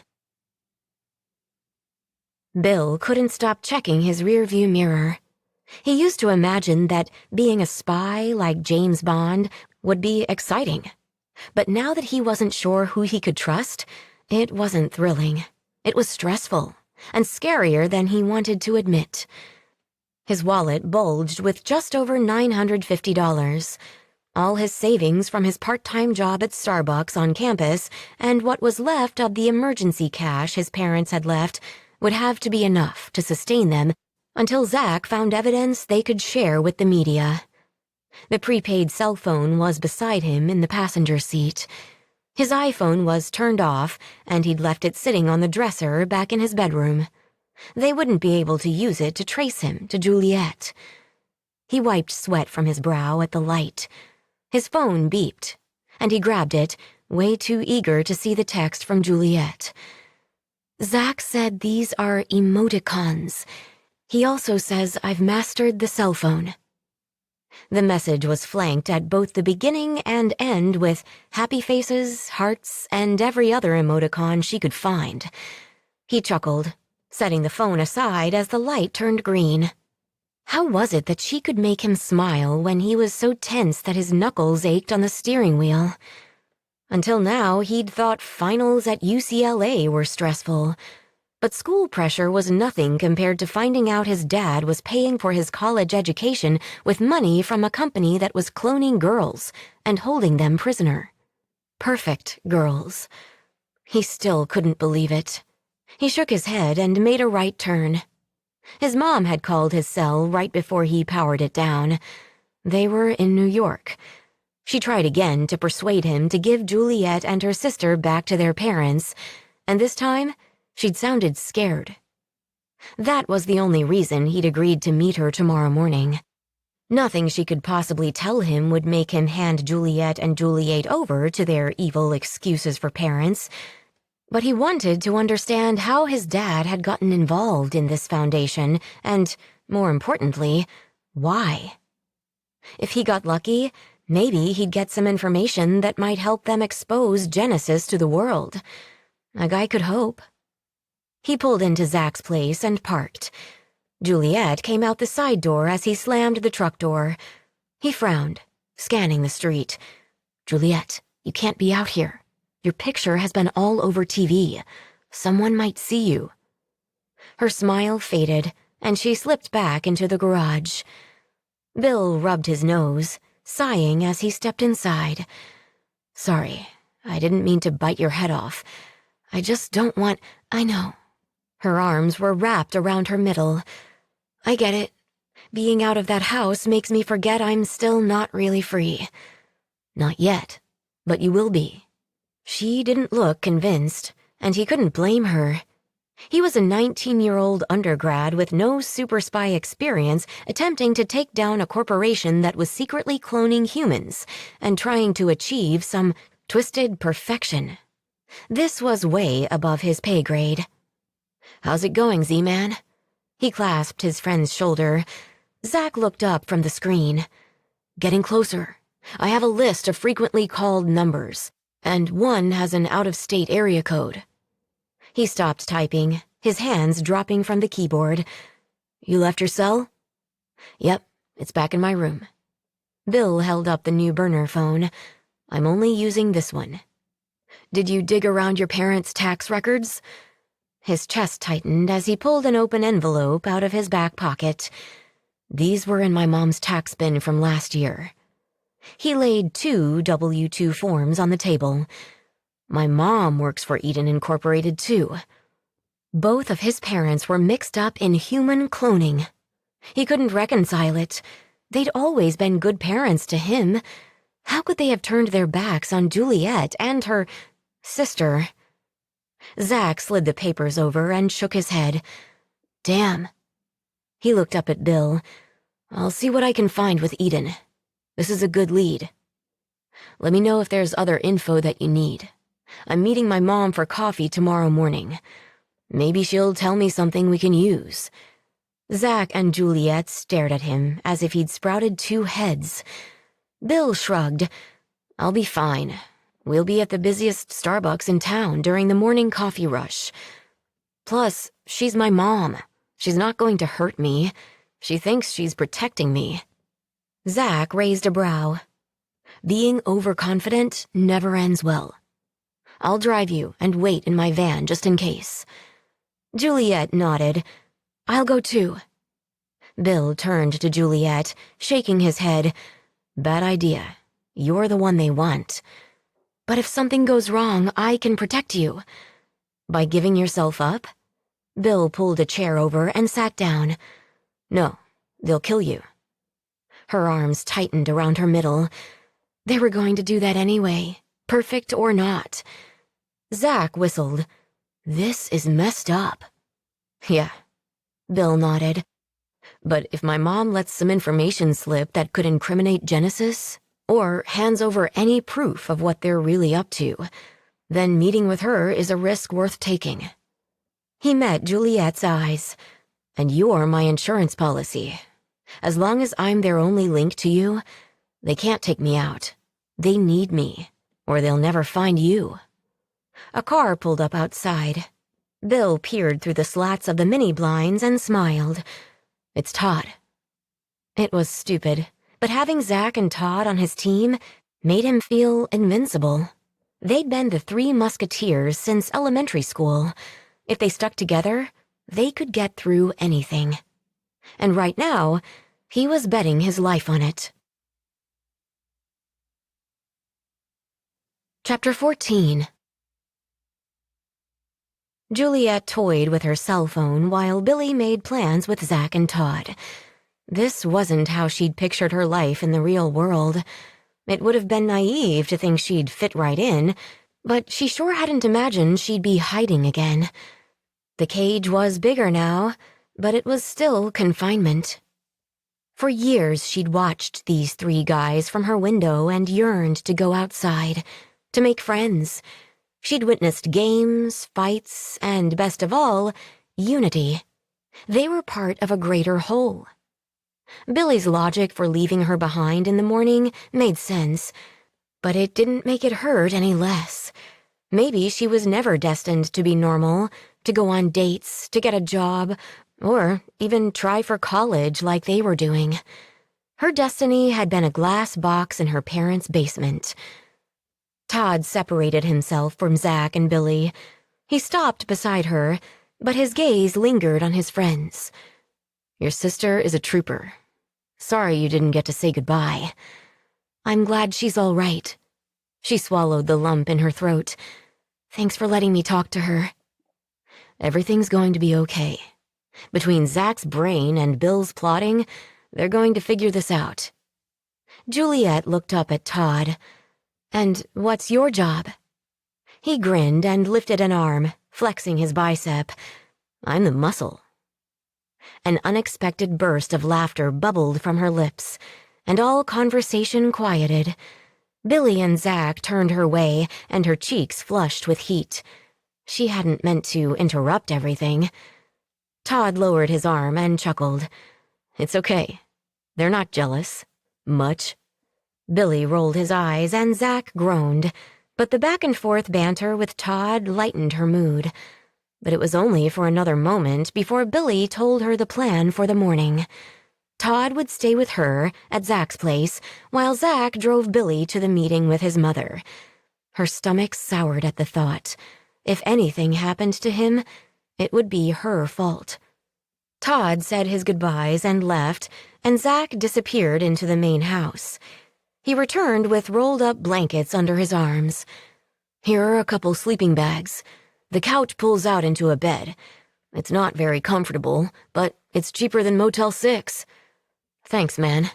Bill couldn't stop checking his rearview mirror. He used to imagine that being a spy like James Bond would be exciting. But now that he wasn't sure who he could trust, it wasn't thrilling. It was stressful and scarier than he wanted to admit. His wallet bulged with just over $950. All his savings from his part-time job at Starbucks on campus and what was left of the emergency cash his parents had left would have to be enough to sustain them until Zach found evidence they could share with the media. The prepaid cell phone was beside him in the passenger seat. His iPhone was turned off, and he'd left it sitting on the dresser back in his bedroom. They wouldn't be able to use it to trace him to Juliet. He wiped sweat from his brow at the light. His phone beeped, and he grabbed it, way too eager to see the text from Juliet. Zach said these are emoticons. He also says I've mastered the cell phone. The message was flanked at both the beginning and end with happy faces, hearts, and every other emoticon she could find. He chuckled, setting the phone aside as the light turned green. How was it that she could make him smile when he was so tense that his knuckles ached on the steering wheel? Until now, he'd thought finals at UCLA were stressful. But school pressure was nothing compared to finding out his dad was paying for his college education with money from a company that was cloning girls and holding them prisoner. Perfect girls. He still couldn't believe it. He shook his head and made a right turn. His mom had called his cell right before he powered it down. They were in New York. She tried again to persuade him to give Juliet and her sister back to their parents, and this time, she'd sounded scared. That was the only reason he'd agreed to meet her tomorrow morning. Nothing she could possibly tell him would make him hand Juliet and Juliet over to their evil excuses for parents, but he wanted to understand how his dad had gotten involved in this foundation and, more importantly, why. If he got lucky, maybe he'd get some information that might help them expose Genesis to the world. A guy could hope. He pulled into Zach's place and parked. Juliet came out the side door as he slammed the truck door. He frowned, scanning the street. Juliet, you can't be out here. Your picture has been all over TV. Someone might see you. Her smile faded, and she slipped back into the garage. Bill rubbed his nose, sighing as he stepped inside. Sorry, I didn't mean to bite your head off. I just don't want... I know. Her arms were wrapped around her middle. I get it. Being out of that house makes me forget I'm still not really free. Not yet, but you will be. She didn't look convinced, and he couldn't blame her. He was a 19-year-old undergrad with no super spy experience attempting to take down a corporation that was secretly cloning humans and trying to achieve some twisted perfection. This was way above his pay grade. How's it going, Z-Man? He clasped his friend's shoulder. Zach looked up from the screen. Getting closer. I have a list of frequently called numbers, and one has an out-of-state area code. He stopped typing, his hands dropping from the keyboard. You left your cell? Yep, it's back in my room. Bill held up the new burner phone. I'm only using this one. Did you dig around your parents' tax records? His chest tightened as he pulled an open envelope out of his back pocket. These were in my mom's tax bin from last year. He laid 2 W-2 forms on the table. My mom works for Eden Incorporated, too. Both of his parents were mixed up in human cloning. He couldn't reconcile it. They'd always been good parents to him. How could they have turned their backs on Juliet and her sister? Zach slid the papers over and shook his head. Damn. He looked up at Bill. I'll see what I can find with Eden. This is a good lead. Let me know if there's other info that you need. I'm meeting my mom for coffee tomorrow morning. Maybe she'll tell me something we can use. Zach and Juliet stared at him as if he'd sprouted 2 heads. Bill shrugged. I'll be fine. We'll be at the busiest Starbucks in town during the morning coffee rush. Plus, she's my mom. She's not going to hurt me. She thinks she's protecting me. Zach raised a brow. Being overconfident never ends well. I'll drive you and wait in my van just in case. Juliet nodded. I'll go too. Bill turned to Juliet, shaking his head. Bad idea. You're the one they want. But if something goes wrong, I can protect you. By giving yourself up? Bill pulled a chair over and sat down. No, they'll kill you. Her arms tightened around her middle. They were going to do that anyway, perfect or not. Zach whistled. This is messed up. Yeah, Bill nodded. But if my mom lets some information slip that could incriminate Genesis, or hands over any proof of what they're really up to, then meeting with her is a risk worth taking. He met Juliet's eyes. And you're my insurance policy. As long as I'm their only link to you, they can't take me out. They need me, or they'll never find you. A car pulled up outside. Bill peered through the slats of the mini blinds and smiled. It's Todd. It was stupid, but having Zach and Todd on his team made him feel invincible. They'd been the 3 musketeers since elementary school. If they stuck together, they could get through anything. And right now, he was betting his life on it. Chapter 14. Juliet toyed with her cell phone while Billy made plans with Zach and Todd. This wasn't how she'd pictured her life in the real world. It would have been naive to think she'd fit right in, but she sure hadn't imagined she'd be hiding again. The cage was bigger now, but it was still confinement. For years she'd watched these 3 guys from her window and yearned to go outside, to make friends. She'd witnessed games, fights, and best of all, unity. They were part of a greater whole. Billy's logic for leaving her behind in the morning made sense, but it didn't make it hurt any less. Maybe she was never destined to be normal, to go on dates, to get a job, or even try for college like they were doing. Her destiny had been a glass box in her parents' basement. Todd separated himself from Zach and Billy. He stopped beside her, but his gaze lingered on his friends. Your sister is a trooper. Sorry you didn't get to say goodbye. I'm glad she's all right. She swallowed the lump in her throat. Thanks for letting me talk to her. Everything's going to be okay. Between Zach's brain and Bill's plotting, they're going to figure this out. Juliet looked up at Todd. And what's your job? He grinned and lifted an arm, flexing his bicep. I'm the muscle. An unexpected burst of laughter bubbled from her lips, and all conversation quieted. Billy and Zach turned her way, and her cheeks flushed with heat. She hadn't meant to interrupt everything. Todd lowered his arm and chuckled. It's okay. They're not jealous. Much. Billy rolled his eyes and Zach groaned, but the back-and-forth banter with Todd lightened her mood. But it was only for another moment before Billy told her the plan for the morning. Todd would stay with her at Zach's place, while Zach drove Billy to the meeting with his mother. Her stomach soured at the thought. If anything happened to him, it would be her fault. Todd said his goodbyes and left, and Zach disappeared into the main house. He returned with rolled-up blankets under his arms. Here are a couple sleeping bags. The couch pulls out into a bed. It's not very comfortable, but it's cheaper than Motel 6. Thanks, man.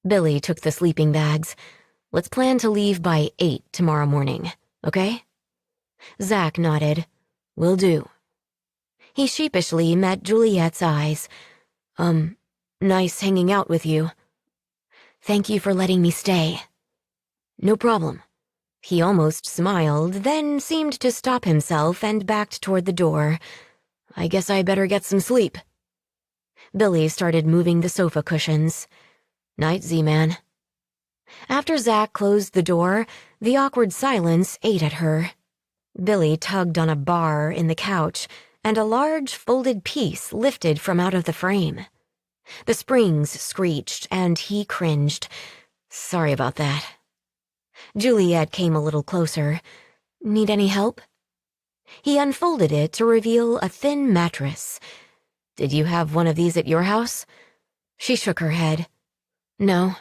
Billy took the sleeping bags. Let's plan to leave by 8 tomorrow morning, okay? Zach nodded. Will do. He sheepishly met Juliet's eyes. Nice hanging out with you. Thank you for letting me stay. No problem. He almost smiled, then seemed to stop himself and backed toward the door. I guess I better get some sleep. Billy started moving the sofa cushions. Night, Z-Man. After Zach closed the door, the awkward silence ate at her. Billy tugged on a bar in the couch, and a large folded piece lifted from out of the frame. The springs screeched, and he cringed. Sorry about that. Juliet came a little closer. Need any help? He unfolded it to reveal a thin mattress. Did you have one of these at your house? She shook her head. No.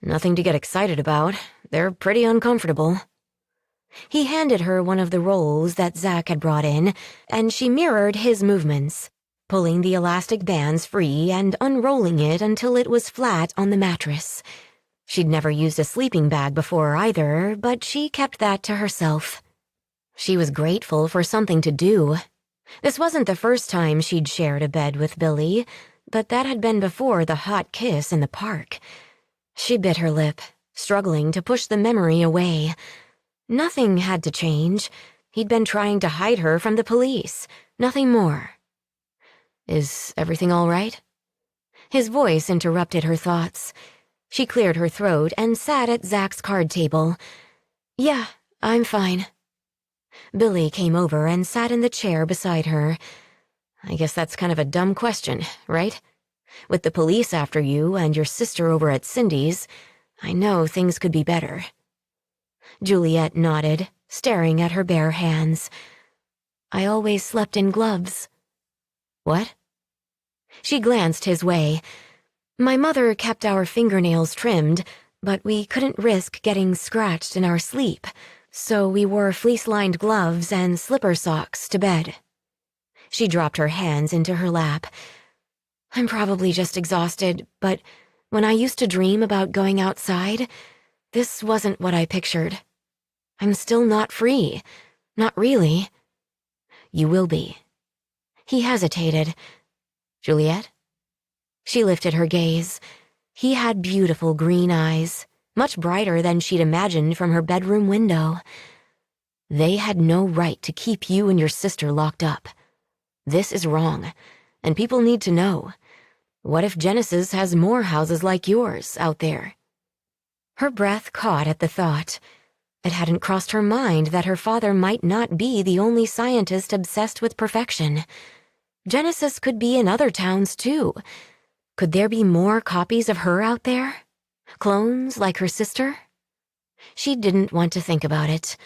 Nothing to get excited about. They're pretty uncomfortable. He handed her one of the rolls that Zach had brought in, and she mirrored his movements, pulling the elastic bands free and unrolling it until it was flat on the mattress. She'd never used a sleeping bag before either, but she kept that to herself. She was grateful for something to do. This wasn't the first time she'd shared a bed with Billy, but that had been before the hot kiss in the park. She bit her lip, struggling to push the memory away. Nothing had to change. He'd been trying to hide her from the police. Nothing more. Is everything all right? His voice interrupted her thoughts. She cleared her throat and sat at Zach's card table. Yeah, I'm fine. Billy came over and sat in the chair beside her. I guess that's kind of a dumb question, right? With the police after you and your sister over at Cindy's, I know things could be better. Juliet nodded, staring at her bare hands. I always slept in gloves. What? She glanced his way. My mother kept our fingernails trimmed, but we couldn't risk getting scratched in our sleep, so we wore fleece-lined gloves and slipper socks to bed. She dropped her hands into her lap. I'm probably just exhausted, but when I used to dream about going outside, this wasn't what I pictured. I'm still not free. Not really. You will be. He hesitated. Juliet? She lifted her gaze. He had beautiful green eyes, much brighter than she'd imagined from her bedroom window. They had no right to keep you and your sister locked up. This is wrong, and people need to know. What if Genesis has more houses like yours out there? Her breath caught at the thought. It hadn't crossed her mind that her father might not be the only scientist obsessed with perfection. Genesis could be in other towns, too. Could there be more copies of her out there? Clones like her sister? She didn't want to think about it.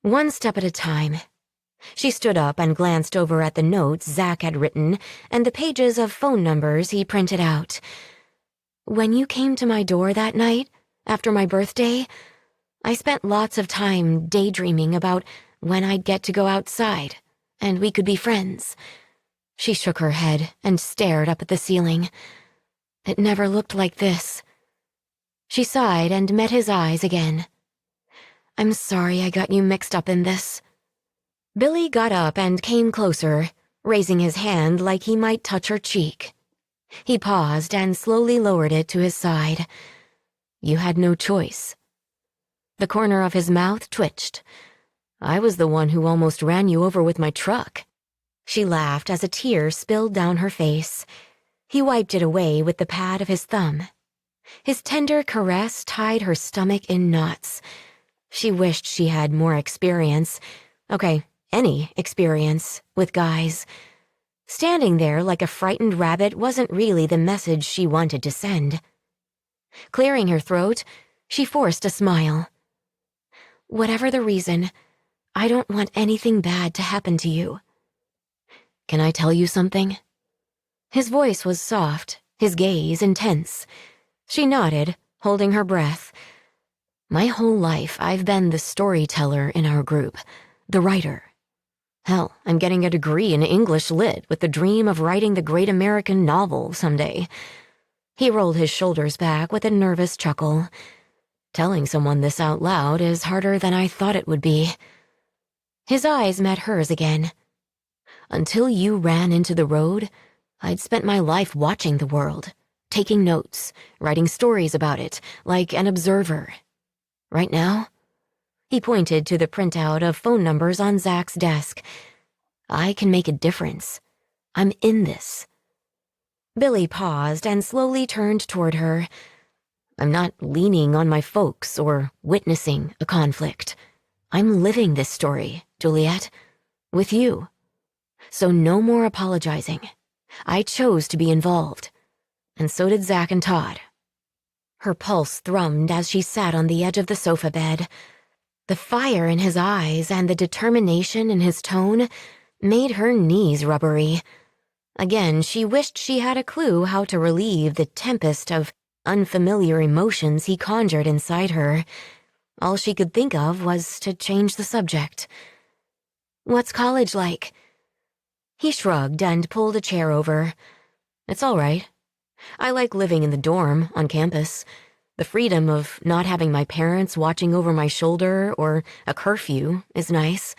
One step at a time. She stood up and glanced over at the notes Zach had written and the pages of phone numbers he printed out. When you came to my door that night, after my birthday, I spent lots of time daydreaming about when I'd get to go outside, and we could be friends." She shook her head and stared up at the ceiling. "It never looked like this." She sighed and met his eyes again. "I'm sorry I got you mixed up in this." Billy got up and came closer, raising his hand like he might touch her cheek. He paused and slowly lowered it to his side. "You had no choice." The corner of his mouth twitched. "I was the one who almost ran you over with my truck." She laughed as a tear spilled down her face. He wiped it away with the pad of his thumb. His tender caress tied her stomach in knots. She wished she had more experience. Okay, any experience with guys. Standing there like a frightened rabbit wasn't really the message she wanted to send. Clearing her throat, she forced a smile. "Whatever the reason, I don't want anything bad to happen to you." "Can I tell you something?" His voice was soft, his gaze intense. She nodded, holding her breath. "My whole life I've been the storyteller in our group, the writer. Hell, I'm getting a degree in English Lit with the dream of writing the great American novel someday." He rolled his shoulders back with a nervous chuckle. "Telling someone this out loud is harder than I thought it would be." His eyes met hers again. "Until you ran into the road, I'd spent my life watching the world, taking notes, writing stories about it, like an observer. Right now," he pointed to the printout of phone numbers on Zach's desk, "I can make a difference. I'm in this." Billy paused and slowly turned toward her. "I'm not leaning on my folks or witnessing a conflict. I'm living this story, Juliet, with you. So no more apologizing. I chose to be involved, and so did Zach and Todd." Her pulse thrummed as she sat on the edge of the sofa bed. The fire in his eyes and the determination in his tone made her knees rubbery. Again, she wished she had a clue how to relieve the tempest of unfamiliar emotions he conjured inside her. All she could think of was to change the subject. "What's college like?" He shrugged and pulled a chair over. "It's all right. I like living in the dorm on campus. The freedom of not having my parents watching over my shoulder or a curfew is nice.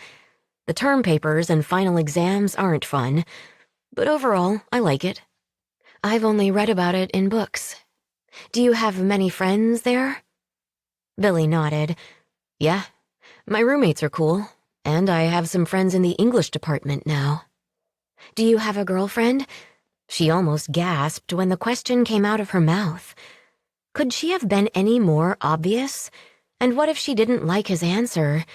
The term papers and final exams aren't fun, but overall, I like it. I've only read about it in books. Do you have many friends there?" Billy nodded. "Yeah, my roommates are cool, and I have some friends in the English department now." "Do you have a girlfriend?" She almost gasped when the question came out of her mouth. Could she have been any more obvious? And what if she didn't like his answer?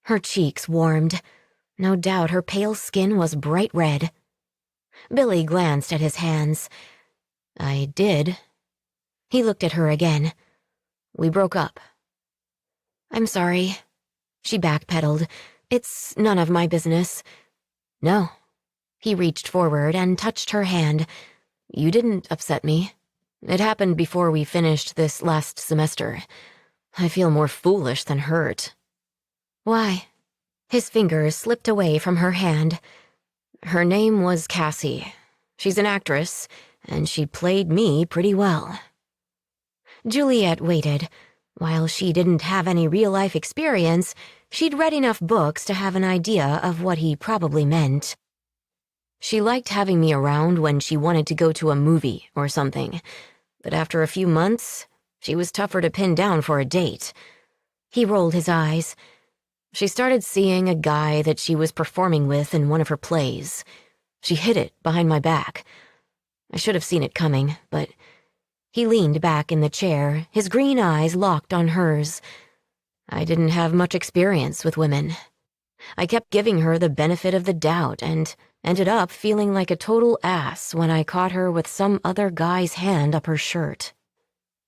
Her cheeks warmed. No doubt her pale skin was bright red. Billy glanced at his hands. "I did." He looked at her again. "We broke up." "I'm sorry." She backpedaled. "It's none of my business." "No." He reached forward and touched her hand. "You didn't upset me. It happened before we finished this last semester. I feel more foolish than hurt." "Why?" His fingers slipped away from her hand. "Her name was Cassie. She's an actress, and she played me pretty well." Juliet waited. While she didn't have any real-life experience, she'd read enough books to have an idea of what he probably meant. "She liked having me around when she wanted to go to a movie or something, but after a few months, she was tougher to pin down for a date." He rolled his eyes. "She started seeing a guy that she was performing with in one of her plays. She hid it behind my back. I should have seen it coming, but..." He leaned back in the chair, his green eyes locked on hers. "I didn't have much experience with women. I kept giving her the benefit of the doubt and ended up feeling like a total ass when I caught her with some other guy's hand up her shirt."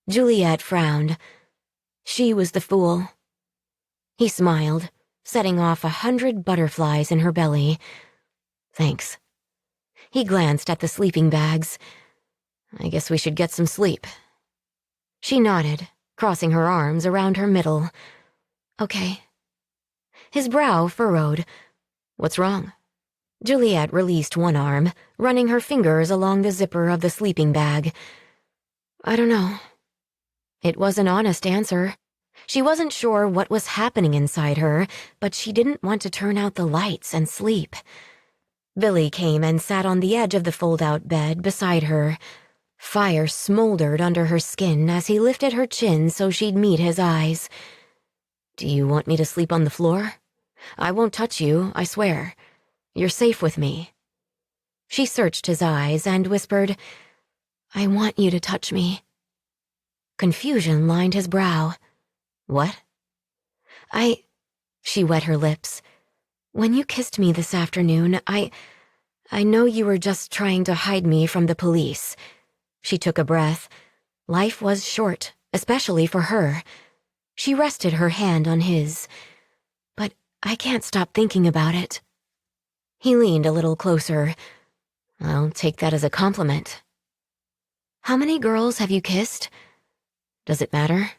Juliet frowned. She was the fool. He smiled, setting off 100 butterflies in her belly. "Thanks." He glanced at the sleeping bags. "I guess we should get some sleep." She nodded, crossing her arms around her middle. "Okay." His brow furrowed. "What's wrong?" Juliet released one arm, running her fingers along the zipper of the sleeping bag. I don't know. It was an honest answer. She wasn't sure what was happening inside her, but she didn't want to turn out the lights and sleep. Billy came and sat on the edge of the fold-out bed beside her. Fire smoldered under her skin as he lifted her chin so she'd meet his eyes. Do you want me to sleep on the floor? I won't touch you, I swear. You're safe with me. She searched his eyes and whispered, I want you to touch me. Confusion lined his brow. What? She wet her lips. When you kissed me this afternoon, I know you were just trying to hide me from the police. She took a breath. Life was short, especially for her. She rested her hand on his. But I can't stop thinking about it. He leaned a little closer. I'll take that as a compliment. How many girls have you kissed? Does it matter?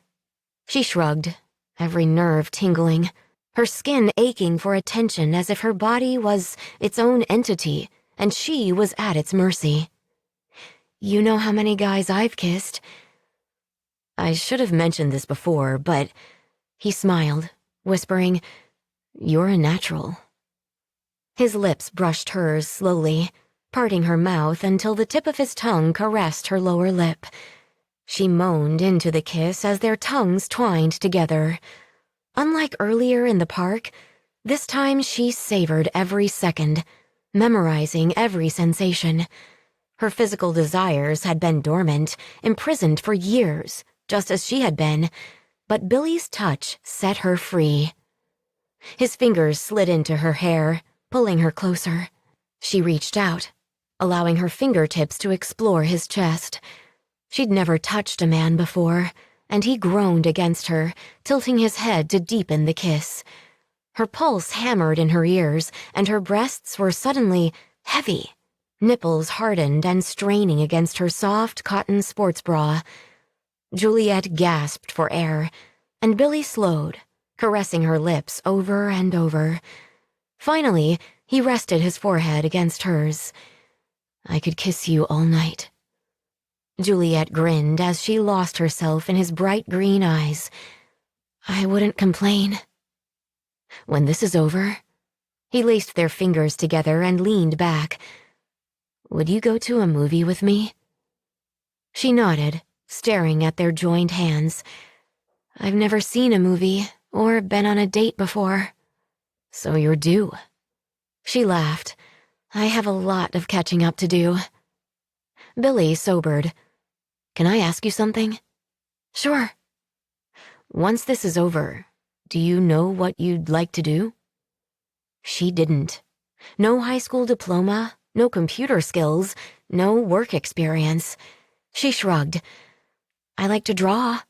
She shrugged, every nerve tingling, her skin aching for attention as if her body was its own entity and she was at its mercy. You know how many guys I've kissed? I should have mentioned this before, but he smiled, whispering, You're a natural. His lips brushed hers slowly, parting her mouth until the tip of his tongue caressed her lower lip. She moaned into the kiss as their tongues twined together. Unlike earlier in the park, this time she savored every second, memorizing every sensation. Her physical desires had been dormant, imprisoned for years, just as she had been, but Billy's touch set her free. His fingers slid into her hair, pulling her closer. She reached out, allowing her fingertips to explore his chest. She'd never touched a man before, and he groaned against her, tilting his head to deepen the kiss. Her pulse hammered in her ears, and her breasts were suddenly heavy, nipples hardened and straining against her soft cotton sports bra. Juliet gasped for air, and Billy slowed, caressing her lips over and over. Finally, he rested his forehead against hers. I could kiss you all night. Juliet grinned as she lost herself in his bright green eyes. I wouldn't complain. When this is over, he laced their fingers together and leaned back. Would you go to a movie with me? She nodded, staring at their joined hands. I've never seen a movie or been on a date before. So you're due. She laughed. I have a lot of catching up to do. Billy sobered. Can I ask you something? Sure. Once this is over, do you know what you'd like to do? She didn't. No high school diploma, no computer skills, no work experience. She shrugged. I like to draw.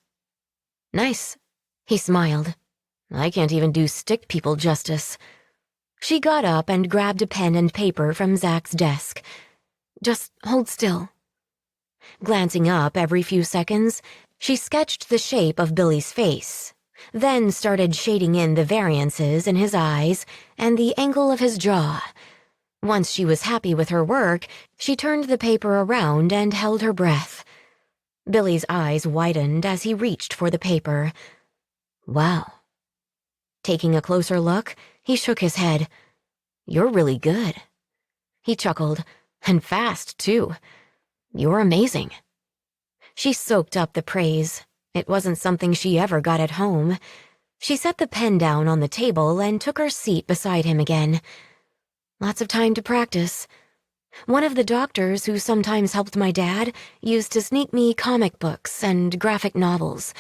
Nice. He smiled. I can't even do stick people justice. She got up and grabbed a pen and paper from Zach's desk. Just hold still. Glancing up every few seconds, she sketched the shape of Billy's face, then started shading in the variances in his eyes and the angle of his jaw. Once she was happy with her work, she turned the paper around and held her breath. Billy's eyes widened as he reached for the paper. Wow. Taking a closer look, he shook his head. You're really good. He chuckled. And fast, too. You're amazing. She soaked up the praise. It wasn't something she ever got at home. She set the pen down on the table and took her seat beside him again. Lots of time to practice. One of the doctors who sometimes helped my dad used to sneak me comic books and graphic novels.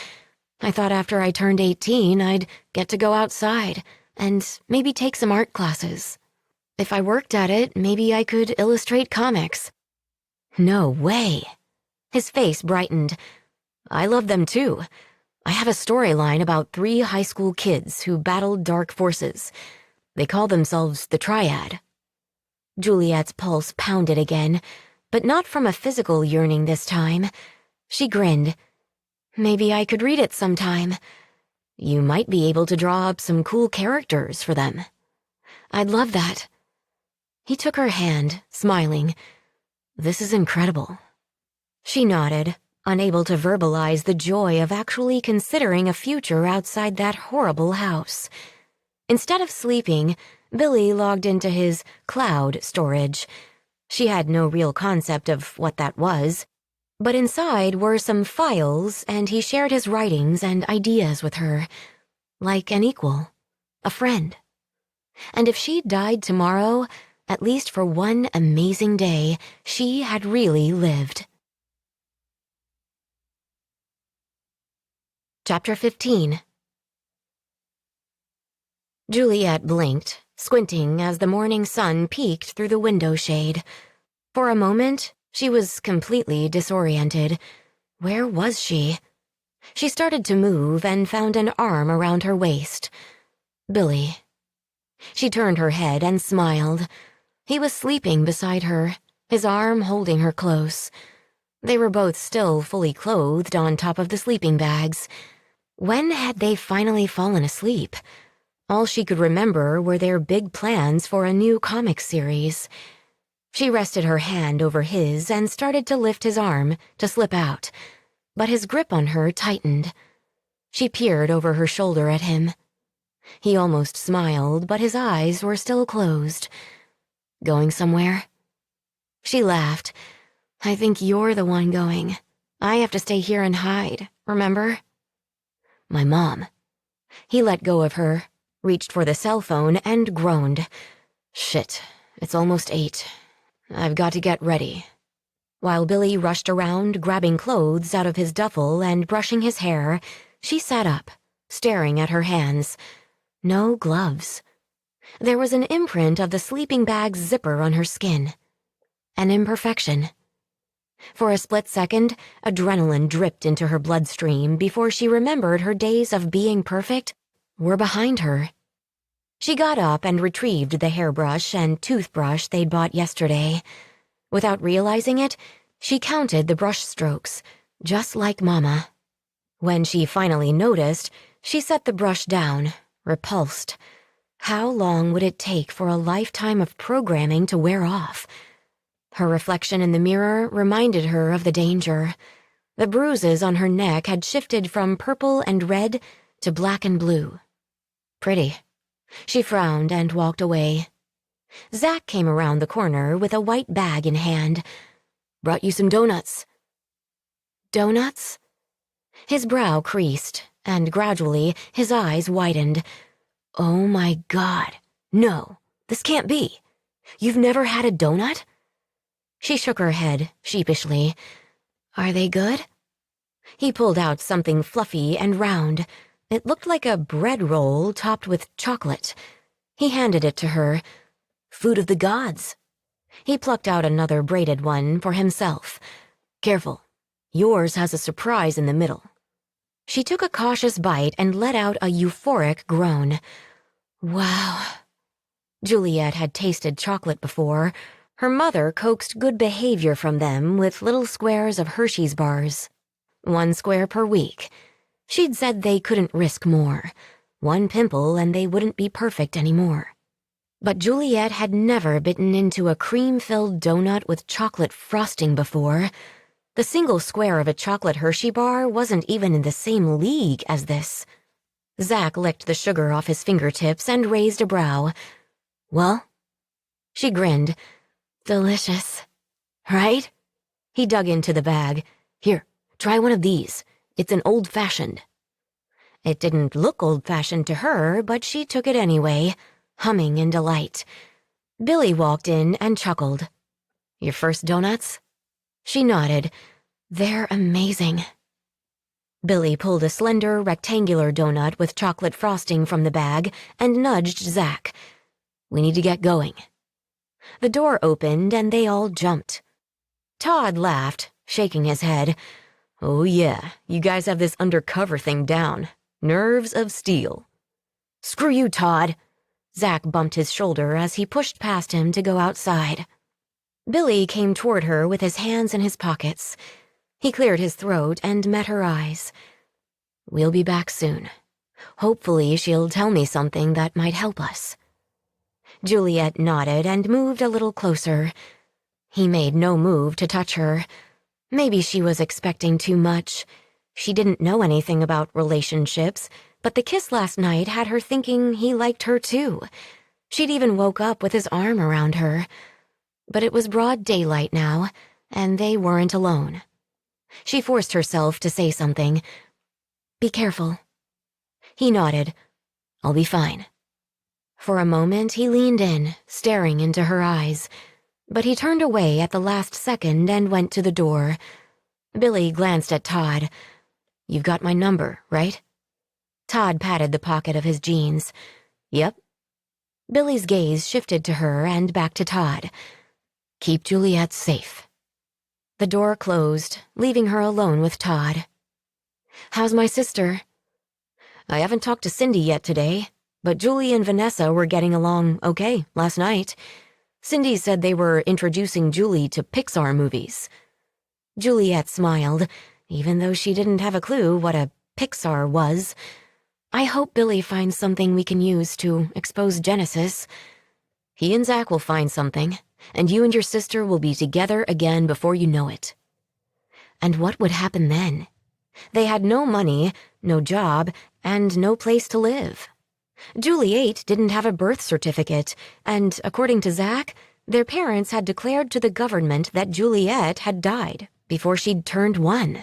I thought after I turned 18, I'd get to go outside and maybe take some art classes. If I worked at it, maybe I could illustrate comics. No way. His face brightened. I love them too. I have a storyline about 3 high school kids who battled dark forces. They call themselves the Triad. Juliet's pulse pounded again, but not from a physical yearning this time. She grinned. Maybe I could read it sometime. You might be able to draw up some cool characters for them. I'd love that. He took her hand, smiling. "This is incredible." She nodded, unable to verbalize the joy of actually considering a future outside that horrible house. Instead of sleeping, Billy logged into his cloud storage. She had no real concept of what that was, but inside were some files, and he shared his writings and ideas with her, like an equal, a friend. And if she died tomorrow, at least for one amazing day, she had really lived. Chapter 15. Juliet blinked, squinting as the morning sun peeked through the window shade. For a moment, she was completely disoriented. Where was she? She started to move and found an arm around her waist. Billy. She turned her head and smiled. He was sleeping beside her, his arm holding her close. They were both still fully clothed on top of the sleeping bags. When had they finally fallen asleep? All she could remember were their big plans for a new comic series. She rested her hand over his and started to lift his arm to slip out, but his grip on her tightened. She peered over her shoulder at him. He almost smiled, but his eyes were still closed. "Going somewhere?" She laughed. "I think you're the one going. I have to stay here and hide, remember?" "My mom." He let go of her, reached for the cell phone, and groaned. "Shit, it's almost 8. I've got to get ready." While Billy rushed around, grabbing clothes out of his duffel and brushing his hair, she sat up, staring at her hands. No gloves. There was an imprint of the sleeping bag's zipper on her skin. An imperfection. For a split second, adrenaline dripped into her bloodstream before she remembered her days of being perfect were behind her. She got up and retrieved the hairbrush and toothbrush they'd bought yesterday. Without realizing it, she counted the brush strokes, just like Mama. When she finally noticed, she set the brush down, repulsed. How long would it take for a lifetime of programming to wear off? Her reflection in the mirror reminded her of the danger. The bruises on her neck had shifted from purple and red to black and blue. Pretty. She frowned and walked away. Zach came around the corner with a white bag in hand. "Brought you some donuts." Donuts? His brow creased, and gradually his eyes widened. "Oh my God. No, this can't be. You've never had a donut?" She shook her head, sheepishly. "Are they good?" He pulled out something fluffy and round. It looked like a bread roll topped with chocolate. He handed it to her. "Food of the gods." He plucked out another braided one for himself. "Careful. Yours has a surprise in the middle." She took a cautious bite and let out a euphoric groan. Wow. Juliet had tasted chocolate before. Her mother coaxed good behavior from them with little squares of Hershey's bars. 1 square per week. She'd said they couldn't risk more. 1 pimple and they wouldn't be perfect anymore. But Juliet had never bitten into a cream-filled donut with chocolate frosting before. The single square of a chocolate Hershey bar wasn't even in the same league as this. Zach licked the sugar off his fingertips and raised a brow. "Well?" She grinned. "Delicious. Right?" He dug into the bag. "Here, try one of these. It's an old-fashioned." It didn't look old-fashioned to her, but she took it anyway, humming in delight. Billy walked in and chuckled. "Your first donuts?" She nodded. "They're amazing." Billy pulled a slender, rectangular donut with chocolate frosting from the bag and nudged Zach. "We need to get going." The door opened and they all jumped. Todd laughed, shaking his head. "Oh yeah, you guys have this undercover thing down. Nerves of steel." "Screw you, Todd." Zach bumped his shoulder as he pushed past him to go outside. Billy came toward her with his hands in his pockets. He cleared his throat and met her eyes. "We'll be back soon. Hopefully she'll tell me something that might help us." Juliet nodded and moved a little closer. He made no move to touch her. Maybe she was expecting too much. She didn't know anything about relationships, but the kiss last night had her thinking he liked her too. She'd even woke up with his arm around her. But it was broad daylight now, and they weren't alone. She forced herself to say something. "Be careful." He nodded. "I'll be fine." For a moment he leaned in, staring into her eyes, but he turned away at the last second and went to the door. Billy glanced at Todd. "You've got my number, right?" Todd patted the pocket of his jeans. "Yep." Billy's gaze shifted to her and back to Todd. "Keep Juliet safe." The door closed, leaving her alone with Todd. "How's my sister?" "I haven't talked to Cindy yet today, but Julie and Vanessa were getting along okay last night. Cindy said they were introducing Julie to Pixar movies." Juliet smiled, even though she didn't have a clue what a Pixar was. "I hope Billy finds something we can use to expose Genesis." "He and Zach will find something, and you and your sister will be together again before you know it." And what would happen then? They had no money, no job, and no place to live. Juliet didn't have a birth certificate, and according to Zach, their parents had declared to the government that Juliet had died before she'd turned 1.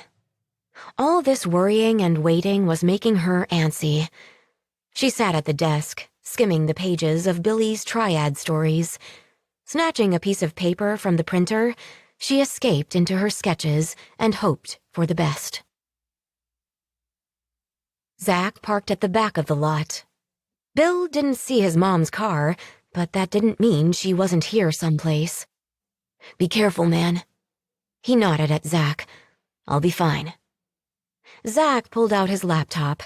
All this worrying and waiting was making her antsy. She sat at the desk, skimming the pages of Billy's triad stories. Snatching a piece of paper from the printer, she escaped into her sketches and hoped for the best. Zach parked at the back of the lot. Bill didn't see his mom's car, but that didn't mean she wasn't here someplace. "Be careful, man." He nodded at Zach. "I'll be fine." Zach pulled out his laptop.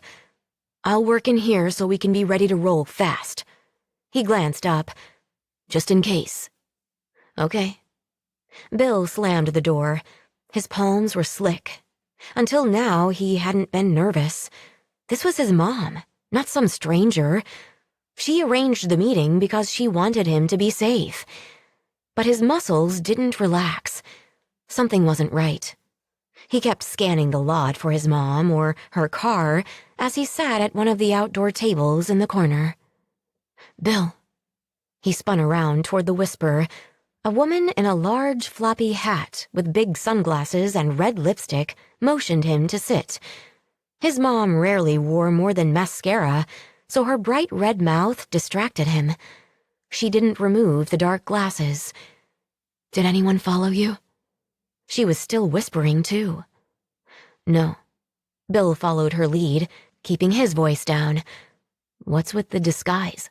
"I'll work in here so we can be ready to roll fast." He glanced up. "Just in case." "Okay." Bill slammed the door. His palms were slick. Until now, he hadn't been nervous. This was his mom, not some stranger. She arranged the meeting because she wanted him to be safe. But his muscles didn't relax. Something wasn't right. He kept scanning the lot for his mom or her car as he sat at one of the outdoor tables in the corner. "Bill." He spun around toward the whisper. A woman in a large floppy hat with big sunglasses and red lipstick motioned him to sit. His mom rarely wore more than mascara, so her bright red mouth distracted him. She didn't remove the dark glasses. "Did anyone follow you?" She was still whispering, too. "No." Bill followed her lead, keeping his voice down. "What's with the disguise?"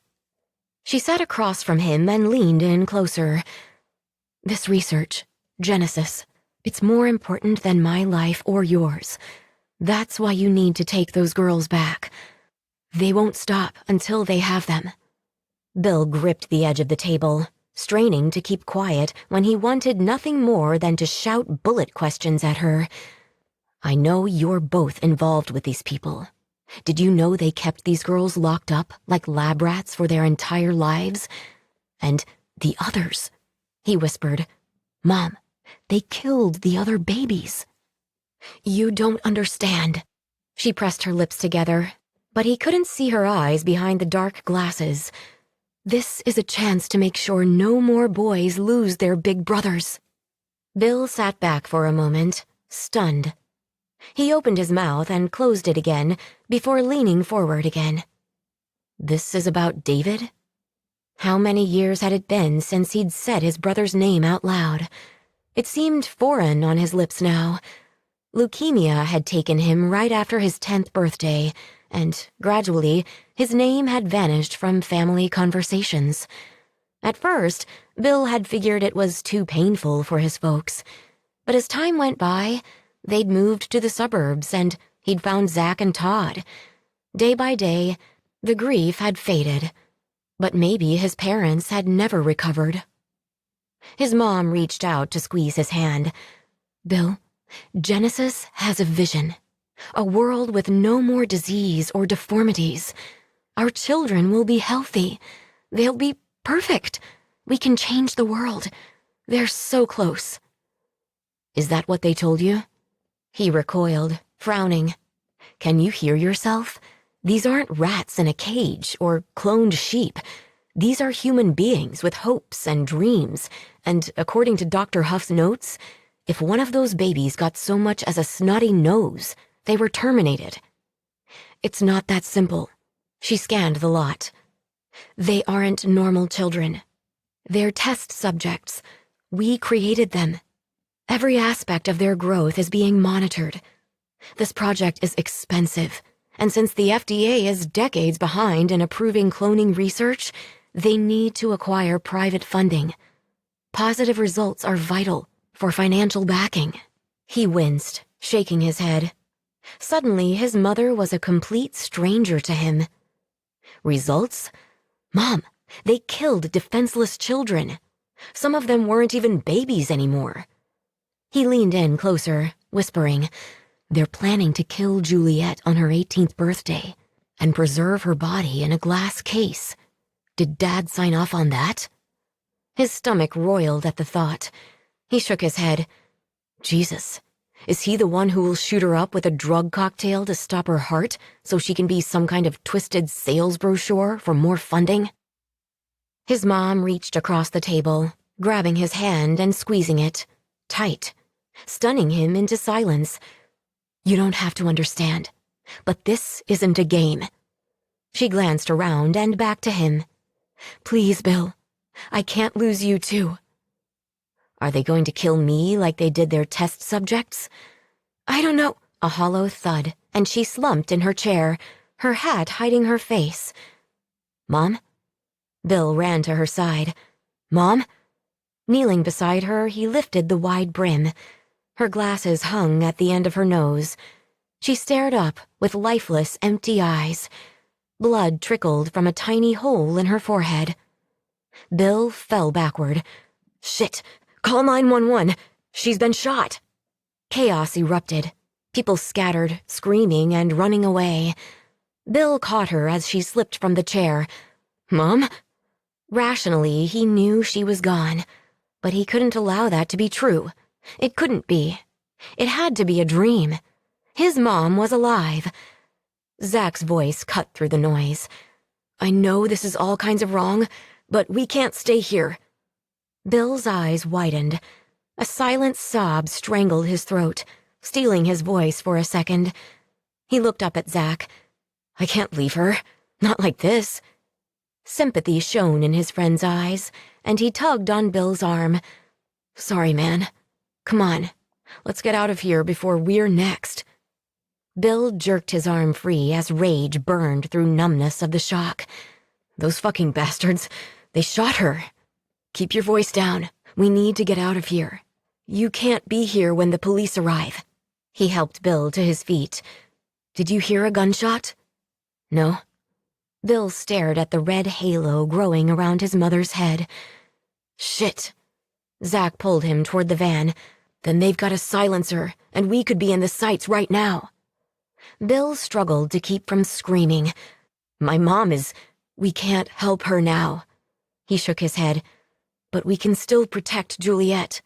She sat across from him and leaned in closer. "This research, Genesis, it's more important than my life or yours. That's why you need to take those girls back. They won't stop until they have them." Bill gripped the edge of the table, straining to keep quiet when he wanted nothing more than to shout bullet questions at her. "I know you're both involved with these people. Did you know they kept these girls locked up like lab rats for their entire lives? And the others," he whispered. "Mom, they killed the other babies." "You don't understand." She pressed her lips together, but he couldn't see her eyes behind the dark glasses. "This is a chance to make sure no more boys lose their big brothers." Bill sat back for a moment, stunned. He opened his mouth and closed it again before leaning forward again. "This is about David?" How many years had it been since he'd said his brother's name out loud? It seemed foreign on his lips now. Leukemia had taken him right after his 10th birthday, and gradually his name had vanished from family conversations. At first, Bill had figured it was too painful for his folks. But as time went by, they'd moved to the suburbs and he'd found Zach and Todd. Day by day, the grief had faded. But maybe his parents had never recovered. His mom reached out to squeeze his hand. "Bill, Genesis has a vision. A world with no more disease or deformities. Our children will be healthy. They'll be perfect. We can change the world. They're so close." "Is that what they told you?" He recoiled, frowning. "Can you hear yourself? These aren't rats in a cage or cloned sheep. These are human beings with hopes and dreams, and according to Dr. Huff's notes, if one of those babies got so much as a snotty nose, they were terminated." "It's not that simple." She scanned the lot. "They aren't normal children. They're test subjects. We created them. Every aspect of their growth is being monitored. This project is expensive, and since the FDA is decades behind in approving cloning research, they need to acquire private funding. Positive results are vital for financial backing." He winced, shaking his head. Suddenly, his mother was a complete stranger to him. "Results? Mom, they killed defenseless children. Some of them weren't even babies anymore." He leaned in closer, whispering, "They're planning to kill Juliet on her 18th birthday and preserve her body in a glass case. Did Dad sign off on that?" His stomach roiled at the thought. He shook his head. "Jesus, is he the one who will shoot her up with a drug cocktail to stop her heart so she can be some kind of twisted sales brochure for more funding?" His mom reached across the table, grabbing his hand and squeezing it, tight, stunning him into silence. "You don't have to understand, but this isn't a game." She glanced around and back to him. "Please, Bill, I can't lose you too." "Are they going to kill me like they did their test subjects?" "I don't know." A hollow thud, and she slumped in her chair, her hat hiding her face. "Mom?" Bill ran to her side. "Mom?" Kneeling beside her, he lifted the wide brim. Her glasses hung at the end of her nose. She stared up with lifeless, empty eyes. Blood trickled from a tiny hole in her forehead. Bill fell backward. "Shit! Call 911! She's been shot!" Chaos erupted. People scattered, screaming and running away. Bill caught her as she slipped from the chair. "Mom?" Rationally, he knew she was gone, but he couldn't allow that to be true. It couldn't be. It had to be a dream. His mom was alive. Zach's voice cut through the noise. "I know this is all kinds of wrong, but we can't stay here." Bill's eyes widened. A silent sob strangled his throat, stealing his voice for a second. He looked up at Zach. "I can't leave her. Not like this." Sympathy shone in his friend's eyes, and he tugged on Bill's arm. "Sorry, man. Come on. Let's get out of here before we're next." Bill jerked his arm free as rage burned through numbness of the shock. "Those fucking bastards. They shot her. Keep your voice down. We need to get out of here. You can't be here when the police arrive." He helped Bill to his feet. "Did you hear a gunshot?" "No." Bill stared at the red halo growing around his mother's head. "Shit." Zach pulled him toward the van. "Then they've got a silencer, and we could be in the sights right now." Bill struggled to keep from screaming. "My mom is... We can't help her now." He shook his head. "But we can still protect Juliet."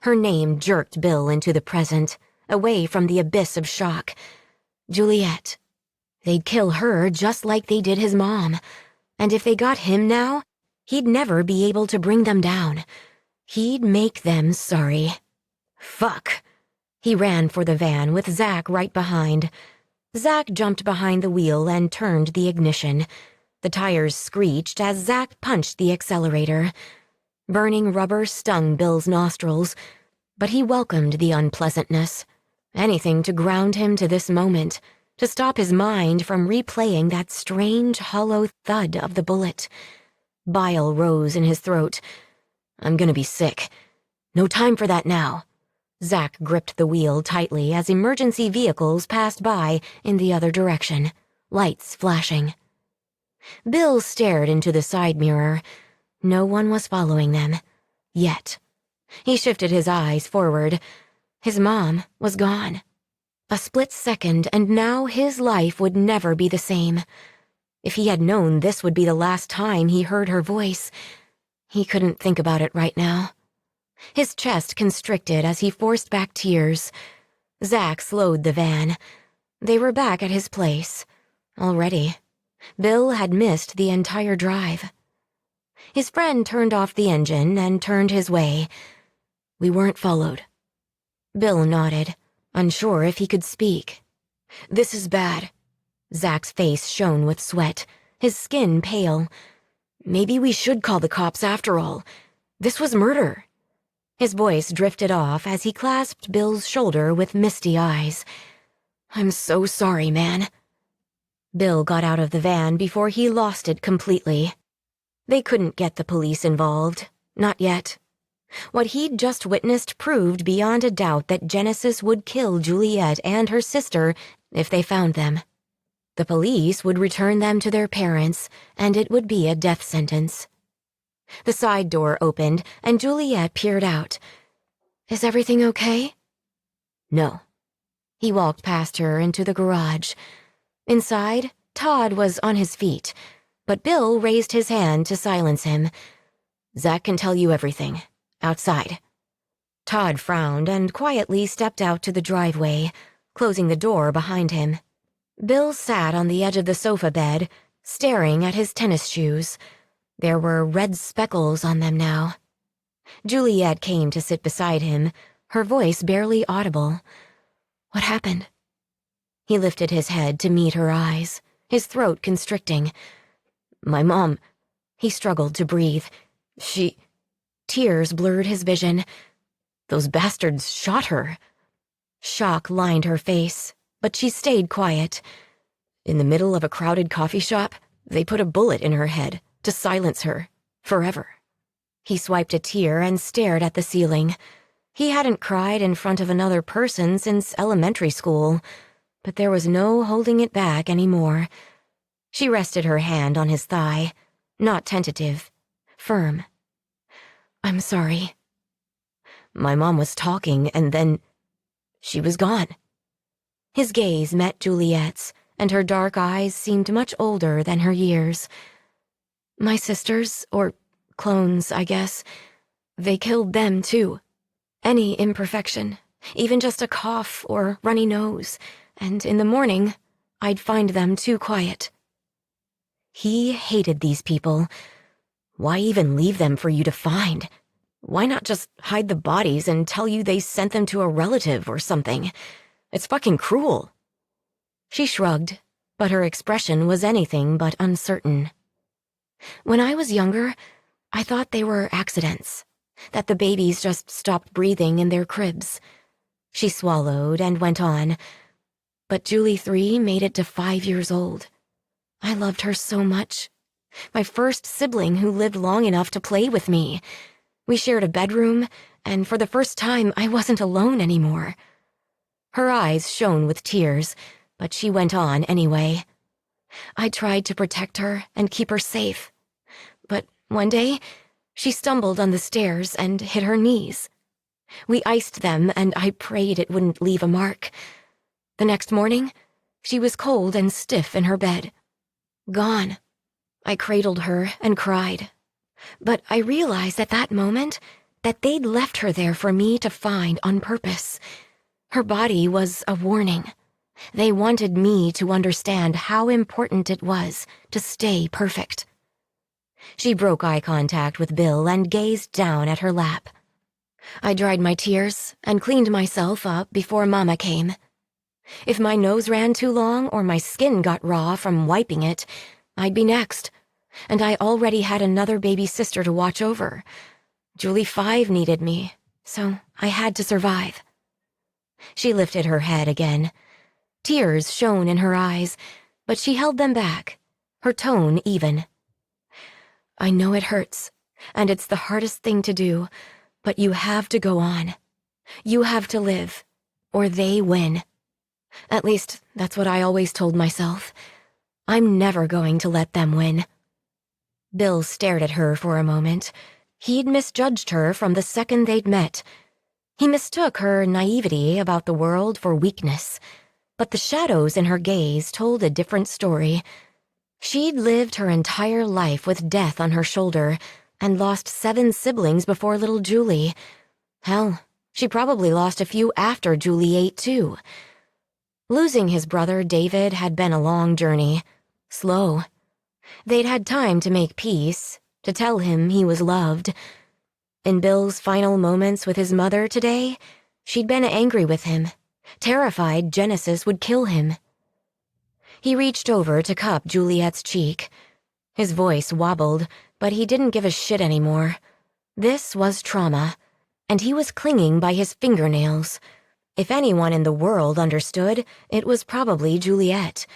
Her name jerked Bill into the present, away from the abyss of shock. Juliet. They'd kill her just like they did his mom. And if they got him now, he'd never be able to bring them down. He'd make them sorry. Fuck. He ran for the van with Zach right behind. Zach jumped behind the wheel and turned the ignition. The tires screeched as Zach punched the accelerator. Burning rubber stung Bill's nostrils, but he welcomed the unpleasantness. Anything to ground him to this moment, to stop his mind from replaying that strange, hollow thud of the bullet. Bile rose in his throat. "I'm gonna be sick. No time for that now." Zach gripped the wheel tightly as emergency vehicles passed by in the other direction, lights flashing. Bill stared into the side mirror. No one was following them. Yet. He shifted his eyes forward. His mom was gone. A split second, and now his life would never be the same. If he had known this would be the last time he heard her voice, he couldn't think about it right now. His chest constricted as he forced back tears. Zach slowed the van. They were back at his place. Already. Bill had missed the entire drive. His friend turned off the engine and turned his way. We weren't followed. Bill nodded, unsure if he could speak. This is bad. Zach's face shone with sweat, his skin pale. Maybe we should call the cops after all. This was murder. His voice drifted off as he clasped Bill's shoulder with misty eyes. I'm so sorry, man. Bill got out of the van before he lost it completely. They couldn't get the police involved. Not yet. What he'd just witnessed proved beyond a doubt that Genesis would kill Juliet and her sister if they found them. The police would return them to their parents, and it would be a death sentence. The side door opened, and Juliet peered out. Is everything okay? No. He walked past her into the garage. Inside, Todd was on his feet, but Bill raised his hand to silence him. Zach can tell you everything. Outside. Todd frowned and quietly stepped out to the driveway, closing the door behind him. Bill sat on the edge of the sofa bed, staring at his tennis shoes. There were red speckles on them now. Juliet came to sit beside him, her voice barely audible. What happened? He lifted his head to meet her eyes, his throat constricting. My mom. He struggled to breathe. Tears blurred his vision. Those bastards shot her. Shock lined her face, but she stayed quiet. In the middle of a crowded coffee shop, they put a bullet in her head to silence her, forever. He swiped a tear and stared at the ceiling. He hadn't cried in front of another person since elementary school, but there was no holding it back anymore. She rested her hand on his thigh, not tentative, firm. I'm sorry. My mom was talking, and then she was gone. His gaze met Juliet's, and her dark eyes seemed much older than her years. My sisters, or clones, I guess, they killed them too. Any imperfection, even just a cough or runny nose, and in the morning, I'd find them too quiet. He hated these people. Why even leave them for you to find? Why not just hide the bodies and tell you they sent them to a relative or something? It's fucking cruel. She shrugged, but her expression was anything but uncertain. When I was younger, I thought they were accidents, that the babies just stopped breathing in their cribs. She swallowed and went on. But Julie 3 made it to 5 years old. I loved her so much. My first sibling who lived long enough to play with me. We shared a bedroom, and for the first time, I wasn't alone anymore. Her eyes shone with tears, but she went on anyway. I tried to protect her and keep her safe. But one day, she stumbled on the stairs and hit her knees. We iced them, and I prayed it wouldn't leave a mark. The next morning, she was cold and stiff in her bed. Gone. I cradled her and cried. But I realized at that moment that they'd left her there for me to find on purpose. Her body was a warning. They wanted me to understand how important it was to stay perfect. She broke eye contact with Bill and gazed down at her lap. I dried my tears and cleaned myself up before Mama came. If my nose ran too long or my skin got raw from wiping it, I'd be next. And I already had another baby sister to watch over. Julie 5 needed me, so I had to survive. She lifted her head again. Tears shone in her eyes, but she held them back, her tone even. I know it hurts, and it's the hardest thing to do, but you have to go on. You have to live, or they win. At least, that's what I always told myself. I'm never going to let them win. Bill stared at her for a moment. He'd misjudged her from the second they'd met. He mistook her naivety about the world for weakness, but the shadows in her gaze told a different story. She'd lived her entire life with death on her shoulder and lost 7 siblings before little Julie. Hell, she probably lost a few after Juliet, too. Losing his brother David had been a long journey. Slow. They'd had time to make peace, to tell him he was loved. In Bill's final moments with his mother today, she'd been angry with him, terrified Genesis would kill him. He reached over to cup Juliet's cheek. His voice wobbled, but he didn't give a shit anymore. This was trauma, and he was clinging by his fingernails. If anyone in the world understood, it was probably Juliet.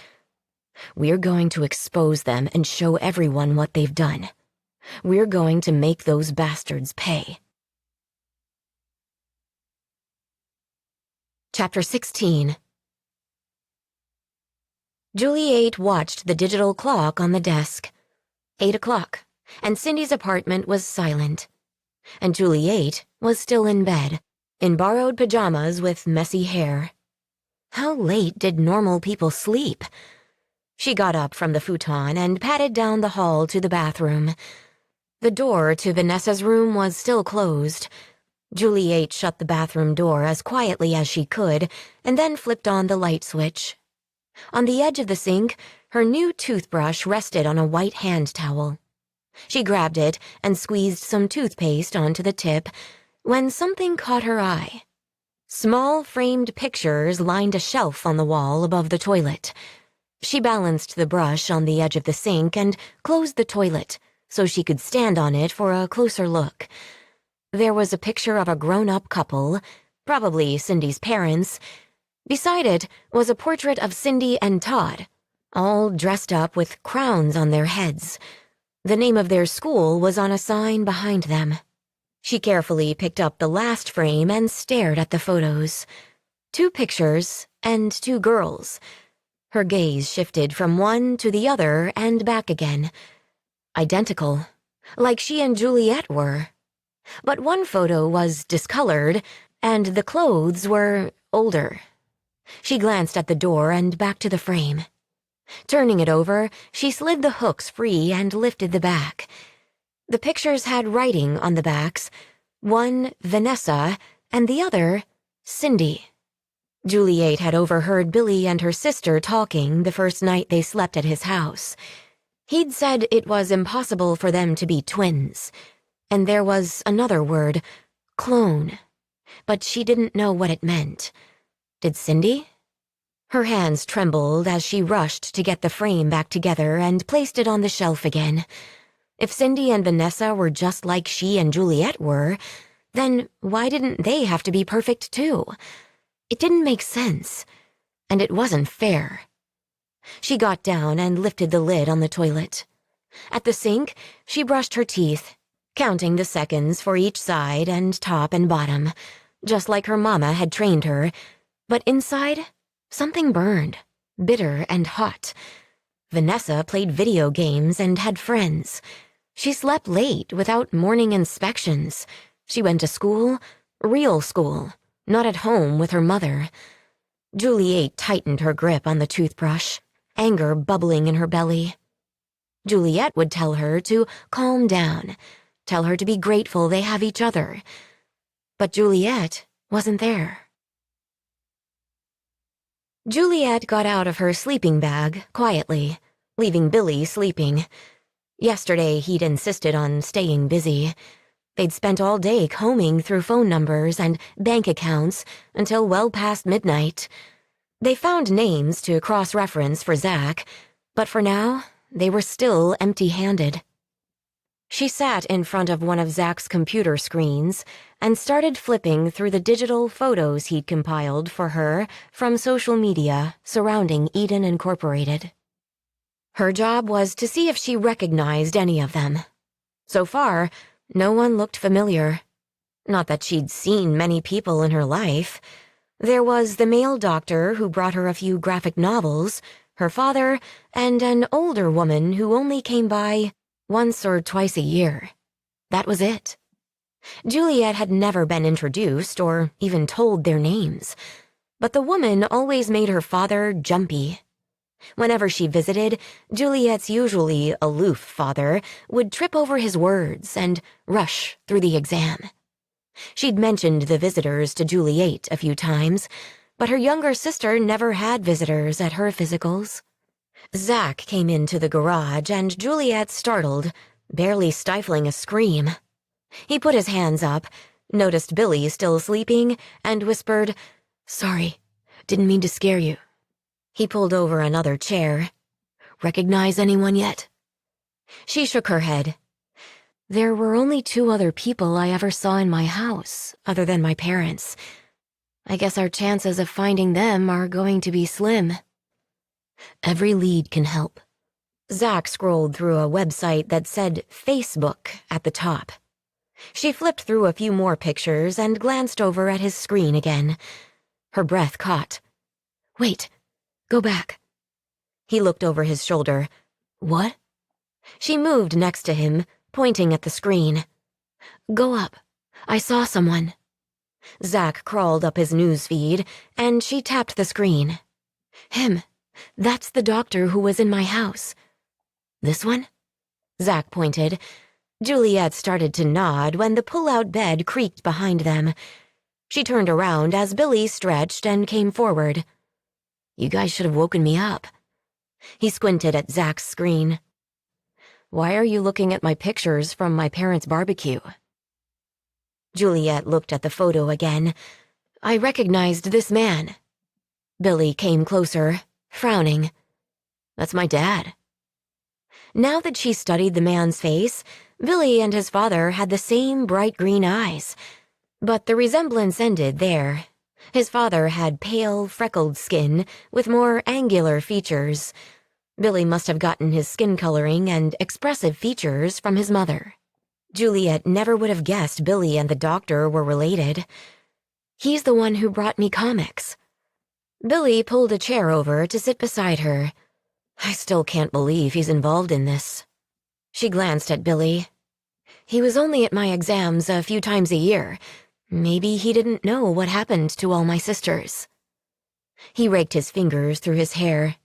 We're going to expose them and show everyone what they've done. We're going to make those bastards pay. Chapter 16. Juliet watched the digital clock on the desk. 8 o'clock, and Cindy's apartment was silent. And Juliet was still in bed, in borrowed pajamas with messy hair. How late did normal people sleep? She got up from the futon and padded down the hall to the bathroom. The door to Vanessa's room was still closed. Juliet shut the bathroom door as quietly as she could and then flipped on the light switch. On the edge of the sink, her new toothbrush rested on a white hand towel. She grabbed it and squeezed some toothpaste onto the tip when something caught her eye. Small framed pictures lined a shelf on the wall above the toilet. She balanced the brush on the edge of the sink and closed the toilet so she could stand on it for a closer look. There was a picture of a grown-up couple, probably Cindy's parents. Beside it was a portrait of Cindy and Todd, all dressed up with crowns on their heads. The name of their school was on a sign behind them. She carefully picked up the last frame and stared at the photos. 2 pictures and 2 girls. Her gaze shifted from one to the other and back again. Identical, like she and Juliet were. But one photo was discolored, and the clothes were older. She glanced at the door and back to the frame. Turning it over, she slid the hooks free and lifted the back. The pictures had writing on the backs, one Vanessa and the other Cindy. Juliet had overheard Billy and her sister talking the first night they slept at his house. He'd said it was impossible for them to be twins. And there was another word, clone. But she didn't know what it meant. Did Cindy? Her hands trembled as she rushed to get the frame back together and placed it on the shelf again. If Cindy and Vanessa were just like she and Juliet were, then why didn't they have to be perfect too? It didn't make sense, and it wasn't fair. She got down and lifted the lid on the toilet. At the sink, she brushed her teeth, counting the seconds for each side and top and bottom, just like her mama had trained her. But inside, something burned, bitter and hot. Vanessa played video games and had friends. She slept late without morning inspections. She went to school, real school, not at home with her mother. Juliet tightened her grip on the toothbrush, anger bubbling in her belly. Juliet would tell her to calm down, tell her to be grateful they have each other. But Juliet wasn't there. Juliet got out of her sleeping bag quietly, leaving Billy sleeping. Yesterday, he'd insisted on staying busy. They'd spent all day combing through phone numbers and bank accounts until well past midnight. They found names to cross-reference for Zach, but for now, they were still empty-handed. She sat in front of one of Zach's computer screens and started flipping through the digital photos he'd compiled for her from social media surrounding Eden Incorporated. Her job was to see if she recognized any of them. So far, no one looked familiar. Not that she'd seen many people in her life. There was the male doctor who brought her a few graphic novels, her father, and an older woman who only came by once or twice a year. That was it. Juliet had never been introduced or even told their names, but the woman always made her father jumpy. Whenever she visited, Juliet's usually aloof father would trip over his words and rush through the exam. She'd mentioned the visitors to Juliet a few times, but her younger sister never had visitors at her physicals. Zach came into the garage and Juliet startled, barely stifling a scream. He put his hands up, noticed Billy still sleeping, and whispered, "Sorry, didn't mean to scare you." He pulled over another chair. "Recognize anyone yet?" She shook her head. "There were only 2 other people I ever saw in my house, other than my parents. I guess our chances of finding them are going to be slim." "Every lead can help." Zach scrolled through a website that said Facebook at the top. She flipped through a few more pictures and glanced over at his screen again. Her breath caught. "Wait, go back." He looked over his shoulder. "What?" She moved next to him, pointing at the screen. "Go up. I saw someone." Zach crawled up his news feed, and she tapped the screen. "Him. That's the doctor who was in my house." "This one?" Zach pointed. Juliet started to nod when the pull-out bed creaked behind them. She turned around as Billy stretched and came forward. "You guys should have woken me up." He squinted at Zach's screen. "Why are you looking at my pictures from my parents' barbecue?" Juliet looked at the photo again. "I recognized this man." Billy came closer, frowning. "That's my dad." Now that she studied the man's face, Billy and his father had the same bright green eyes. But the resemblance ended there. His father had pale, freckled skin with more angular features. Billy must have gotten his skin coloring and expressive features from his mother. Juliet never would have guessed Billy and the doctor were related. "He's the one who brought me comics." Billy pulled a chair over to sit beside her. "I still can't believe he's involved in this." She glanced at Billy. "He was only at my exams a few times a year. Maybe he didn't know what happened to all my sisters." He raked his fingers through his hair.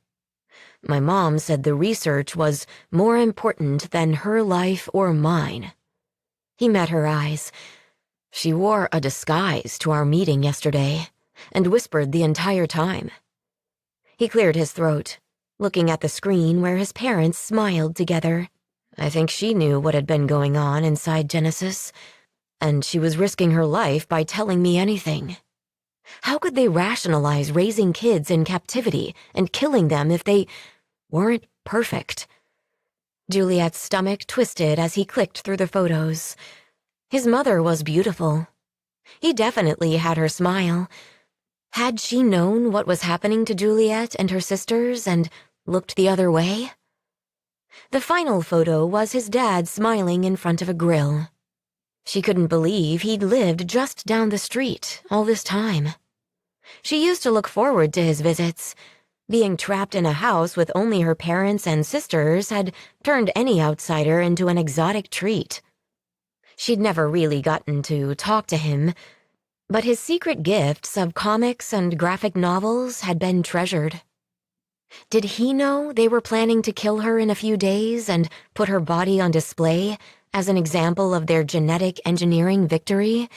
"My mom said the research was more important than her life or mine." He met her eyes. "She wore a disguise to our meeting yesterday and whispered the entire time." He cleared his throat, looking at the screen where his parents smiled together. "I think she knew what had been going on inside Genesis, and she was risking her life by telling me anything. How could they rationalize raising kids in captivity and killing them if they weren't perfect?" Juliet's stomach twisted as he clicked through the photos. His mother was beautiful. He definitely had her smile. Had she known what was happening to Juliet and her sisters and looked the other way? The final photo was his dad smiling in front of a grill. She couldn't believe he'd lived just down the street all this time. She used to look forward to his visits. Being trapped in a house with only her parents and sisters had turned any outsider into an exotic treat. She'd never really gotten to talk to him, but his secret gifts of comics and graphic novels had been treasured. Did he know they were planning to kill her in a few days and put her body on display as an example of their genetic engineering victory,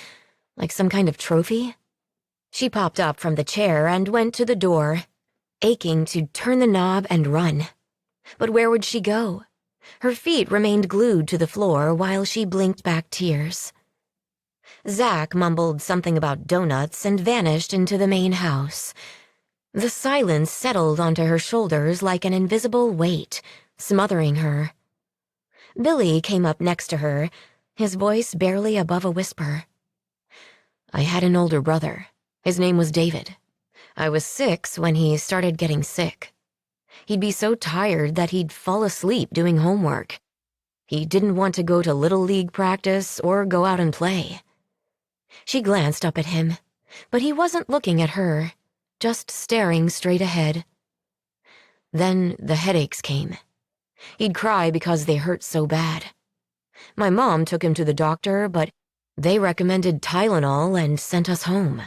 like some kind of trophy? She popped up from the chair and went to the door, aching to turn the knob and run. But where would she go? Her feet remained glued to the floor while she blinked back tears. Zach mumbled something about donuts and vanished into the main house. The silence settled onto her shoulders like an invisible weight, smothering her. Billy came up next to her, his voice barely above a whisper. "I had an older brother. His name was David. I was 6 when he started getting sick. He'd be so tired that he'd fall asleep doing homework. He didn't want to go to Little League practice or go out and play." She glanced up at him, but he wasn't looking at her, just staring straight ahead. Then the headaches came. He'd cry because they hurt so bad. My mom took him to the doctor, but they recommended Tylenol and sent us home.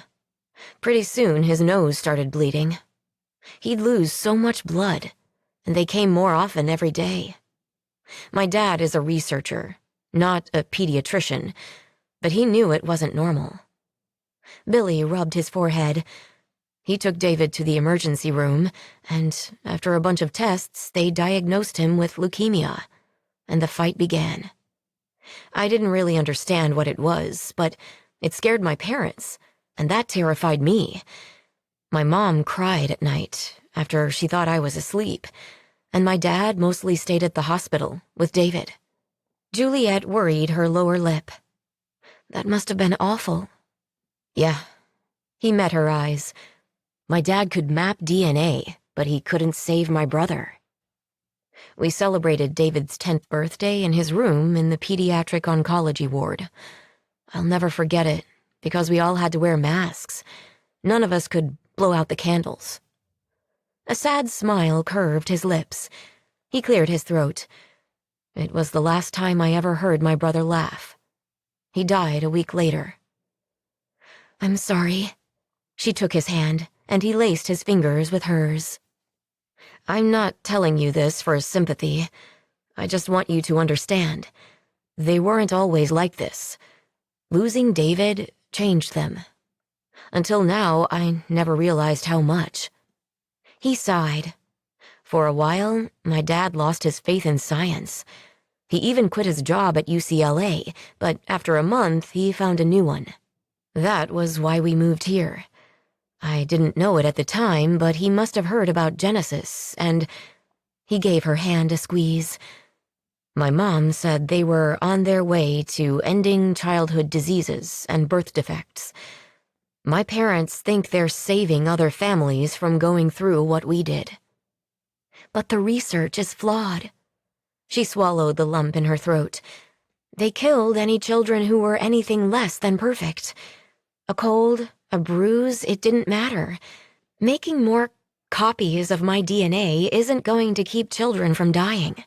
Pretty soon his nose started bleeding. He'd lose so much blood, and they came more often every day. My dad is a researcher, not a pediatrician, but he knew it wasn't normal. Billy rubbed his forehead. He took David to the emergency room, and after a bunch of tests, they diagnosed him with leukemia, and the fight began. I didn't really understand what it was, but it scared my parents, and that terrified me. My mom cried at night after she thought I was asleep, and my dad mostly stayed at the hospital with David. Juliet worried her lower lip. That must have been awful. Yeah. He met her eyes. My dad could map DNA, but he couldn't save my brother. We celebrated David's 10th birthday in his room in the pediatric oncology ward. I'll never forget it, because we all had to wear masks. None of us could blow out the candles. A sad smile curved his lips. He cleared his throat. It was the last time I ever heard my brother laugh. He died a week later. I'm sorry. She took his hand, and he laced his fingers with hers. I'm not telling you this for sympathy. I just want you to understand. They weren't always like this. Losing David changed them. Until now, I never realized how much. He sighed. For a while, my dad lost his faith in science. He even quit his job at UCLA, but after a month, he found a new one. That was why we moved here. I didn't know it at the time, but he must have heard about Genesis, and he gave her hand a squeeze. My mom said they were on their way to ending childhood diseases and birth defects. My parents think they're saving other families from going through what we did. But the research is flawed. She swallowed the lump in her throat. They killed any children who were anything less than perfect. A cold, a bruise, it didn't matter. Making more copies of my DNA isn't going to keep children from dying.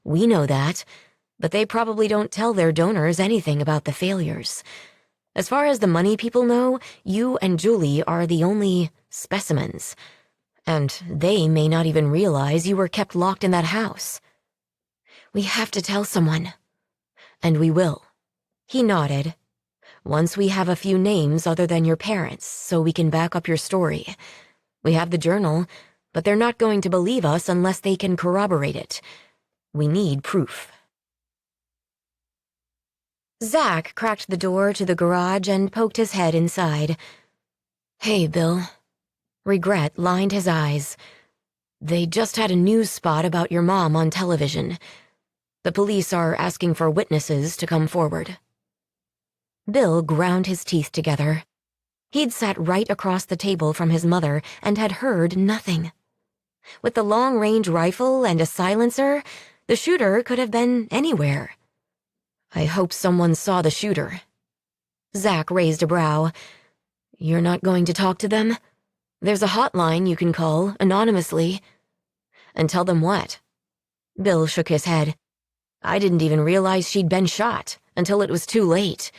We know that, but they probably don't tell their donors anything about the failures. As far as the money people know, you and Julie are the only specimens. And they may not even realize you were kept locked in that house. We have to tell someone. And we will. He nodded. Once we have a few names other than your parents, so we can back up your story. We have the journal, but they're not going to believe us unless they can corroborate it. We need proof. Zach cracked the door to the garage and poked his head inside. Hey, Bill. Regret lined his eyes. They just had a news spot about your mom on television. The police are asking for witnesses to come forward. Bill ground his teeth together. He'd sat right across the table from his mother and had heard nothing. With the long-range rifle and a silencer, the shooter could have been anywhere. I hope someone saw the shooter. Zach raised a brow. You're not going to talk to them? There's a hotline you can call, anonymously. And tell them what? Bill shook his head. I didn't even realize she'd been shot until it was too late.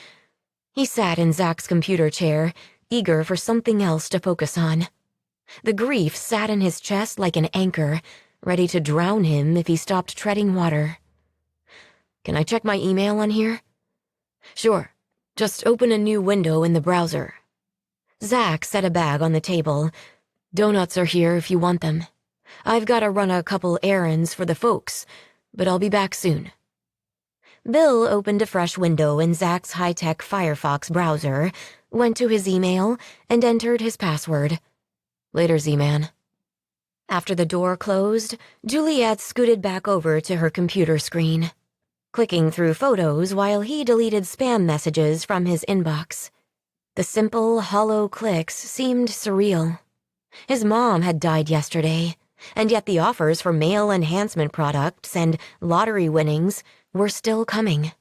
He sat in Zach's computer chair, eager for something else to focus on. The grief sat in his chest like an anchor, ready to drown him if he stopped treading water. Can I check my email on here? Sure. Just open a new window in the browser. Zach set a bag on the table. Donuts are here if you want them. I've got to run a couple errands for the folks, but I'll be back soon. Bill opened a fresh window in Zach's high-tech Firefox browser, went to his email, and entered his password. Later, Z-Man. After the door closed, Juliet scooted back over to her computer screen, clicking through photos while he deleted spam messages from his inbox. The simple, hollow clicks seemed surreal. His mom had died yesterday, and yet the offers for male enhancement products and lottery winnings were still coming.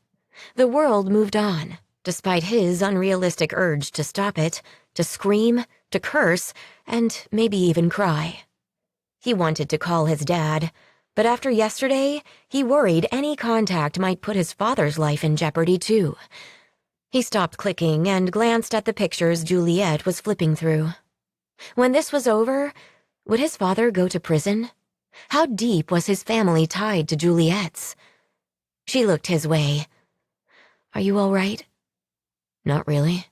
The world moved on, despite his unrealistic urge to stop it, to scream, to curse, and maybe even cry. He wanted to call his dad, but after yesterday, he worried any contact might put his father's life in jeopardy, too. He stopped clicking and glanced at the pictures Juliet was flipping through. When this was over, would his father go to prison? How deep was his family tied to Juliet's? She looked his way. "Are you all right?" "Not really."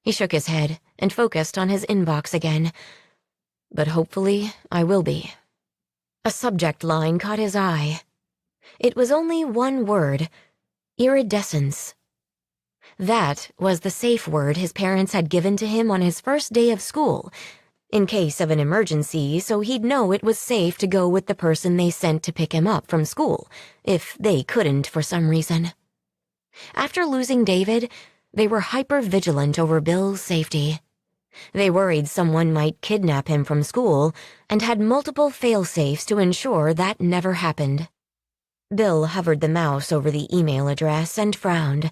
He shook his head and focused on his inbox again. "But hopefully I will be." A subject line caught his eye. It was only one word: iridescence. That was the safe word his parents had given to him on his first day of school, in case of an emergency, so he'd know it was safe to go with the person they sent to pick him up from school, if they couldn't for some reason. After losing David, they were hyper-vigilant over Bill's safety. They worried someone might kidnap him from school and had multiple fail-safes to ensure that never happened. Bill hovered the mouse over the email address and frowned.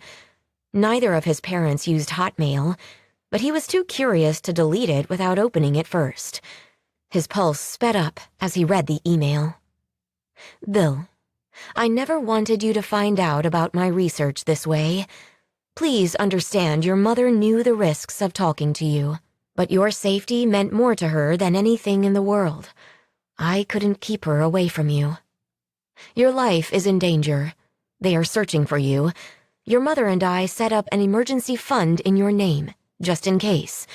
Neither of his parents used Hotmail, but he was too curious to delete it without opening it first. His pulse sped up as he read the email. "Bill, I never wanted you to find out about my research this way. Please understand your mother knew the risks of talking to you, but your safety meant more to her than anything in the world. I couldn't keep her away from you. Your life is in danger. They are searching for you. Your mother and I set up an emergency fund in your name, just in case.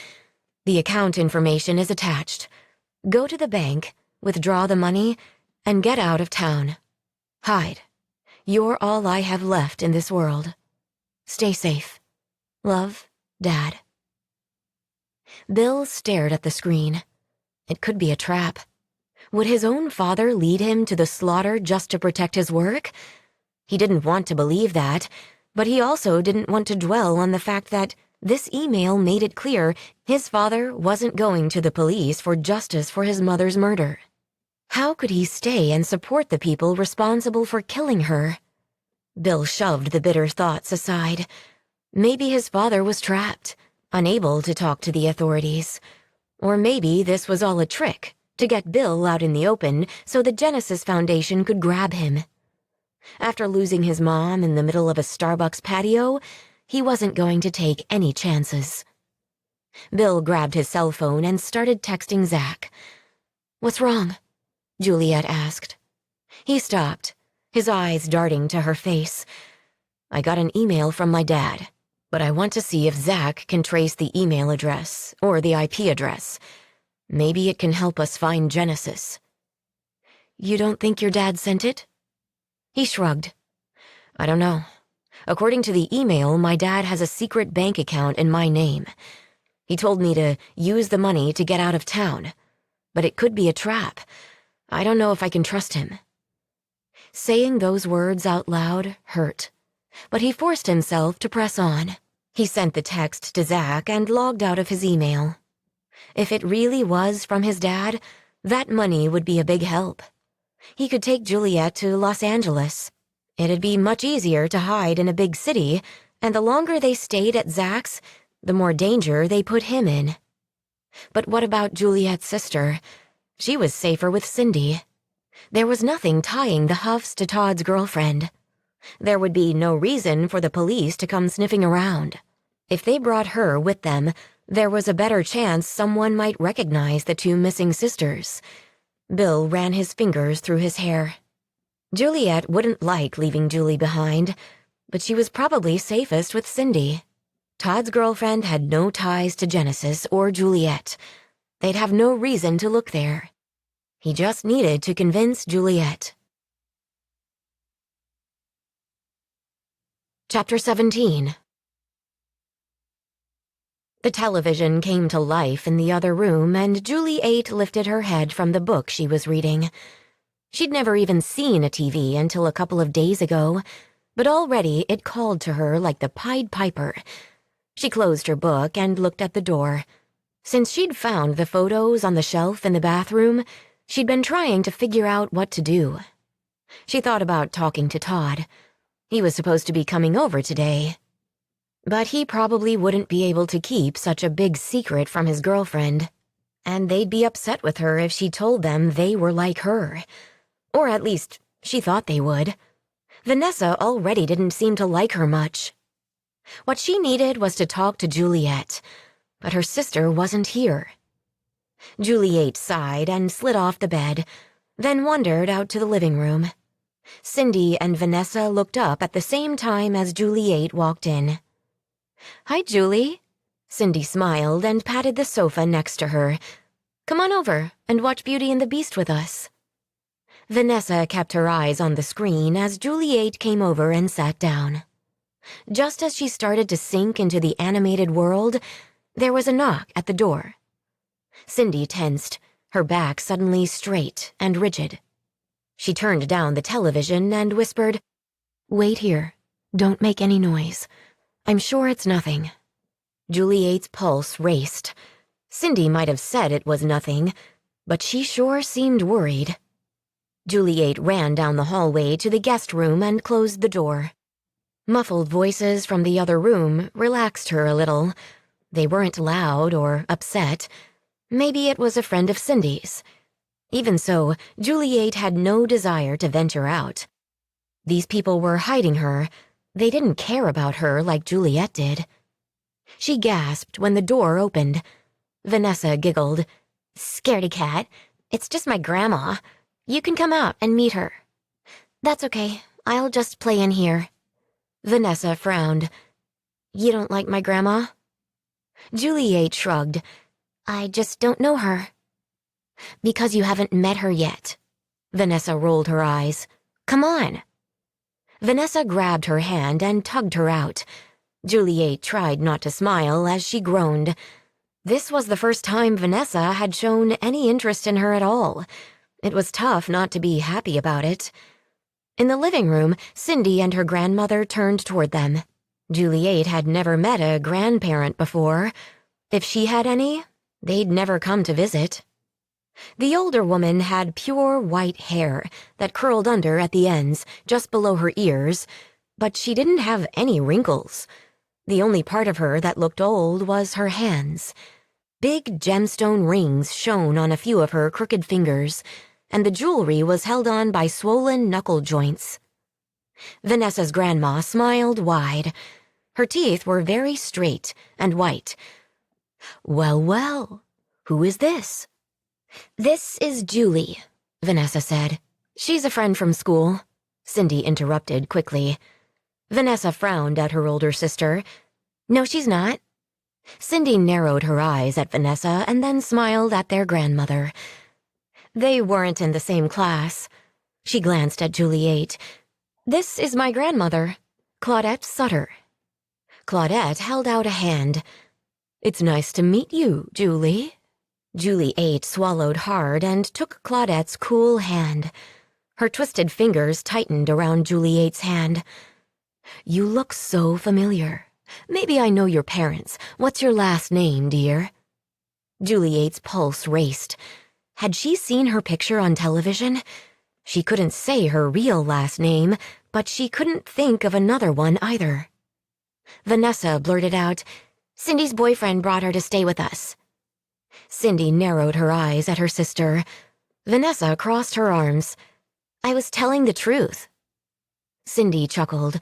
The account information is attached. Go to the bank, withdraw the money, and get out of town. Hide. You're all I have left in this world. Stay safe. Love, Dad." Bill stared at the screen. It could be a trap. Would his own father lead him to the slaughter just to protect his work? He didn't want to believe that, but he also didn't want to dwell on the fact that this email made it clear his father wasn't going to the police for justice for his mother's murder. How could he stay and support the people responsible for killing her? Bill shoved the bitter thoughts aside. Maybe his father was trapped, unable to talk to the authorities. Or maybe this was all a trick to get Bill out in the open so the Genesis Foundation could grab him. After losing his mom in the middle of a Starbucks patio, he wasn't going to take any chances. Bill grabbed his cell phone and started texting Zach. "What's wrong?" Juliet asked. He stopped, his eyes darting to her face. "I got an email from my dad, but I want to see if Zach can trace the email address or the IP address. Maybe it can help us find Genesis." "You don't think your dad sent it?" He shrugged. "I don't know. According to the email, my dad has a secret bank account in my name. He told me to use the money to get out of town, but it could be a trap. I don't know if I can trust him." Saying those words out loud hurt, but he forced himself to press on. He sent the text to Zach and logged out of his email. If it really was from his dad, that money would be a big help. He could take Juliet to Los Angeles. It'd be much easier to hide in a big city, and the longer they stayed at Zach's, the more danger they put him in. But what about Juliet's sister? She was safer with Cindy. There was nothing tying the Huffs to Todd's girlfriend. There would be no reason for the police to come sniffing around. If they brought her with them, there was a better chance someone might recognize the two missing sisters. Bill ran his fingers through his hair. Juliet wouldn't like leaving Julie behind, but she was probably safest with Cindy. Todd's girlfriend had no ties to Genesis or Juliet. They'd have no reason to look there. He just needed to convince Juliet. Chapter 17. The television came to life in the other room, and Juliet lifted her head from the book she was reading. She'd never even seen a TV until a couple of days ago, but already it called to her like the Pied Piper. She closed her book and looked at the door. Since she'd found the photos on the shelf in the bathroom, she'd been trying to figure out what to do. She thought about talking to Todd. He was supposed to be coming over today. But he probably wouldn't be able to keep such a big secret from his girlfriend, and they'd be upset with her if she told them they were like her. Or at least, she thought they would. Vanessa already didn't seem to like her much. What she needed was to talk to Juliet, but her sister wasn't here. Juliet sighed and slid off the bed. then wandered out to the living room. Cindy and Vanessa looked up at the same time as Juliet walked in. "Hi, Julie." Cindy smiled and patted the sofa next to her. "Come on over and watch Beauty and the Beast with us." Vanessa kept her eyes on the screen as Juliet came over and sat down. Just as she started to sink into the animated world, there was a knock at the door. Cindy tensed, her back suddenly straight and rigid. She turned down the television and whispered, "Wait here. Don't make any noise. I'm sure it's nothing." Juliet's pulse raced. Cindy might have said it was nothing, but she sure seemed worried. Juliet ran down the hallway to the guest room and closed the door. Muffled voices from the other room relaxed her a little. They weren't loud or upset. Maybe it was a friend of Cindy's. Even so, Juliet had no desire to venture out. These people were hiding her. They didn't care about her like Juliet did. She gasped when the door opened. Vanessa giggled. "Scaredy cat. It's just my grandma. You can come out and meet her." "That's okay. I'll just play in here." Vanessa frowned. "You don't like my grandma?" Juliet shrugged. "I just don't know her." "Because you haven't met her yet." Vanessa rolled her eyes. "Come on." Vanessa grabbed her hand and tugged her out. Juliet tried not to smile as she groaned. This was the first time Vanessa had shown any interest in her at all. It was tough not to be happy about it. In the living room, Cindy and her grandmother turned toward them. Juliet had never met a grandparent before. If she had any, they'd never come to visit. The older woman had pure white hair that curled under at the ends, just below her ears, but she didn't have any wrinkles. The only part of her that looked old was her hands. Big gemstone rings shone on a few of her crooked fingers, and the jewelry was held on by swollen knuckle joints. Vanessa's grandma smiled wide. Her teeth were very straight and white. "Well, well, who is this?" "This is Julie," Vanessa said. "She's a friend from school," Cindy interrupted quickly. Vanessa frowned at her older sister. "No, she's not." Cindy narrowed her eyes at Vanessa and then smiled at their grandmother. They weren't in the same class. She glanced at Juliet. "This is my grandmother, Claudette Sutter." Claudette held out a hand. "It's nice to meet you, Julie." Juliet swallowed hard and took Claudette's cool hand. Her twisted fingers tightened around Juliet's hand. "You look so familiar. Maybe I know your parents. What's your last name, dear?" Juliet's pulse raced. Had she seen her picture on television? She couldn't say her real last name, but she couldn't think of another one either. Vanessa blurted out, "Cindy's boyfriend brought her to stay with us." Cindy narrowed her eyes at her sister. Vanessa crossed her arms. "I was telling the truth." Cindy chuckled,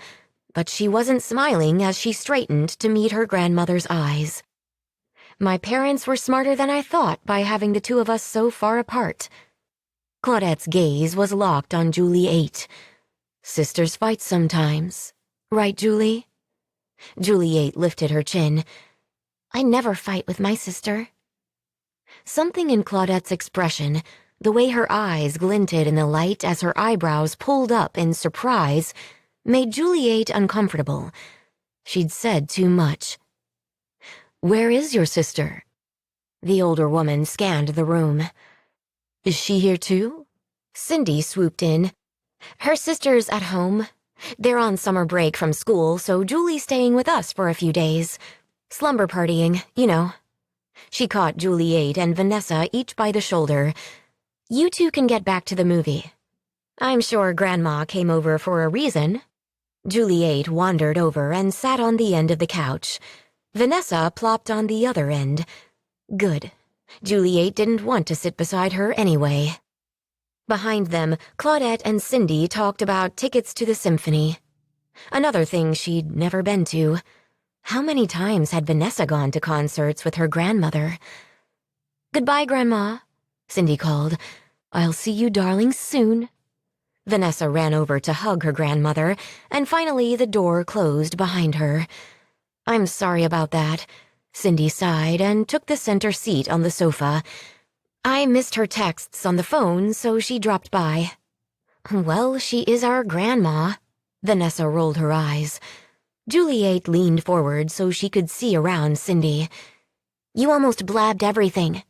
but she wasn't smiling as she straightened to meet her grandmother's eyes. "My parents were smarter than I thought by having the two of us so far apart." Claudette's gaze was locked on Juliet. "Sisters fight sometimes. Right, Julie?" Juliet lifted her chin. "I never fight with my sister." Something in Claudette's expression, the way her eyes glinted in the light as her eyebrows pulled up in surprise, made Juliet uncomfortable. She'd said too much. "Where is your sister?" The older woman scanned the room. "Is she here too?" Cindy swooped in. "Her sister's at home. They're on summer break from school, so Julie's staying with us for a few days. Slumber partying, you know." She caught Juliet and Vanessa each by the shoulder. "You two can get back to the movie. I'm sure Grandma came over for a reason." Juliet wandered over and sat on the end of the couch. Vanessa plopped on the other end. Good. Juliet didn't want to sit beside her anyway. Behind them, Claudette and Cindy talked about tickets to the symphony. Another thing she'd never been to. How many times had Vanessa gone to concerts with her grandmother? "Goodbye, Grandma," Cindy called. I'll see you darlings soon." Vanessa ran over to hug her grandmother, and finally the door closed behind her. "I'm sorry about that." Cindy sighed and took the center seat on the sofa. "I missed her texts on the phone, so she dropped by." "Well, she is our grandma." Vanessa rolled her eyes. Juliet leaned forward so she could see around Cindy. "You almost blabbed everything."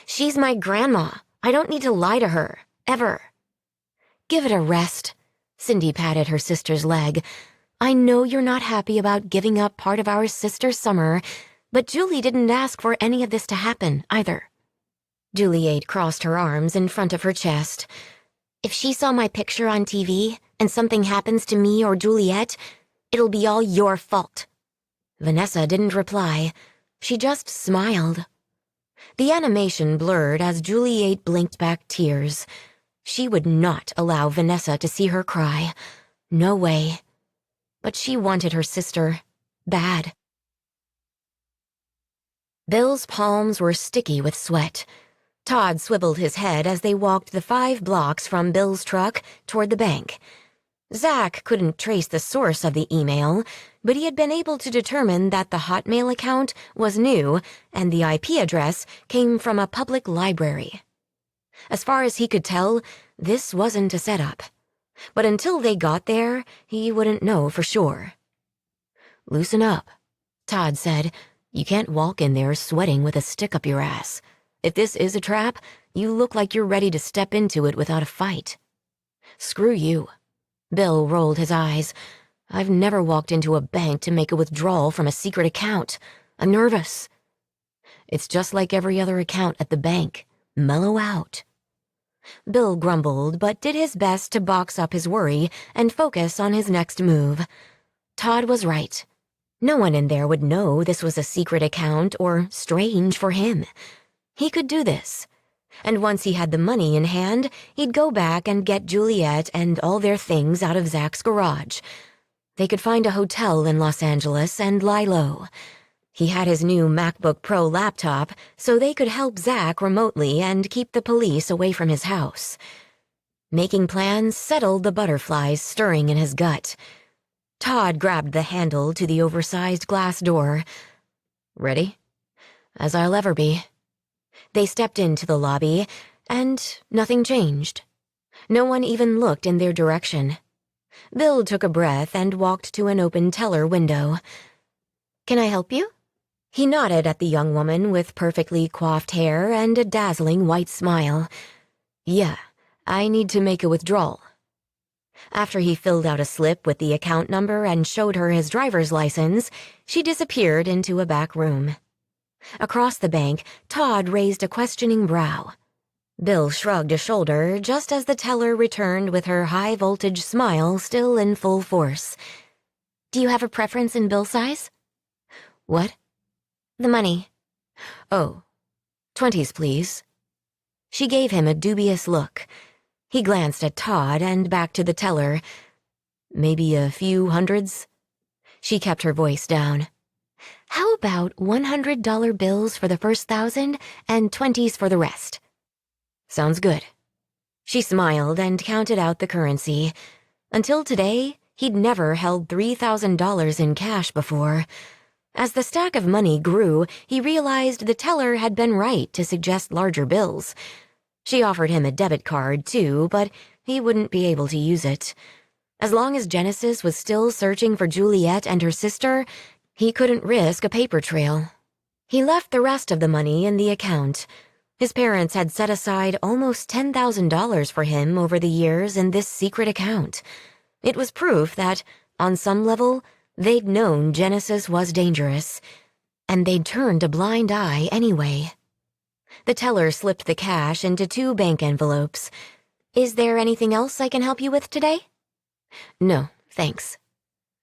"She's my grandma. I don't need to lie to her. Ever." "Give it a rest." Cindy patted her sister's leg. "I know you're not happy about giving up part of our sister's summer, but Julie didn't ask for any of this to happen, either." Juliet crossed her arms in front of her chest. "If she saw my picture on TV and something happens to me or Juliet, it'll be all your fault." Vanessa didn't reply. She just smiled. The animation blurred as Juliet blinked back tears. She would not allow Vanessa to see her cry. No way. But she wanted her sister. Bad. Bill's palms were sticky with sweat. Todd swiveled his head as they walked the 5 blocks from Bill's truck toward the bank. Zach couldn't trace the source of the email, but he had been able to determine that the Hotmail account was new and the IP address came from a public library. As far as he could tell, this wasn't a setup. But until they got there, he wouldn't know for sure. "Loosen up," Todd said. "You can't walk in there sweating with a stick up your ass. If this is a trap, you look like you're ready to step into it without a fight." "Screw you." Bill rolled his eyes. "I've never walked into a bank to make a withdrawal from a secret account. I'm nervous." "It's just like every other account at the bank. Mellow out." Bill grumbled, but did his best to box up his worry and focus on his next move. Todd was right. No one in there would know this was a secret account or strange for him. He could do this. And once he had the money in hand, he'd go back and get Juliet and all their things out of Zach's garage. They could find a hotel in Los Angeles and lie low. He had his new MacBook Pro laptop, so they could help Zach remotely and keep the police away from his house. Making plans settled the butterflies stirring in his gut. Todd grabbed the handle to the oversized glass door. "Ready?" "As I'll ever be." They stepped into the lobby, and nothing changed. No one even looked in their direction. Bill took a breath and walked to an open teller window. "Can I help you?" He nodded at the young woman with perfectly coiffed hair and a dazzling white smile. "Yeah, I need to make a withdrawal." After he filled out a slip with the account number and showed her his driver's license, she disappeared into a back room. Across the bank, Todd raised a questioning brow. Bill shrugged a shoulder just as the teller returned with her high-voltage smile still in full force. "Do you have a preference in bill size?" "What?" "The money." "Oh, 20s, please." She gave him a dubious look. He glanced at Todd and back to the teller. "Maybe a few hundreds?" She kept her voice down. "How about $100 bills for the first 1,000 and 20s for the rest?" "Sounds good." She smiled and counted out the currency. Until today, he'd never held $3,000 in cash before. As the stack of money grew, he realized the teller had been right to suggest larger bills. She offered him a debit card, too, but he wouldn't be able to use it. As long as Genesis was still searching for Juliet and her sister, he couldn't risk a paper trail. He left the rest of the money in the account. His parents had set aside almost $10,000 for him over the years in this secret account. It was proof that, on some level, they'd known Genesis was dangerous, and they'd turned a blind eye anyway. The teller slipped the cash into 2 bank envelopes. "Is there anything else I can help you with today?" "No, thanks."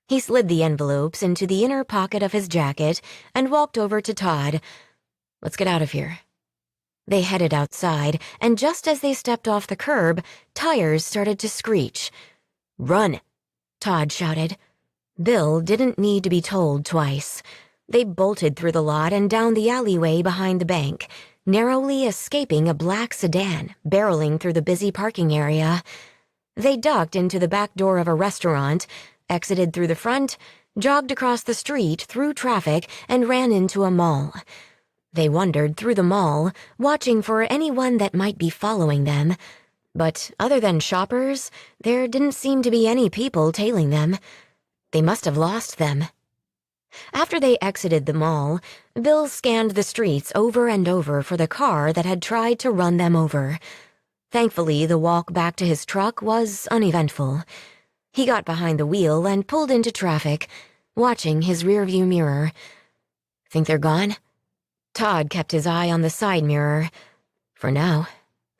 He slid the envelopes into the inner pocket of his jacket and walked over to Todd. "Let's get out of here." They headed outside, and just as they stepped off the curb, tires started to screech. "Run!" Todd shouted. Bill didn't need to be told twice. They bolted through the lot and down the alleyway behind the bank. narrowly escaping a black sedan barreling through the busy parking area. They ducked into the back door of a restaurant, exited through the front, jogged across the street through traffic, and ran into a mall. They wandered through the mall, watching for anyone that might be following them, but other than shoppers, there didn't seem to be any people tailing them. They must have lost them. After they exited the mall, Bill scanned the streets over and over for the car that had tried to run them over. Thankfully, the walk back to his truck was uneventful. He got behind the wheel and pulled into traffic, watching his rearview mirror. Think they're gone? Todd kept his eye on the side mirror. For now,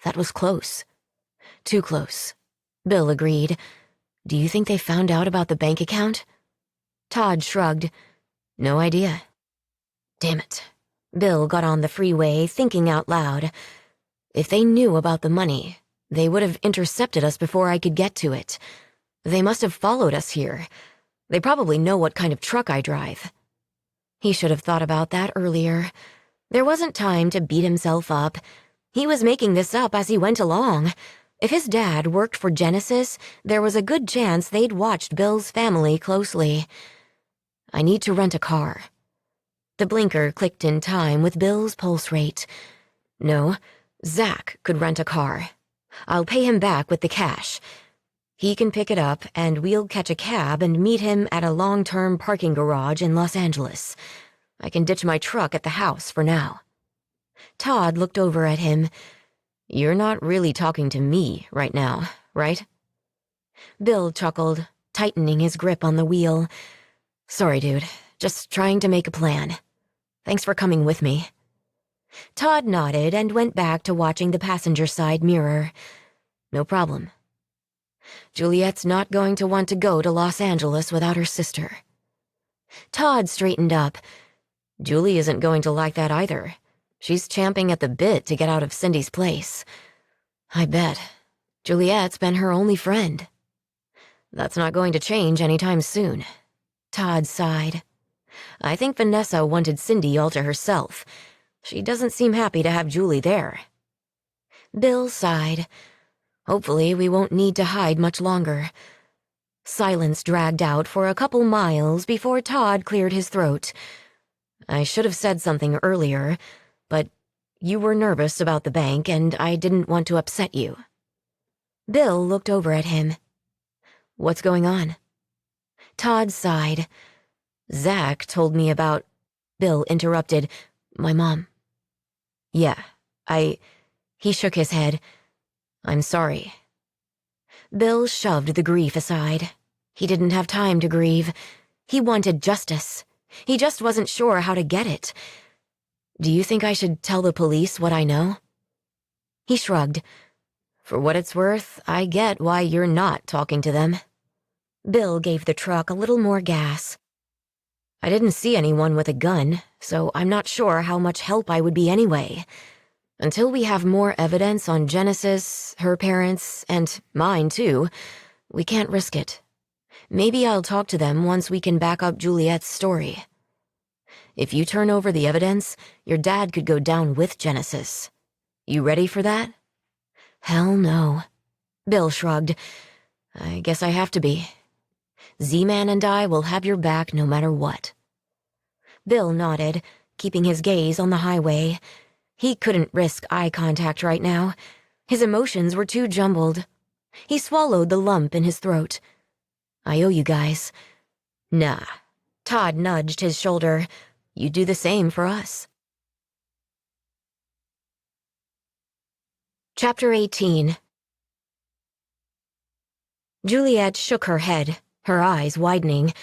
that was close. Too close. Bill agreed. Do you think they found out about the bank account? Todd shrugged. No idea. Damn it. Bill got on the freeway, thinking out loud. If they knew about the money, they would have intercepted us before I could get to it. They must have followed us here. They probably know what kind of truck I drive. He should have thought about that earlier. There wasn't time to beat himself up. He was making this up as he went along. If his dad worked for Genesis, there was a good chance they'd watched Bill's family closely. I need to rent a car. The blinker clicked in time with Bill's pulse rate. No, Zach could rent a car. I'll pay him back with the cash. He can pick it up, and we'll catch a cab and meet him at a long-term parking garage in Los Angeles. I can ditch my truck at the house for now. Todd looked over at him. You're not really talking to me right now, right? Bill chuckled, tightening his grip on the wheel. Sorry, dude. Just trying to make a plan. Thanks for coming with me. Todd nodded and went back to watching the passenger side mirror. No problem. Juliet's not going to want to go to Los Angeles without her sister. Todd straightened up. Julie isn't going to like that either. She's champing at the bit to get out of Cindy's place. I bet. Juliet's been her only friend. That's not going to change anytime soon. Todd sighed. I think Vanessa wanted Cindy all to herself. She doesn't seem happy to have Julie there. Bill sighed. Hopefully we won't need to hide much longer. Silence dragged out for a couple miles before Todd cleared his throat. I should have said something earlier, but you were nervous about the bank and I didn't want to upset you. Bill looked over at him. What's going on? Todd sighed. Zach told me about... Bill interrupted. My mom. Yeah, He shook his head. I'm sorry. Bill shoved the grief aside. He didn't have time to grieve. He wanted justice. He just wasn't sure how to get it. Do you think I should tell the police what I know? He shrugged. For what it's worth, I get why you're not talking to them. Bill gave the truck a little more gas. I didn't see anyone with a gun, so I'm not sure how much help I would be anyway. Until we have more evidence on Genesis, her parents, and mine too, we can't risk it. Maybe I'll talk to them once we can back up Juliet's story. If you turn over the evidence, your dad could go down with Genesis. You ready for that? Hell no. Bill shrugged. I guess I have to be. Z-Man and I will have your back no matter what. Bill nodded, keeping his gaze on the highway. He couldn't risk eye contact right now. His emotions were too jumbled. He swallowed the lump in his throat. I owe you guys. Nah. Todd nudged his shoulder. You do the same for us. Chapter 18. Juliet shook her head, her eyes widening.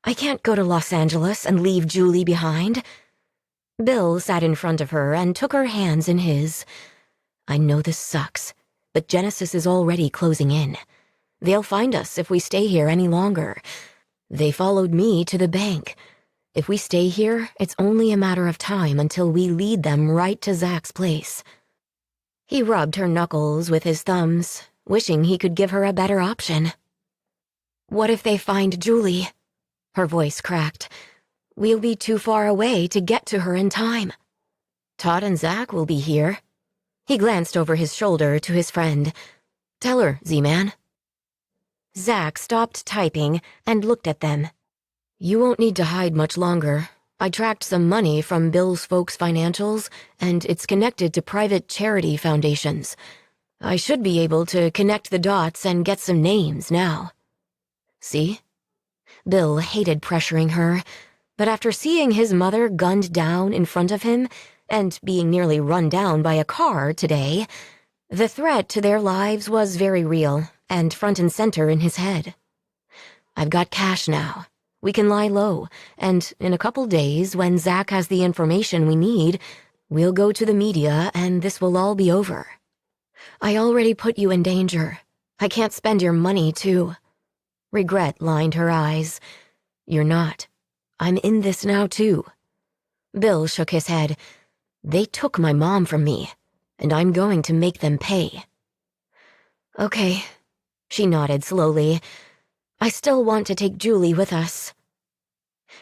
I can't go to Los Angeles and leave Julie behind. Bill sat in front of her and took her hands in his. I know this sucks, but Genesis is already closing in. They'll find us if we stay here any longer. They followed me to the bank. If we stay here, it's only a matter of time until we lead them right to Zach's place. He rubbed her knuckles with his thumbs, wishing he could give her a better option. What if they find Julie? Her voice cracked. We'll be too far away to get to her in time. Todd and Zach will be here. He glanced over his shoulder to his friend. Tell her, Z-Man. Zach stopped typing and looked at them. You won't need to hide much longer. I tracked some money from Bill's folks' financials, and it's connected to private charity foundations. I should be able to connect the dots and get some names now. See? Bill hated pressuring her, but after seeing his mother gunned down in front of him and being nearly run down by a car today, the threat to their lives was very real and front and center in his head. I've got cash now. We can lie low, and in a couple days, when Zach has the information we need, we'll go to the media and this will all be over. I already put you in danger. I can't spend your money, too. Regret lined her eyes. You're not. I'm in this now, too. Bill shook his head. They took my mom from me, and I'm going to make them pay. Okay, she nodded slowly. I still want to take Julie with us.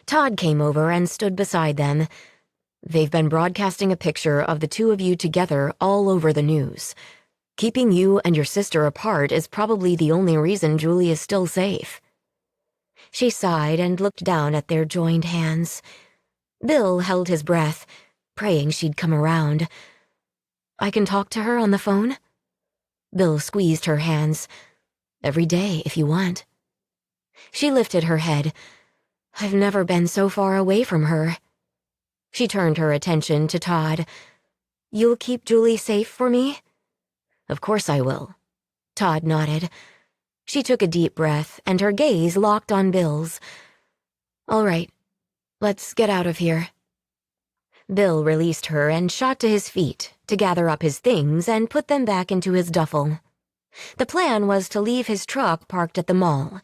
Todd came over and stood beside them. They've been broadcasting a picture of the two of you together all over the news. Keeping you and your sister apart is probably the only reason Julie is still safe. She sighed and looked down at their joined hands. Bill held his breath, praying she'd come around. I can talk to her on the phone? Bill squeezed her hands. Every day, if you want. She lifted her head. I've never been so far away from her. She turned her attention to Todd. You'll keep Julie safe for me? Of course I will. Todd nodded. She took a deep breath, and her gaze locked on Bill's. All right, let's get out of here. Bill released her and shot to his feet to gather up his things and put them back into his duffel. The plan was to leave his truck parked at the mall.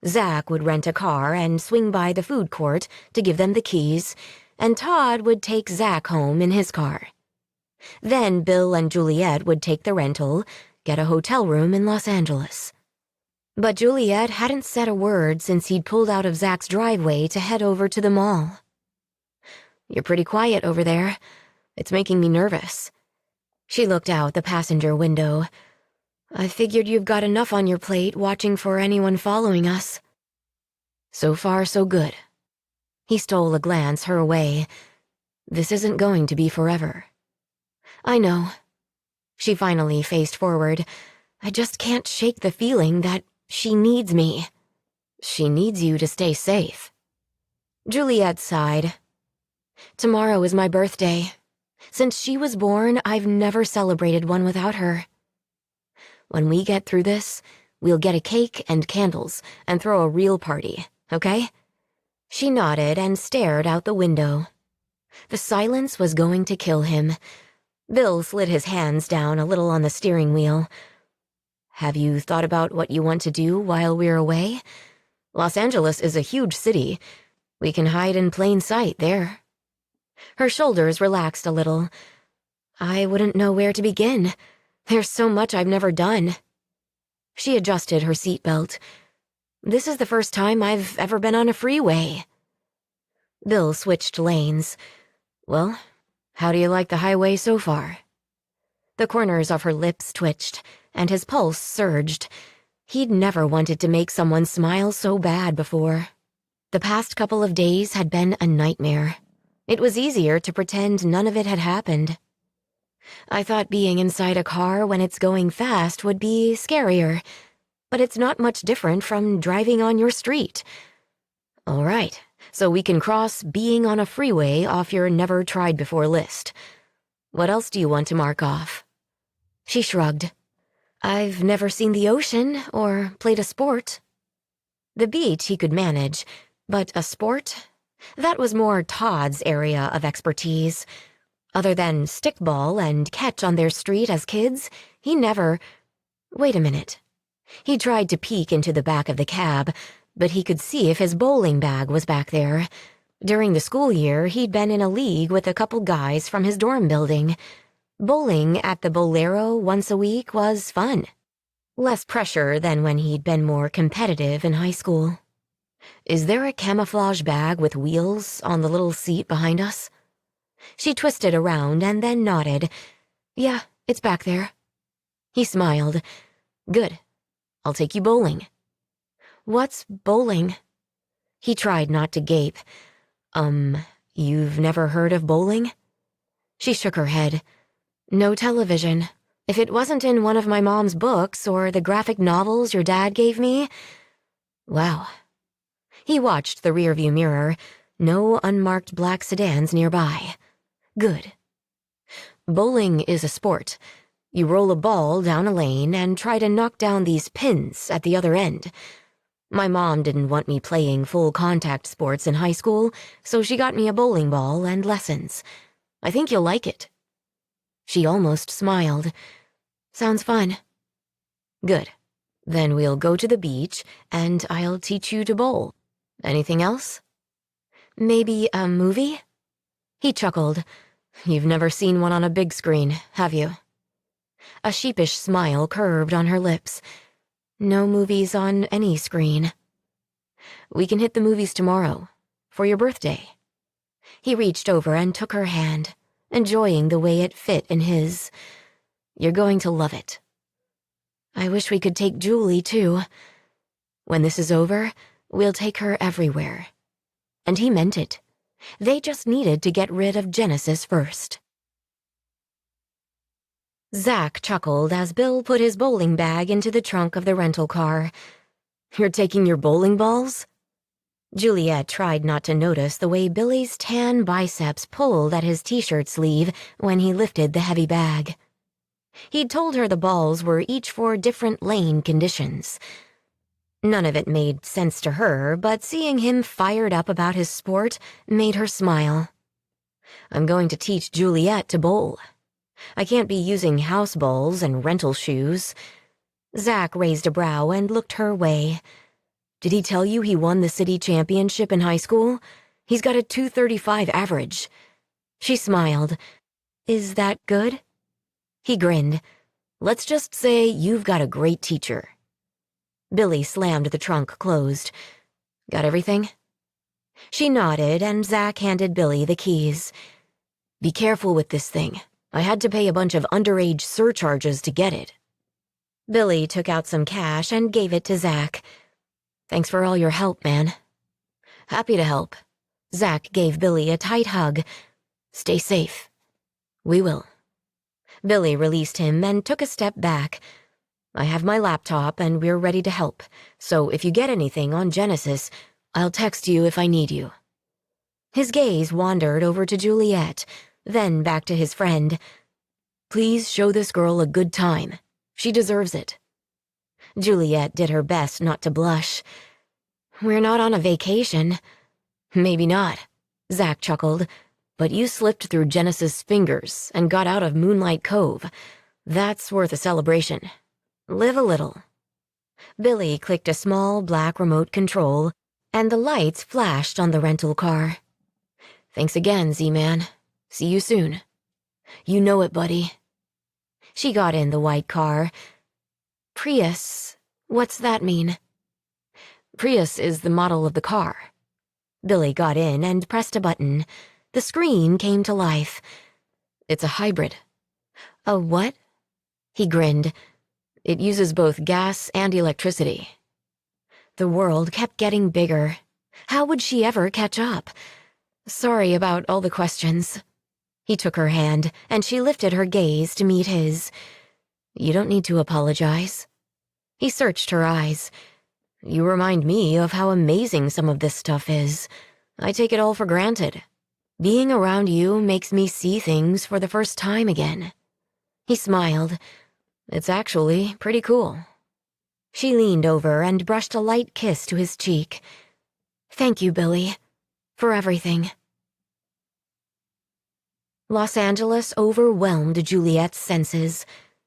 Zach would rent a car and swing by the food court to give them the keys, and Todd would take Zach home in his car. Then Bill and Juliet would take the rental, get a hotel room in Los Angeles. But Juliet hadn't said a word since he'd pulled out of Zach's driveway to head over to the mall. You're pretty quiet over there. It's making me nervous. She looked out the passenger window. I figured you've got enough on your plate watching for anyone following us. So far, so good. He stole a glance her way. This isn't going to be forever. I know. She finally faced forward. I just can't shake the feeling that she needs me. She needs you to stay safe. Juliet sighed. Tomorrow is my birthday. Since she was born, I've never celebrated one without her. When we get through this, we'll get a cake and candles and throw a real party, okay? She nodded and stared out the window. The silence was going to kill him. Bill slid his hands down a little on the steering wheel. Have you thought about what you want to do while we're away? Los Angeles is a huge city. We can hide in plain sight there. Her shoulders relaxed a little. I wouldn't know where to begin. There's so much I've never done. She adjusted her seatbelt. This is the first time I've ever been on a freeway. Bill switched lanes. Well, how do you like the highway so far? The corners of her lips twitched, and his pulse surged. He'd never wanted to make someone smile so bad before. The past couple of days had been a nightmare. It was easier to pretend none of it had happened. I thought being inside a car when it's going fast would be scarier, but it's not much different from driving on your street. All right, so we can cross being on a freeway off your never-tried-before list. What else do you want to mark off? She shrugged. I've never seen the ocean or played a sport. The beach he could manage, but a sport? That was more Todd's area of expertise. Other than stickball and catch on their street as kids, he never... Wait a minute. He tried to peek into the back of the cab, but he could see if his bowling bag was back there. During the school year, he'd been in a league with a couple guys from his dorm building. Bowling at the Bolero once a week was fun. Less pressure than when he'd been more competitive in high school. Is there a camouflage bag with wheels on the little seat behind us? She twisted around and then nodded. Yeah, it's back there. He smiled. Good. I'll take you bowling. What's bowling? He tried not to gape. You've never heard of bowling? She shook her head. No television. If it wasn't in one of my mom's books or the graphic novels your dad gave me... Wow. He watched the rearview mirror. No unmarked black sedans nearby. Good. Bowling is a sport. You roll a ball down a lane and try to knock down these pins at the other end. My mom didn't want me playing full-contact sports in high school, so she got me a bowling ball and lessons. I think you'll like it. She almost smiled. Sounds fun. Good. Then we'll go to the beach, and I'll teach you to bowl. Anything else? Maybe a movie? He chuckled. You've never seen one on a big screen, have you? A sheepish smile curved on her lips. No movies on any screen. We can hit the movies tomorrow, for your birthday. He reached over and took her hand, enjoying the way it fit in his. You're going to love it. I wish we could take Julie, too. When this is over, we'll take her everywhere. And he meant it. They just needed to get rid of Genesis first. Zach chuckled as Bill put his bowling bag into the trunk of the rental car. You're taking your bowling balls? Juliet tried not to notice the way Billy's tan biceps pulled at his t-shirt sleeve when he lifted the heavy bag. He'd told her the balls were each for different lane conditions. None of it made sense to her, but seeing him fired up about his sport made her smile. I'm going to teach Juliet to bowl. I can't be using house balls and rental shoes. Zach raised a brow and looked her way. Did he tell you he won the city championship in high school? He's got a 235 average. She smiled. Is that good? He grinned. Let's just say you've got a great teacher. Billy slammed the trunk closed. Got everything? She nodded, and Zach handed Billy the keys. Be careful with this thing. I had to pay a bunch of underage surcharges to get it. Billy took out some cash and gave it to Zach. Thanks for all your help, man. Happy to help. Zach gave Billy a tight hug. Stay safe. We will. Billy released him and took a step back. I have my laptop and we're ready to help, so if you get anything on Genesis, I'll text you if I need you. His gaze wandered over to Juliet, then back to his friend. Please show this girl a good time. She deserves it. Juliet did her best not to blush. We're not on a vacation. Maybe not, Zach chuckled, but you slipped through Genesis' fingers and got out of Moonlight Cove. That's worth a celebration. Live a little. Billy clicked a small black remote control, and the lights flashed on the rental car. Thanks again, Z-Man. See you soon. You know it, buddy. She got in the white car. Prius, what's that mean? Prius is the model of the car. Billy got in and pressed a button. The screen came to life. It's a hybrid. A what? He grinned. It uses both gas and electricity. The world kept getting bigger. How would she ever catch up? Sorry about all the questions. He took her hand, and she lifted her gaze to meet his. You don't need to apologize. He searched her eyes. You remind me of how amazing some of this stuff is. I take it all for granted. Being around you makes me see things for the first time again. He smiled. It's actually pretty cool. She leaned over and brushed a light kiss to his cheek. Thank you, Billy, for everything. Los Angeles overwhelmed Juliet's senses.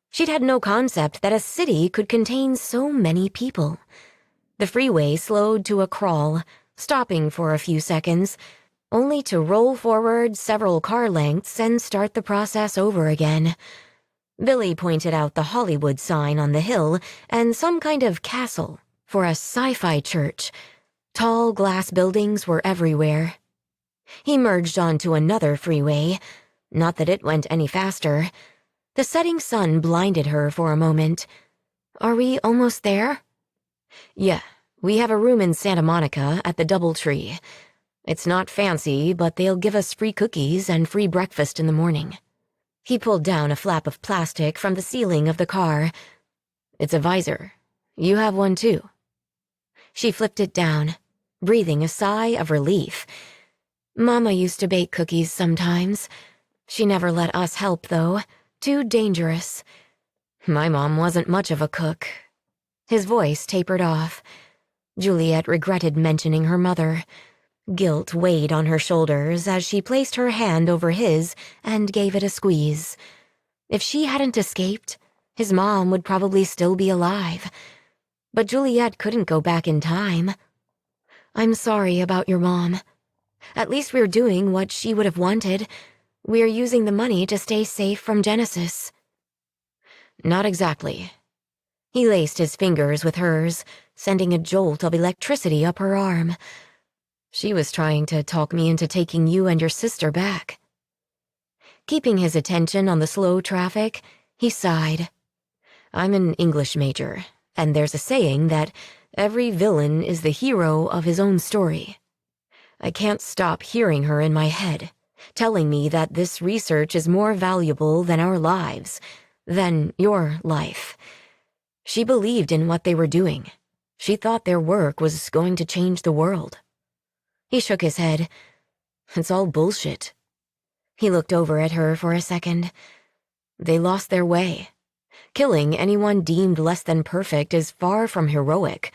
She'd had no concept that a city could contain so many people. The freeway slowed to a crawl, stopping for a few seconds, only to roll forward several car lengths and start the process over again. Billy pointed out the Hollywood sign on the hill and some kind of castle for a sci-fi church. Tall glass buildings were everywhere. He merged onto another freeway. Not that it went any faster. The setting sun blinded her for a moment. Are we almost there? Yeah, we have a room in Santa Monica at the DoubleTree. It's not fancy, but they'll give us free cookies and free breakfast in the morning. He pulled down a flap of plastic from the ceiling of the car. It's a visor. You have one too. She flipped it down, breathing a sigh of relief. Mama used to bake cookies sometimes. She never let us help, though. Too dangerous. My mom wasn't much of a cook. His voice tapered off. Juliet regretted mentioning her mother. Guilt weighed on her shoulders as she placed her hand over his and gave it a squeeze. If she hadn't escaped, his mom would probably still be alive. But Juliet couldn't go back in time. I'm sorry about your mom. At least we're doing what she would have wanted. We're using the money to stay safe from Genesis. Not exactly. He laced his fingers with hers, sending a jolt of electricity up her arm. She was trying to talk me into taking you and your sister back. Keeping his attention on the slow traffic, he sighed. I'm an English major, and there's a saying that every villain is the hero of his own story. I can't stop hearing her in my head, telling me that this research is more valuable than our lives, than your life. She believed in what they were doing. She thought their work was going to change the world. He shook his head. It's all bullshit. He looked over at her for a second. They lost their way. Killing anyone deemed less than perfect is far from heroic,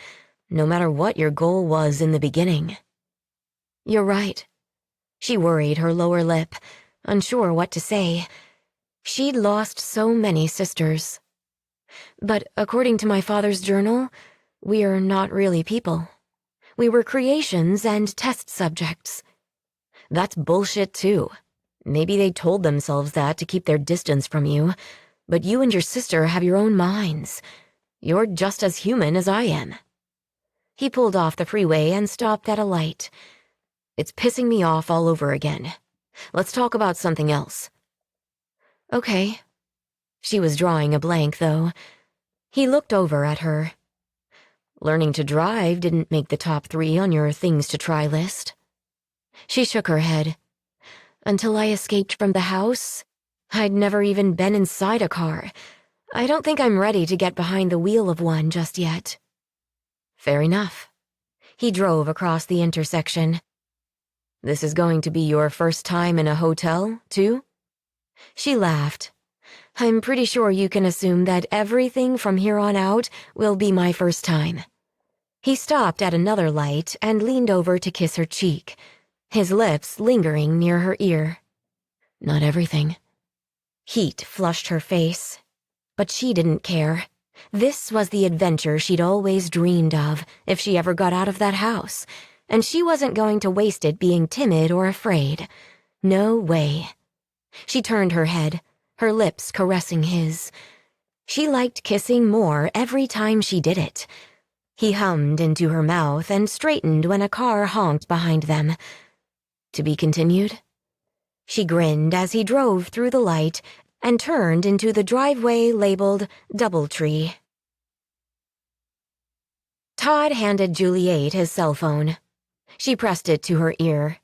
no matter what your goal was in the beginning. You're right. She worried her lower lip, unsure what to say. She'd lost so many sisters. But according to my father's journal, we're not really people. We were creations and test subjects. That's bullshit too. Maybe they told themselves that to keep their distance from you, but you and your sister have your own minds. You're just as human as I am. He pulled off the freeway and stopped at a light. It's pissing me off all over again. Let's talk about something else. Okay. She was drawing a blank, though. He looked over at her. Learning to drive didn't make the top 3 on your things to try list. She shook her head. Until I escaped from the house, I'd never even been inside a car. I don't think I'm ready to get behind the wheel of one just yet. Fair enough. He drove across the intersection. This is going to be your first time in a hotel, too? She laughed. I'm pretty sure you can assume that everything from here on out will be my first time. He stopped at another light and leaned over to kiss her cheek, his lips lingering near her ear. Not everything. Heat flushed her face, but she didn't care. This was the adventure she'd always dreamed of if she ever got out of that house, and she wasn't going to waste it being timid or afraid. No way. She turned her head, her lips caressing his. She liked kissing more every time she did it. He hummed into her mouth and straightened when a car honked behind them. To be continued? She grinned as he drove through the light and turned into the driveway labeled DoubleTree. Todd handed Juliet his cell phone. She pressed it to her ear.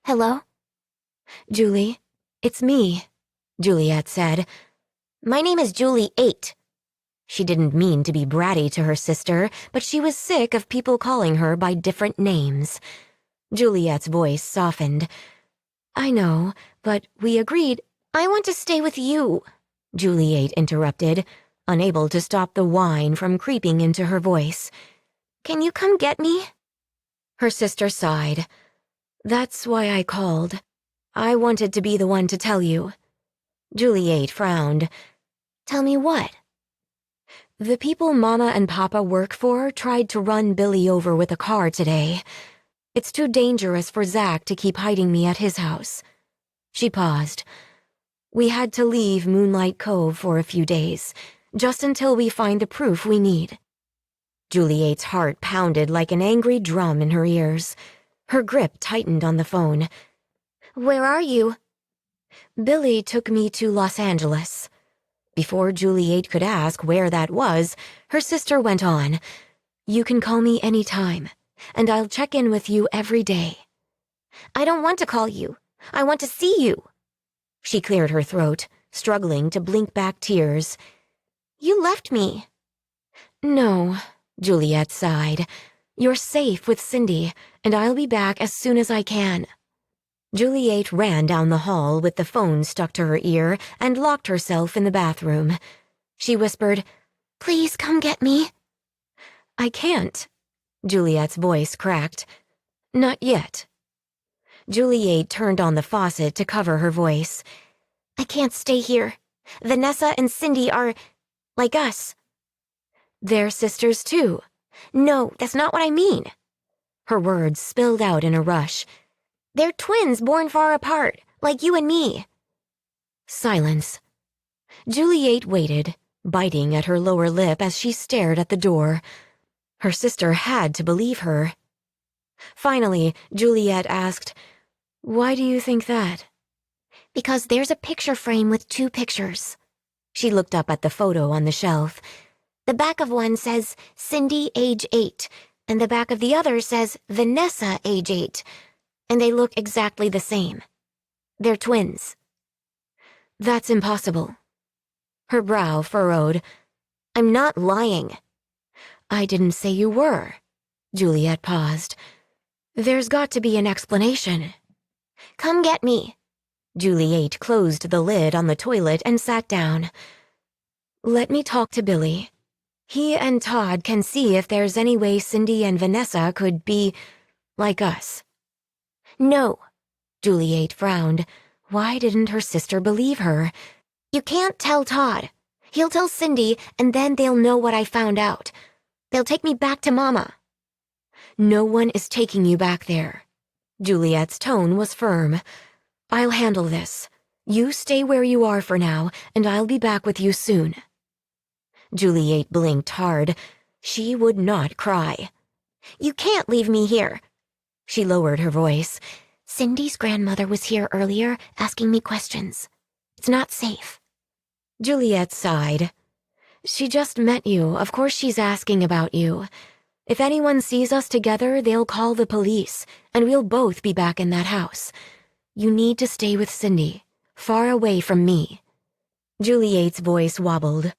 Hello? Julie, it's me, Juliet said. My name is Julie 8. She didn't mean to be bratty to her sister, but she was sick of people calling her by different names. Juliet's voice softened. I know, but we agreed. I want to stay with you, Juliet interrupted, unable to stop the whine from creeping into her voice. Can you come get me? Her sister sighed. That's why I called. I wanted to be the one to tell you. Juliet frowned. Tell me what? The people Mama and Papa work for tried to run Billy over with a car today. It's too dangerous for Zach to keep hiding me at his house. She paused. We had to leave Moonlight Cove for a few days, just until we find the proof we need. Juliet's heart pounded like an angry drum in her ears. Her grip tightened on the phone. "Where are you?" "Billy took me to Los Angeles." Before Juliet could ask where that was, her sister went on. "You can call me any time, and I'll check in with you every day." "I don't want to call you. I want to see you." She cleared her throat, struggling to blink back tears. "You left me." "No," Juliet sighed. "You're safe with Cindy, and I'll be back as soon as I can." Juliet ran down the hall with the phone stuck to her ear and locked herself in the bathroom. She whispered, "Please come get me." "I can't." Juliet's voice cracked. "Not yet." Juliet turned on the faucet to cover her voice. "I can't stay here. Vanessa and Cindy are like us." "They're sisters too." "No, that's not what I mean." Her words spilled out in a rush. "They're twins born far apart, like you and me." Silence. Juliet waited, biting at her lower lip as she stared at the door. Her sister had to believe her. Finally, Juliet asked, "Why do you think that?" "Because there's a picture frame with two pictures." She looked up at the photo on the shelf. "The back of one says Cindy, age 8, and the back of the other says Vanessa, age 8, and they look exactly the same. They're twins." "That's impossible." Her brow furrowed. "I'm not lying." "I didn't say you were." Juliet paused. "There's got to be an explanation." "Come get me." Juliet closed the lid on the toilet and sat down. "Let me talk to Billy. He and Todd can see if there's any way Cindy and Vanessa could be like us." "No." Juliet frowned. Why didn't her sister believe her? "You can't tell Todd. He'll tell Cindy, and then they'll know what I found out. They'll take me back to Mama." "No one is taking you back there." Juliet's tone was firm. "I'll handle this. You stay where you are for now, and I'll be back with you soon." Juliet blinked hard. She would not cry. "You can't leave me here." She lowered her voice. "Cindy's grandmother was here earlier, asking me questions. It's not safe." Juliet sighed. "She just met you. Of course she's asking about you. If anyone sees us together, they'll call the police, and we'll both be back in that house. You need to stay with Cindy, far away from me." Juliet's voice wobbled.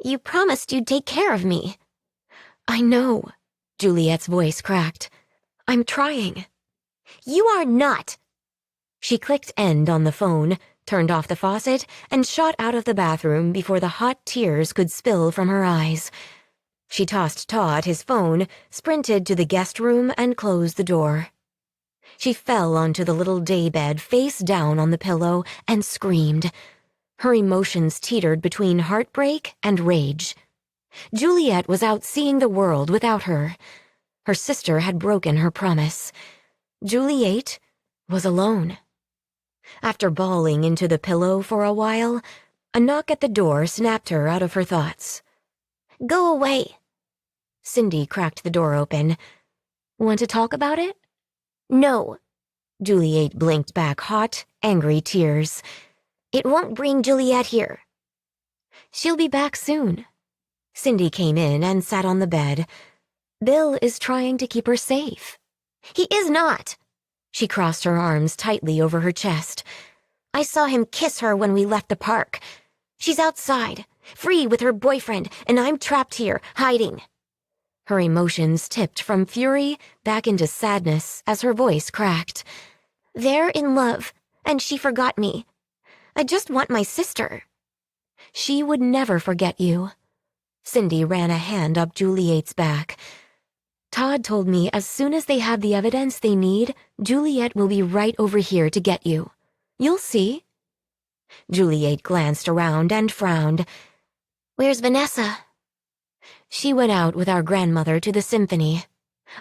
"You promised you'd take care of me." "I know." Juliet's voice cracked. "I'm trying." "You are not." She clicked end on the phone, turned off the faucet, and shot out of the bathroom before the hot tears could spill from her eyes. She tossed Todd his phone, sprinted to the guest room, and closed the door. She fell onto the little daybed face down on the pillow and screamed. Her emotions teetered between heartbreak and rage. Juliet was out seeing the world without her. Her sister had broken her promise. Juliet was alone. After bawling into the pillow for a while, a knock at the door snapped her out of her thoughts. "Go away." Cindy cracked the door open. "Want to talk about it?" "No." Juliet blinked back hot, angry tears. "It won't bring Juliet here." "She'll be back soon." Cindy came in and sat on the bed. "Bill is trying to keep her safe." "He is not." She crossed her arms tightly over her chest. "I saw him kiss her when we left the park. She's outside, free with her boyfriend, and I'm trapped here, hiding." Her emotions tipped from fury back into sadness as her voice cracked. "They're in love, and she forgot me. I just want my sister." "She would never forget you." Cindy ran a hand up Juliet's back. "Todd told me as soon as they have the evidence they need, Juliet will be right over here to get you. You'll see." Juliet glanced around and frowned. "Where's Vanessa?" "She went out with our grandmother to the symphony.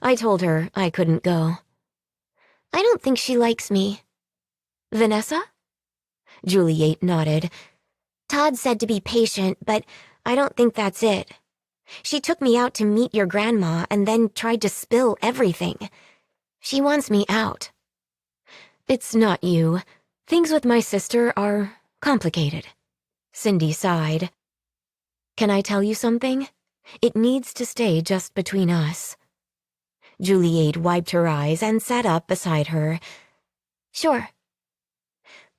I told her I couldn't go." "I don't think she likes me." "Vanessa?" Juliet nodded. "Todd said to be patient, but I don't think that's it. She took me out to meet your grandma and then tried to spill everything." She wants me out. It's not you. Things with my sister are complicated. Cindy sighed. Can I tell you something? It needs to stay just between us. Juliet wiped her eyes and sat up beside her. Sure.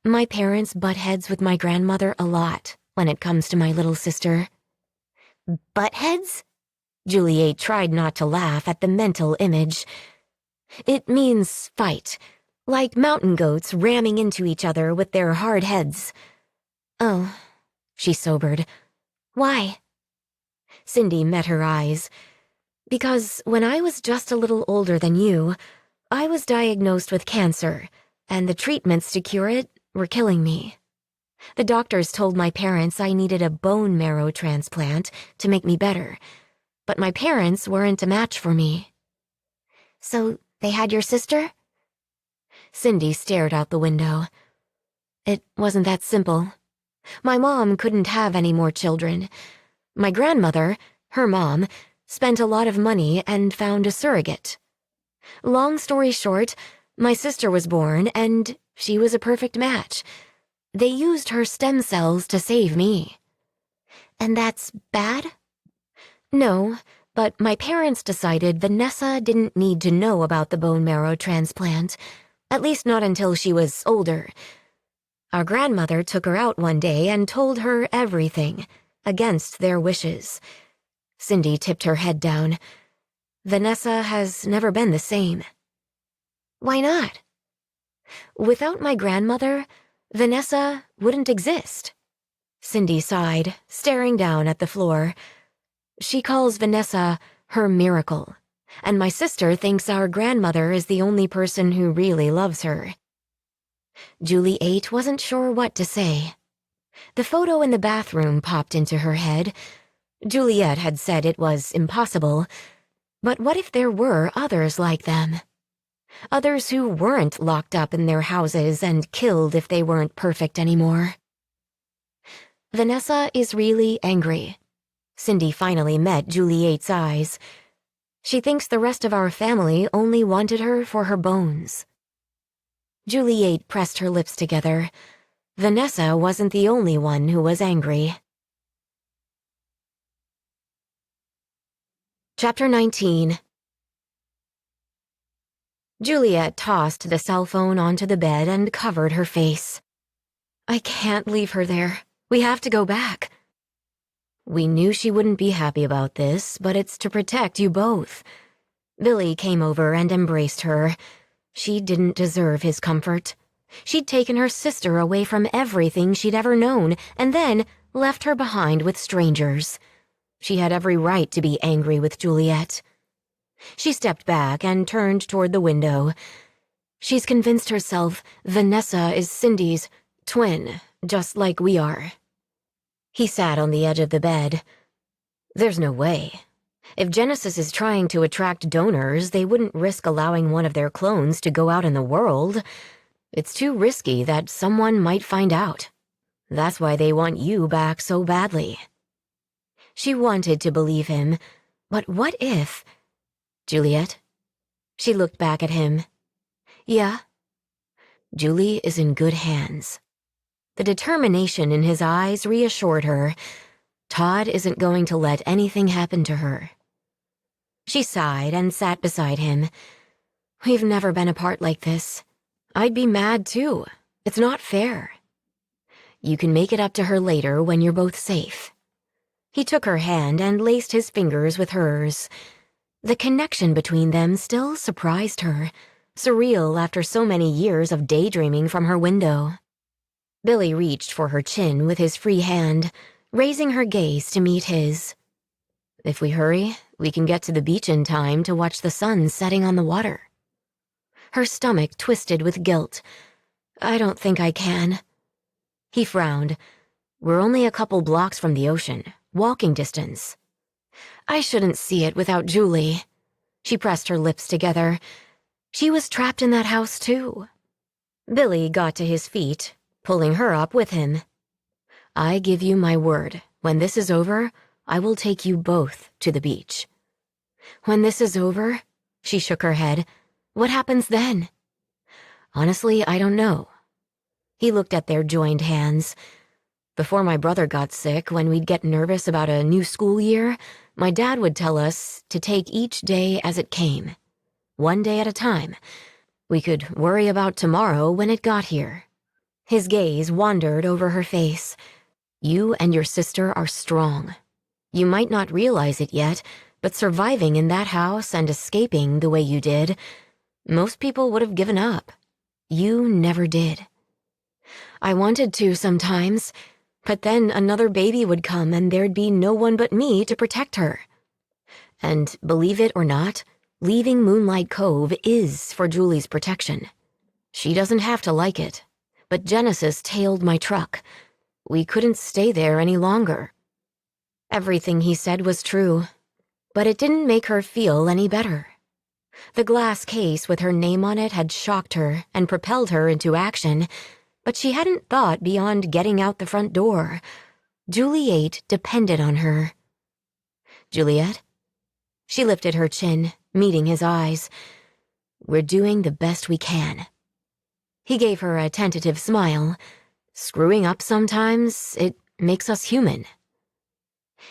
My parents butt heads with my grandmother a lot when it comes to my little sister. Butt heads? Juliet tried not to laugh at the mental image. It means fight, like mountain goats ramming into each other with their hard heads. Oh, she sobered. Why? Cindy met her eyes. Because when I was just a little older than you, I was diagnosed with cancer, and the treatments to cure it were killing me. The doctors told my parents I needed a bone marrow transplant to make me better, but my parents weren't a match for me. So they had your sister? Cindy stared out the window. It wasn't that simple. My mom couldn't have any more children. My grandmother, her mom, spent a lot of money and found a surrogate. Long story short, my sister was born and she was a perfect match. They used her stem cells to save me. And that's bad? No, but my parents decided Vanessa didn't need to know about the bone marrow transplant, at least not until she was older. Our grandmother took her out one day and told her everything, against their wishes. Cindy tipped her head down. Vanessa has never been the same. Why not? Without my grandmother, Vanessa wouldn't exist. Cindy sighed, staring down at the floor. She calls Vanessa her miracle, and my sister thinks our grandmother is the only person who really loves her. Juliet wasn't sure what to say. The photo in the bathroom popped into her head. Juliet had said it was impossible, but what if there were others like them? Others who weren't locked up in their houses and killed if they weren't perfect anymore. Vanessa is really angry. Cindy finally met Juliet's eyes. She thinks the rest of our family only wanted her for her bones. Juliet pressed her lips together. Vanessa wasn't the only one who was angry. Chapter 19. Juliet tossed the cell phone onto the bed and covered her face. I can't leave her there. We have to go back. We knew she wouldn't be happy about this, but it's to protect you both. Billy came over and embraced her. She didn't deserve his comfort. She'd taken her sister away from everything she'd ever known and then left her behind with strangers. She had every right to be angry with Juliet. She stepped back and turned toward the window. She's convinced herself Vanessa is Cindy's twin, just like we are. He sat on the edge of the bed. There's no way. If Genesis is trying to attract donors, they wouldn't risk allowing one of their clones to go out in the world. It's too risky that someone might find out. That's why they want you back so badly. She wanted to believe him, but what if... Juliet? She looked back at him. Yeah? Julie is in good hands. The determination in his eyes reassured her. Todd isn't going to let anything happen to her. She sighed and sat beside him. We've never been apart like this. I'd be mad too. It's not fair. You can make it up to her later when you're both safe. He took her hand and laced his fingers with hers. The connection between them still surprised her, surreal after so many years of daydreaming from her window. Billy reached for her chin with his free hand, raising her gaze to meet his. If we hurry, we can get to the beach in time to watch the sun setting on the water. Her stomach twisted with guilt. I don't think I can. He frowned. We're only a couple blocks from the ocean, walking distance. I shouldn't see it without Julie. She pressed her lips together. She was trapped in that house too. Billy got to his feet, pulling her up with him. I give you my word, when this is over, I will take you both to the beach. When this is over, she shook her head, What happens then? Honestly, I don't know. He looked at their joined hands. Before my brother got sick, when we'd get nervous about a new school year, my dad would tell us to take each day as it came, one day at a time. We could worry about tomorrow when it got here. His gaze wandered over her face. You and your sister are strong. You might not realize it yet, but surviving in that house and escaping the way you did, most people would have given up. You never did. I wanted to sometimes, but then another baby would come and there'd be no one but me to protect her. And believe it or not, leaving Moonlight Cove is for Julie's protection. She doesn't have to like it, but Genesis tailed my truck. We couldn't stay there any longer. Everything he said was true, but it didn't make her feel any better. The glass case with her name on it had shocked her and propelled her into action, but she hadn't thought beyond getting out the front door. Juliet depended on her. Juliet? She lifted her chin, meeting his eyes. We're doing the best we can. He gave her a tentative smile. Screwing up sometimes, it makes us human.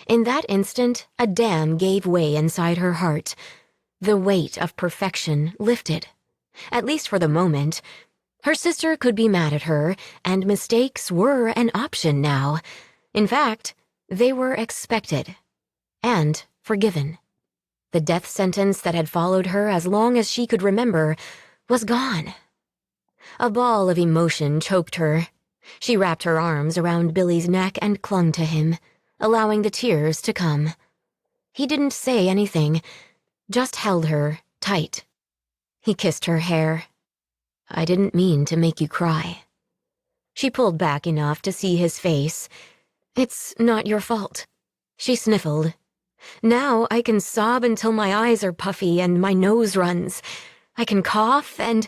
In that instant, a dam gave way inside her heart. The weight of perfection lifted. At least for the moment. Her sister could be mad at her, and mistakes were an option now. In fact, they were expected. And forgiven. The death sentence that had followed her as long as she could remember was gone. A ball of emotion choked her. She wrapped her arms around Billy's neck and clung to him, allowing the tears to come. He didn't say anything, just held her tight. He kissed her hair. I didn't mean to make you cry. She pulled back enough to see his face. It's not your fault. She sniffled. Now I can sob until my eyes are puffy and my nose runs. I can cough and...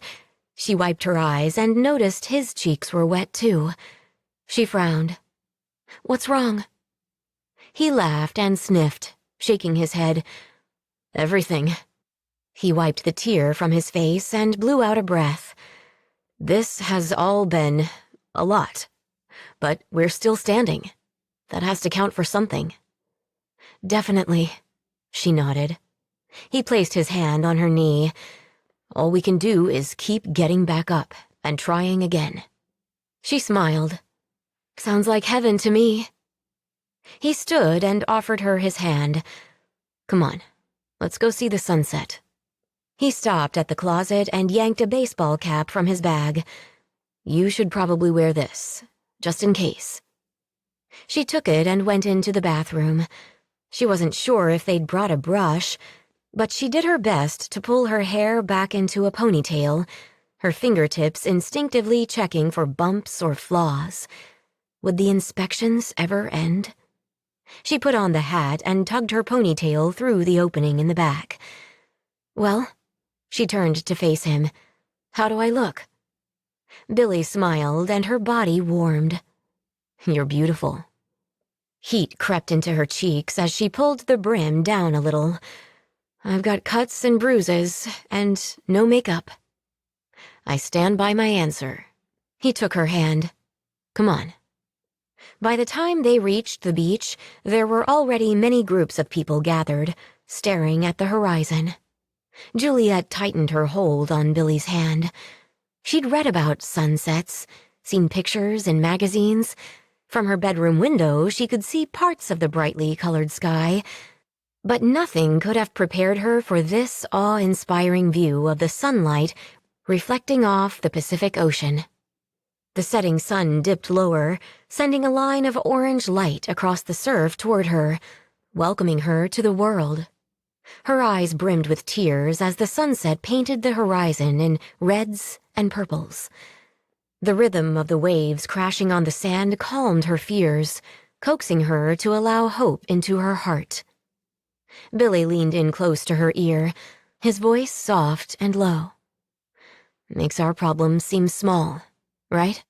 She wiped her eyes and noticed his cheeks were wet too. She frowned. What's wrong? He laughed and sniffed, shaking his head. Everything. He wiped the tear from his face and blew out a breath. This has all been a lot, but we're still standing. That has to count for something. Definitely, she nodded. He placed his hand on her knee. All we can do is keep getting back up and trying again. She smiled. Sounds like heaven to me. He stood and offered her his hand. Come on, let's go see the sunset. He stopped at the closet and yanked a baseball cap from his bag. You should probably wear this, just in case. She took it and went into the bathroom. She wasn't sure if they'd brought a brush, but she did her best to pull her hair back into a ponytail, her fingertips instinctively checking for bumps or flaws. Would the inspections ever end? She put on the hat and tugged her ponytail through the opening in the back. Well, she turned to face him. How do I look? Billy smiled and her body warmed. You're beautiful. Heat crept into her cheeks as she pulled the brim down a little. I've got cuts and bruises, and no makeup. I stand by my answer. He took her hand. Come on. By the time they reached the beach, there were already many groups of people gathered, staring at the horizon. Juliet tightened her hold on Billy's hand. She'd read about sunsets, seen pictures in magazines. From her bedroom window, she could see parts of the brightly colored sky, but nothing could have prepared her for this awe-inspiring view of the sunlight reflecting off the Pacific Ocean. The setting sun dipped lower, sending a line of orange light across the surf toward her, welcoming her to the world. Her eyes brimmed with tears as the sunset painted the horizon in reds and purples. The rhythm of the waves crashing on the sand calmed her fears, coaxing her to allow hope into her heart. Billy leaned in close to her ear, his voice soft and low. Makes our problems seem small, right?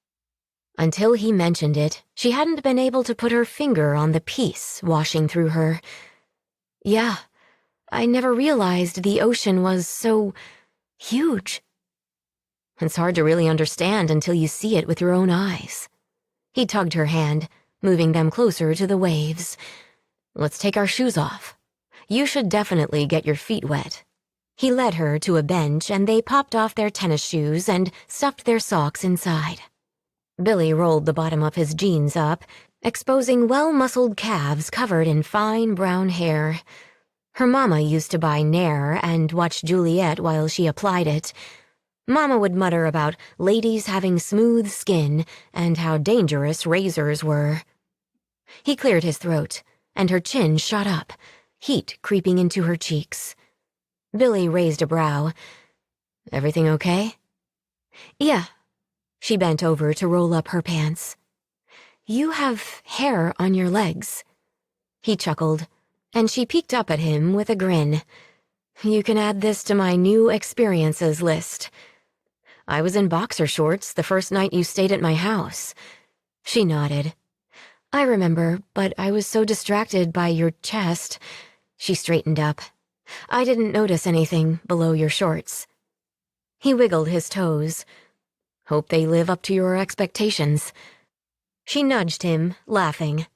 Until he mentioned it, she hadn't been able to put her finger on the peace washing through her. Yeah, I never realized the ocean was so Huge. It's hard to really understand until you see it with your own eyes. He tugged her hand, moving them closer to the waves. Let's take our shoes off. You should definitely get your feet wet. He led her to a bench and they popped off their tennis shoes and stuffed their socks inside. Billy rolled the bottom of his jeans up, exposing well-muscled calves covered in fine brown hair. Her mama used to buy Nair and watch Juliet while she applied it. Mama would mutter about ladies having smooth skin and how dangerous razors were. He cleared his throat, and her chin shot up, heat creeping into her cheeks. Billy raised a brow. Everything okay? Yeah. She bent over to roll up her pants. You have hair on your legs. He chuckled, and she peeked up at him with a grin. You can add this to my new experiences list. I was in boxer shorts the first night you stayed at my house. She nodded. I remember, but I was so distracted by your chest. She straightened up. I didn't notice anything below your shorts. He wiggled his toes. Hope they live up to your expectations. She nudged him, laughing.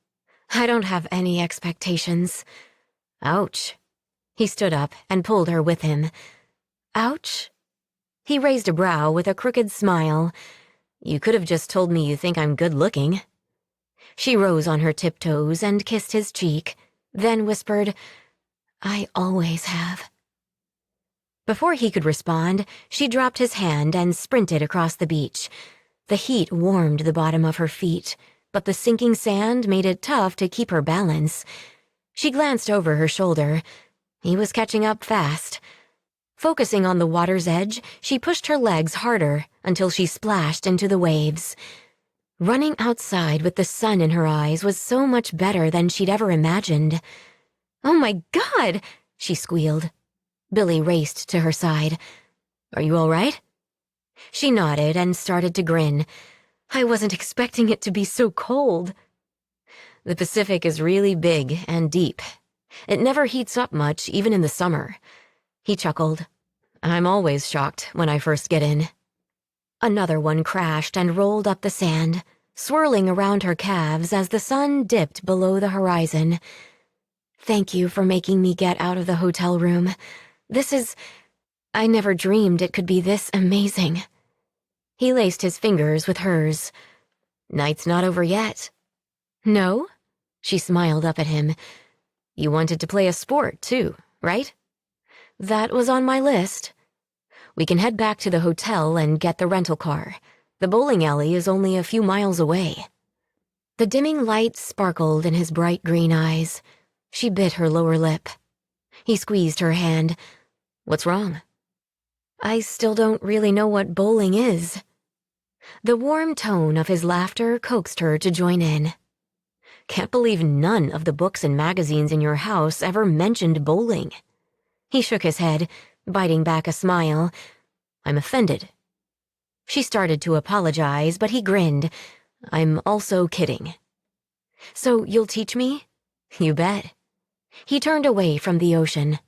I don't have any expectations. Ouch. He stood up and pulled her with him. Ouch? He raised a brow with a crooked smile. You could have just told me you think I'm good-looking. She rose on her tiptoes and kissed his cheek, then whispered, I always have. Before he could respond, she dropped his hand and sprinted across the beach. The heat warmed the bottom of her feet, but the sinking sand made it tough to keep her balance. She glanced over her shoulder. He was catching up fast. Focusing on the water's edge, she pushed her legs harder until she splashed into the waves. Running outside with the sun in her eyes was so much better than she'd ever imagined. Oh my God, she squealed. Billy raced to her side. Are you all right? She nodded and started to grin. I wasn't expecting it to be so cold. The Pacific is really big and deep. It never heats up much, even in the summer. He chuckled. I'm always shocked when I first get in. Another one crashed and rolled up the sand, swirling around her calves as the sun dipped below the horizon. Thank you for making me get out of the hotel room. I never dreamed it could be this amazing. He laced his fingers with hers. Night's not over yet. No? She smiled up at him. You wanted to play a sport, too, right? That was on my list. We can head back to the hotel and get the rental car. The bowling alley is only a few miles away. The dimming light sparkled in his bright green eyes. She bit her lower lip. He squeezed her hand. What's wrong? I still don't really know what bowling is. The warm tone of his laughter coaxed her to join in. Can't believe none of the books and magazines in your house ever mentioned bowling. He shook his head, biting back a smile. I'm offended. She started to apologize, but he grinned. I'm also kidding. So you'll teach me? You bet. He turned away from the ocean.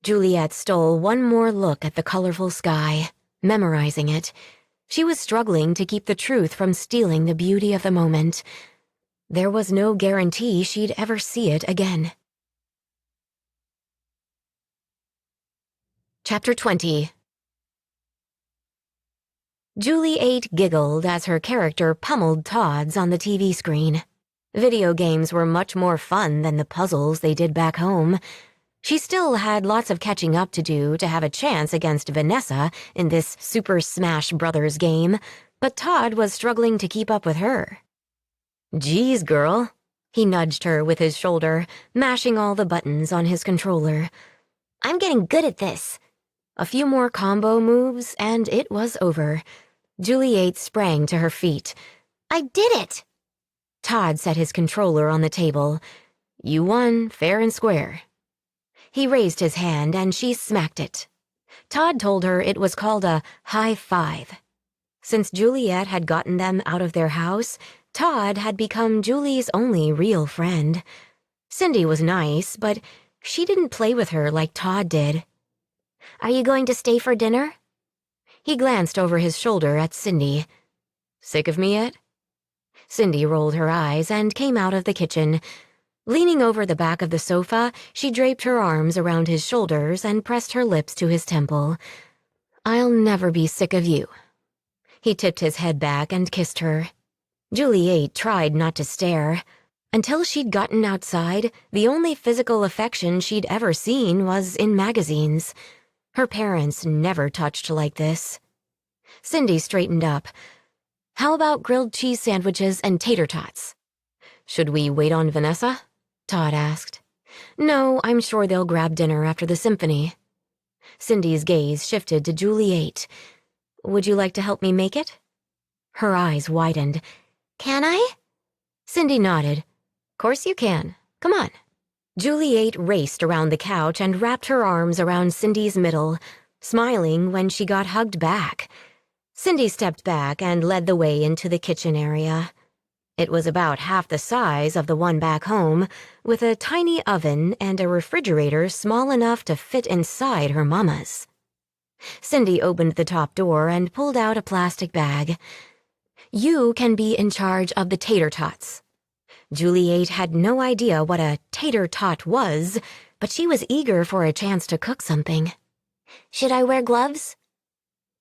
Juliet stole one more look at the colorful sky, memorizing it. She was struggling to keep the truth from stealing the beauty of the moment. There was no guarantee she'd ever see it again. Chapter 20. Juliet giggled as her character pummeled Todd's on the TV screen. Video games were much more fun than the puzzles they did back home. She still had lots of catching up to do to have a chance against Vanessa in this Super Smash Brothers game, but Todd was struggling to keep up with her. Geez, girl. He nudged her with his shoulder, mashing all the buttons on his controller. I'm getting good at this. A few more combo moves, and it was over. Juliet sprang to her feet. I did it! Todd set his controller on the table. You won, fair and square. He raised his hand, and she smacked it. Todd told her it was called a high five. Since Juliet had gotten them out of their house, Todd had become Julie's only real friend. Cindy was nice, but she didn't play with her like Todd did. Are you going to stay for dinner? He glanced over his shoulder at Cindy. "Sick of me yet?" Cindy rolled her eyes and came out of the kitchen. Leaning over the back of the sofa, she draped her arms around his shoulders and pressed her lips to his temple. "I'll never be sick of you." He tipped his head back and kissed her. Juliet tried not to stare. Until she'd gotten outside, the only physical affection she'd ever seen was in magazines. Her parents never touched like this. Cindy straightened up. "How about grilled cheese sandwiches and tater tots?" "Should we wait on Vanessa?" Todd asked. "No, I'm sure they'll grab dinner after the symphony." Cindy's gaze shifted to Juliet. "Would you like to help me make it?" Her eyes widened. "Can I?" Cindy nodded. "Course you can. Come on." Juliet raced around the couch and wrapped her arms around Cindy's middle, smiling when she got hugged back. Cindy stepped back and led the way into the kitchen area. It was about half the size of the one back home, with a tiny oven and a refrigerator small enough to fit inside her mama's. Cindy opened the top door and pulled out a plastic bag. "You can be in charge of the tater tots." Juliet had no idea what a tater tot was, but she was eager for a chance to cook something. "Should I wear gloves?"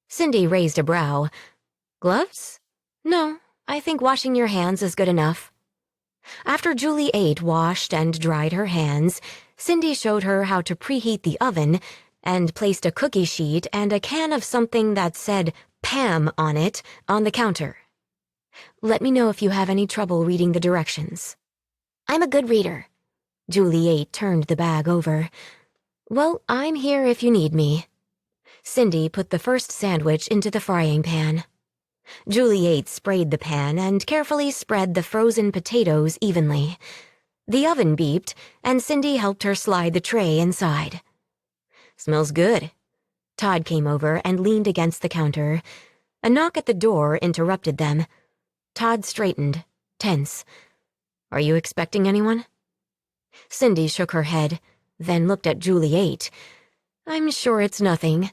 Cindy raised a brow. "Gloves? No, I think washing your hands is good enough." After Juliet washed and dried her hands, Cindy showed her how to preheat the oven and placed a cookie sheet and a can of something that said Pam on it on the counter. "Let me know if you have any trouble reading the directions." "I'm a good reader." Juliet turned the bag over. "Well, I'm here if you need me." Cindy put the first sandwich into the frying pan. Juliet sprayed the pan and carefully spread the frozen potatoes evenly. The oven beeped, and Cindy helped her slide the tray inside. "Smells good." Todd came over and leaned against the counter. A knock at the door interrupted them. Todd straightened, tense. "Are you expecting anyone?" Cindy shook her head, then looked at Juliet. "I'm sure it's nothing,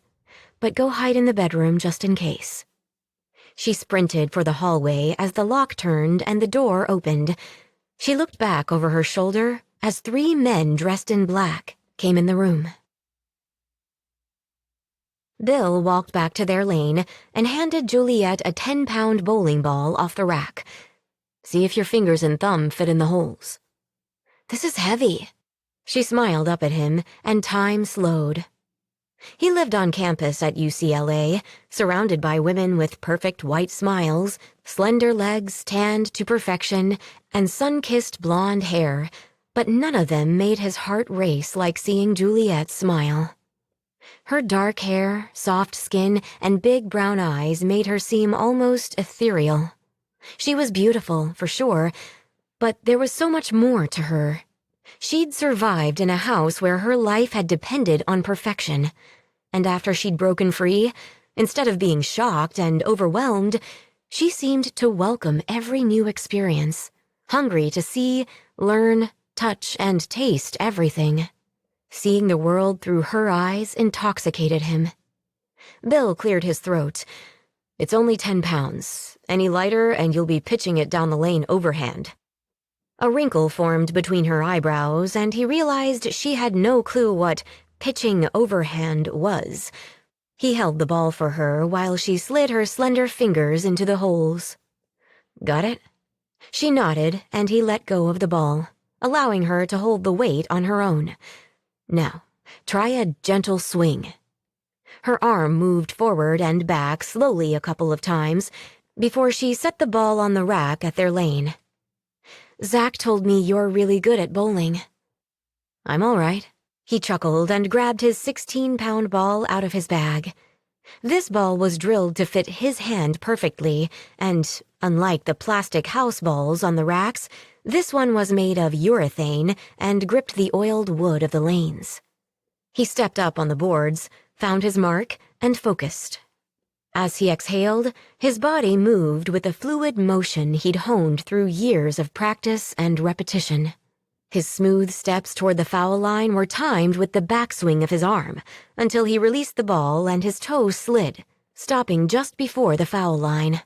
but go hide in the bedroom just in case." She sprinted for the hallway as the lock turned and the door opened. She looked back over her shoulder as 3 men dressed in black came in the room. Bill walked back to their lane and handed Juliet a 10-pound bowling ball off the rack. "See if your fingers and thumb fit in the holes." "This is heavy." She smiled up at him, and time slowed. He lived on campus at UCLA, surrounded by women with perfect white smiles, slender legs tanned to perfection, and sun-kissed blonde hair, but none of them made his heart race like seeing Juliet smile. Her dark hair, soft skin, and big brown eyes made her seem almost ethereal. She was beautiful, for sure, but there was so much more to her. She'd survived in a house where her life had depended on perfection, and after she'd broken free, instead of being shocked and overwhelmed, she seemed to welcome every new experience, hungry to see, learn, touch, and taste everything. Seeing the world through her eyes intoxicated him. Bill cleared his throat. "It's only 10 pounds. Any lighter and you'll be pitching it down the lane overhand." A wrinkle formed between her eyebrows, and he realized she had no clue what pitching overhand was. He held the ball for her while she slid her slender fingers into the holes. "Got it?" She nodded, and he let go of the ball, allowing her to hold the weight on her own. "Now, try a gentle swing." Her arm moved forward and back slowly a couple of times before she set the ball on the rack at their lane. "Zach told me you're really good at bowling." "I'm all right." He chuckled and grabbed his 16-pound ball out of his bag. This ball was drilled to fit his hand perfectly, and, unlike the plastic house balls on the racks, this one was made of urethane and gripped the oiled wood of the lanes. He stepped up on the boards, found his mark, and focused. As he exhaled, his body moved with the fluid motion he'd honed through years of practice and repetition. His smooth steps toward the foul line were timed with the backswing of his arm, until he released the ball and his toe slid, stopping just before the foul line.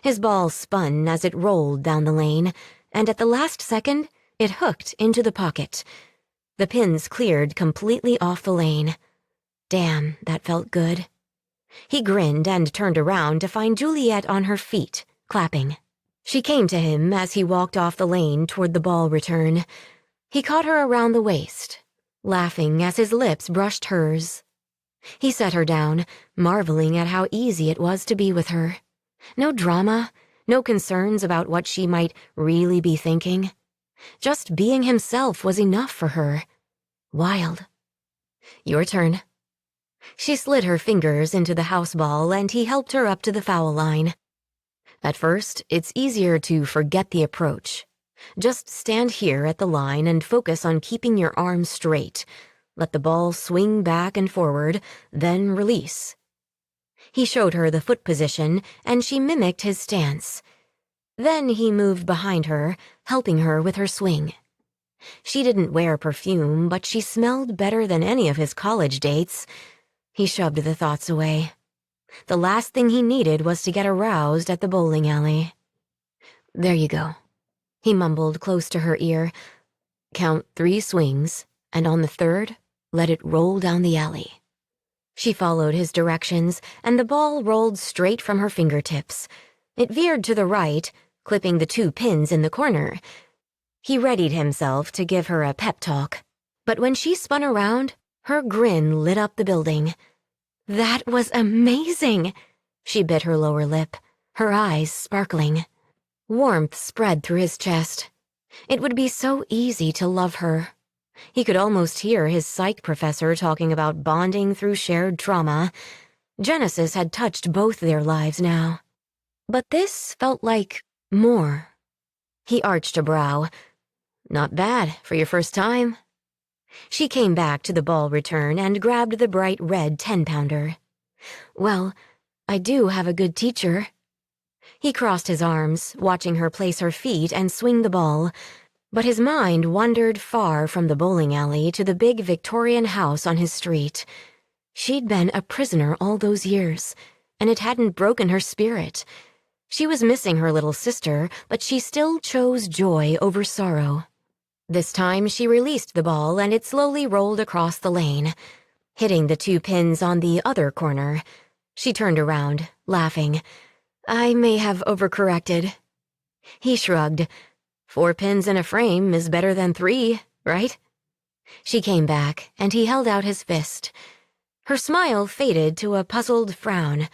His ball spun as it rolled down the lane, and at the last second, it hooked into the pocket. The pins cleared completely off the lane. Damn, that felt good. He grinned and turned around to find Juliet on her feet, clapping. She came to him as he walked off the lane toward the ball return. He caught her around the waist, laughing as his lips brushed hers. He set her down, marveling at how easy it was to be with her. No drama, no concerns about what she might really be thinking. Just being himself was enough for her. Wild. Your turn. She slid her fingers into the house ball and he helped her up to the foul line. At first, it's easier to forget the approach. Just stand here at the line and focus on keeping your arms straight. Let the ball swing back and forward, then release. He showed her the foot position, and she mimicked his stance. Then he moved behind her, helping her with her swing. She didn't wear perfume, but she smelled better than any of his college dates. He shoved the thoughts away. The last thing he needed was to get aroused at the bowling alley. There you go, he mumbled close to her ear. Count 3 swings, and on the third, let it roll down the alley. She followed his directions, and the ball rolled straight from her fingertips. It veered to the right, clipping the 2 pins in the corner. He readied himself to give her a pep talk, but when she spun around, her grin lit up the building. That was amazing! She bit her lower lip, her eyes sparkling. Warmth spread through his chest. It would be so easy to love her. He could almost hear his psych professor talking about bonding through shared trauma. Genesis had touched both their lives now. But this felt like more. He arched a brow. Not bad for your first time. She came back to the ball return and grabbed the bright red 10-pounder. Well, I do have a good teacher. He crossed his arms, watching her place her feet and swing the ball, but his mind wandered far from the bowling alley to the big Victorian house on his street. She'd been a prisoner all those years, and it hadn't broken her spirit. She was missing her little sister, but she still chose joy over sorrow. This time she released the ball and it slowly rolled across the lane, hitting the 2 pins on the other corner. She turned around, laughing. I may have overcorrected. He shrugged. 4 pins in a frame is better than 3, right? She came back, and he held out his fist. Her smile faded to a puzzled frown.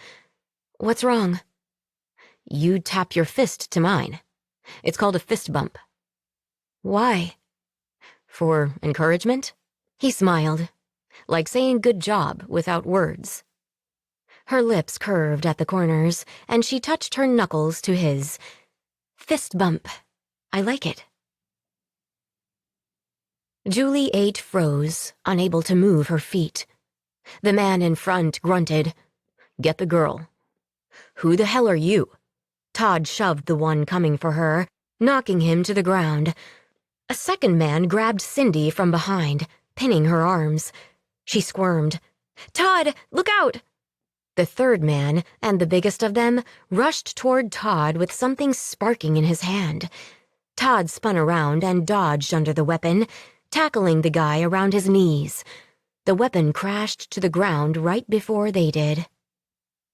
What's wrong? You tap your fist to mine. It's called a fist bump. Why? For encouragement? He smiled, like saying good job without words. Her lips curved at the corners, and she touched her knuckles to his. Fist bump. I like it. Juliet froze, unable to move her feet. The man in front grunted, Get the girl. Who the hell are you? Todd shoved the one coming for her, knocking him to the ground. A second man grabbed Cindy from behind, pinning her arms. She squirmed. Todd, look out! The third man, and the biggest of them, rushed toward Todd with something sparking in his hand. Todd spun around and dodged under the weapon, tackling the guy around his knees. The weapon crashed to the ground right before they did.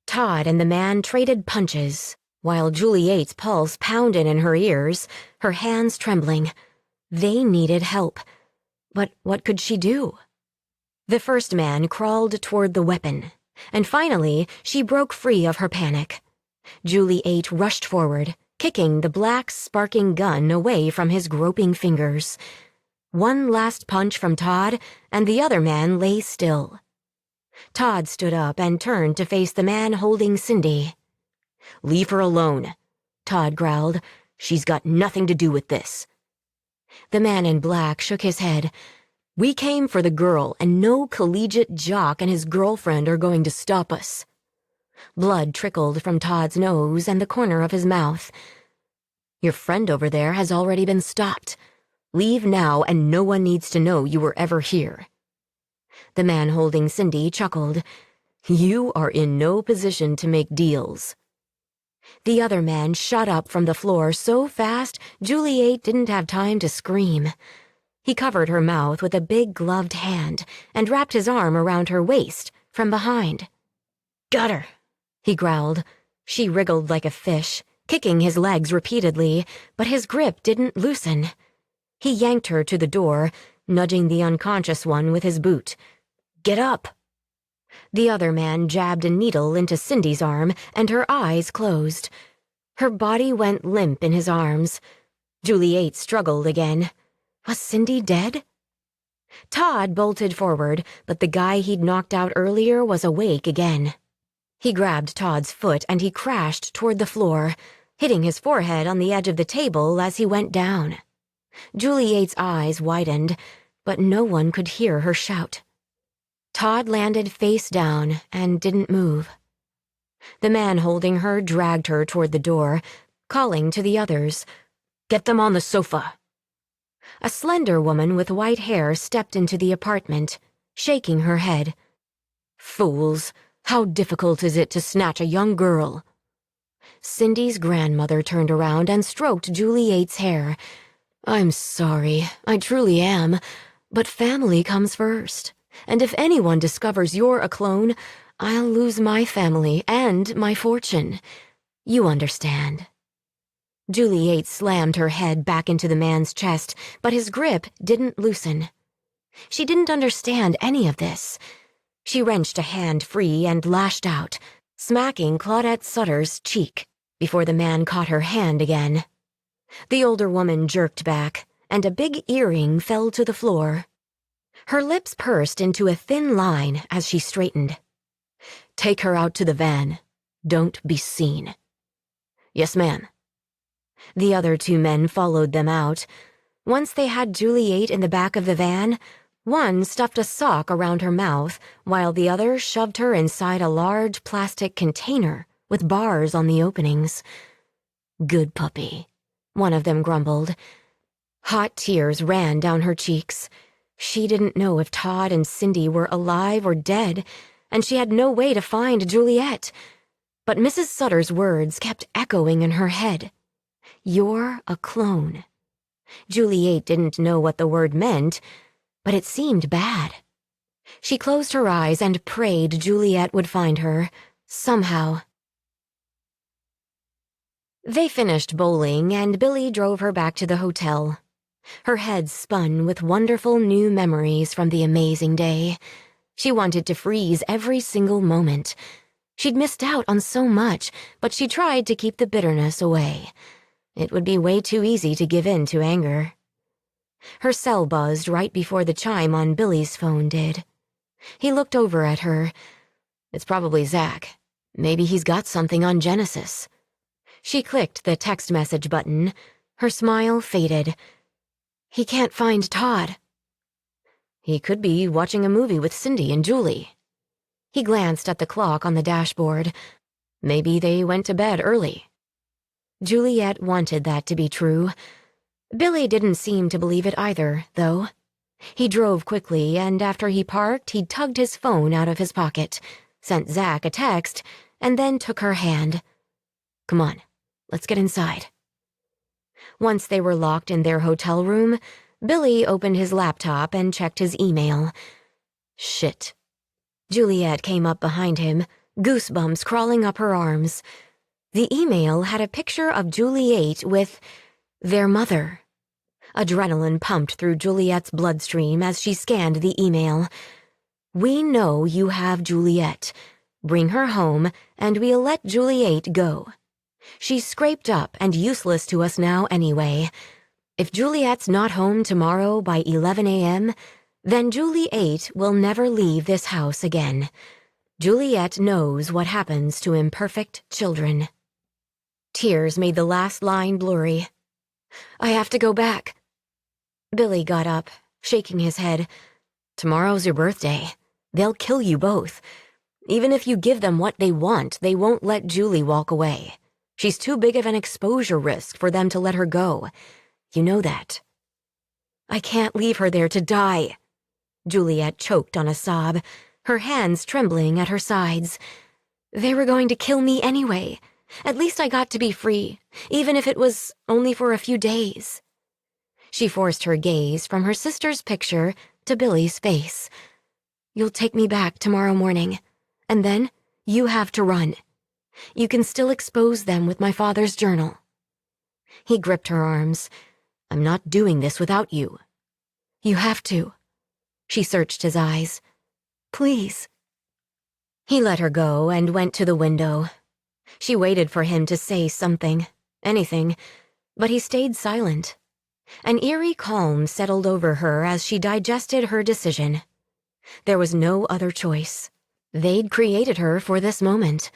Todd and the man traded punches, while Juliet's pulse pounded in her ears, her hands trembling. They needed help. But what could she do? The first man crawled toward the weapon, and finally she broke free of her panic. Juliet rushed forward, kicking the black, sparking gun away from his groping fingers. One last punch from Todd, and the other man lay still. Todd stood up and turned to face the man holding Cindy. Leave her alone, Todd growled. She's got nothing to do with this. The man in black shook his head. We came for the girl, and no collegiate jock and his girlfriend are going to stop us. Blood trickled from Todd's nose and the corner of his mouth. Your friend over there has already been stopped. Leave now, and no one needs to know you were ever here. The man holding Cindy chuckled. You are in no position to make deals. The other man shot up from the floor so fast Juliet didn't have time to scream. He covered her mouth with a big gloved hand and wrapped his arm around her waist from behind. "Got her," he growled. She wriggled like a fish, kicking his legs repeatedly, but his grip didn't loosen. He yanked her to the door, nudging the unconscious one with his boot. "Get up." The other man jabbed a needle into Cindy's arm, and her eyes closed. Her body went limp in his arms. Juliet struggled again. Was Cindy dead? Todd bolted forward, but the guy he'd knocked out earlier was awake again. He grabbed Todd's foot and he crashed toward the floor, hitting his forehead on the edge of the table as he went down. Juliet's eyes widened, but no one could hear her shout. Todd landed face down and didn't move. The man holding her dragged her toward the door, calling to the others, "Get them on the sofa." A slender woman with white hair stepped into the apartment, shaking her head. "Fools, how difficult is it to snatch a young girl?" Cindy's grandmother turned around and stroked Juliet's hair. "I'm sorry, I truly am, but family comes first. And if anyone discovers you're a clone, I'll lose my family and my fortune. You understand." Juliet slammed her head back into the man's chest, but his grip didn't loosen. She didn't understand any of this. She wrenched a hand free and lashed out, smacking Claudette Sutter's cheek before the man caught her hand again. The older woman jerked back, and a big earring fell to the floor. Her lips pursed into a thin line as she straightened. "Take her out to the van. Don't be seen." "Yes, ma'am." The other two men followed them out. Once they had Juliet in the back of the van, one stuffed a sock around her mouth while the other shoved her inside a large plastic container with bars on the openings. "Good puppy," one of them grumbled. Hot tears ran down her cheeks. She didn't know if Todd and Cindy were alive or dead, and she had no way to find Juliet. But Mrs. Sutter's words kept echoing in her head. "You're a clone." Juliet didn't know what the word meant, but it seemed bad. She closed her eyes and prayed Juliet would find her, somehow. They finished bowling, and Billy drove her back to the hotel. Her head spun with wonderful new memories from the amazing day. She wanted to freeze every single moment. She'd missed out on so much, but she tried to keep the bitterness away. It would be way too easy to give in to anger. Her cell buzzed right before the chime on Billy's phone did. He looked over at her. It's probably Zach. Maybe he's got something on Genesis. She clicked the text message button. Her smile faded. He can't find Todd. He could be watching a movie with Cindy and Julie. He glanced at the clock on the dashboard. Maybe they went to bed early. Juliet wanted that to be true. Billy didn't seem to believe it either, though. He drove quickly, and after he parked, he tugged his phone out of his pocket, sent Zach a text, and then took her hand. "Come on, let's get inside." Once they were locked in their hotel room, Billy opened his laptop and checked his email. Shit. Juliet came up behind him, goosebumps crawling up her arms. The email had a picture of Juliet with their mother. Adrenaline pumped through Juliet's bloodstream as she scanned the email. "We know you have Juliet. Bring her home, and we'll let Juliet go. She's scraped up and useless to us now anyway. If Juliet's not home tomorrow by 11 a.m., then Juliet will never leave this house again. Juliet knows what happens to imperfect children." Tears made the last line blurry. "I have to go back." Billy got up, shaking his head. "Tomorrow's your birthday. They'll kill you both. Even if you give them what they want, they won't let Julie walk away. She's too big of an exposure risk for them to let her go. You know that." "I can't leave her there to die." Juliet choked on a sob. her hands trembling at her sides. They were going to kill me anyway. At least I got to be free, even if it was only for a few days. She forced her gaze from her sister's picture to Billy's face. You'll take me back tomorrow morning, and then you have to run. You can still expose them with my father's journal. He gripped her arms. I'm not doing this without you. You have to. She searched his eyes. Please. He let her go and went to the window. She waited for him to say something, anything, but he stayed silent. An eerie calm settled over her as she digested her decision. There was no other choice. They'd created her for this moment.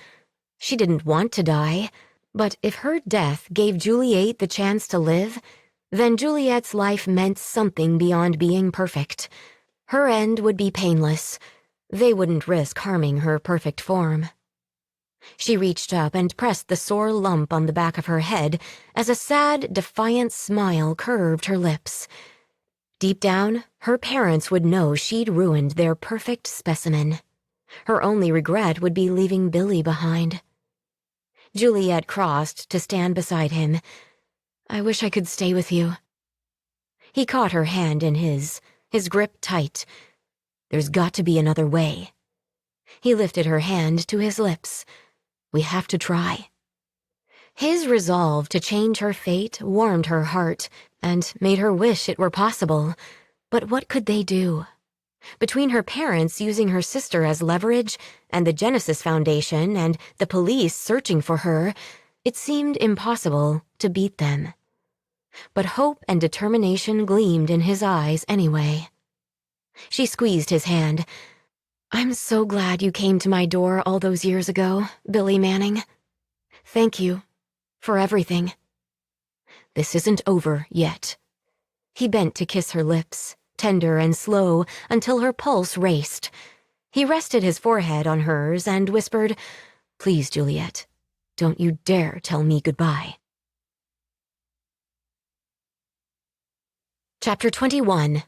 She didn't want to die, but if her death gave Juliet the chance to live, then Juliet's life meant something beyond being perfect. Her end would be painless. They wouldn't risk harming her perfect form. She reached up and pressed the sore lump on the back of her head as a sad, defiant smile curved her lips. Deep down, her parents would know she'd ruined their perfect specimen. Her only regret would be leaving Billy behind. Juliet crossed to stand beside him. I wish I could stay with you. He caught her hand in his grip tight. There's got to be another way. He lifted her hand to his lips. We have to try. His resolve to change her fate warmed her heart and made her wish it were possible. But what could they do? Between her parents using her sister as leverage and the Genesis Foundation and the police searching for her, it seemed impossible to beat them. But hope and determination gleamed in his eyes anyway. She squeezed his hand. I'm so glad you came to my door all those years ago, Billy Manning. Thank you for everything. This isn't over yet. He bent to kiss her lips, tender and slow, until her pulse raced. He rested his forehead on hers and whispered, Please, Juliet, don't you dare tell me goodbye. Chapter 21.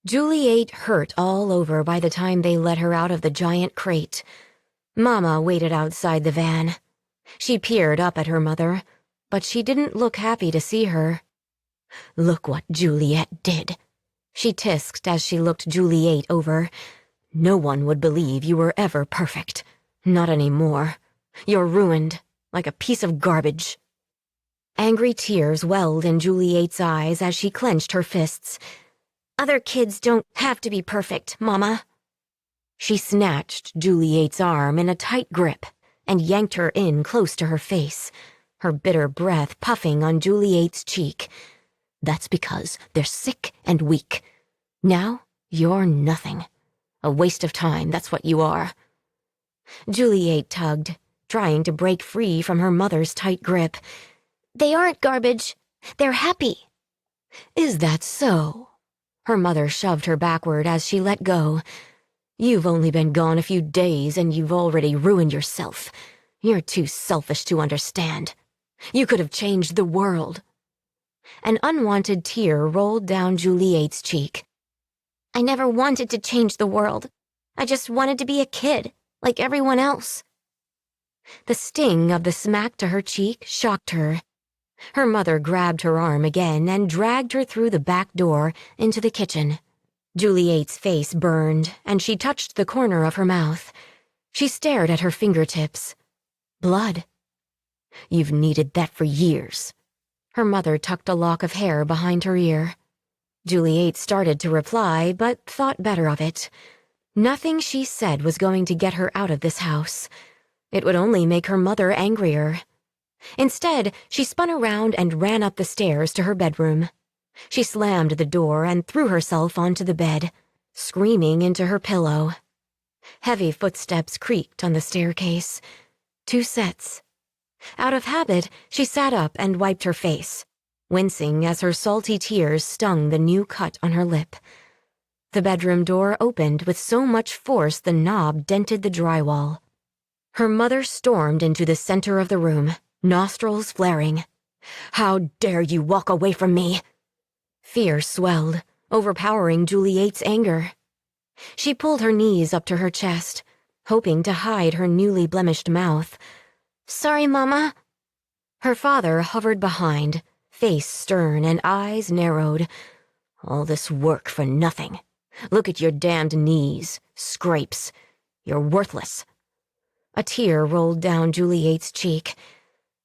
Juliet hurt all over by the time they let her out of the giant crate. Mama waited outside the van. She peered up at her mother, but she didn't look happy to see her. Look what Juliet did, she tisked as she looked Juliet over. No one would believe you were ever perfect. Not anymore. You're ruined, like a piece of garbage. Angry tears welled in Juliet's eyes as she clenched her fists. Other kids don't have to be perfect, Mama. She snatched Juliet's arm in a tight grip and yanked her in close to her face, her bitter breath puffing on Juliet's cheek. That's because they're sick and weak. Now you're nothing. A waste of time, that's what you are. Juliet tugged, trying to break free from her mother's tight grip. They aren't garbage. They're happy. Is that so? Her mother shoved her backward as she let go. You've only been gone a few days and you've already ruined yourself. You're too selfish to understand. You could have changed the world. An unwanted tear rolled down Juliet's cheek. I never wanted to change the world. I just wanted to be a kid, like everyone else. The sting of the smack to her cheek shocked her. Her mother grabbed her arm again and dragged her through the back door into the kitchen. Juliet's face burned, and she touched the corner of her mouth. She stared at her fingertips. Blood. You've needed that for years. Her mother tucked a lock of hair behind her ear. Juliet started to reply, but thought better of it. Nothing she said was going to get her out of this house. It would only make her mother angrier. Instead, she spun around and ran up the stairs to her bedroom. She slammed the door and threw herself onto the bed, screaming into her pillow. Heavy footsteps creaked on the staircase. 2 sets. Out of habit, she sat up and wiped her face, wincing as her salty tears stung the new cut on her lip. The bedroom door opened with so much force the knob dented the drywall. Her mother stormed into the center of the room, nostrils flaring. How dare you walk away from me? Fear swelled, overpowering Juliet's anger. She pulled her knees up to her chest, hoping to hide her newly blemished mouth. "Sorry, Mama." Her father hovered behind, face stern and eyes narrowed. "All this work for nothing. Look at your damned knees, scrapes. You're worthless." A tear rolled down Juliet's cheek.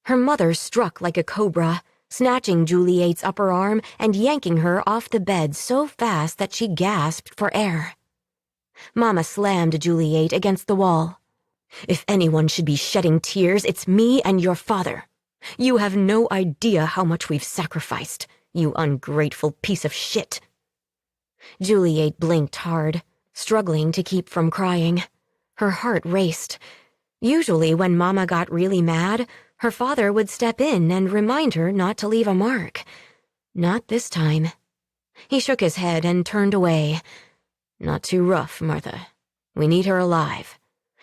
Her mother struck like a cobra, snatching Juliet's upper arm and yanking her off the bed so fast that she gasped for air. Mama slammed Juliet against the wall. "If anyone should be shedding tears, it's me and your father. You have no idea how much we've sacrificed, you ungrateful piece of shit." Juliet blinked hard, struggling to keep from crying. Her heart raced. Usually when Mama got really mad, her father would step in and remind her not to leave a mark. Not this time. He shook his head and turned away. "Not too rough, Martha. We need her alive.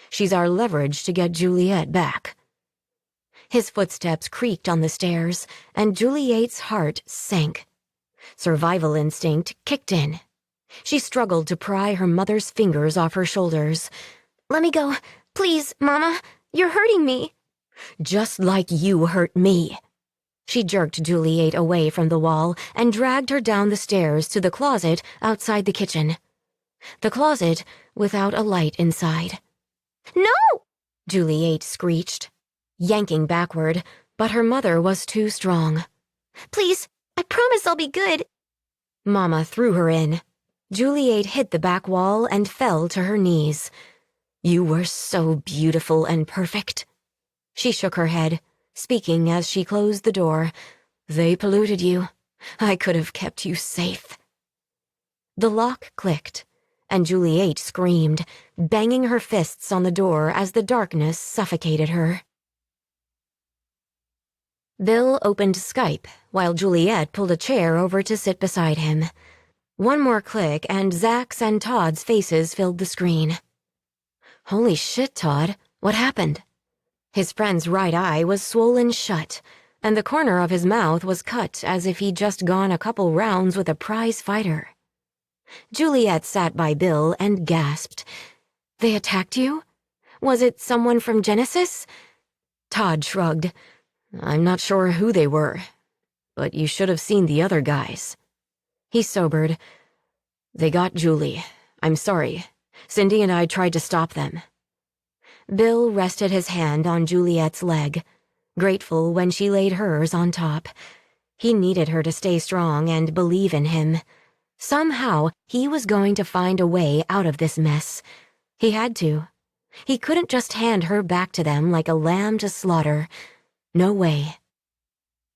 She's our leverage to get Juliet back." His footsteps creaked on the stairs, and Juliet's heart sank. Survival instinct kicked in. She struggled to pry her mother's fingers off her shoulders. "Let me go. Please, Mama. You're hurting me." "Just like you hurt me." She jerked Juliet away from the wall and dragged her down the stairs to the closet outside the kitchen. The closet without a light inside. "No!" Juliet screeched, yanking backward, but her mother was too strong. "Please, I promise I'll be good." Mama threw her in. Juliet hit the back wall and fell to her knees. "You were so beautiful and perfect." She shook her head, speaking as she closed the door. "They polluted you. I could have kept you safe." The lock clicked, and Juliet screamed, banging her fists on the door as the darkness suffocated her. Bill opened Skype while Juliet pulled a chair over to sit beside him. One more click and Zach's and Todd's faces filled the screen. "Holy shit, Todd. What happened?" His friend's right eye was swollen shut, and the corner of his mouth was cut as if he'd just gone a couple rounds with a prize fighter. Juliet sat by Bill and gasped. "They attacked you? Was it someone from Genesis?" Todd shrugged. "I'm not sure who they were, but you should have seen the other guys." He sobered. "They got Julie. I'm sorry. Cindy and I tried to stop them." Bill rested his hand on Juliet's leg, grateful when she laid hers on top. He needed her to stay strong and believe in him. Somehow, he was going to find a way out of this mess. He had to. He couldn't just hand her back to them like a lamb to slaughter. No way.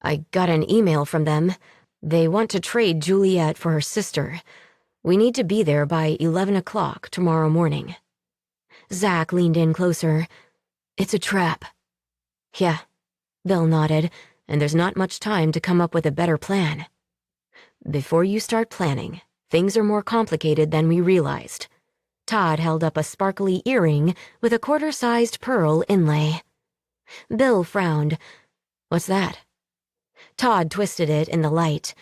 "I got an email from them. They want to trade Juliet for her sister. We need to be there by 11 o'clock tomorrow morning." Zach leaned in closer. "It's a trap." "Yeah," Bill nodded, "and there's not much time to come up with a better plan." "Before you start planning, things are more complicated than we realized." Todd held up a sparkly earring with a quarter-sized pearl inlay. Bill frowned. "What's that?" Todd twisted it in the light.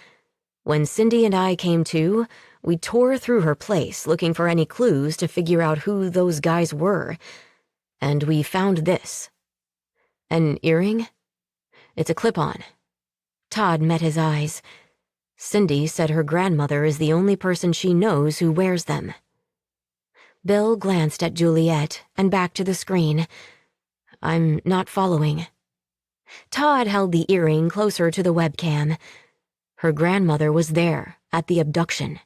"When Cindy and I came to, we tore through her place looking for any clues to figure out who those guys were. And we found this." "An earring?" "It's a clip-on." Todd met his eyes. "Cindy said her grandmother is the only person she knows who wears them." Bill glanced at Juliet and back to the screen. "I'm not following." Todd held the earring closer to the webcam. "Her grandmother was there at the abduction."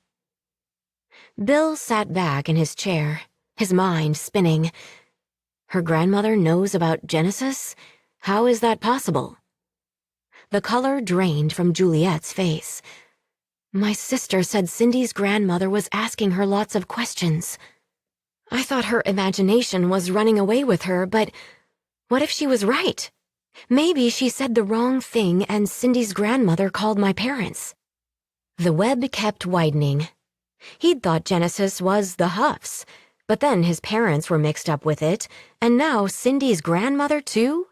Bill sat back in his chair, his mind spinning. Her grandmother knows about Genesis? How is that possible? The color drained from Juliet's face. "My sister said Cindy's grandmother was asking her lots of questions. I thought her imagination was running away with her, but what if she was right? Maybe she said the wrong thing and Cindy's grandmother called my parents." The web kept widening. He'd thought Genesis was the Huffs, but then his parents were mixed up with it, and now Cindy's grandmother too?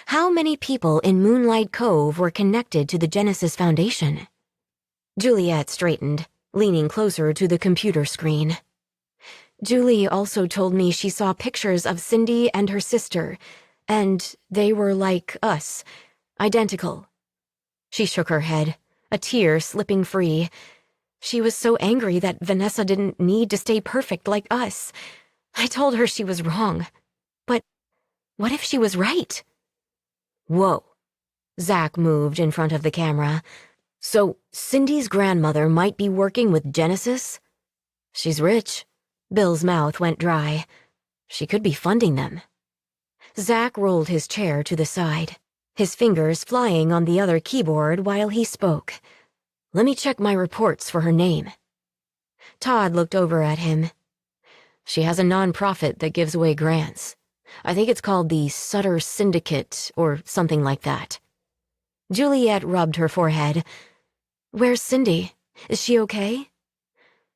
How many people in Moonlight Cove were connected to the Genesis Foundation? Juliet straightened, leaning closer to the computer screen. Julie also told me she saw pictures of Cindy and her sister, and they were like us, identical. She shook her head, a tear slipping free. She was so angry that Vanessa didn't need to stay perfect like us. I told her she was wrong. But what if she was right? Whoa. Zach moved in front of the camera. So Cindy's grandmother might be working with Genesis? She's rich. Bill's mouth went dry. She could be funding them. Zach rolled his chair to the side, his fingers flying on the other keyboard while he spoke. Let me check my reports for her name. Todd looked over at him. She has a nonprofit that gives away grants. I think it's called the Sutter Syndicate or something like that. Juliet rubbed her forehead. Where's Cindy? Is she okay?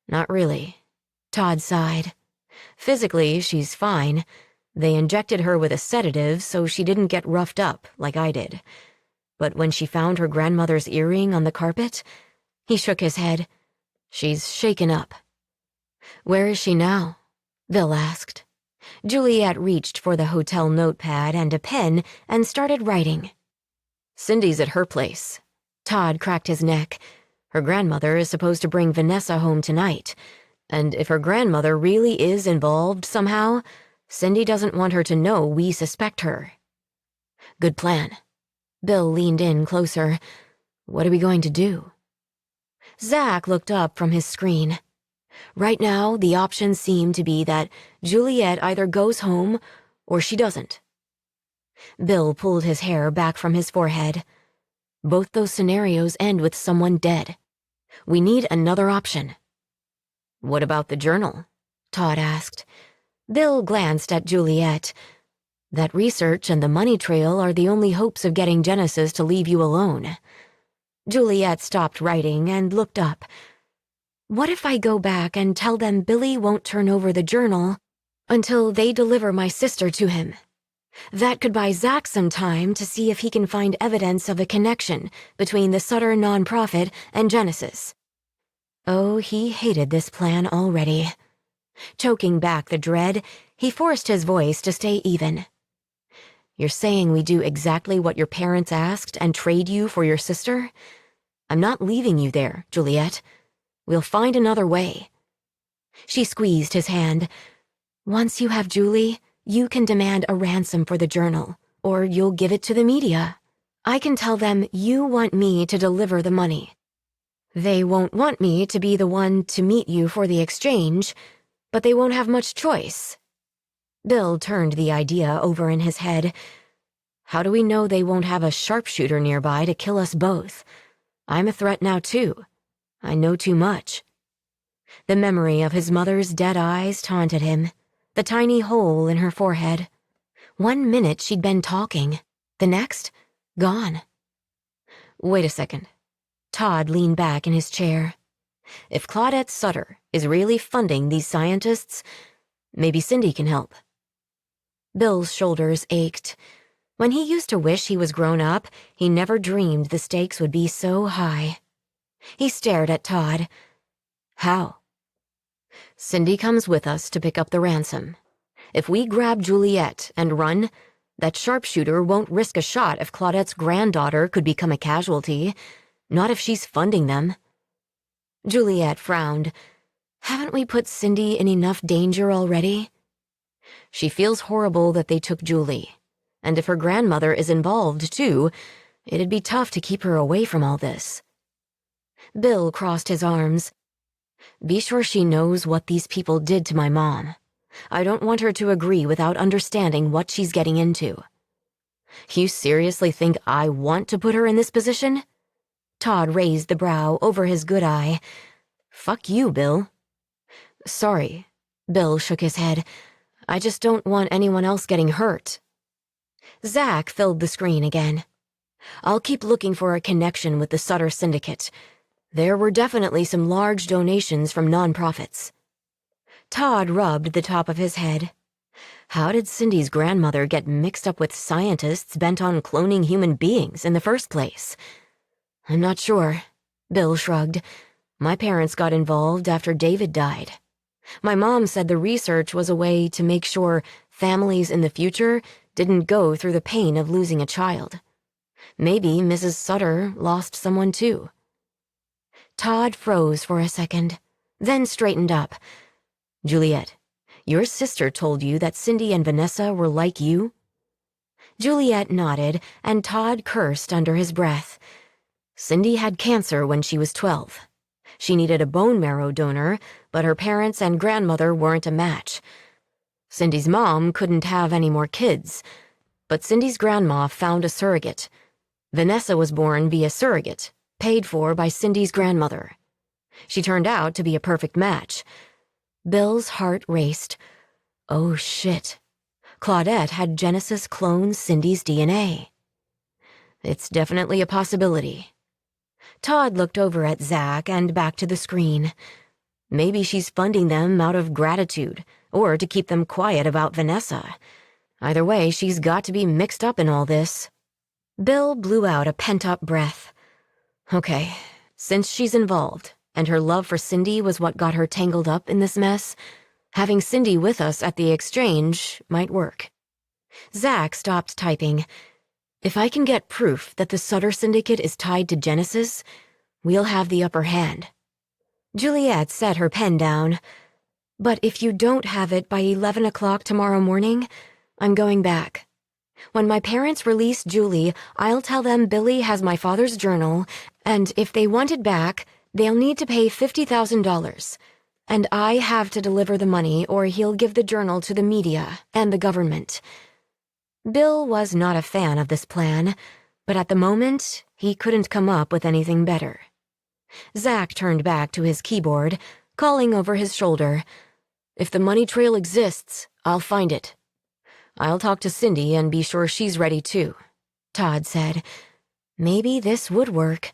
Not really. Todd sighed. Physically, she's fine. They injected her with a sedative so she didn't get roughed up like I did. But when she found her grandmother's earring on the carpet, he shook his head. She's shaken up. Where is she now? Bill asked. Juliet reached for the hotel notepad and a pen and started writing. Cindy's at her place. Todd cracked his neck. Her grandmother is supposed to bring Vanessa home tonight. And if her grandmother really is involved somehow, Cindy doesn't want her to know we suspect her. Good plan. Bill leaned in closer. What are we going to do? Zach looked up from his screen. Right now, the options seem to be that Juliet either goes home or she doesn't. Bill pulled his hair back from his forehead. Both those scenarios end with someone dead. We need another option. What about the journal? Todd asked. Bill glanced at Juliet. That research and the money trail are the only hopes of getting Genesis to leave you alone. Juliet stopped writing and looked up. What if I go back and tell them Billy won't turn over the journal until they deliver my sister to him? That could buy Zach some time to see if he can find evidence of a connection between the Sutter nonprofit and Genesis. Oh, he hated this plan already. Choking back the dread, he forced his voice to stay even. You're saying we do exactly what your parents asked and trade you for your sister? I'm not leaving you there, Juliet. We'll find another way. She squeezed his hand. Once you have Julie, you can demand a ransom for the journal, or you'll give it to the media. I can tell them you want me to deliver the money. They won't want me to be the one to meet you for the exchange, but they won't have much choice. Bill turned the idea over in his head. How do we know they won't have a sharpshooter nearby to kill us both? I'm a threat now, too. I know too much. The memory of his mother's dead eyes taunted him, the tiny hole in her forehead. 1 minute she'd been talking, the next, gone. Wait a second. Todd leaned back in his chair. If Claudette Sutter is really funding these scientists, maybe Cindy can help. Bill's shoulders ached. When he used to wish he was grown up, he never dreamed the stakes would be so high. He stared at Todd. How? Cindy comes with us to pick up the ransom. If we grab Juliet and run, that sharpshooter won't risk a shot if Claudette's granddaughter could become a casualty. Not if she's funding them. Juliet frowned. Haven't we put Cindy in enough danger already? She feels horrible that they took Julie. And if her grandmother is involved, too, it'd be tough to keep her away from all this. Bill crossed his arms. Be sure she knows what these people did to my mom. I don't want her to agree without understanding what she's getting into. You seriously think I want to put her in this position? Todd raised the brow over his good eye. Fuck you, Bill. Sorry. Bill shook his head. I just don't want anyone else getting hurt. Zach filled the screen again. I'll keep looking for a connection with the Sutter Syndicate. There were definitely some large donations from nonprofits. Todd rubbed the top of his head. How did Cindy's grandmother get mixed up with scientists bent on cloning human beings in the first place? I'm not sure. Bill shrugged. My parents got involved after David died. My mom said the research was a way to make sure families in the future didn't go through the pain of losing a child. Maybe Mrs. Sutter lost someone too. Todd froze for a second, then straightened up. Juliet, your sister told you that Cindy and Vanessa were like you? Juliet nodded, and Todd cursed under his breath. Cindy had cancer when she was 12. She needed a bone marrow donor, but her parents and grandmother weren't a match. Cindy's mom couldn't have any more kids, but Cindy's grandma found a surrogate. Vanessa was born via surrogate, paid for by Cindy's grandmother. She turned out to be a perfect match. Bill's heart raced. Oh shit. Claudette had Genesis clone Cindy's DNA. It's definitely a possibility. Todd looked over at Zach and back to the screen. Maybe she's funding them out of gratitude, or to keep them quiet about Vanessa. Either way, she's got to be mixed up in all this. Bill blew out a pent-up breath. Okay, since she's involved, and her love for Cindy was what got her tangled up in this mess, having Cindy with us at the exchange might work. Zach stopped typing. If I can get proof that the Sutter Syndicate is tied to Genesis, we'll have the upper hand. Juliet set her pen down. But if you don't have it by 11 o'clock tomorrow morning, I'm going back. When my parents release Julie, I'll tell them Billy has my father's journal, and if they want it back, they'll need to pay $50,000. And I have to deliver the money or he'll give the journal to the media and the government. Bill was not a fan of this plan, but at the moment, he couldn't come up with anything better. Zach turned back to his keyboard, calling over his shoulder. If the money trail exists, I'll find it. I'll talk to Cindy and be sure she's ready too, Todd said. Maybe this would work.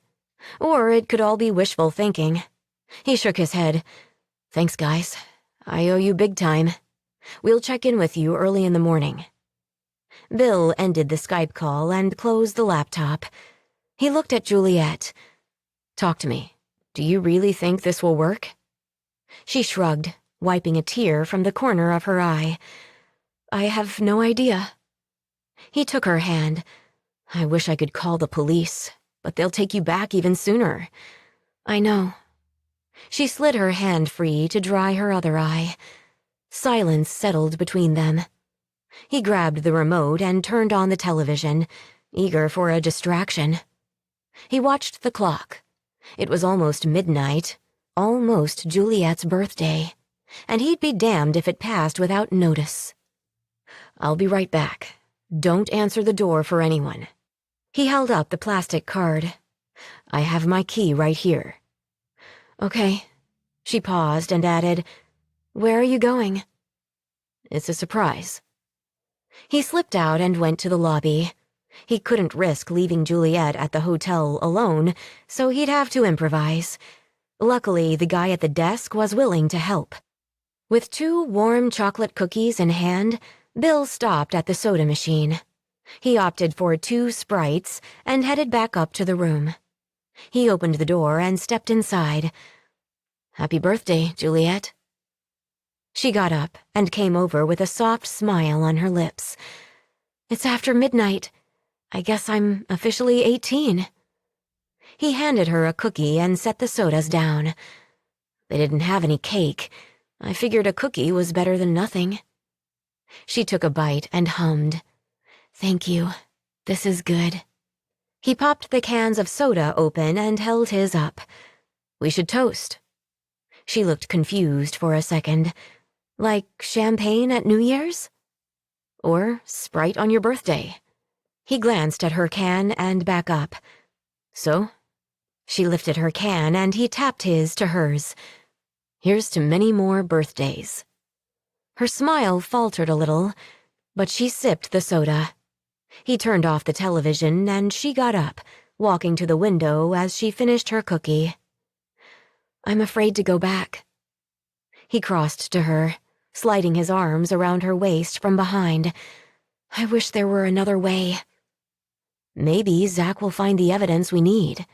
Or it could all be wishful thinking. He shook his head. Thanks, guys. I owe you big time. We'll check in with you early in the morning. Bill ended the Skype call and closed the laptop. He looked at Juliet. Talk to me. Do you really think this will work? She shrugged, wiping a tear from the corner of her eye. I have no idea. He took her hand. I wish I could call the police, but they'll take you back even sooner. I know. She slid her hand free to dry her other eye. Silence settled between them. He grabbed the remote and turned on the television, eager for a distraction. He watched the clock. It was almost midnight, almost Juliet's birthday, and he'd be damned if it passed without notice. I'll be right back. Don't answer the door for anyone. He held up the plastic card. I have my key right here. Okay. She paused and added, Where are you going? It's a surprise. He slipped out and went to the lobby. He couldn't risk leaving Juliet at the hotel alone, so he'd have to improvise. Luckily, the guy at the desk was willing to help. With 2 warm chocolate cookies in hand, Bill stopped at the soda machine. He opted for 2 Sprites and headed back up to the room. He opened the door and stepped inside. Happy birthday, Juliet. She got up and came over with a soft smile on her lips. It's after midnight. I guess I'm officially 18. He handed her a cookie and set the sodas down. They didn't have any cake. I figured a cookie was better than nothing. She took a bite and hummed. Thank you. This is good. He popped the cans of soda open and held his up. We should toast. She looked confused for a second. Like champagne at New Year's? Or Sprite on your birthday? He glanced at her can and back up. So? She lifted her can and he tapped his to hers. Here's to many more birthdays. Her smile faltered a little, but she sipped the soda. He turned off the television and she got up, walking to the window as she finished her cookie. I'm afraid to go back. He crossed to her, sliding his arms around her waist from behind. I wish there were another way. Maybe Zach will find the evidence we need.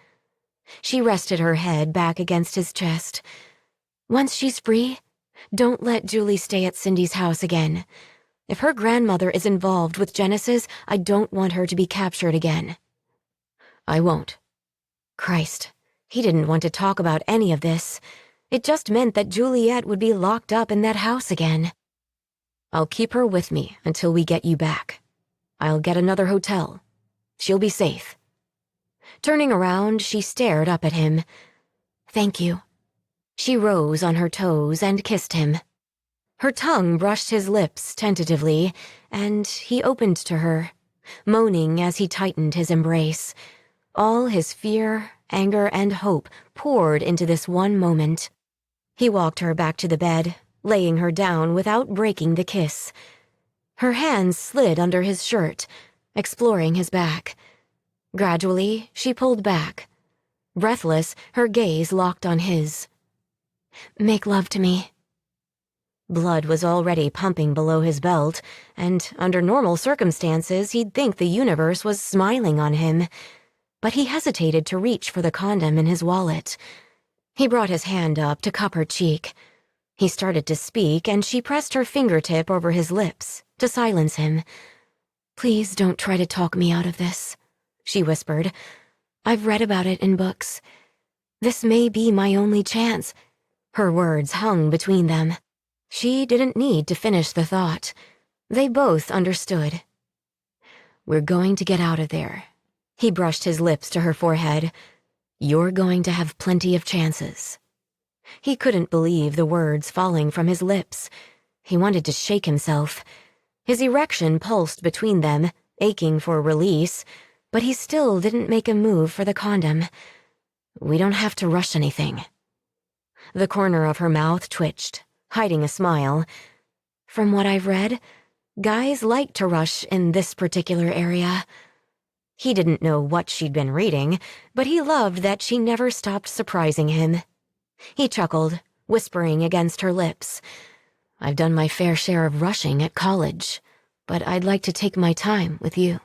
She rested her head back against his chest. Once she's free, Don't let Julie stay at Cindy's house again. If her grandmother is involved with Genesis, I don't want her to be captured again. I won't. Christ, he didn't want to talk about any of this. It just meant that Juliet would be locked up in that house again. I'll keep her with me until we get you back. I'll get another hotel. She'll be safe. Turning around, she stared up at him. Thank you. She rose on her toes and kissed him. Her tongue brushed his lips tentatively, and he opened to her, moaning as he tightened his embrace. All his fear, anger, and hope poured into this one moment. He walked her back to the bed, laying her down without breaking the kiss. Her hands slid under his shirt, exploring his back. Gradually, she pulled back. Breathless, her gaze locked on his. Make love to me. Blood was already pumping below his belt, and under normal circumstances he'd think the universe was smiling on him. But he hesitated to reach for the condom in his wallet. He brought his hand up to cup her cheek. He started to speak, and she pressed her fingertip over his lips to silence him. Please don't try to talk me out of this, she whispered. I've read about it in books. This may be my only chance. Her words hung between them. She didn't need to finish the thought. They both understood. We're going to get out of there. He brushed his lips to her forehead. You're going to have plenty of chances. He couldn't believe the words falling from his lips. He wanted to shake himself. His erection pulsed between them, aching for release, but he still didn't make a move for the condom. We don't have to rush anything. The corner of her mouth twitched, hiding a smile. From what I've read, guys like to rush in this particular area. He didn't know what she'd been reading, but he loved that she never stopped surprising him. He chuckled, whispering against her lips. I've done my fair share of rushing at college, but I'd like to take my time with you.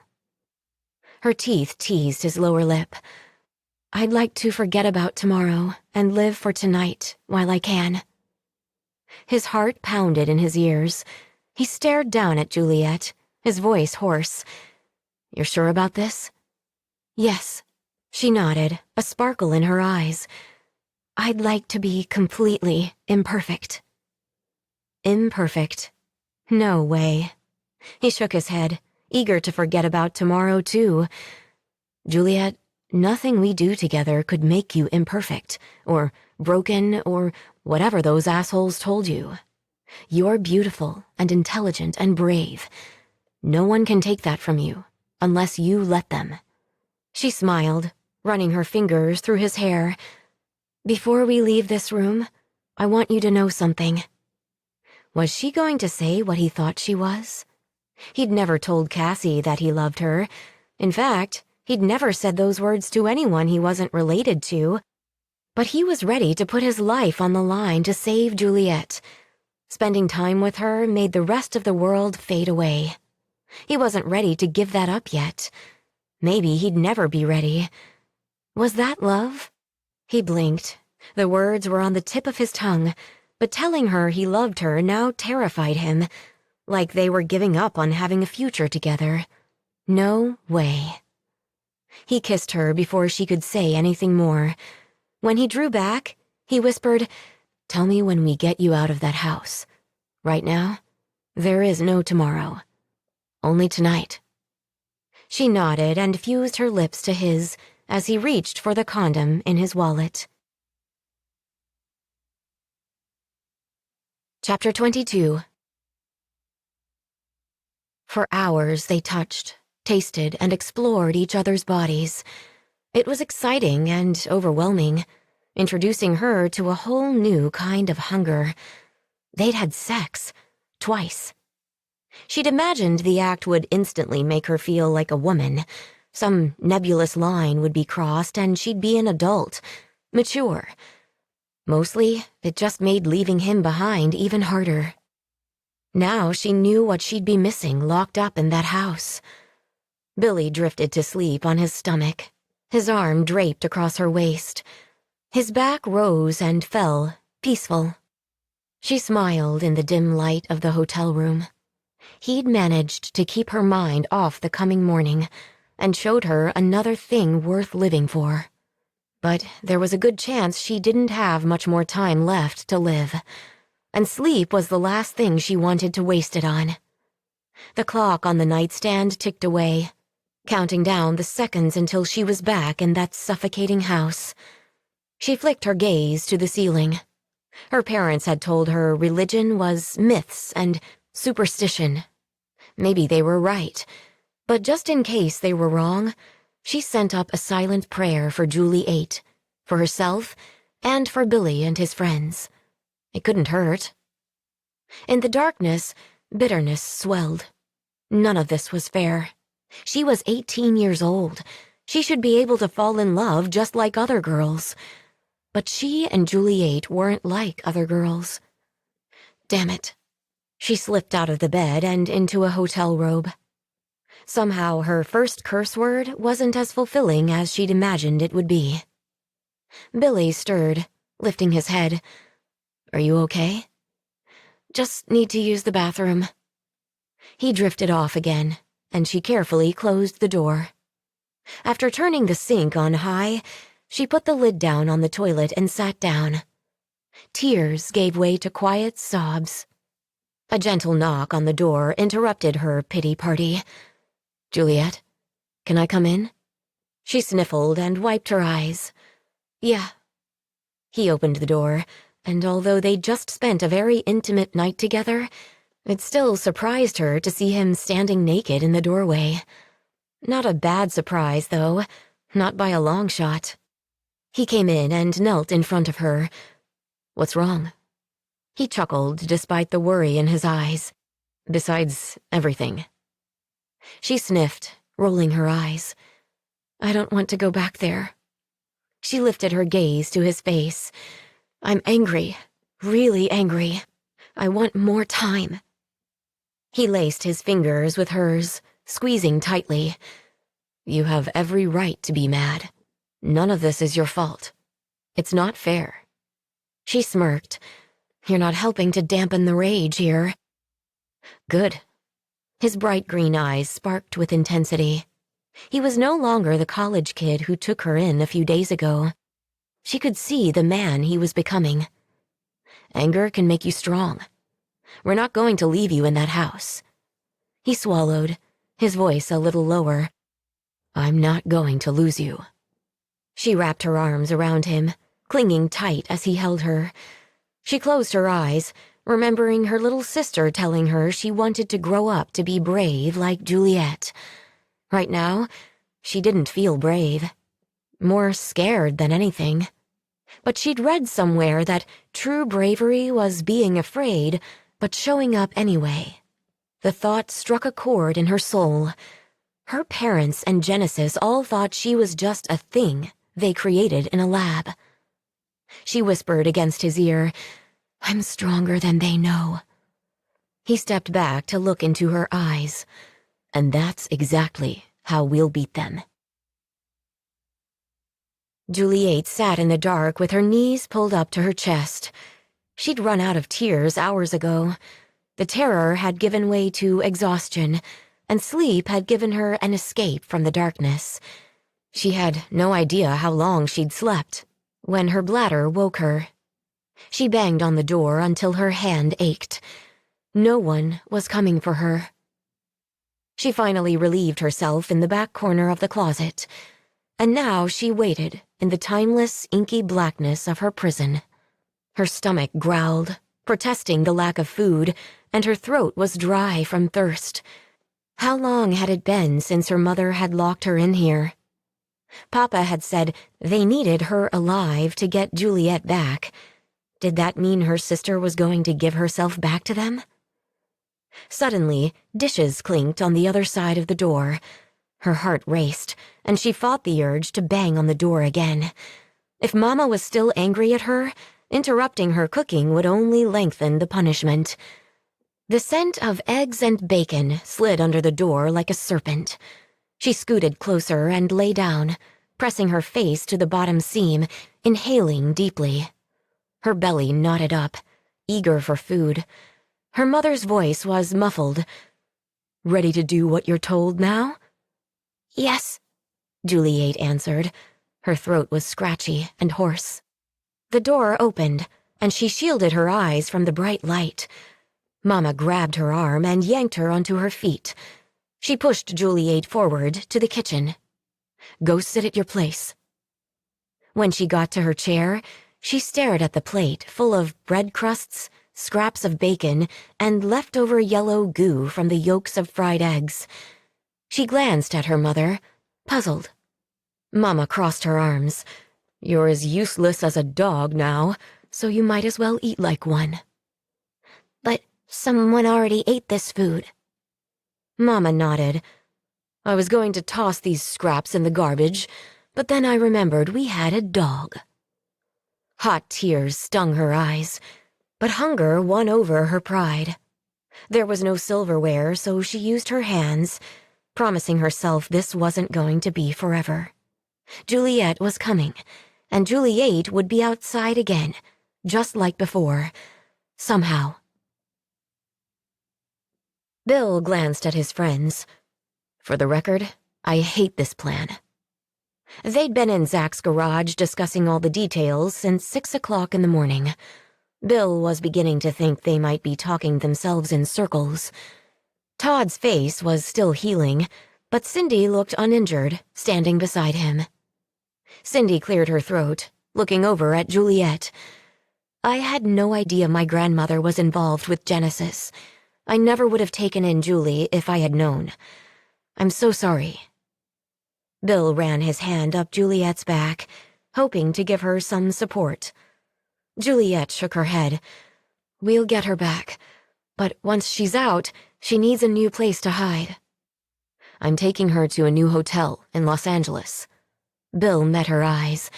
Her teeth teased his lower lip. I'd like to forget about tomorrow and live for tonight while I can. His heart pounded in his ears. He stared down at Juliet, his voice hoarse. You're sure about this? Yes. She nodded, a sparkle in her eyes. I'd like to be completely imperfect. Imperfect? No way. He shook his head, eager to forget about tomorrow, too. Juliet, nothing we do together could make you imperfect, or broken, or whatever those assholes told you. You're beautiful and intelligent and brave. No one can take that from you, unless you let them. She smiled, running her fingers through his hair. Before we leave this room, I want you to know something. Was she going to say what he thought she was? He'd never told Cassie that he loved her. In fact, he'd never said those words to anyone he wasn't related to. But he was ready to put his life on the line to save Juliet. Spending time with her made the rest of the world fade away. He wasn't ready to give that up yet. Maybe he'd never be ready. Was that love? He blinked. The words were on the tip of his tongue, but telling her he loved her now terrified him, like they were giving up on having a future together. No way. He kissed her before she could say anything more. When he drew back, he whispered, Tell me when we get you out of that house. Right now, there is no tomorrow. Only tonight. She nodded and fused her lips to his as he reached for the condom in his wallet. Chapter 22. For hours they touched, tasted, and explored each other's bodies. It was exciting and overwhelming, introducing her to a whole new kind of hunger. They'd had sex, twice. She'd imagined the act would instantly make her feel like a woman. Some nebulous line would be crossed and she'd be an adult, mature. Mostly, it just made leaving him behind even harder. Now she knew what she'd be missing locked up in that house. Billy drifted to sleep on his stomach, his arm draped across her waist. His back rose and fell, peaceful. She smiled in the dim light of the hotel room. He'd managed to keep her mind off the coming morning and showed her another thing worth living for. But there was a good chance she didn't have much more time left to live, and sleep was the last thing she wanted to waste it on. The clock on the nightstand ticked away, counting down the seconds until she was back in that suffocating house. She flicked her gaze to the ceiling. Her parents had told her religion was myths and superstition. Maybe they were right, but just in case they were wrong, she sent up a silent prayer for Juliet, for herself, and for Billy and his friends. It couldn't hurt. In the darkness, bitterness swelled. None of this was fair. She was 18 years old. She should be able to fall in love just like other girls. But she and Juliet weren't like other girls. Damn it. She slipped out of the bed and into a hotel robe. Somehow her first curse word wasn't as fulfilling as she'd imagined it would be. Billy stirred, lifting his head. "Are you okay?" "Just need to use the bathroom." He drifted off again, and she carefully closed the door. After turning the sink on high, she put the lid down on the toilet and sat down. Tears gave way to quiet sobs. A gentle knock on the door interrupted her pity party. "Juliet, can I come in?" She sniffled and wiped her eyes. "Yeah." He opened the door, and although they'd just spent a very intimate night together, it still surprised her to see him standing naked in the doorway. Not a bad surprise, though, not by a long shot. He came in and knelt in front of her. "What's wrong?" He chuckled despite the worry in his eyes. "Besides everything." She sniffed, rolling her eyes. "I don't want to go back there." She lifted her gaze to his face. "I'm angry, really angry. I want more time." He laced his fingers with hers, squeezing tightly. "You have every right to be mad. None of this is your fault. It's not fair." She smirked. "You're not helping to dampen the rage here." "Good." His bright green eyes sparked with intensity. He was no longer the college kid who took her in a few days ago. She could see the man he was becoming. "Anger can make you strong. We're not going to leave you in that house." He swallowed, his voice a little lower. "I'm not going to lose you." She wrapped her arms around him, clinging tight as he held her. She closed her eyes, remembering her little sister telling her she wanted to grow up to be brave like Juliet. Right now, she didn't feel brave. More scared than anything. But she'd read somewhere that true bravery was being afraid, but showing up anyway. The thought struck a chord in her soul. Her parents and Genesis all thought she was just a thing they created in a lab. She whispered against his ear, "I'm stronger than they know." He stepped back to look into her eyes. "And that's exactly how we'll beat them." Juliet sat in the dark with her knees pulled up to her chest. She'd run out of tears hours ago. The terror had given way to exhaustion, and sleep had given her an escape from the darkness. She had no idea how long she'd slept when her bladder woke her. She banged on the door until her hand ached. No one was coming for her. She finally relieved herself in the back corner of the closet, and now she waited in the timeless, inky blackness of her prison. Her stomach growled, protesting the lack of food, and her throat was dry from thirst. How long had it been since her mother had locked her in here? Papa had said they needed her alive to get Juliet back. Did that mean her sister was going to give herself back to them? Suddenly, dishes clinked on the other side of the door. Her heart raced, and she fought the urge to bang on the door again. If Mama was still angry at her, interrupting her cooking would only lengthen the punishment. The scent of eggs and bacon slid under the door like a serpent. She scooted closer and lay down, pressing her face to the bottom seam, inhaling deeply. Her belly knotted up. eager for food. Her mother's voice was muffled. "Ready to do what you're told now?" "Yes," Juliet answered. Her throat was scratchy and hoarse. The door opened, and she shielded her eyes from the bright light. Mama grabbed her arm and yanked her onto her feet. She pushed Juliet forward to the kitchen. "Go sit at your place." When she got to her chair, she stared at the plate full of bread crusts, scraps of bacon, and leftover yellow goo from the yolks of fried eggs. She glanced at her mother, puzzled. Mama crossed her arms. "You're as useless as a dog now, so you might as well eat like one." "But someone already ate this food." Mama nodded. "I was going to toss these scraps in the garbage, but then I remembered we had a dog." Hot tears stung her eyes, but hunger won over her pride. There was no silverware, so she used her hands, promising herself this wasn't going to be forever. Juliet was coming, and Juliet would be outside again, just like before, somehow. Bill glanced at his friends. "For the record, I hate this plan." They'd been in Zach's garage discussing all the details since 6 o'clock in the morning. Bill was beginning to think they might be talking themselves in circles. Todd's face was still healing, but Cindy looked uninjured, standing beside him. Cindy cleared her throat, looking over at Juliet. "I had no idea my grandmother was involved with Genesis. I never would have taken in Julie if I had known. I'm so sorry." Bill ran his hand up Juliet's back, hoping to give her some support. Juliet shook her head. "We'll get her back, but once she's out, she needs a new place to hide." "I'm taking her to a new hotel in Los Angeles." Bill met her eyes.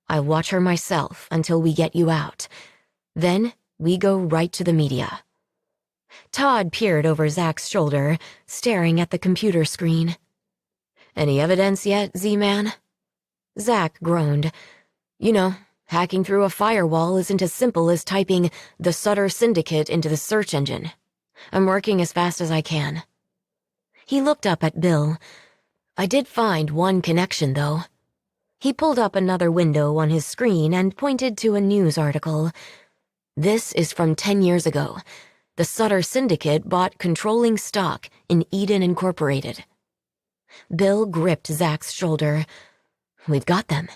"I'll watch her myself until we get you out. Then we go right to the media." Todd peered over Zach's shoulder, staring at the computer screen. "Any evidence yet, Z-Man?" Zach groaned. "You know, hacking through a firewall isn't as simple as typing the Sutter Syndicate into the search engine. I'm working as fast as I can." He looked up at Bill. "I did find one connection, though." He pulled up another window on his screen and pointed to a news article. "This is from 10 years ago. The Sutter Syndicate bought controlling stock in Eden Incorporated." Bill gripped Zach's shoulder. "We've got them."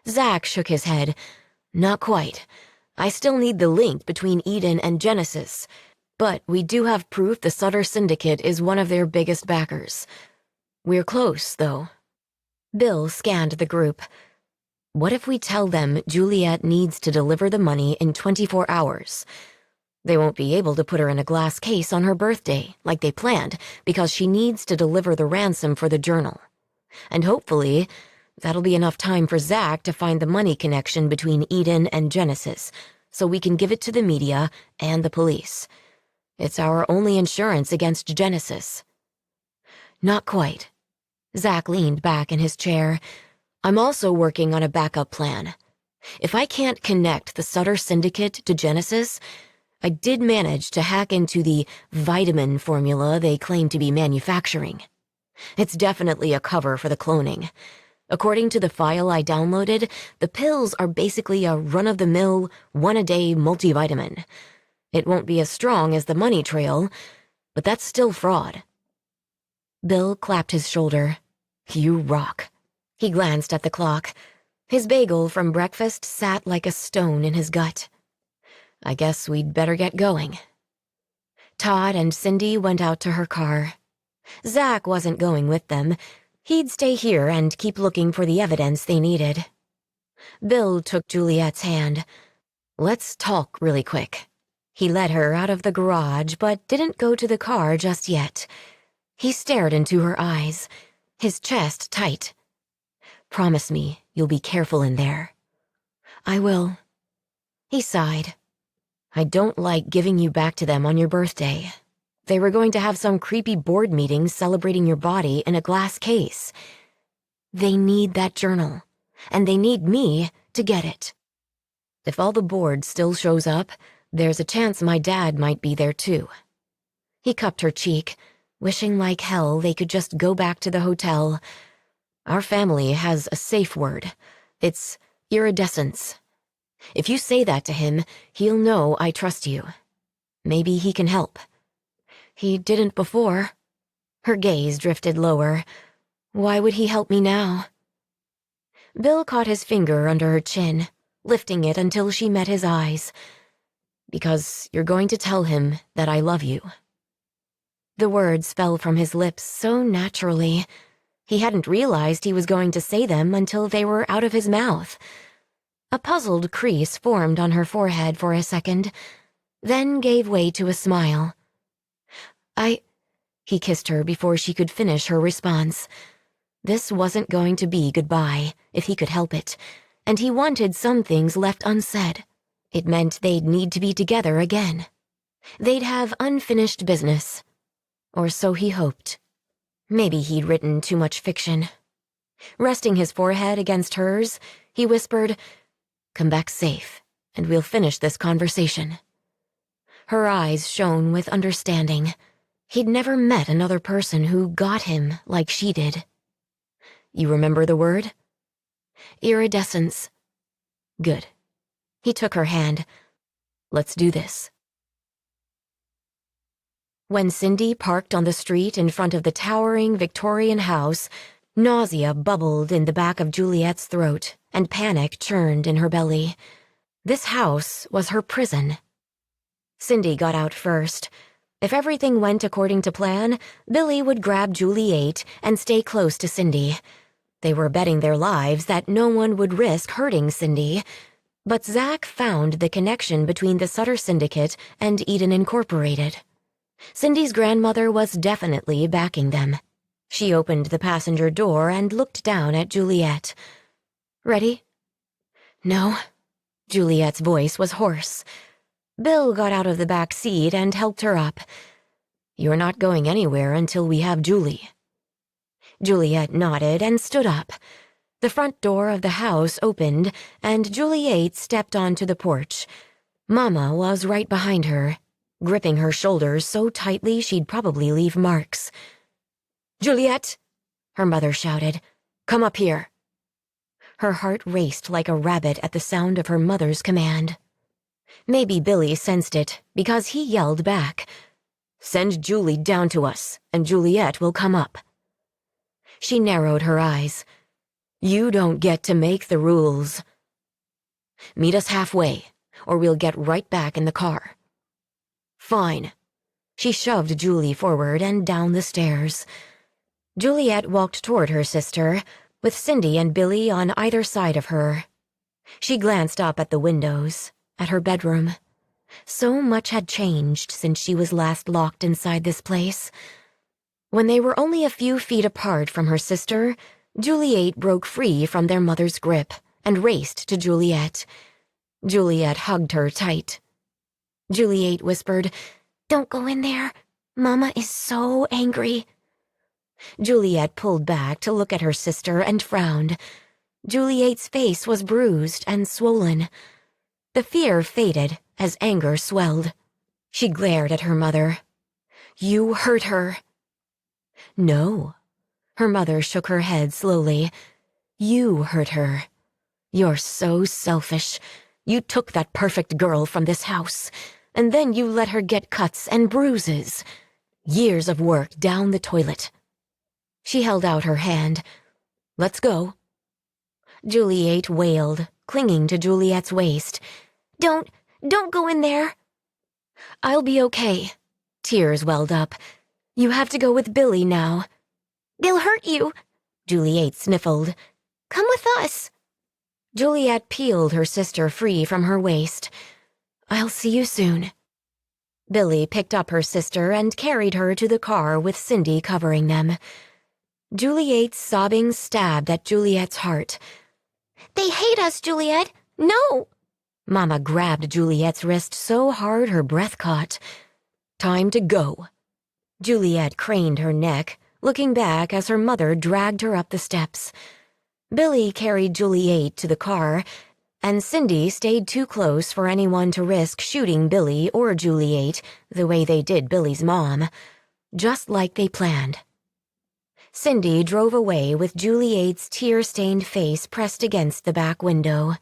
Zach shook his head. "Not quite. I still need the link between Eden and Genesis, but we do have proof the Sutter Syndicate is one of their biggest backers. We're close, though." Bill scanned the group. "What if we tell them Juliet needs to deliver the money in 24 hours? They won't be able to put her in a glass case on her birthday, like they planned, because she needs to deliver the ransom for the journal. And hopefully, that'll be enough time for Zach to find the money connection between Eden and Genesis, so we can give it to the media and the police. It's our only insurance against Genesis." "Not quite." Zach leaned back in his chair. "I'm also working on a backup plan. If I can't connect the Sutter Syndicate to Genesis, I did manage to hack into the vitamin formula they claim to be manufacturing. It's definitely a cover for the cloning. According to the file I downloaded, the pills are basically a run-of-the-mill, one-a-day multivitamin. It won't be as strong as the money trail, but that's still fraud." Bill clapped his shoulder. "You rock." He glanced at the clock. His bagel from breakfast sat like a stone in his gut. "I guess we'd better get going." Todd and Cindy went out to her car. Zach wasn't going with them. He'd stay here and keep looking for the evidence they needed. Bill took Juliet's hand. "Let's talk really quick." He led her out of the garage, but didn't go to the car just yet. He stared into her eyes, his chest tight. "Promise me you'll be careful in there." "I will." He sighed. "I don't like giving you back to them on your birthday. They were going to have some creepy board meeting celebrating your body in a glass case. They need that journal, and they need me to get it. If all the board still shows up, There's a chance my dad might be there too. He cupped her cheek, wishing like hell they could just go back to the hotel. Our family has a safe word. It's iridescence. If you say that to him, he'll know I trust you. Maybe he can help. He didn't before. Her gaze drifted lower. Why would he help me now? Bill caught his finger under her chin, lifting it until she met his eyes. Because you're going to tell him that I love you. The words fell from his lips so naturally. He hadn't realized he was going to say them until they were out of his mouth. A puzzled crease formed on her forehead for a second, then gave way to a smile. He kissed her before she could finish her response. This wasn't going to be goodbye, if he could help it, and he wanted some things left unsaid. It meant they'd need to be together again. They'd have unfinished business. Or so he hoped. Maybe he'd written too much fiction. Resting his forehead against hers, he whispered, "Come back safe, and we'll finish this conversation." Her eyes shone with understanding. He'd never met another person who got him like she did. You remember the word? Iridescence. Good. He took her hand. Let's do this. When Cindy parked on the street in front of the towering Victorian house, nausea bubbled in the back of Juliet's throat and panic churned in her belly. This house was her prison. Cindy got out first. If everything went according to plan, Billy would grab Juliet and stay close to Cindy. They were betting their lives that no one would risk hurting Cindy. But Zach found the connection between the Sutter Syndicate and Eden Incorporated. Cindy's grandmother was definitely backing them. She opened the passenger door and looked down at Juliet. Ready? No. Juliet's voice was hoarse. Bill got out of the back seat and helped her up. You're not going anywhere until we have Julie. Juliet nodded and stood up. The front door of the house opened, and Juliet stepped onto the porch. Mama was right behind her, gripping her shoulders so tightly she'd probably leave marks. "Juliet!" her mother shouted. "Come up here." Her heart raced like a rabbit at the sound of her mother's command. Maybe Billy sensed it, because he yelled back, "Send Julie down to us, and Juliet will come up." She narrowed her eyes. "You don't get to make the rules. Meet us halfway, or we'll get right back in the car." "Fine." She shoved Julie forward and down the stairs. Juliet walked toward her sister, with Cindy and Billy on either side of her. She glanced up at the windows, at her bedroom. So much had changed since she was last locked inside this place. When they were only a few feet apart from her sister, Juliet broke free from their mother's grip and raced to Juliet. Juliet hugged her tight. Juliet whispered, "Don't go in there. Mama is so angry." Juliet pulled back to look at her sister and frowned. Juliet's face was bruised and swollen. The fear faded as anger swelled. She glared at her mother. "You hurt her." "No." Her mother shook her head slowly. "You hurt her. You're so selfish. You took that perfect girl from this house, and then you let her get cuts and bruises. Years of work down the toilet." She held out her hand. "Let's go." Juliet wailed, clinging to Juliet's waist. Don't go in there." "I'll be okay." Tears welled up. "You have to go with Billy now." "They'll hurt you," Juliet sniffled. "Come with us." Juliet peeled her sister free from her waist. "I'll see you soon." Billy picked up her sister and carried her to the car with Cindy covering them. Juliet's sobbing stabbed at Juliet's heart. "They hate us, Juliet. No!" Mama grabbed Juliet's wrist so hard her breath caught. "Time to go." Juliet craned her neck, looking back as her mother dragged her up the steps. Billy carried Juliet to the car, and Cindy stayed too close for anyone to risk shooting Billy or Juliet the way they did Billy's mom, just like they planned. Cindy drove away with Juliet's tear-stained face pressed against the back window.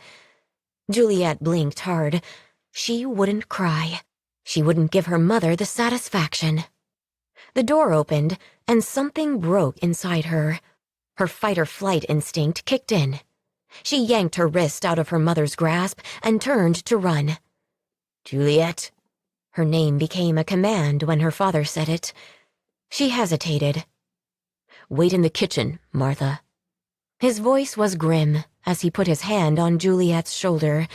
Juliet blinked hard. She wouldn't cry. She wouldn't give her mother the satisfaction. The door opened, and something broke inside her. Her fight-or-flight instinct kicked in. She yanked her wrist out of her mother's grasp and turned to run. "Juliet." Her name became a command when her father said it. She hesitated. "Wait in the kitchen, Martha." His voice was grim as he put his hand on Juliet's shoulder.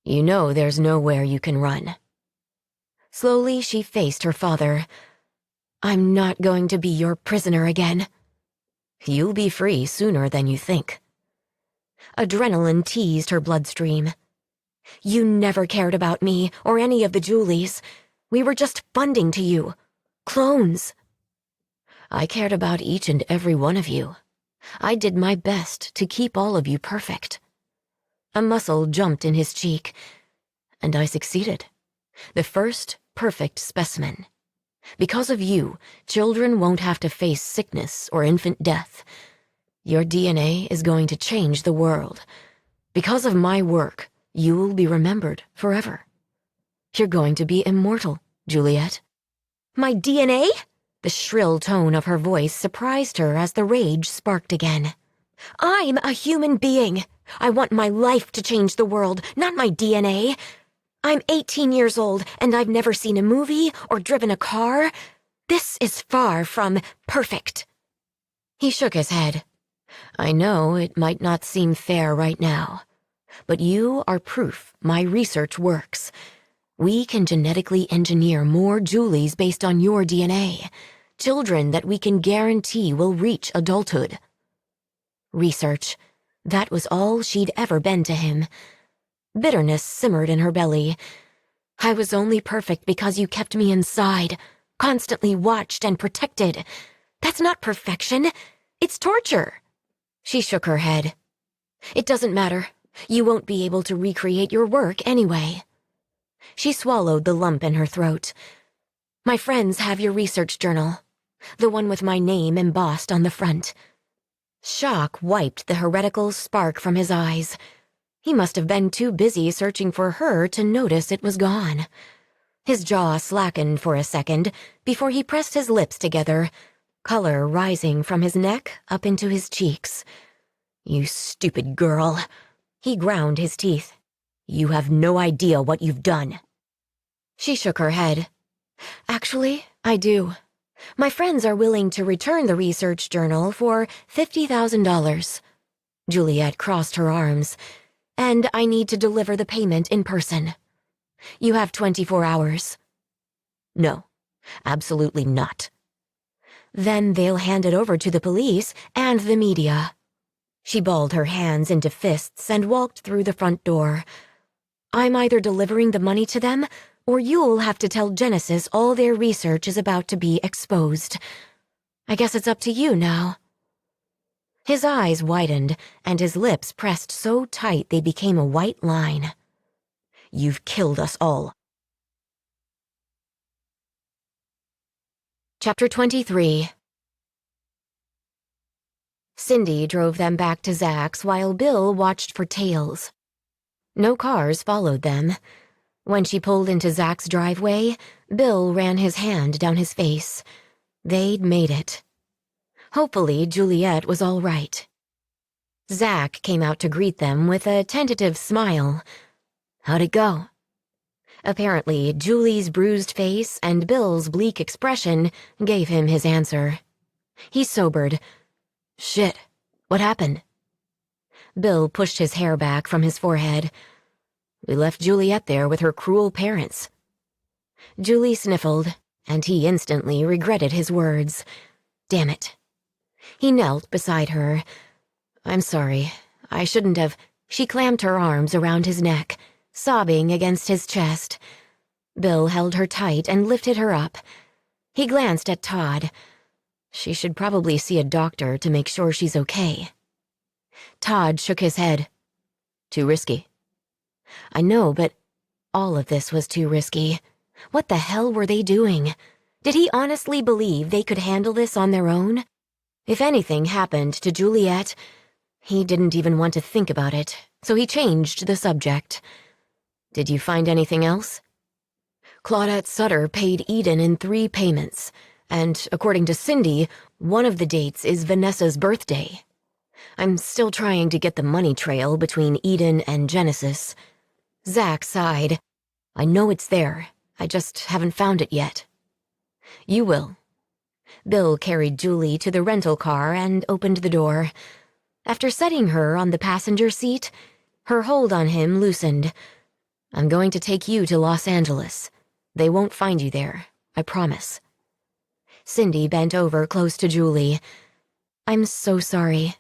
"You know there's nowhere you can run." Slowly she faced her father. "I'm not going to be your prisoner again." "You'll be free sooner than you think." Adrenaline teased her bloodstream. "You never cared about me or any of the Julies. We were just funding to you. Clones." "I cared about each and every one of you. I did my best to keep all of you perfect." A muscle jumped in his cheek. "And I succeeded. The first perfect specimen. Because of you, children won't have to face sickness or infant death. Your DNA is going to change the world. Because of my work, you will be remembered forever. You're going to be immortal, Juliet." "My DNA?" The shrill tone of her voice surprised her as the rage sparked again. "I'm a human being. I want my life to change the world, not my DNA. I'm 18 years old, and I've never seen a movie or driven a car. This is far from perfect." He shook his head. "I know it might not seem fair right now, but you are proof my research works. We can genetically engineer more Julies based on your DNA. Children that we can guarantee will reach adulthood." Research. That was all she'd ever been to him. Bitterness simmered in her belly. "I was only perfect because you kept me inside, constantly watched and protected. That's not perfection. It's torture." She shook her head. "It doesn't matter. You won't be able to recreate your work anyway." She swallowed the lump in her throat. "My friends have your research journal, the one with my name embossed on the front." Shock wiped the heretical spark from his eyes. He must have been too busy searching for her to notice it was gone. His jaw slackened for a second before he pressed his lips together, color rising from his neck up into his cheeks. "You stupid girl." He ground his teeth. "You have no idea what you've done." She shook her head. "Actually, I do. My friends are willing to return the research journal for $50,000. Juliet crossed her arms. "And I need to deliver the payment in person. You have 24 hours. "No, absolutely not." "Then they'll hand it over to the police and the media." She balled her hands into fists and walked through the front door. "I'm either delivering the money to them, or you'll have to tell Genesis all their research is about to be exposed. I guess it's up to you now." His eyes widened, and his lips pressed so tight they became a white line. "You've killed us all." Chapter 23. Cindy drove them back to Zach's while Bill watched for tails. No cars followed them. When she pulled into Zach's driveway, Bill ran his hand down his face. They'd made it. Hopefully, Juliet was all right. Zach came out to greet them with a tentative smile. "How'd it go?" Apparently, Julie's bruised face and Bill's bleak expression gave him his answer. He sobered. "Shit, what happened?" Bill pushed his hair back from his forehead. "We left Juliet there with her cruel parents." Julie sniffled, and he instantly regretted his words. Damn it. He knelt beside her. "I'm sorry. I shouldn't have." She clamped her arms around his neck, sobbing against his chest. Bill held her tight and lifted her up. He glanced at Todd. "She should probably see a doctor to make sure she's okay." Todd shook his head. Too risky. I know, but all of this was too risky. What the hell were they doing? Did he honestly believe they could handle this on their own? If anything happened to Juliet, he didn't even want to think about it, so he changed the subject. Did you find anything else? Claudette Sutter paid Eden in 3 payments, and according to Cindy, one of the dates is Vanessa's birthday. I'm still trying to get the money trail between Eden and Genesis. Zach sighed. I know it's there. I just haven't found it yet. You will. Bill carried Julie to the rental car and opened the door. After setting her on the passenger seat, her hold on him loosened. I'm going to take you to Los Angeles. They won't find you there, I promise. Cindy bent over close to Julie. I'm so sorry.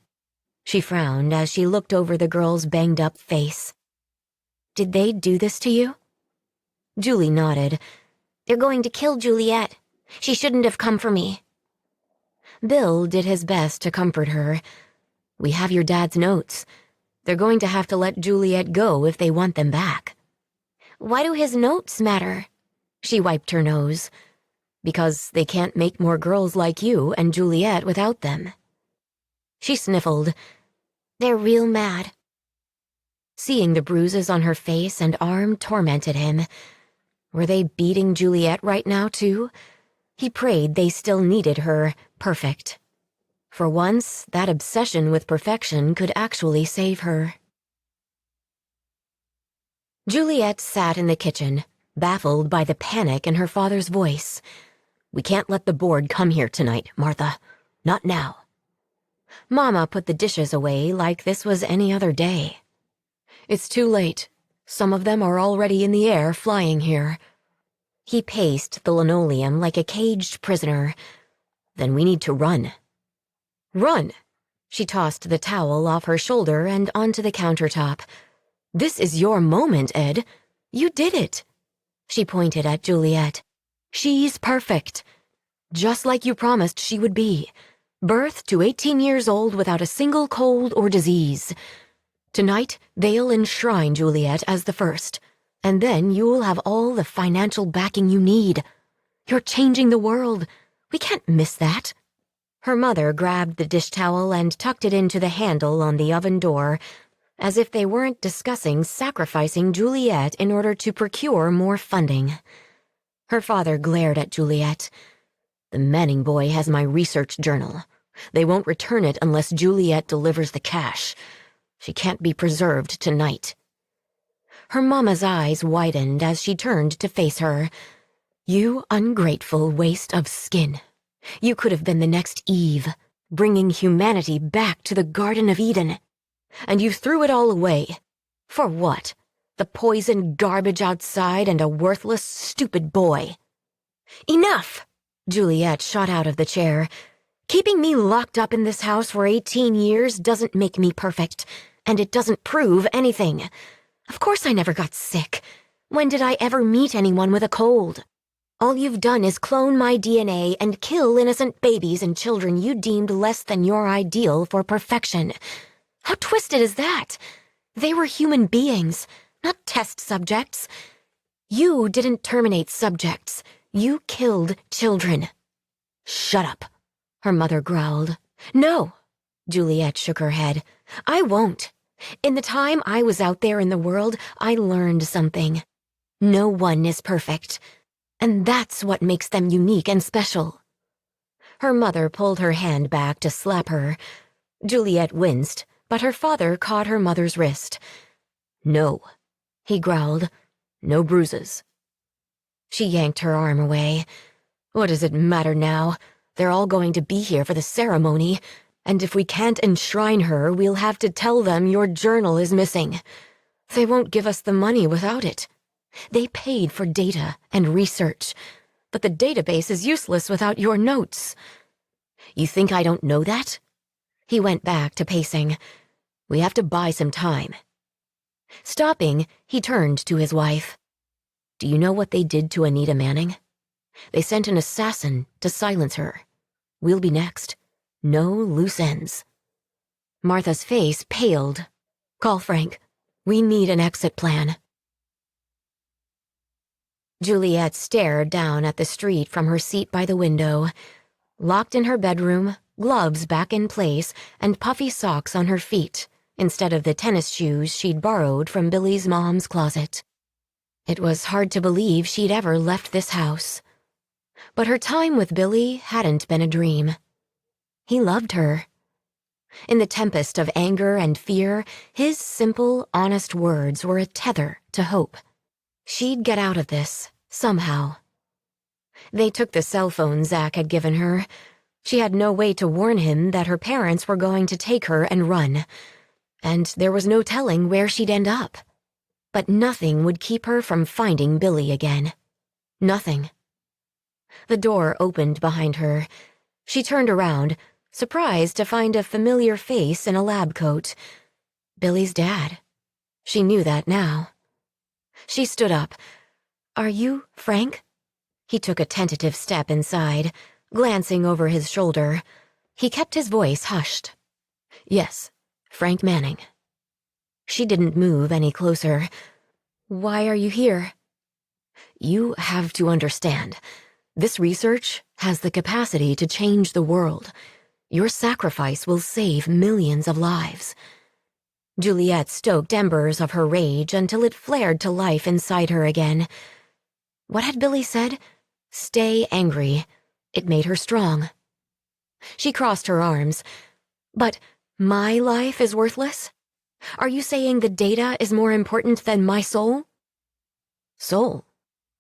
She frowned as she looked over the girl's banged-up face. Did they do this to you? Julie nodded. They're going to kill Juliet. She shouldn't have come for me. Bill did his best to comfort her. We have your dad's notes. They're going to have to let Juliet go if they want them back. Why do his notes matter? She wiped her nose. Because they can't make more girls like you and Juliet without them. She sniffled. They're real mad. Seeing the bruises on her face and arm tormented him. Were they beating Juliet right now, too? He prayed they still needed her perfect. For once, that obsession with perfection could actually save her. Juliet sat in the kitchen, baffled by the panic in her father's voice. We can't let the board come here tonight, Martha. Not now. Mama put the dishes away like this was any other day. It's too late. Some of them are already in the air flying here. He paced the linoleum like a caged prisoner. Then we need to run. Run! She tossed the towel off her shoulder and onto the countertop. This is your moment, Ed. You did it. She pointed at Juliet. She's perfect. Just like you promised she would be. Birth to 18 years old without a single cold or disease. Tonight, they'll enshrine Juliet as the first, and then you'll have all the financial backing you need. You're changing the world. We can't miss that. Her mother grabbed the dish towel and tucked it into the handle on the oven door, as if they weren't discussing sacrificing Juliet in order to procure more funding. Her father glared at Juliet. The Manning boy has my research journal. They won't return it unless Juliet delivers the cash. She can't be preserved tonight. Her mama's eyes widened as she turned to face her. You ungrateful waste of skin. You could have been the next Eve, bringing humanity back to the Garden of Eden. And you threw it all away. For what? The poisoned garbage outside and a worthless, stupid boy. Enough! Juliet shot out of the chair. Keeping me locked up in this house for 18 years doesn't make me perfect, and it doesn't prove anything. Of course I never got sick. When did I ever meet anyone with a cold? All you've done is clone my DNA and kill innocent babies and children you deemed less than your ideal for perfection. How twisted is that? They were human beings, not test subjects. You didn't terminate subjects. You killed children. Shut up, her mother growled. No, Juliet shook her head. I won't. In the time I was out there in the world, I learned something. No one is perfect. And that's what makes them unique and special. Her mother pulled her hand back to slap her. Juliet winced, but her father caught her mother's wrist. No, he growled. No bruises. She yanked her arm away. What does it matter now? They're all going to be here for the ceremony, and if we can't enshrine her, we'll have to tell them your journal is missing. They won't give us the money without it. They paid for data and research, but the database is useless without your notes. You think I don't know that? He went back to pacing. We have to buy some time. Stopping, he turned to his wife. Do you know what they did to Anita Manning? They sent an assassin to silence her. We'll be next. No loose ends. Martha's face paled. Call Frank. We need an exit plan." Juliet stared down at the street from her seat by the window. Locked in her bedroom, gloves back in place, and puffy socks on her feet, instead of the tennis shoes she'd borrowed from Billy's mom's closet. It was hard to believe she'd ever left this house. But her time with Billy hadn't been a dream. He loved her. In the tempest of anger and fear, his simple, honest words were a tether to hope. She'd get out of this, somehow. They took the cell phone Zach had given her. She had no way to warn him that her parents were going to take her and run. And there was no telling where she'd end up. But nothing would keep her from finding Billy again. Nothing. The door opened behind her. She turned around, surprised to find a familiar face in a lab coat. Billy's dad. She knew that now. She stood up. "Are you Frank?" He took a tentative step inside, glancing over his shoulder. He kept his voice hushed. "Yes, Frank Manning." She didn't move any closer. "Why are you here?" "You have to understand. This research has the capacity to change the world. Your sacrifice will save millions of lives." Juliet stoked embers of her rage until it flared to life inside her again. What had Billy said? Stay angry. It made her strong. She crossed her arms. "But my life is worthless? Are you saying the data is more important than my soul?" "Soul?"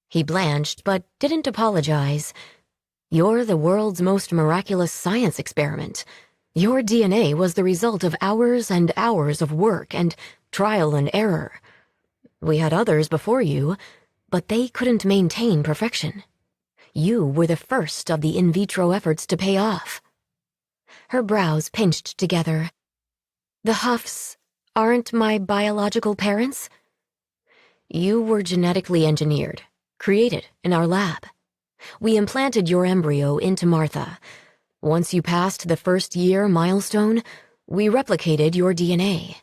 He blanched, but didn't apologize. "You're the world's most miraculous science experiment. Your DNA was the result of hours and hours of work and trial and error. We had others before you, but they couldn't maintain perfection. You were the first of the in vitro efforts to pay off." Her brows pinched together. "The Huffs aren't my biological parents?" "You were genetically engineered, created in our lab. We implanted your embryo into Martha. Once you passed the first-year milestone, we replicated your DNA.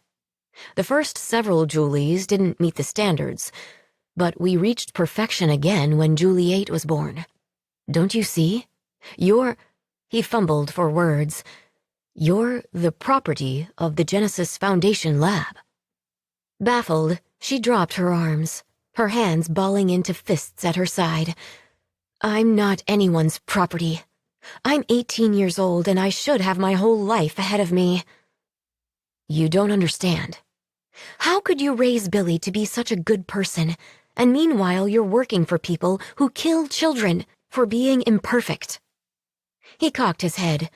The first several Julies didn't meet the standards, but we reached perfection again when Juliet was born. Don't you see? You're—" He fumbled for words. "You're the property of the Genesis Foundation lab." Baffled, she dropped her arms, her hands balling into fists at her side. "I'm not anyone's property. I'm 18 years old and I should have my whole life ahead of me." "You don't understand. How could you raise Billy to be such a good person, and meanwhile you're working for people who kill children for being imperfect?" He cocked his head.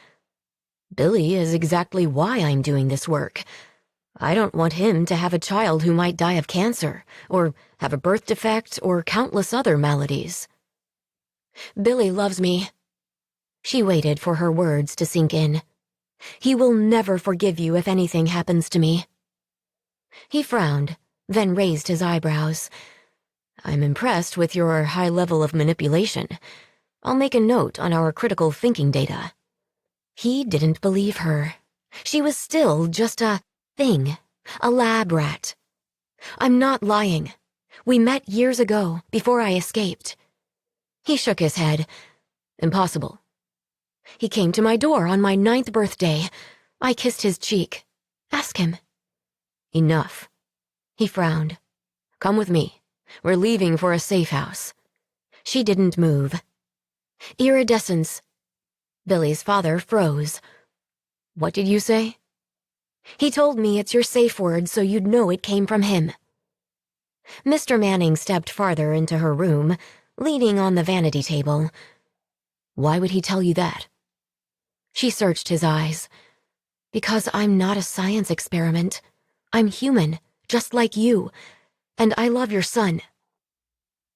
"Billy is exactly why I'm doing this work. I don't want him to have a child who might die of cancer, or have a birth defect, or countless other maladies." "Billy loves me." She waited for her words to sink in. "He will never forgive you if anything happens to me." He frowned, then raised his eyebrows. "I'm impressed with your high level of manipulation. I'll make a note on our critical thinking data." He didn't believe her. She was still just a thing, a lab rat. "I'm not lying. We met years ago, before I escaped." He shook his head. "Impossible." "He came to my door on my 9th birthday. I kissed his cheek. Ask him." "Enough." He frowned. "Come with me. We're leaving for a safe house." She didn't move. "Iridescence." Billy's father froze. "What did you say?" "He told me it's your safe word so you'd know it came from him." Mr. Manning stepped farther into her room, leaning on the vanity table. "Why would he tell you that?" She searched his eyes. "Because I'm not a science experiment. I'm human, just like you, and I love your son."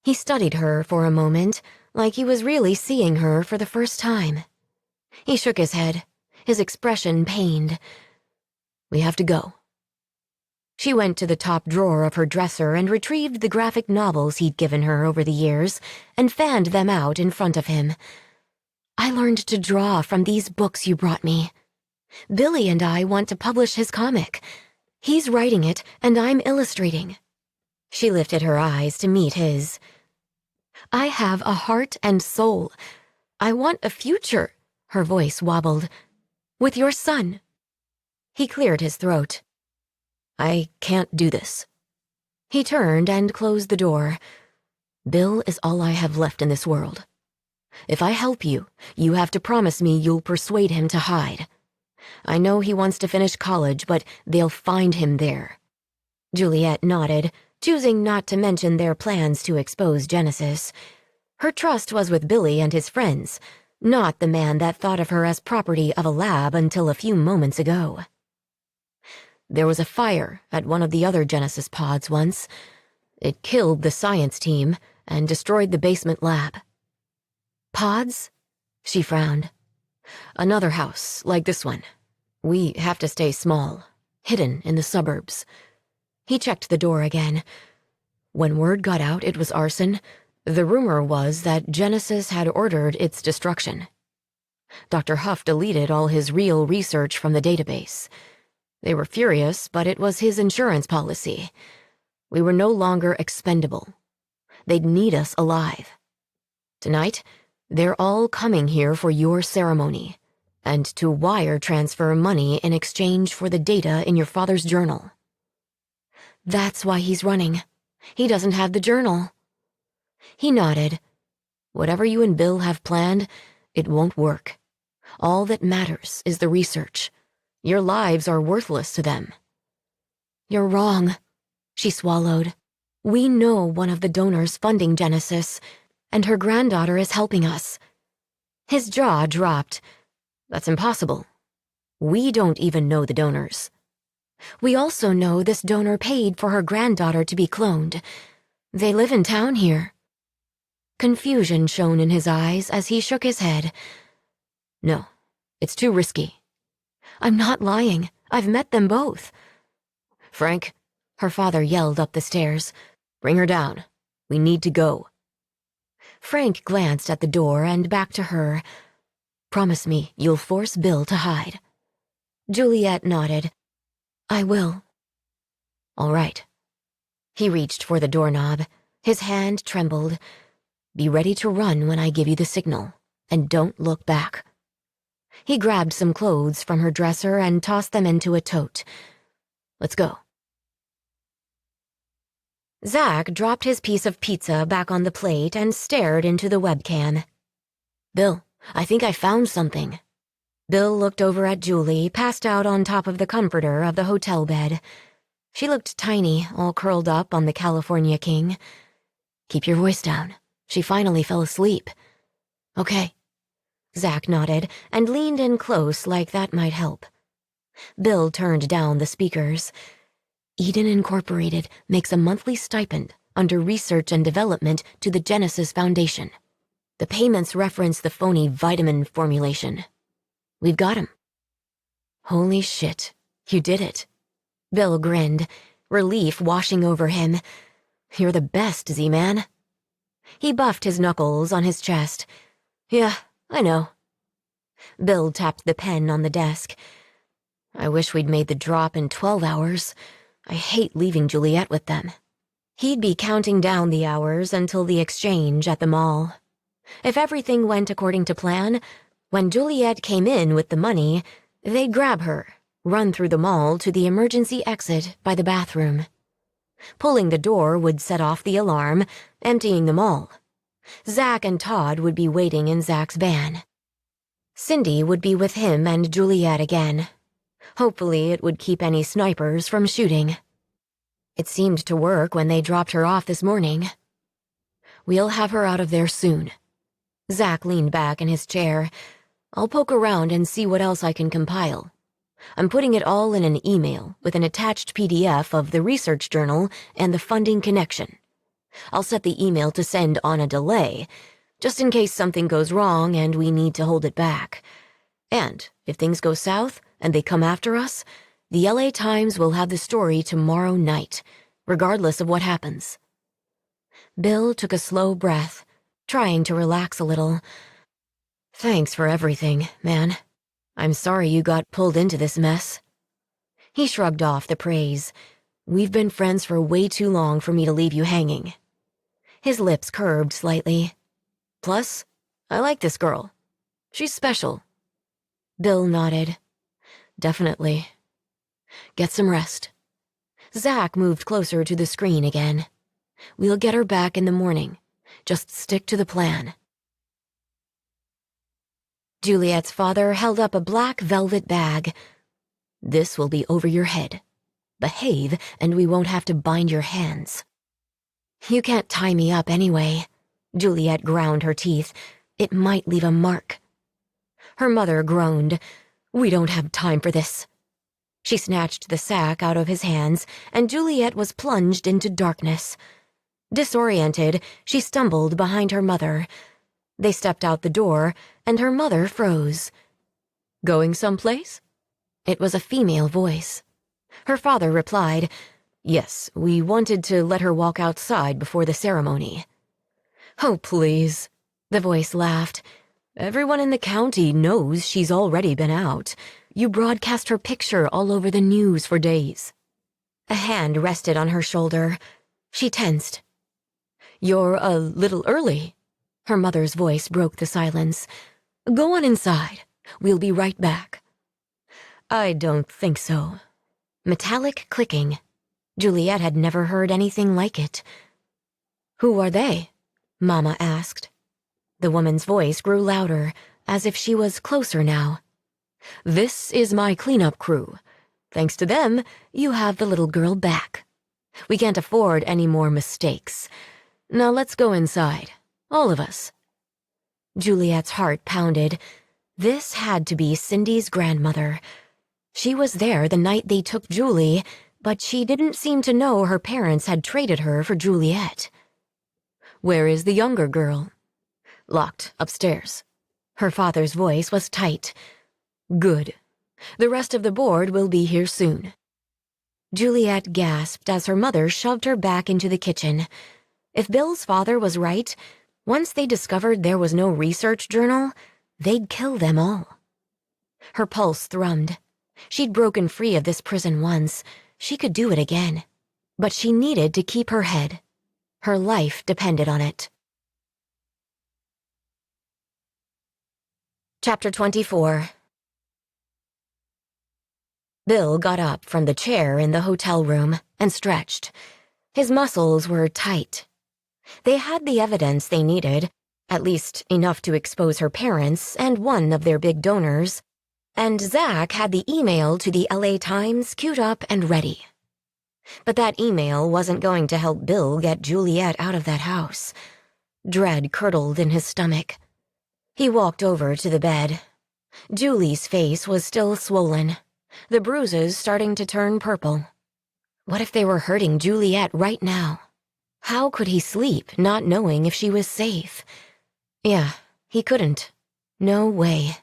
He studied her for a moment, like he was really seeing her for the first time. He shook his head, his expression pained. "We have to go." She went to the top drawer of her dresser and retrieved the graphic novels he'd given her over the years and fanned them out in front of him. "I learned to draw from these books you brought me. Billy and I want to publish his comic. He's writing it, and I'm illustrating. She lifted her eyes to meet his. I have a heart and soul. I want a future, her voice wobbled, with your son. He cleared his throat. I can't do this. He turned and closed the door. Bill is all I have left in this world. If I help you, you have to promise me you'll persuade him to hide. I know he wants to finish college, but they'll find him there. Juliet nodded, choosing not to mention their plans to expose Genesis. Her trust was with Billy and his friends, not the man that thought of her as property of a lab until a few moments ago. There was a fire at one of the other Genesis pods once. It killed the science team and destroyed the basement lab. Pods? She frowned. Another house, like this one. We have to stay small, hidden in the suburbs. He checked the door again. When word got out it was arson, the rumor was that Genesis had ordered its destruction. Dr. Huff deleted all his real research from the database. They were furious, but it was his insurance policy. We were no longer expendable. They'd need us alive. Tonight, they're all coming here for your ceremony, and to wire transfer money in exchange for the data in your father's journal. That's why he's running. He doesn't have the journal. He nodded. Whatever you and Bill have planned, it won't work. All that matters is the research. Your lives are worthless to them. You're wrong, she swallowed. We know one of the donors funding Genesis, and her granddaughter is helping us. His jaw dropped. That's impossible. We don't even know the donors. We also know this donor paid for her granddaughter to be cloned. They live in town here. Confusion shone in his eyes as he shook his head. No, it's too risky. I'm not lying. I've met them both. Frank, her father yelled up the stairs. Bring her down. We need to go. Frank glanced at the door and back to her. Promise me you'll force Bill to hide. Juliet nodded. I will. All right. He reached for the doorknob. His hand trembled. Be ready to run when I give you the signal, and don't look back. He grabbed some clothes from her dresser and tossed them into a tote. Let's go. Zach dropped his piece of pizza back on the plate and stared into the webcam. Bill, I think I found something. Bill looked over at Julie, passed out on top of the comforter of the hotel bed. She looked tiny, all curled up on the California King. Keep your voice down. She finally fell asleep. Okay. Zach nodded and leaned in close like that might help. Bill turned down the speakers. Eden Incorporated makes a monthly stipend under research and development to the Genesis Foundation. The payments reference the phony vitamin formulation. We've got him. Holy shit, you did it. Bill grinned, relief washing over him. You're the best, Z-Man. He buffed his knuckles on his chest. Yeah, I know. Bill tapped the pen on the desk. I wish we'd made the drop in 12 hours. I hate leaving Juliet with them. He'd be counting down the hours until the exchange at the mall. If everything went according to plan, when Juliet came in with the money, they'd grab her, run through the mall to the emergency exit by the bathroom. Pulling the door would set off the alarm, emptying the mall. Zach and Todd would be waiting in Zach's van. Cindy would be with him and Juliet again. Hopefully it would keep any snipers from shooting. It seemed to work when they dropped her off this morning. We'll have her out of there soon. Zach leaned back in his chair. I'll poke around and see what else I can compile. I'm putting it all in an email with an attached PDF of the research journal and the funding connection. I'll set the email to send on a delay, just in case something goes wrong and we need to hold it back. And if things go south and they come after us, the LA Times will have the story tomorrow night, regardless of what happens. Bill took a slow breath, trying to relax a little. Thanks for everything, man. I'm sorry you got pulled into this mess. He shrugged off the praise. We've been friends for way too long for me to leave you hanging. His lips curved slightly. Plus, I like this girl. She's special. Bill nodded. Definitely. Get some rest. Zach moved closer to the screen again. We'll get her back in the morning. Just stick to the plan. Juliet's father held up a black velvet bag. This will be over your head. Behave, and we won't have to bind your hands. You can't tie me up anyway. Juliet ground her teeth. It might leave a mark. Her mother groaned. We don't have time for this. She snatched the sack out of his hands, and Juliet was plunged into darkness. Disoriented, she stumbled behind her mother. They stepped out the door, and her mother froze. Going someplace? It was a female voice. Her father replied, Yes, we wanted to let her walk outside before the ceremony. Oh, please, the voice laughed. Everyone in the county knows she's already been out. You broadcast her picture all over the news for days. A hand rested on her shoulder. She tensed. You're a little early. Her mother's voice broke the silence. Go on inside. We'll be right back. I don't think so. Metallic clicking. Juliet had never heard anything like it. Who are they? Mama asked. The woman's voice grew louder, as if she was closer now. This is my cleanup crew. Thanks to them, you have the little girl back. We can't afford any more mistakes. Now let's go inside. All of us. Juliet's heart pounded. This had to be Cindy's grandmother. She was there the night they took Julie, but she didn't seem to know her parents had traded her for Juliet. Where is the younger girl? Locked upstairs. Her father's voice was tight. Good. The rest of the board will be here soon. Juliet gasped as her mother shoved her back into the kitchen. If Bill's father was right, once they discovered there was no research journal, they'd kill them all. Her pulse thrummed. She'd broken free of this prison once. She could do it again. But she needed to keep her head. Her life depended on it. Chapter 24. Bill got up from the chair in the hotel room and stretched. His muscles were tight. They had the evidence they needed, at least enough to expose her parents and one of their big donors, and Zach had the email to the LA Times queued up and ready. But that email wasn't going to help Bill get Juliet out of that house. Dread curdled in his stomach. He walked over to the bed. Julie's face was still swollen, the bruises starting to turn purple. What if they were hurting Juliet right now? How could he sleep, not knowing if she was safe? Yeah, he couldn't. No way.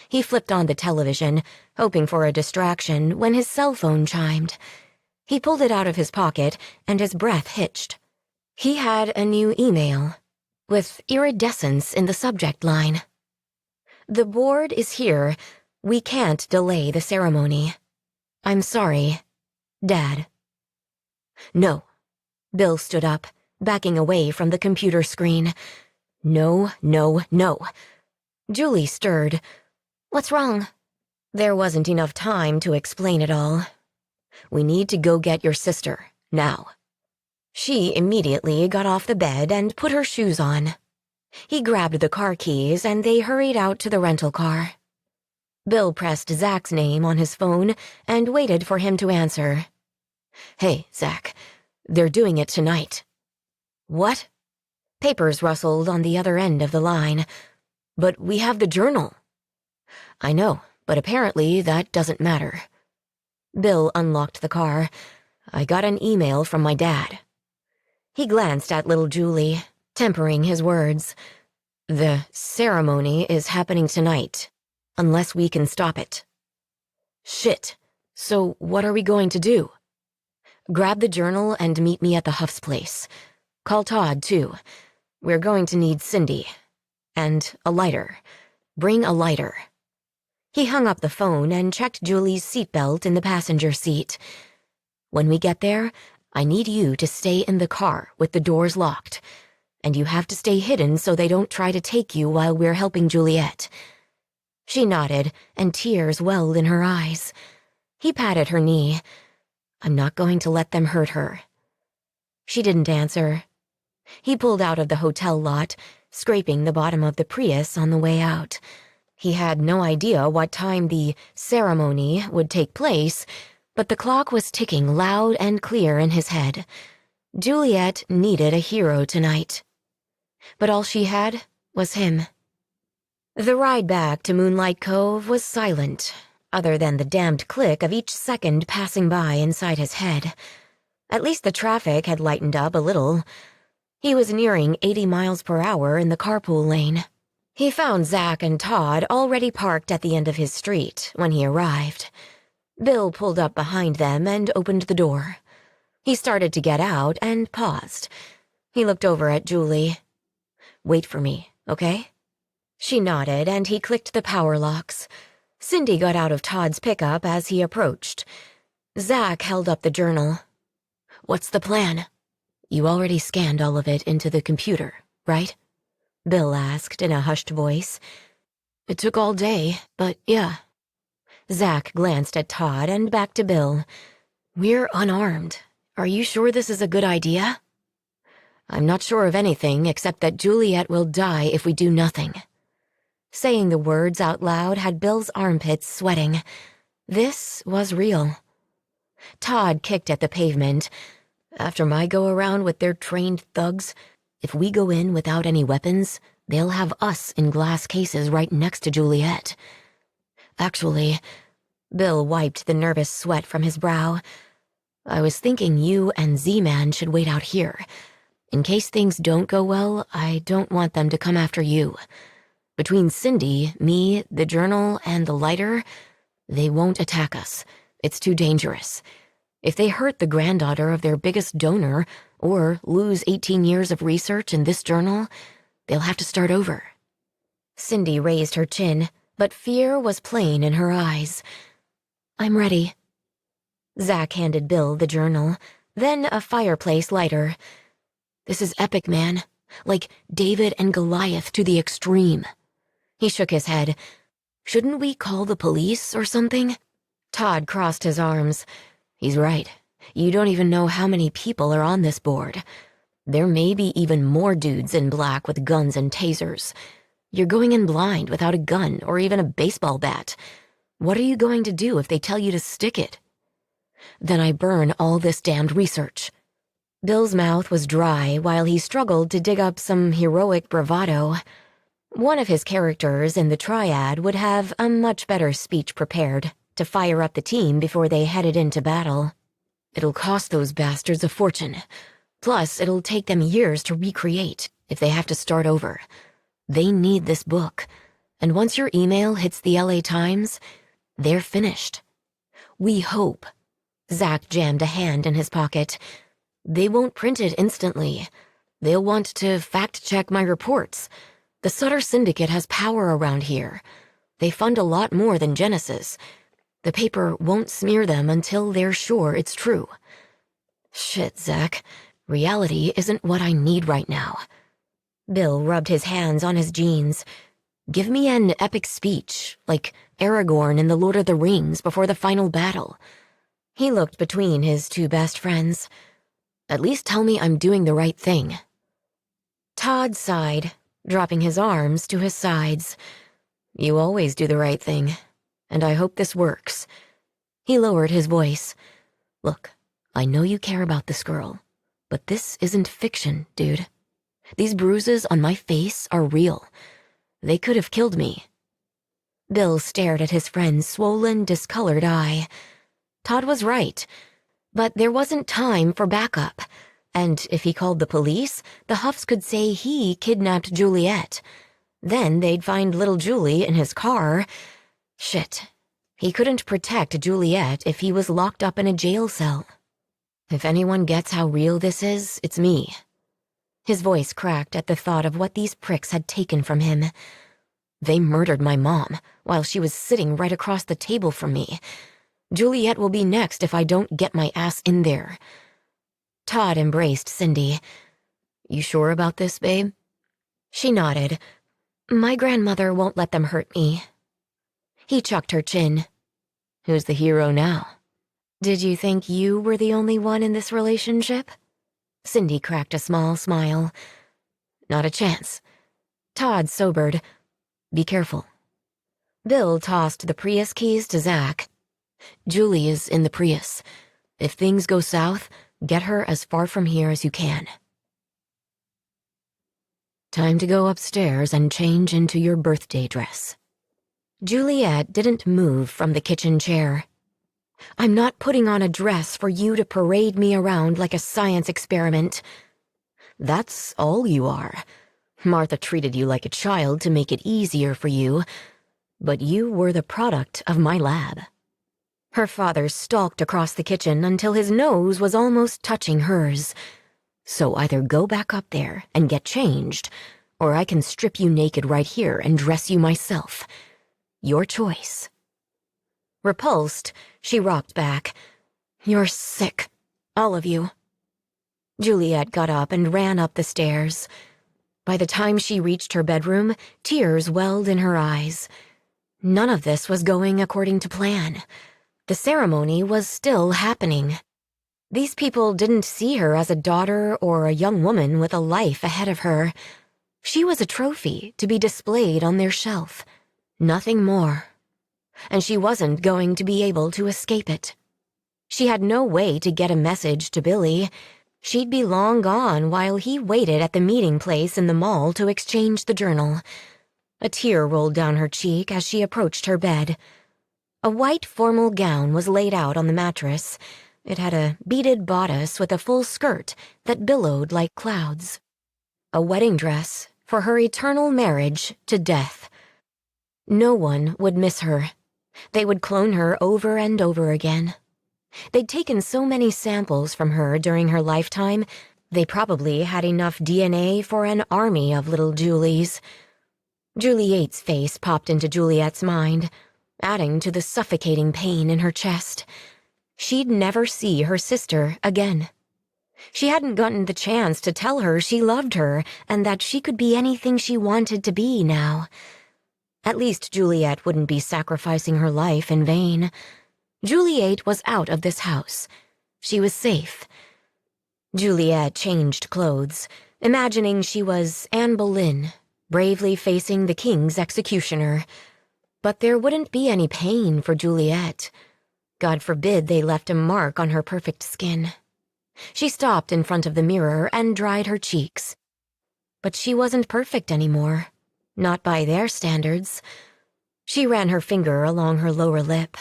He flipped on the television, hoping for a distraction, when his cell phone chimed. He pulled it out of his pocket, and his breath hitched. He had a new email, with iridescence in the subject line. The board is here. We can't delay the ceremony. I'm sorry. Dad. No. Bill stood up, backing away from the computer screen. No, no, no. Julie stirred. What's wrong? There wasn't enough time to explain it all. We need to go get your sister, now. She immediately got off the bed and put her shoes on. He grabbed the car keys and they hurried out to the rental car. Bill pressed Zach's name on his phone and waited for him to answer. Hey, Zach, they're doing it tonight. What? Papers rustled on the other end of the line. But we have the journal. I know, but apparently that doesn't matter. Bill unlocked the car. I got an email from my dad. He glanced at little Julie, tempering his words. The ceremony is happening tonight, unless we can stop it. Shit. So what are we going to do? Grab the journal and meet me at the Huff's place. Call Todd, too. We're going to need Cindy. And a lighter. Bring a lighter. He hung up the phone and checked Julie's seatbelt in the passenger seat. "When we get there, I need you to stay in the car with the doors locked. And you have to stay hidden so they don't try to take you while we're helping Juliet." She nodded, and tears welled in her eyes. He patted her knee. "I'm not going to let them hurt her." She didn't answer. He pulled out of the hotel lot, scraping the bottom of the Prius on the way out. He had no idea what time the ceremony would take place, but the clock was ticking loud and clear in his head. Juliet needed a hero tonight. But all she had was him. The ride back to Moonlight Cove was silent, other than the damned click of each second passing by inside his head. At least the traffic had lightened up a little. He was nearing 80 miles per hour in the carpool lane. He found Zach and Todd already parked at the end of his street when he arrived. Bill pulled up behind them and opened the door. He started to get out and paused. He looked over at Julie. "Wait for me, okay?" She nodded, and he clicked the power locks. Cindy got out of Todd's pickup as he approached. Zach held up the journal. "What's the plan?" "You already scanned all of it into the computer, right?" Bill asked in a hushed voice. "It took all day, but yeah." Zach glanced at Todd and back to Bill. "We're unarmed. Are you sure this is a good idea?" "I'm not sure of anything except that Juliet will die if we do nothing." Saying the words out loud had Bill's armpits sweating. This was real. Todd kicked at the pavement. "After my go-around with their trained thugs, if we go in without any weapons, they'll have us in glass cases right next to Juliet." "Actually," Bill wiped the nervous sweat from his brow, "I was thinking you and Z-Man should wait out here. In case things don't go well, I don't want them to come after you. Between Cindy, me, the journal, and the lighter, they won't attack us. It's too dangerous. If they hurt the granddaughter of their biggest donor or lose 18 years of research in this journal, they'll have to start over." Cindy raised her chin, but fear was plain in her eyes. "I'm ready." Zach handed Bill the journal, then a fireplace lighter. "This is epic, man. Like David and Goliath to the extreme." He shook his head. "Shouldn't we call the police or something?" Todd crossed his arms. "He's right. You don't even know how many people are on this board. There may be even more dudes in black with guns and tasers. You're going in blind without a gun or even a baseball bat. What are you going to do if they tell you to stick it?" "Then I burn all this damned research." Bill's mouth was dry while he struggled to dig up some heroic bravado. One of his characters in the triad would have a much better speech prepared to fire up the team before they headed into battle. "It'll cost those bastards a fortune. Plus, it'll take them years to recreate if they have to start over. They need this book, and once your email hits the LA Times, they're finished. We hope." Zach jammed a hand in his pocket. "They won't print it instantly. They'll want to fact-check my reports. The Sutter Syndicate has power around here. They fund a lot more than Genesis. The paper won't smear them until they're sure it's true." "Shit, Zach. Reality isn't what I need right now." Bill rubbed his hands on his jeans. "Give me an epic speech, like Aragorn in The Lord of the Rings before the final battle." He looked between his two best friends. "At least tell me I'm doing the right thing." Todd sighed, dropping his arms to his sides. "You always do the right thing, and I hope this works." He lowered his voice. "Look, I know you care about this girl, but this isn't fiction, dude. These bruises on my face are real. They could have killed me." Bill stared at his friend's swollen, discolored eye. Todd was right, but there wasn't time for backup. And if he called the police, the Huffs could say he kidnapped Juliet. Then they'd find little Julie in his car. Shit. He couldn't protect Juliet if he was locked up in a jail cell. "If anyone gets how real this is, it's me." His voice cracked at the thought of what these pricks had taken from him. They murdered my mom while she was sitting right across the table from me. Juliet will be next if I don't get my ass in there." Todd embraced Cindy. "You sure about this, babe?" She nodded. "My grandmother won't let them hurt me." He chucked her chin. "Who's the hero now?" "Did you think you were the only one in this relationship?" Cindy cracked a small smile. "Not a chance." Todd sobered. "Be careful." Bill tossed the Prius keys to Zach. "Julie is in the Prius. If things go south, get her as far from here as you can." Time to go upstairs and change into your birthday dress. Juliet didn't move from the kitchen chair. "I'm not putting on a dress for you to parade me around like a science experiment." "That's all you are. Martha treated you like a child to make it easier for you, but you were the product of my lab." Her father stalked across the kitchen until his nose was almost touching hers. "So either go back up there and get changed, or I can strip you naked right here and dress you myself. Your choice." Repulsed, she rocked back. "You're sick, all of you." Juliet got up and ran up the stairs. By the time she reached her bedroom, tears welled in her eyes. None of this was going according to plan. The ceremony was still happening. These people didn't see her as a daughter or a young woman with a life ahead of her. She was a trophy to be displayed on their shelf. Nothing more. And she wasn't going to be able to escape it. She had no way to get a message to Billy. She'd be long gone while he waited at the meeting place in the mall to exchange the journal. A tear rolled down her cheek as she approached her bed. A white formal gown was laid out on the mattress. It had a beaded bodice with a full skirt that billowed like clouds. A wedding dress for her eternal marriage to death. No one would miss her. They would clone her over and over again. They'd taken so many samples from her during her lifetime, they probably had enough DNA for an army of little Julies. Juliet's face popped into Juliet's mind, adding to the suffocating pain in her chest. She'd never see her sister again. She hadn't gotten the chance to tell her she loved her and that she could be anything she wanted to be now. At least Juliet wouldn't be sacrificing her life in vain. Juliet was out of this house. She was safe. Juliet changed clothes, imagining she was Anne Boleyn, bravely facing the king's executioner. But there wouldn't be any pain for Juliet. God forbid they left a mark on her perfect skin. She stopped in front of the mirror and dried her cheeks. But she wasn't perfect anymore. Not by their standards. She ran her finger along her lower lip.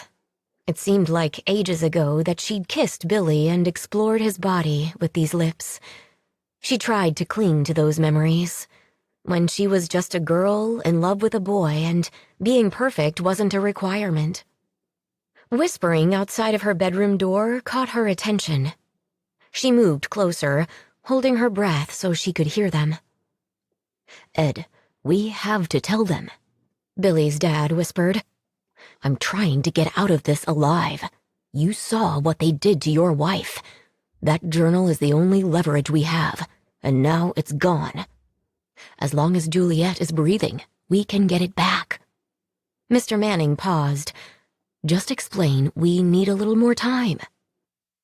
It seemed like ages ago that she'd kissed Billy and explored his body with these lips. She tried to cling to those memories, when she was just a girl in love with a boy and being perfect wasn't a requirement. Whispering outside of her bedroom door caught her attention. She moved closer, holding her breath so she could hear them. "Ed, we have to tell them," Billy's dad whispered. "I'm trying to get out of this alive. You saw what they did to your wife. That journal is the only leverage we have, and now it's gone. As long as Juliet is breathing, we can get it back." Mr. Manning paused. "Just explain we need a little more time."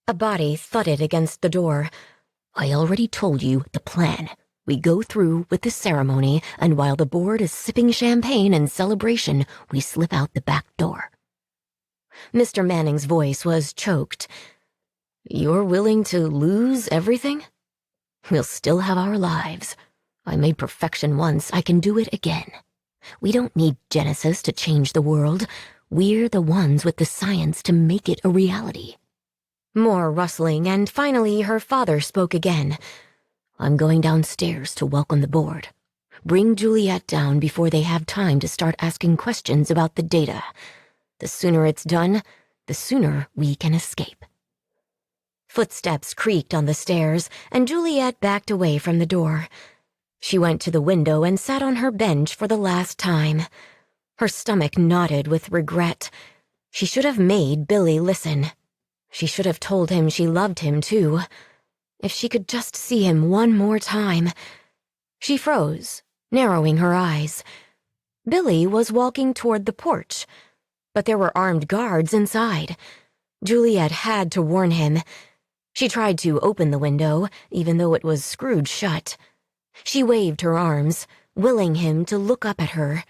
A body thudded against the door. "I already told you the plan. We go through with the ceremony, and while the board is sipping champagne in celebration, we slip out the back door." Mr. Manning's voice was choked. "You're willing to lose everything?" "We'll still have our lives. I made perfection once, I can do it again. We don't need Genesis to change the world. We're the ones with the science to make it a reality." More rustling, and finally her father spoke again. "I'm going downstairs to welcome the board. Bring Juliet down before they have time to start asking questions about the data. The sooner it's done, the sooner we can escape." Footsteps creaked on the stairs, and Juliet backed away from the door. She went to the window and sat on her bench for the last time. Her stomach knotted with regret. She should have made Billy listen. She should have told him she loved him, too. If she could just see him one more time. She froze, narrowing her eyes. Billy was walking toward the porch, but there were armed guards inside. Juliet had to warn him. She tried to open the window, even though it was screwed shut. She waved her arms, willing him to look up at her.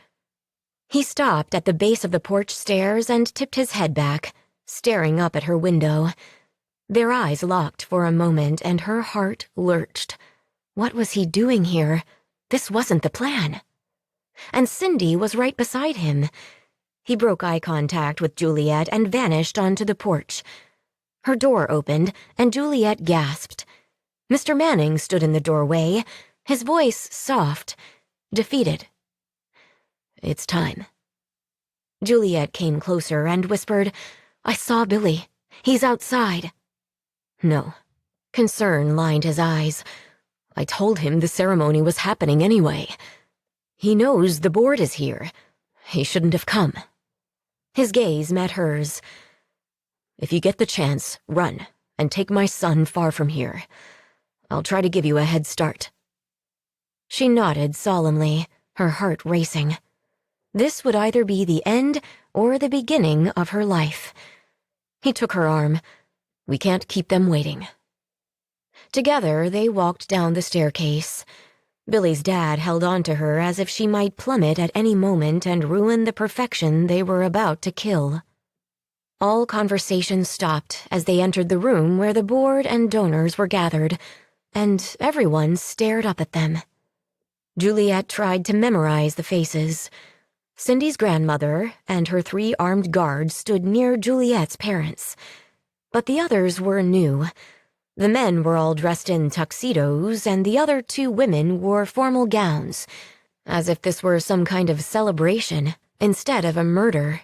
He stopped at the base of the porch stairs and tipped his head back, staring up at her window. Their eyes locked for a moment, and her heart lurched. What was he doing here? This wasn't the plan. And Cindy was right beside him. He broke eye contact with Juliet and vanished onto the porch. Her door opened, and Juliet gasped. Mr. Manning stood in the doorway, his voice soft, defeated. "It's time." Juliet came closer and whispered, "I saw Billy. He's outside." No. Concern lined his eyes. "I told him the ceremony was happening anyway. He knows the board is here. He shouldn't have come." His gaze met hers. "If you get the chance, run, and take my son far from here. I'll try to give you a head start." She nodded solemnly, her heart racing. This would either be the end or the beginning of her life. He took her arm. "We can't keep them waiting." Together, they walked down the staircase. Billy's dad held on to her as if she might plummet at any moment and ruin the perfection they were about to kill. All conversation stopped as they entered the room where the board and donors were gathered, and everyone stared up at them. Juliet tried to memorize the faces. Cindy's grandmother and her 3 armed guards stood near Juliet's parents. But the others were new. The men were all dressed in tuxedos, and the other 2 women wore formal gowns, as if this were some kind of celebration instead of a murder.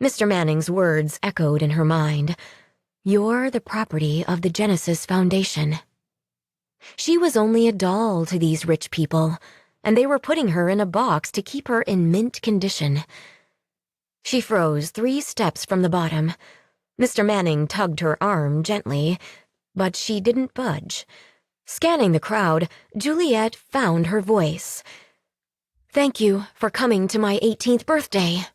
Mr. Manning's words echoed in her mind. "You're the property of the Genesis Foundation." She was only a doll to these rich people, and they were putting her in a box to keep her in mint condition. She froze 3 steps from the bottom. Mr. Manning tugged her arm gently, but she didn't budge. Scanning the crowd, Juliet found her voice. "Thank you for coming to my 18th birthday.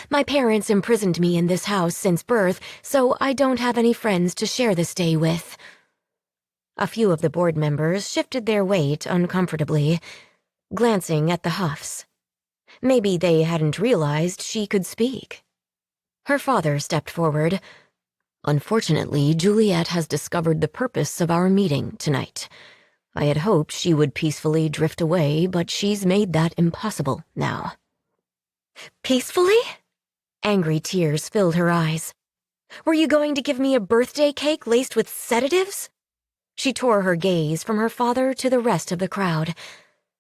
My parents imprisoned me in this house since birth, so I don't have any friends to share this day with." A few of the board members shifted their weight uncomfortably, glancing at the Huffs. Maybe they hadn't realized she could speak. Her father stepped forward. "Unfortunately, Juliet has discovered the purpose of our meeting tonight. I had hoped she would peacefully drift away, but she's made that impossible now." "Peacefully?" Angry tears filled her eyes. "Were you going to give me a birthday cake laced with sedatives?" She tore her gaze from her father to the rest of the crowd.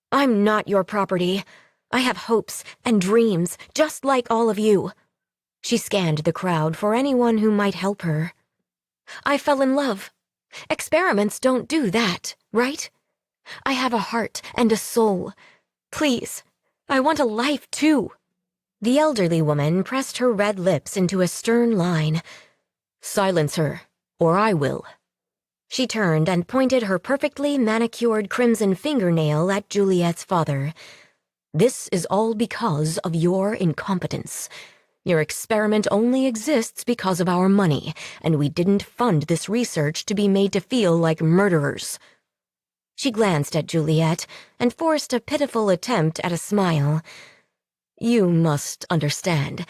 "I'm not your property. I have hopes and dreams, just like all of you." She scanned the crowd for anyone who might help her. "I fell in love. Experiments don't do that, right? I have a heart and a soul. Please, I want a life too." The elderly woman pressed her red lips into a stern line. "Silence her, or I will." She turned and pointed her perfectly manicured crimson fingernail at Juliet's father. "This is all because of your incompetence. Your experiment only exists because of our money, and we didn't fund this research to be made to feel like murderers." She glanced at Juliet and forced a pitiful attempt at a smile. "You must understand.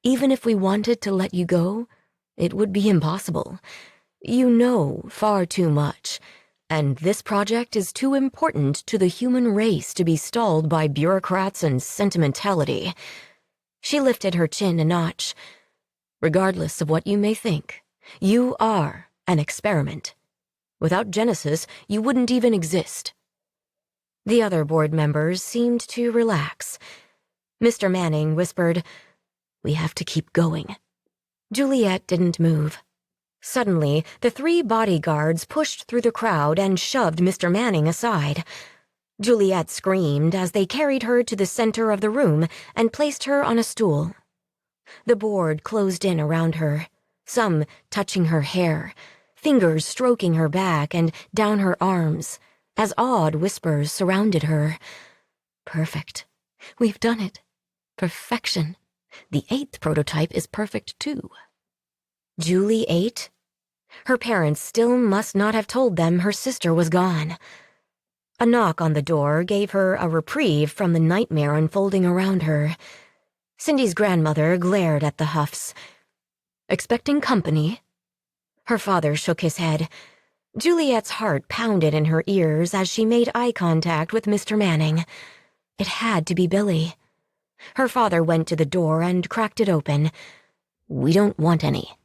Even if we wanted to let you go, it would be impossible. You know far too much, and this project is too important to the human race to be stalled by bureaucrats and sentimentality." She lifted her chin a notch. "Regardless of what you may think, you are an experiment. Without Genesis, you wouldn't even exist." The other board members seemed to relax. Mr. Manning whispered, "We have to keep going." Juliet didn't move. Suddenly, the 3 bodyguards pushed through the crowd and shoved Mr. Manning aside. Juliet screamed as they carried her to the center of the room and placed her on a stool. The board closed in around her, some touching her hair, fingers stroking her back and down her arms, as awed whispers surrounded her. Perfect. We've done it. Perfection. The 8th prototype is perfect too. Julie 8? Her parents still must not have told them her sister was gone. A knock on the door gave her a reprieve from the nightmare unfolding around her. Cindy's grandmother glared at the Huffs. Expecting company? Her father shook his head. Juliet's heart pounded in her ears as she made eye contact with Mr. Manning. It had to be Billy. Her father went to the door and cracked it open. We don't want any.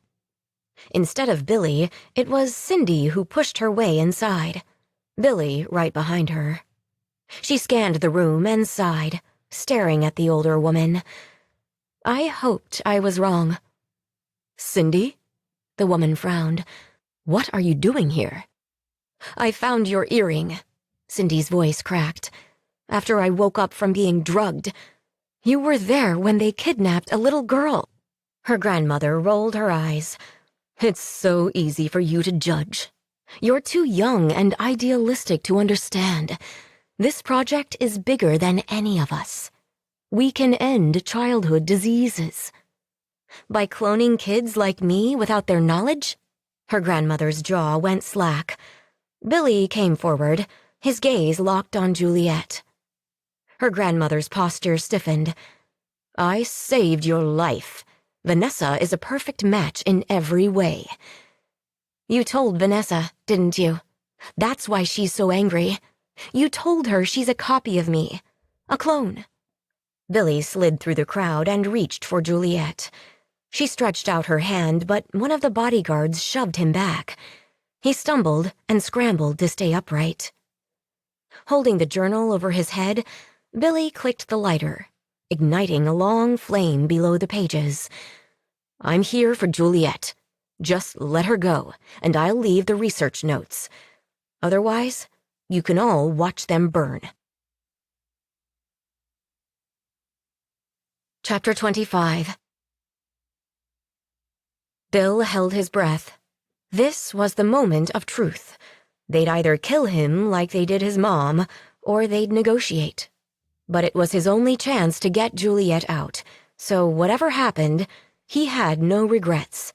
Instead of Billy, it was Cindy who pushed her way inside. Billy right behind her. She scanned the room and sighed, staring at the older woman. I hoped I was wrong. Cindy? The woman frowned. What are you doing here? I found your earring. Cindy's voice cracked. After I woke up from being drugged. You were there when they kidnapped a little girl. Her grandmother rolled her eyes. It's so easy for you to judge. You're too young and idealistic to understand. This project is bigger than any of us. We can end childhood diseases. By cloning kids like me without their knowledge? Her grandmother's jaw went slack. Billy came forward, his gaze locked on Juliet. Her grandmother's posture stiffened. I saved your life. Vanessa is a perfect match in every way. You told Vanessa, didn't you? That's why she's so angry. You told her she's a copy of me. A clone. Billy slid through the crowd and reached for Juliet. She stretched out her hand, but one of the bodyguards shoved him back. He stumbled and scrambled to stay upright. Holding the journal over his head, Billy clicked the lighter, igniting a long flame below the pages. I'm here for Juliet. Just let her go, and I'll leave the research notes. Otherwise, you can all watch them burn. Chapter 25. Bill held his breath. This was the moment of truth. They'd either kill him like they did his mom, or they'd negotiate. But it was his only chance to get Juliet out, so whatever happened, he had no regrets.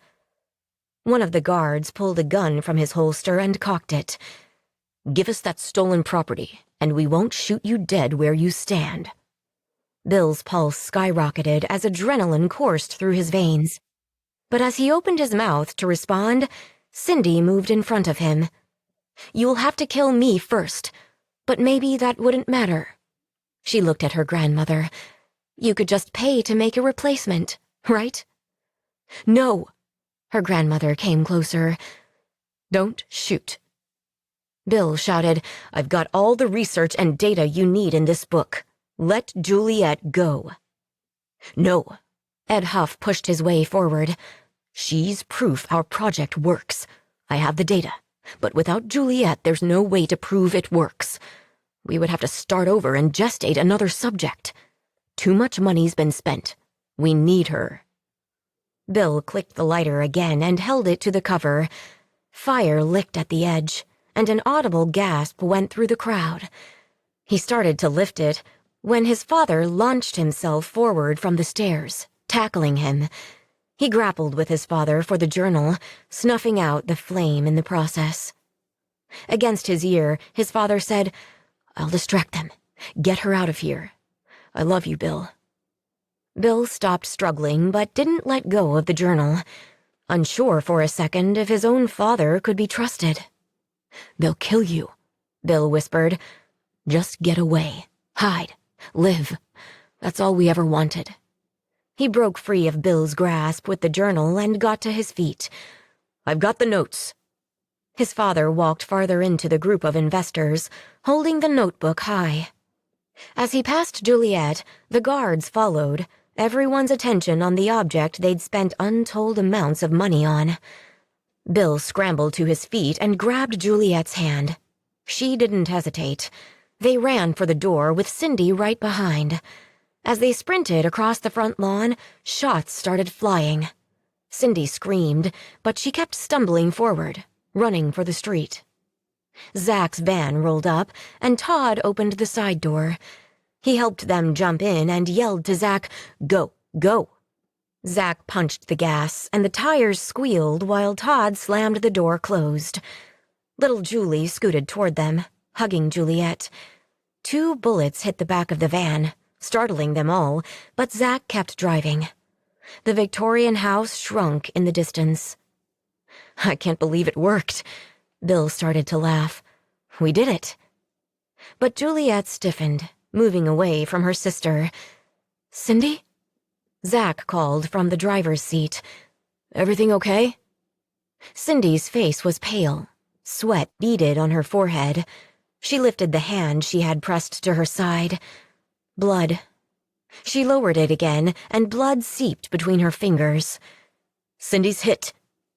One of the guards pulled a gun from his holster and cocked it. Give us that stolen property, and we won't shoot you dead where you stand. Bill's pulse skyrocketed as adrenaline coursed through his veins. But as he opened his mouth to respond, Cindy moved in front of him. You'll have to kill me first, but maybe that wouldn't matter. She looked at her grandmother. You could just pay to make a replacement, right? No. Her grandmother came closer. Don't shoot. Bill shouted, I've got all the research and data you need in this book. Let Juliet go. No. Ed Huff pushed his way forward. She's proof our project works. I have the data, but without Juliet, there's no way to prove it works. We would have to start over and gestate another subject. Too much money's been spent. We need her. Bill clicked the lighter again and held it to the cover. Fire licked at the edge, and an audible gasp went through the crowd. He started to lift it when his father launched himself forward from the stairs, tackling him. He grappled with his father for the journal, snuffing out the flame in the process. Against his ear, his father said, I'll distract them. Get her out of here. I love you, Bill. Bill stopped struggling but didn't let go of the journal, unsure for a second if his own father could be trusted. They'll kill you, Bill whispered. Just get away. Hide. Live. That's all we ever wanted. He broke free of Bill's grasp with the journal and got to his feet. I've got the notes. His father walked farther into the group of investors, holding the notebook high. As he passed Juliet, the guards followed, everyone's attention on the object they'd spent untold amounts of money on. Bill scrambled to his feet and grabbed Juliet's hand. She didn't hesitate. They ran for the door with Cindy right behind. As they sprinted across the front lawn, shots started flying. Cindy screamed, but she kept stumbling forward, running for the street. Zach's van rolled up, and Todd opened the side door. He helped them jump in and yelled to Zach, "Go, go." Zach punched the gas, and the tires squealed while Todd slammed the door closed. Little Julie scooted toward them, hugging Juliet. 2 bullets hit the back of the van, startling them all, but Zach kept driving. The Victorian house shrunk in the distance. "I can't believe it worked." Bill started to laugh. "We did it." But Juliet stiffened, moving away from her sister. "Cindy?" Zach called from the driver's seat. "Everything okay?" Cindy's face was pale. Sweat beaded on her forehead. She lifted the hand she had pressed to her side. Blood. She lowered it again, and blood seeped between her fingers. "Cindy's hit,"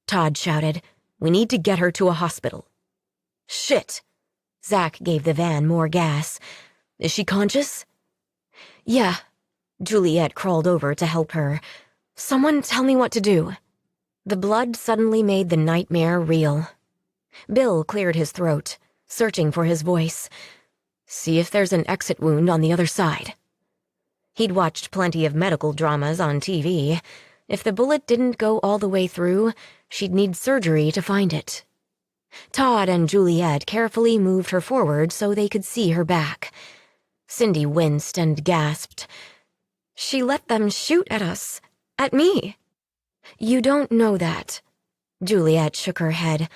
Todd shouted. "We need to get her to a hospital." "Shit!" Zach gave the van more gas. "Is she conscious?" "Yeah." Juliet crawled over to help her. "Someone tell me what to do." The blood suddenly made the nightmare real. Bill cleared his throat, searching for his voice. "See if there's an exit wound on the other side." He'd watched plenty of medical dramas on TV. If the bullet didn't go all the way through, she'd need surgery to find it. Todd and Juliet carefully moved her forward so they could see her back. Cindy winced and gasped. "She let them shoot at us. At me." "You don't know that." Juliet shook her head.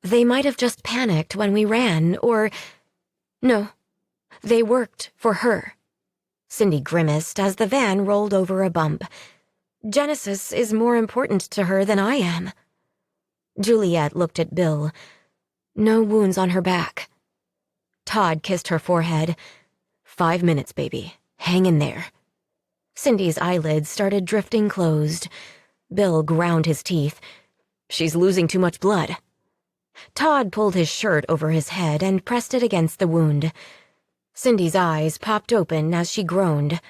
"They might have just panicked when we ran, or... No, they worked for her." Cindy grimaced as the van rolled over a bump. "Genesis is more important to her than I am." Juliet looked at Bill. "No wounds on her back." Todd kissed her forehead. 5 minutes, baby. Hang in there." Cindy's eyelids started drifting closed. Bill ground his teeth. "She's losing too much blood." Todd pulled his shirt over his head and pressed it against the wound. Cindy's eyes popped open as she groaned.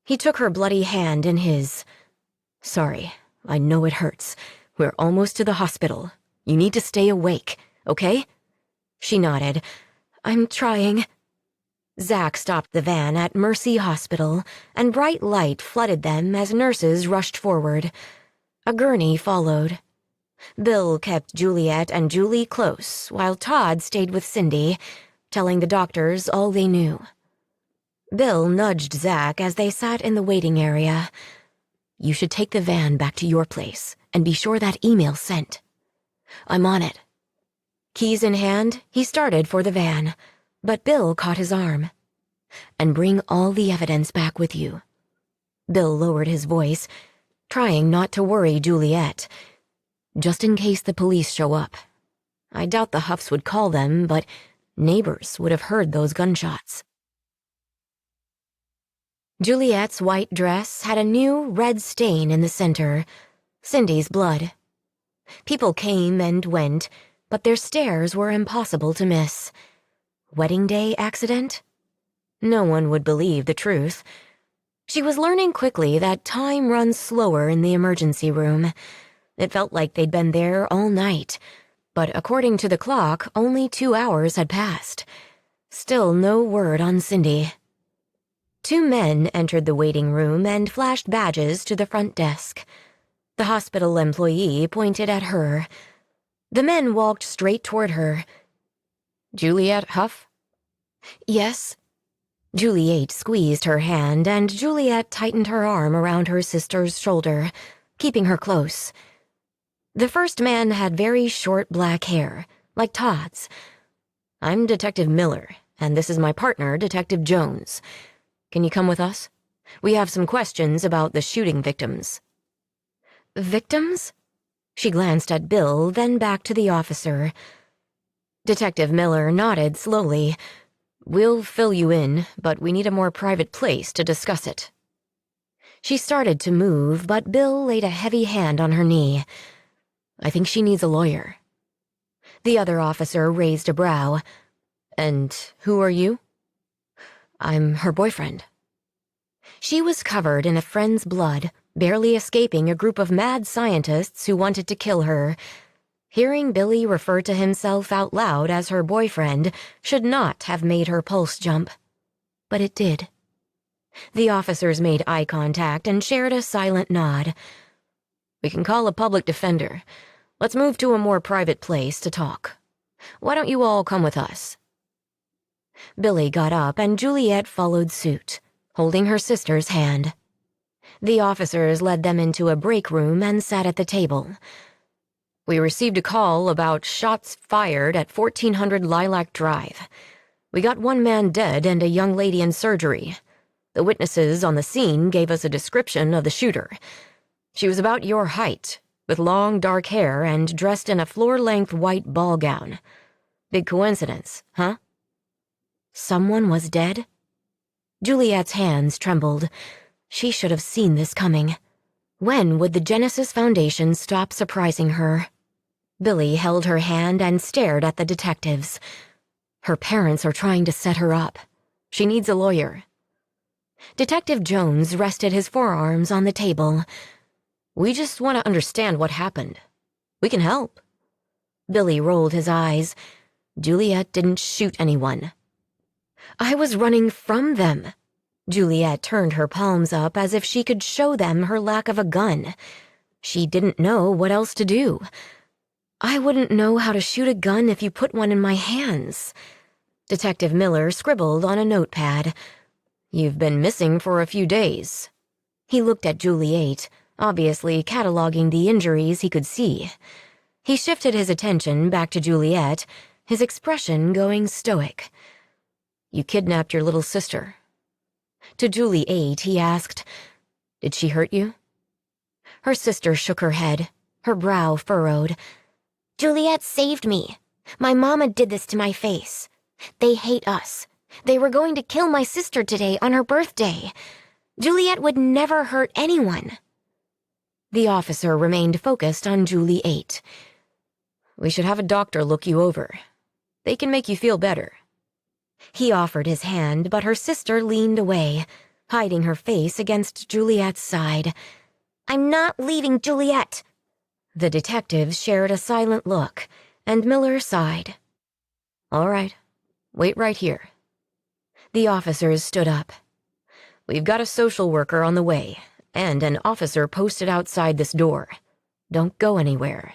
He took her bloody hand in his. "Sorry, I know it hurts. We're almost to the hospital. You need to stay awake, okay?" She nodded. "I'm trying." Zach stopped the van at Mercy Hospital, and bright light flooded them as nurses rushed forward. A gurney followed. Bill kept Juliet and Julie close, while Todd stayed with Cindy, telling the doctors all they knew. Bill nudged Zach as they sat in the waiting area. "You should take the van back to your place, and be sure that email's sent." "I'm on it." Keys in hand, he started for the van, but Bill caught his arm. "And bring all the evidence back with you." Bill lowered his voice, trying not to worry Juliet. "Just in case the police show up. I doubt the Huffs would call them, but neighbors would have heard those gunshots." Juliet's white dress had a new red stain in the center, Cindy's blood. People came and went, but their stares were impossible to miss. Wedding day accident? No one would believe the truth. She was learning quickly that time runs slower in the emergency room. It felt like they'd been there all night, but according to the clock, only 2 hours had passed. Still no word on Cindy. 2 men entered the waiting room and flashed badges to the front desk. The hospital employee pointed at her. The men walked straight toward her. "Juliet Huff?" "Yes." Juliet squeezed her hand, and Juliet tightened her arm around her sister's shoulder, keeping her close. The first man had very short black hair, like Todd's. "I'm Detective Miller, and this is my partner, Detective Jones. Can you come with us? We have some questions about the shooting victims." "Victims?" She glanced at Bill, then back to the officer. Detective Miller nodded slowly. "We'll fill you in, but we need a more private place to discuss it." She started to move, but Bill laid a heavy hand on her knee. "I think she needs a lawyer." The other officer raised a brow. "And who are you?" I'm her boyfriend. She was covered in a friend's blood, barely escaping a group of mad scientists who wanted to kill her. Hearing Billy refer to himself out loud as her boyfriend should not have made her pulse jump. But it did. The officers made eye contact and shared a silent nod. We can call a public defender. Let's move to a more private place to talk. Why don't you all come with us? Billy got up and Juliet followed suit, holding her sister's hand. The officers led them into a break room and sat at the table. We received a call about shots fired at 1400 Lilac Drive. We got one man dead and a young lady in surgery. The witnesses on the scene gave us a description of the shooter. She was about your height, with long dark hair and dressed in a floor-length white ball gown. Big coincidence, huh? Someone was dead? Juliet's hands trembled. She should have seen this coming. When would the Genesis Foundation stop surprising her? Billy held her hand and stared at the detectives. Her parents are trying to set her up. She needs a lawyer. Detective Jones rested his forearms on the table. We just want to understand what happened. We can help. Billy rolled his eyes. Juliet didn't shoot anyone. I was running from them. Juliet turned her palms up as if she could show them her lack of a gun. She didn't know what else to do. I wouldn't know how to shoot a gun if you put one in my hands. Detective Miller scribbled on a notepad. You've been missing for a few days. He looked at Juliet, obviously cataloging the injuries he could see. He shifted his attention back to Juliet, his expression going stoic. You kidnapped your little sister. To Juliet, he asked, Did she hurt you? Her sister shook her head, her brow furrowed. Juliet saved me. My mama did this to my face. They hate us. They were going to kill my sister today on her birthday. Juliet would never hurt anyone. The officer remained focused on Juliet. We should have a doctor look you over. They can make you feel better. He offered his hand, but her sister leaned away, hiding her face against Juliet's side. I'm not leaving Juliet. The detectives shared a silent look, and Miller sighed. All right, wait right here. The officers stood up. We've got a social worker on the way, and an officer posted outside this door. Don't go anywhere.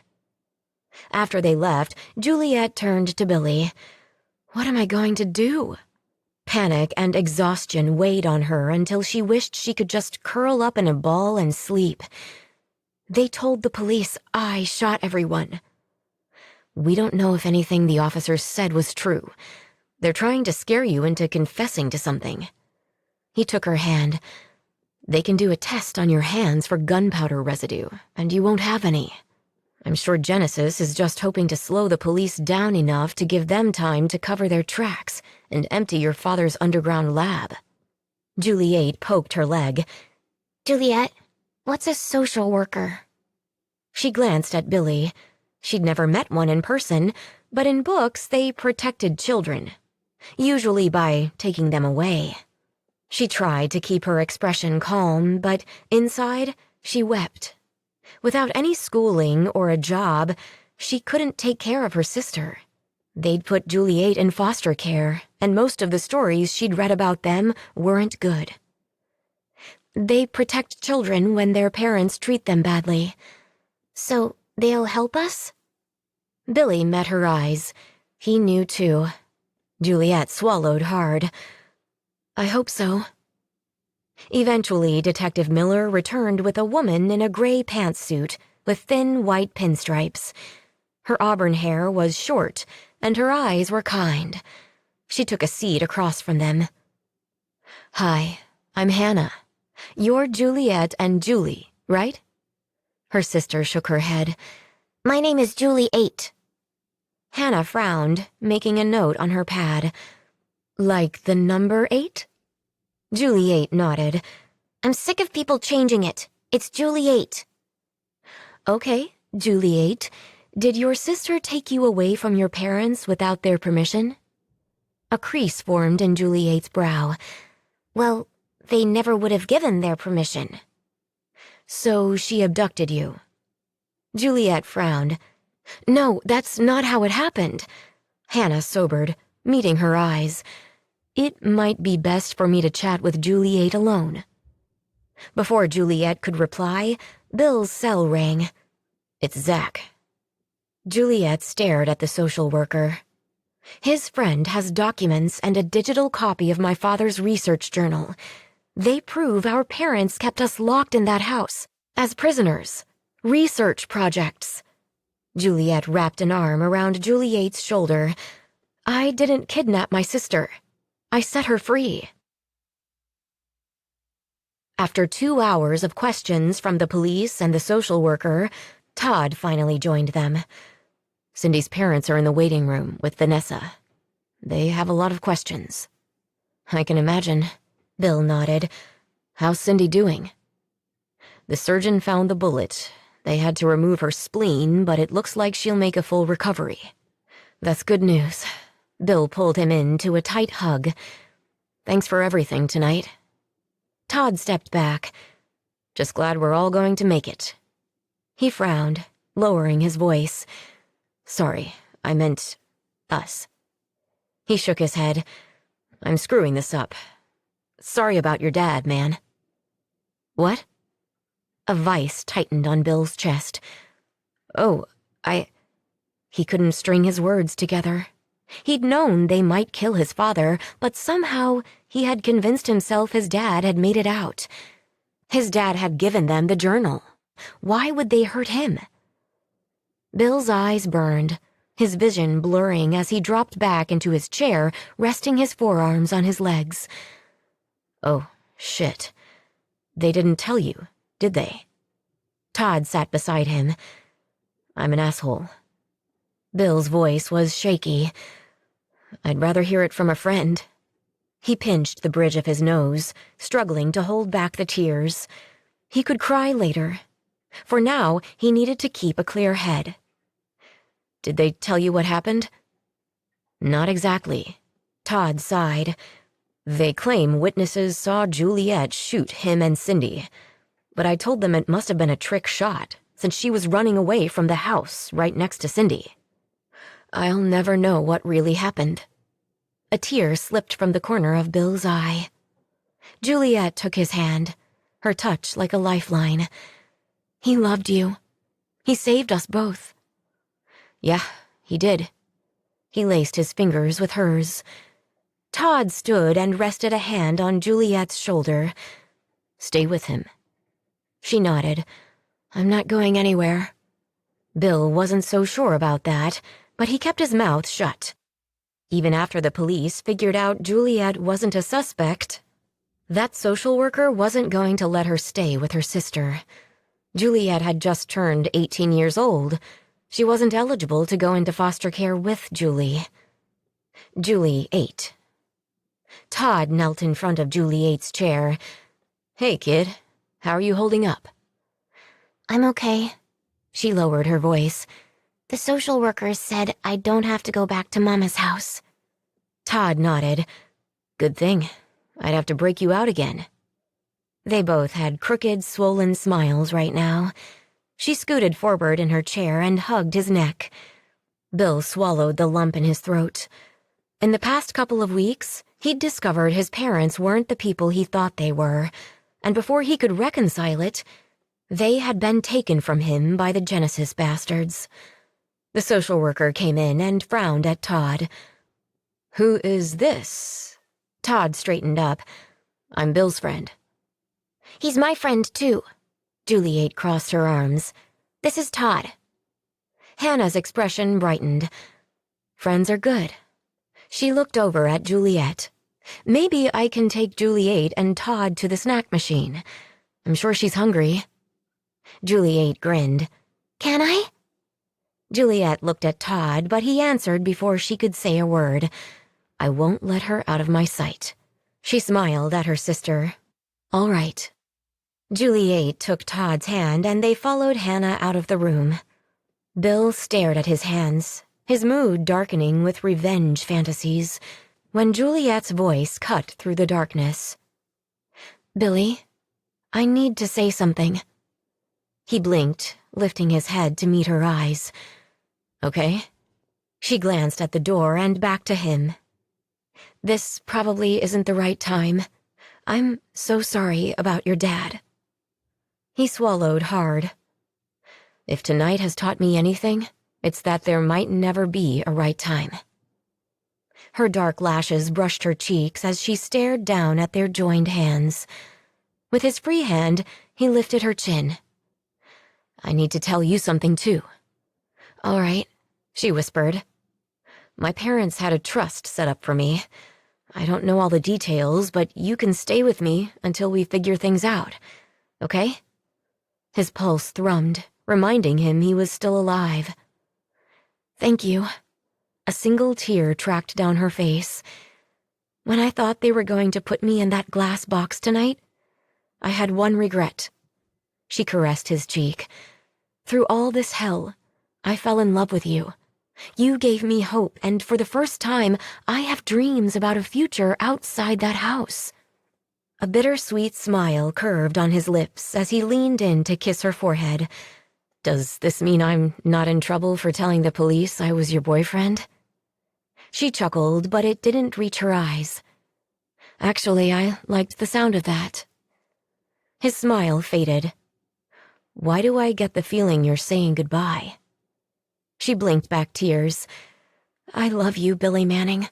After they left, Juliet turned to Billy. What am I going to do? Panic and exhaustion weighed on her until she wished she could just curl up in a ball and sleep. They told the police I shot everyone. We don't know if anything the officers said was true. They're trying to scare you into confessing to something. He took her hand. They can do a test on your hands for gunpowder residue, and you won't have any. I'm sure Genesis is just hoping to slow the police down enough to give them time to cover their tracks and empty your father's underground lab. Juliet poked her leg. Juliet, what's a social worker? She glanced at Billy. She'd never met one in person, but in books they protected children, usually by taking them away. She tried to keep her expression calm, but inside, she wept. Without any schooling or a job, she couldn't take care of her sister. They'd put Juliet in foster care, and most of the stories she'd read about them weren't good. They protect children when their parents treat them badly. So they'll help us? Billy met her eyes. He knew too. Juliet swallowed hard. I hope so. Eventually, Detective Miller returned with a woman in a gray pantsuit with thin white pinstripes. Her auburn hair was short, and her eyes were kind. She took a seat across from them. Hi, I'm Hannah. You're Juliet and Julie, right? Her sister shook her head. My name is Julie 8. Hannah frowned, making a note on her pad. Like the number 8? Juliet nodded. I'm sick of people changing it. It's Juliet. Okay, Juliet. Did your sister take you away from your parents without their permission? A crease formed in Juliet's brow. Well, they never would have given their permission. So she abducted you. Juliet frowned. No, that's not how it happened. Hannah sobered, meeting her eyes. It might be best for me to chat with Juliet alone. Before Juliet could reply, Bill's cell rang. It's Zach. Juliet stared at the social worker. His friend has documents and a digital copy of my father's research journal. They prove our parents kept us locked in that house, as prisoners. Research projects. Juliet wrapped an arm around Juliet's shoulder. I didn't kidnap my sister. I set her free. After 2 hours of questions from the police and the social worker, Todd finally joined them. Cindy's parents are in the waiting room with Vanessa. They have a lot of questions. I can imagine. Bill nodded. How's Cindy doing? The surgeon found the bullet. They had to remove her spleen, but it looks like she'll make a full recovery. That's good news. Bill pulled him into a tight hug. Thanks for everything tonight. Todd stepped back. Just glad we're all going to make it. He frowned, lowering his voice. Sorry, I meant us. He shook his head. I'm screwing this up. Sorry about your dad, man. What? A vice tightened on Bill's chest. Oh, He couldn't string his words together. He'd known they might kill his father, but somehow he had convinced himself his dad had made it out. His dad had given them the journal. Why would they hurt him? Bill's eyes burned, his vision blurring as he dropped back into his chair, resting his forearms on his legs. Oh, shit. They didn't tell you, did they? Todd sat beside him. I'm an asshole. Bill's voice was shaky. I'd rather hear it from a friend. He pinched the bridge of his nose, struggling to hold back the tears. He could cry later. For now, he needed to keep a clear head. Did they tell you what happened? Not exactly. Todd sighed. They claim witnesses saw Juliet shoot him and Cindy, but I told them it must have been a trick shot, since she was running away from the house right next to Cindy. I'll never know what really happened. A tear slipped from the corner of Bill's eye. Juliet took his hand, her touch like a lifeline. He loved you. He saved us both. Yeah, he did. He laced his fingers with hers. Todd stood and rested a hand on Juliet's shoulder. Stay with him. She nodded. I'm not going anywhere. Bill wasn't so sure about that, but he kept his mouth shut. Even after the police figured out Juliet wasn't a suspect, that social worker wasn't going to let her stay with her sister. Juliet had just turned 18 years old. She wasn't eligible to go into foster care with Julie. Julie ate. Todd knelt in front of Juliet's chair. Hey, kid. How are you holding up? I'm okay. She lowered her voice. The social workers said I don't have to go back to Mama's house. Todd nodded. Good thing. I'd have to break you out again. They both had crooked, swollen smiles right now. She scooted forward in her chair and hugged his neck. Bill swallowed the lump in his throat. In the past couple of weeks, he'd discovered his parents weren't the people he thought they were, and before he could reconcile it, they had been taken from him by the Genesis bastards. The social worker came in and frowned at Todd. Who is this? Todd straightened up. I'm Bill's friend. He's my friend, too. Juliet crossed her arms. This is Todd. Hannah's expression brightened. Friends are good. She looked over at Juliet. Maybe I can take Juliet and Todd to the snack machine. I'm sure she's hungry. Juliet grinned. Can I? Juliet looked at Todd, but he answered before she could say a word. I won't let her out of my sight. She smiled at her sister. All right. Juliet took Todd's hand and they followed Hannah out of the room. Bill stared at his hands, his mood darkening with revenge fantasies. when Juliet's voice cut through the darkness. "Billy, I need to say something." He blinked, lifting his head to meet her eyes. "Okay." She glanced at the door and back to him. "This probably isn't the right time. I'm so sorry about your dad." He swallowed hard. "If tonight has taught me anything, it's that there might never be a right time." Her dark lashes brushed her cheeks as she stared down at their joined hands. With his free hand, he lifted her chin. "I need to tell you something, too." "All right," she whispered. "My parents had a trust set up for me. I don't know all the details, but you can stay with me until we figure things out, okay?" His pulse thrummed, reminding him he was still alive. "Thank you." A single tear tracked down her face. "When I thought they were going to put me in that glass box tonight, I had one regret." She caressed his cheek. "Through all this hell, I fell in love with you. You gave me hope, and for the first time, I have dreams about a future outside that house." A bittersweet smile curved on his lips as he leaned in to kiss her forehead. "Does this mean I'm not in trouble for telling the police I was your boyfriend?" She chuckled, but it didn't reach her eyes. "Actually, I liked the sound of that." His smile faded. "Why do I get the feeling you're saying goodbye?" She blinked back tears. "I love you, Billy Manning."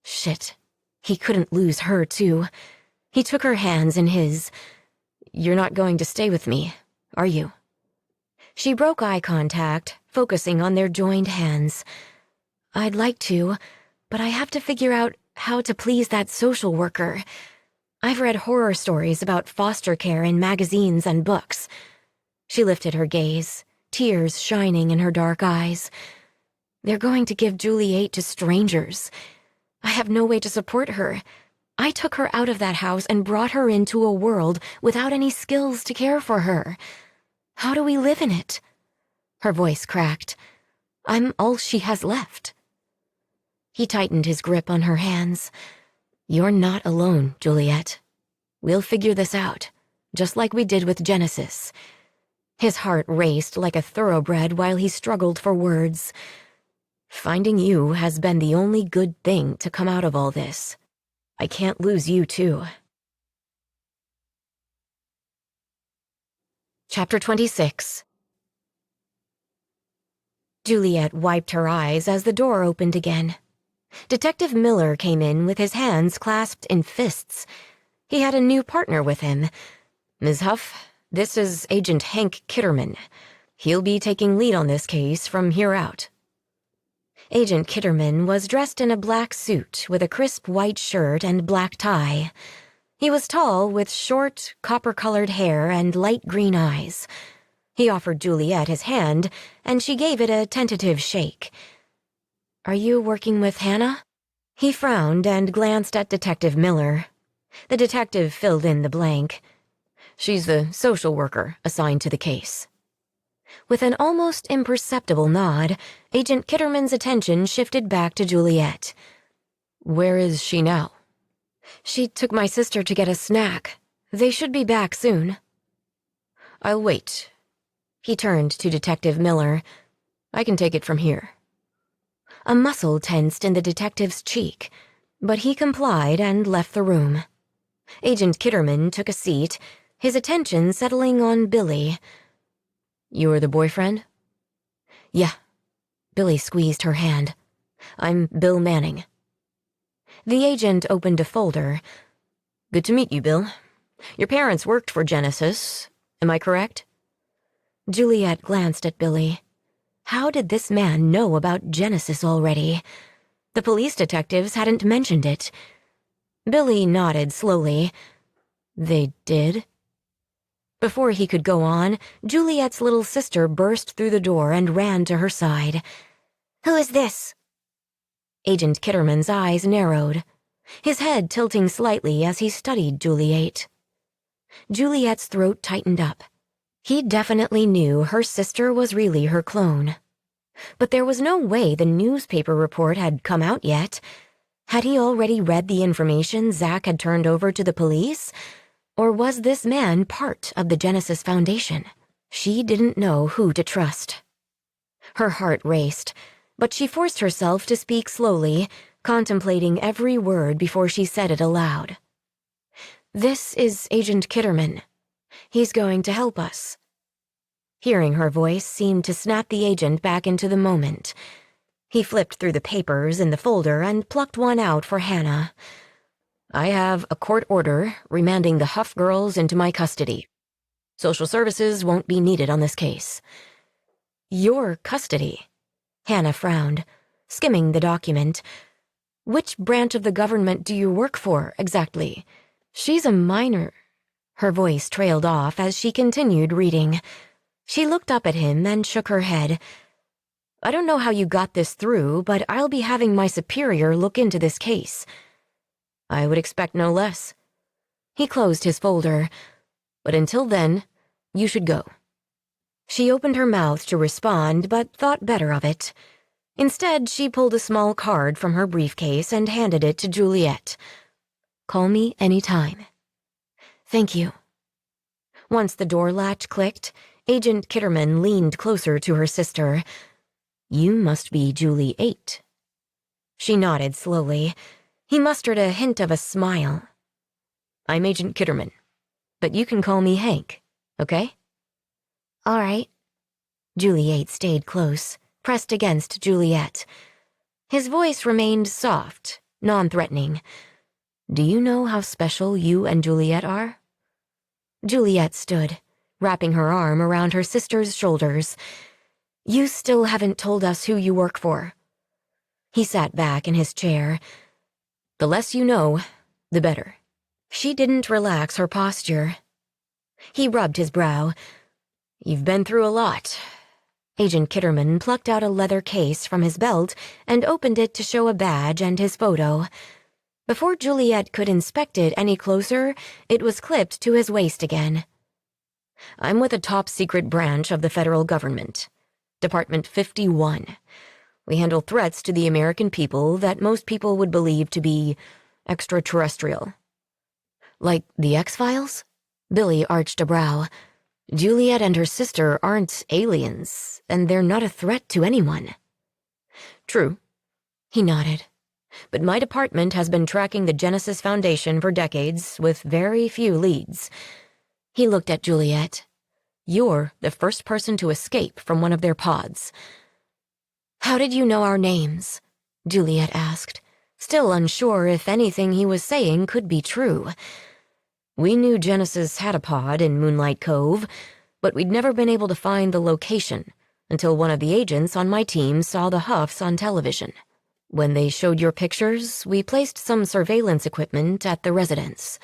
Shit. He couldn't lose her, too. He took her hands in his. "You're not going to stay with me, are you?" She broke eye contact, focusing on their joined hands. "I'd like to, but I have to figure out how to please that social worker. I've read horror stories about foster care in magazines and books." She lifted her gaze, tears shining in her dark eyes. "They're going to give Juliet to strangers. I have no way to support her. I took her out of that house and brought her into a world without any skills to care for her. How do we live in it?" Her voice cracked. "I'm all she has left." He tightened his grip on her hands. "You're not alone, Juliet. We'll figure this out, just like we did with Genesis." His heart raced like a thoroughbred while he struggled for words. "Finding you has been the only good thing to come out of all this. I can't lose you, too." Chapter 26. Juliet wiped her eyes as the door opened again. Detective Miller came in with his hands clasped in fists. He had a new partner with him. "Ms. Huff, this is Agent Hank Kitterman. He'll be taking lead on this case from here out." Agent Kitterman was dressed in a black suit with a crisp white shirt and black tie. He was tall, with short, copper-colored hair and light green eyes. He offered Juliet his hand, and she gave it a tentative shake. "Are you working with Hannah?" He frowned and glanced at Detective Miller. The detective filled in the blank. "She's the social worker assigned to the case." With an almost imperceptible nod, Agent Kitterman's attention shifted back to Juliet. "Where is she now?" "She took my sister to get a snack. They should be back soon." "I'll wait." He turned to Detective Miller. "I can take it from here." A muscle tensed in the detective's cheek, but he complied and left the room. Agent Kitterman took a seat, his attention settling on Billy. "You're the boyfriend?" "Yeah." Billy squeezed her hand. "I'm Bill Manning." The agent opened a folder. "Good to meet you, Bill. Your parents worked for Genesis, am I correct?" Juliet glanced at Billy. How did this man know about Genesis already? The police detectives hadn't mentioned it. Billy nodded slowly. "They did?" Before he could go on, Juliet's little sister burst through the door and ran to her side. "Who is this?" Agent Kitterman's eyes narrowed, his head tilting slightly as he studied Juliet. Juliet's throat tightened up. He definitely knew her sister was really her clone. But there was no way the newspaper report had come out yet. Had he already read the information Zack had turned over to the police? Or was this man part of the Genesis Foundation? She didn't know who to trust. Her heart raced, but she forced herself to speak slowly, contemplating every word before she said it aloud. "This is Agent Kitterman. He's going to help us." Hearing her voice seemed to snap the agent back into the moment. He flipped through the papers in the folder and plucked one out for Hannah. "I have a court order remanding the Huff girls into my custody. Social services won't be needed on this case." "Your custody?" Hannah frowned, skimming the document. "Which branch of the government do you work for, exactly? She's a minor." Her voice trailed off as she continued reading. She looked up at him and shook her head. "I don't know how you got this through, but I'll be having my superior look into this case." "I would expect no less." He closed his folder. "But until then, you should go." She opened her mouth to respond, but thought better of it. Instead, she pulled a small card from her briefcase and handed it to Juliet. "Call me any time." "Thank you." Once the door latch clicked, Agent Kitterman leaned closer to her sister. "You must be Julie 8. She nodded slowly. He mustered a hint of a smile. "I'm Agent Kitterman, but you can call me Hank, okay?" "All right." Julie 8 stayed close, pressed against Juliet. His voice remained soft, non-threatening. "Do you know how special you and Juliet are?" Juliet stood, wrapping her arm around her sister's shoulders. "You still haven't told us who you work for." He sat back in his chair. "The less you know, the better." She didn't relax her posture. He rubbed his brow. "You've been through a lot." Agent Kitterman plucked out a leather case from his belt and opened it to show a badge and his photo. Before Juliet could inspect it any closer, it was clipped to his waist again. "I'm with a top-secret branch of the federal government, Department 51. We handle threats to the American people that most people would believe to be extraterrestrial." "Like the X-Files?" Billy arched a brow. "Juliet and her sister aren't aliens, and they're not a threat to anyone." "True." He nodded. "But my department has been tracking the Genesis Foundation for decades, with very few leads." He looked at Juliet. "You're the first person to escape from one of their pods." "How did you know our names?" Juliet asked, still unsure if anything he was saying could be true. "We knew Genesis had a pod in Moonlight Cove, but we'd never been able to find the location until one of the agents on my team saw the Huffs on television. When they showed your pictures, we placed some surveillance equipment at the residence.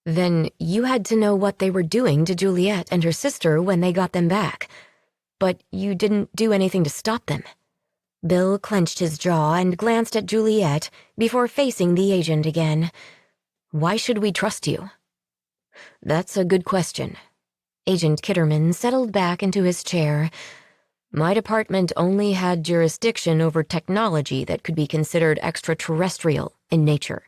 Then you had to know what they were doing to Juliet and her sister when they got them back. But you didn't do anything to stop them." Bill clenched his jaw and glanced at Juliet before facing the agent again. "Why should we trust you?" "That's a good question." Agent Kitterman settled back into his chair. "My department only had jurisdiction over technology that could be considered extraterrestrial in nature.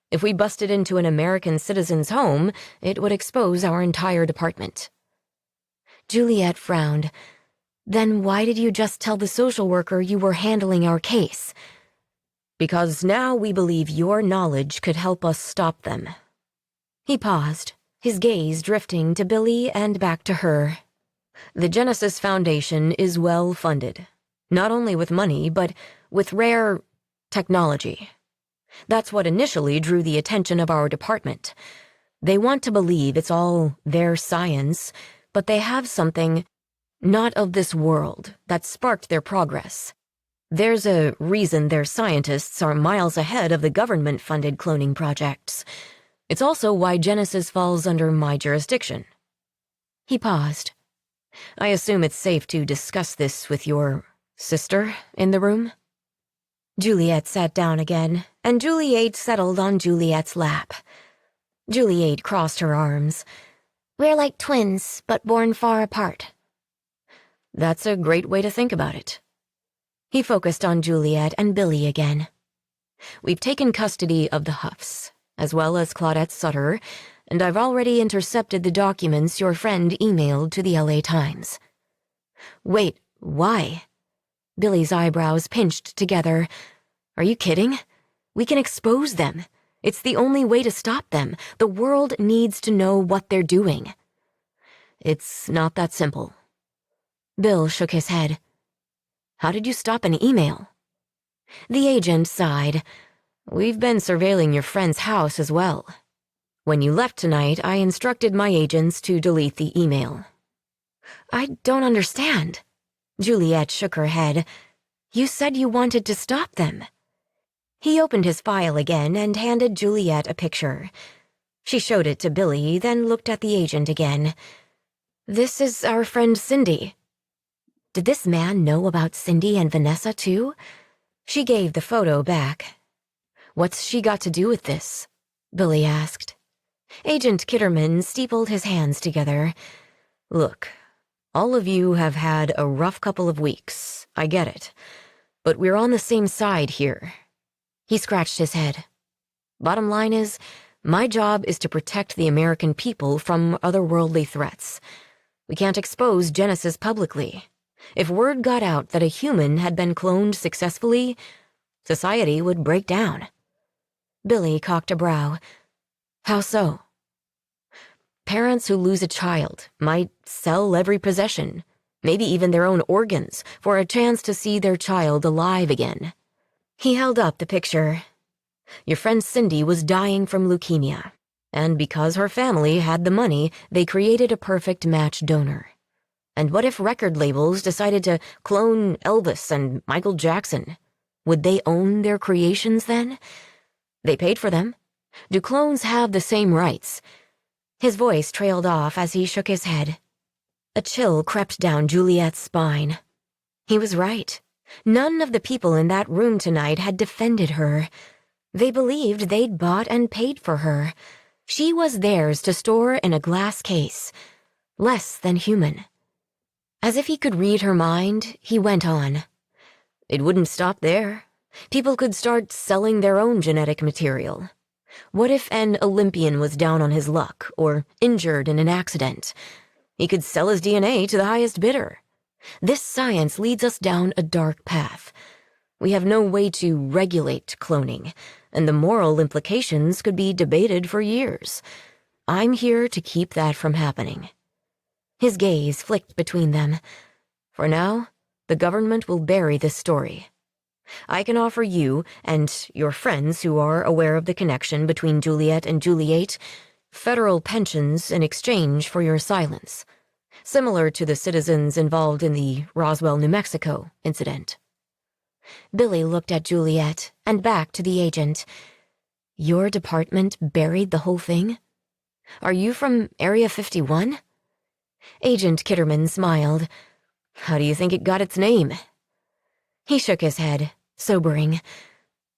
If we busted into an American citizen's home, it would expose our entire department." Juliet frowned. "Then why did you just tell the social worker you were handling our case?" "Because now we believe your knowledge could help us stop them." He paused, his gaze drifting to Billy and back to her. "The Genesis Foundation is well funded, not only with money, but with rare technology. That's what initially drew the attention of our department. They want to believe it's all their science, but they have something not of this world that sparked their progress. There's a reason their scientists are miles ahead of the government-funded cloning projects. It's also why Genesis falls under my jurisdiction." He paused. "I assume it's safe to discuss this with your sister in the room?" Juliet sat down again, and Juliet settled on Juliet's lap. Juliet crossed her arms. "We're like twins, but born far apart." "That's a great way to think about it." He focused on Juliet and Billy again. We've taken custody of the Huffs, as well as Claudette Sutter, and I've already intercepted the documents your friend emailed to the LA Times. Wait, why? Billy's eyebrows pinched together. Are you kidding? We can expose them. It's the only way to stop them. The world needs to know what they're doing. It's not that simple. Bill shook his head. How did you stop an email? The agent sighed. We've been surveilling your friend's house as well. When you left tonight, I instructed my agents to delete the email. I don't understand. Juliet shook her head. You said you wanted to stop them. He opened his file again and handed Juliet a picture. She showed it to Billy, then looked at the agent again. This is our friend Cindy. Did this man know about Cindy and Vanessa, too? She gave the photo back. What's she got to do with this? Billy asked. Agent Kitterman steepled his hands together. Look, all of you have had a rough couple of weeks. I get it. But we're on the same side here. He scratched his head. Bottom line is, my job is to protect the American people from otherworldly threats. We can't expose Genesis publicly. If word got out that a human had been cloned successfully, society would break down. Billy cocked a brow. How so? Parents who lose a child might sell every possession, maybe even their own organs, for a chance to see their child alive again. He held up the picture. Your friend Cindy was dying from leukemia, and because her family had the money, they created a perfect match donor. And what if record labels decided to clone Elvis and Michael Jackson? Would they own their creations then? They paid for them. Do clones have the same rights? His voice trailed off as he shook his head. A chill crept down Juliet's spine. He was right. None of the people in that room tonight had defended her. They believed they'd bought and paid for her. She was theirs to store in a glass case. Less than human. As if he could read her mind, he went on. It wouldn't stop there. People could start selling their own genetic material. What if an Olympian was down on his luck or injured in an accident? He could sell his DNA to the highest bidder. This science leads us down a dark path. We have no way to regulate cloning, and the moral implications could be debated for years. I'm here to keep that from happening. His gaze flicked between them. For now, the government will bury this story. I can offer you, and your friends who are aware of the connection between Juliet and Juliet, federal pensions in exchange for your silence, similar to the citizens involved in the Roswell, New Mexico incident. Billy looked at Juliet and back to the agent. Your department buried the whole thing? Are you from Area 51? Agent Kitterman smiled. How do you think it got its name? He shook his head, sobering.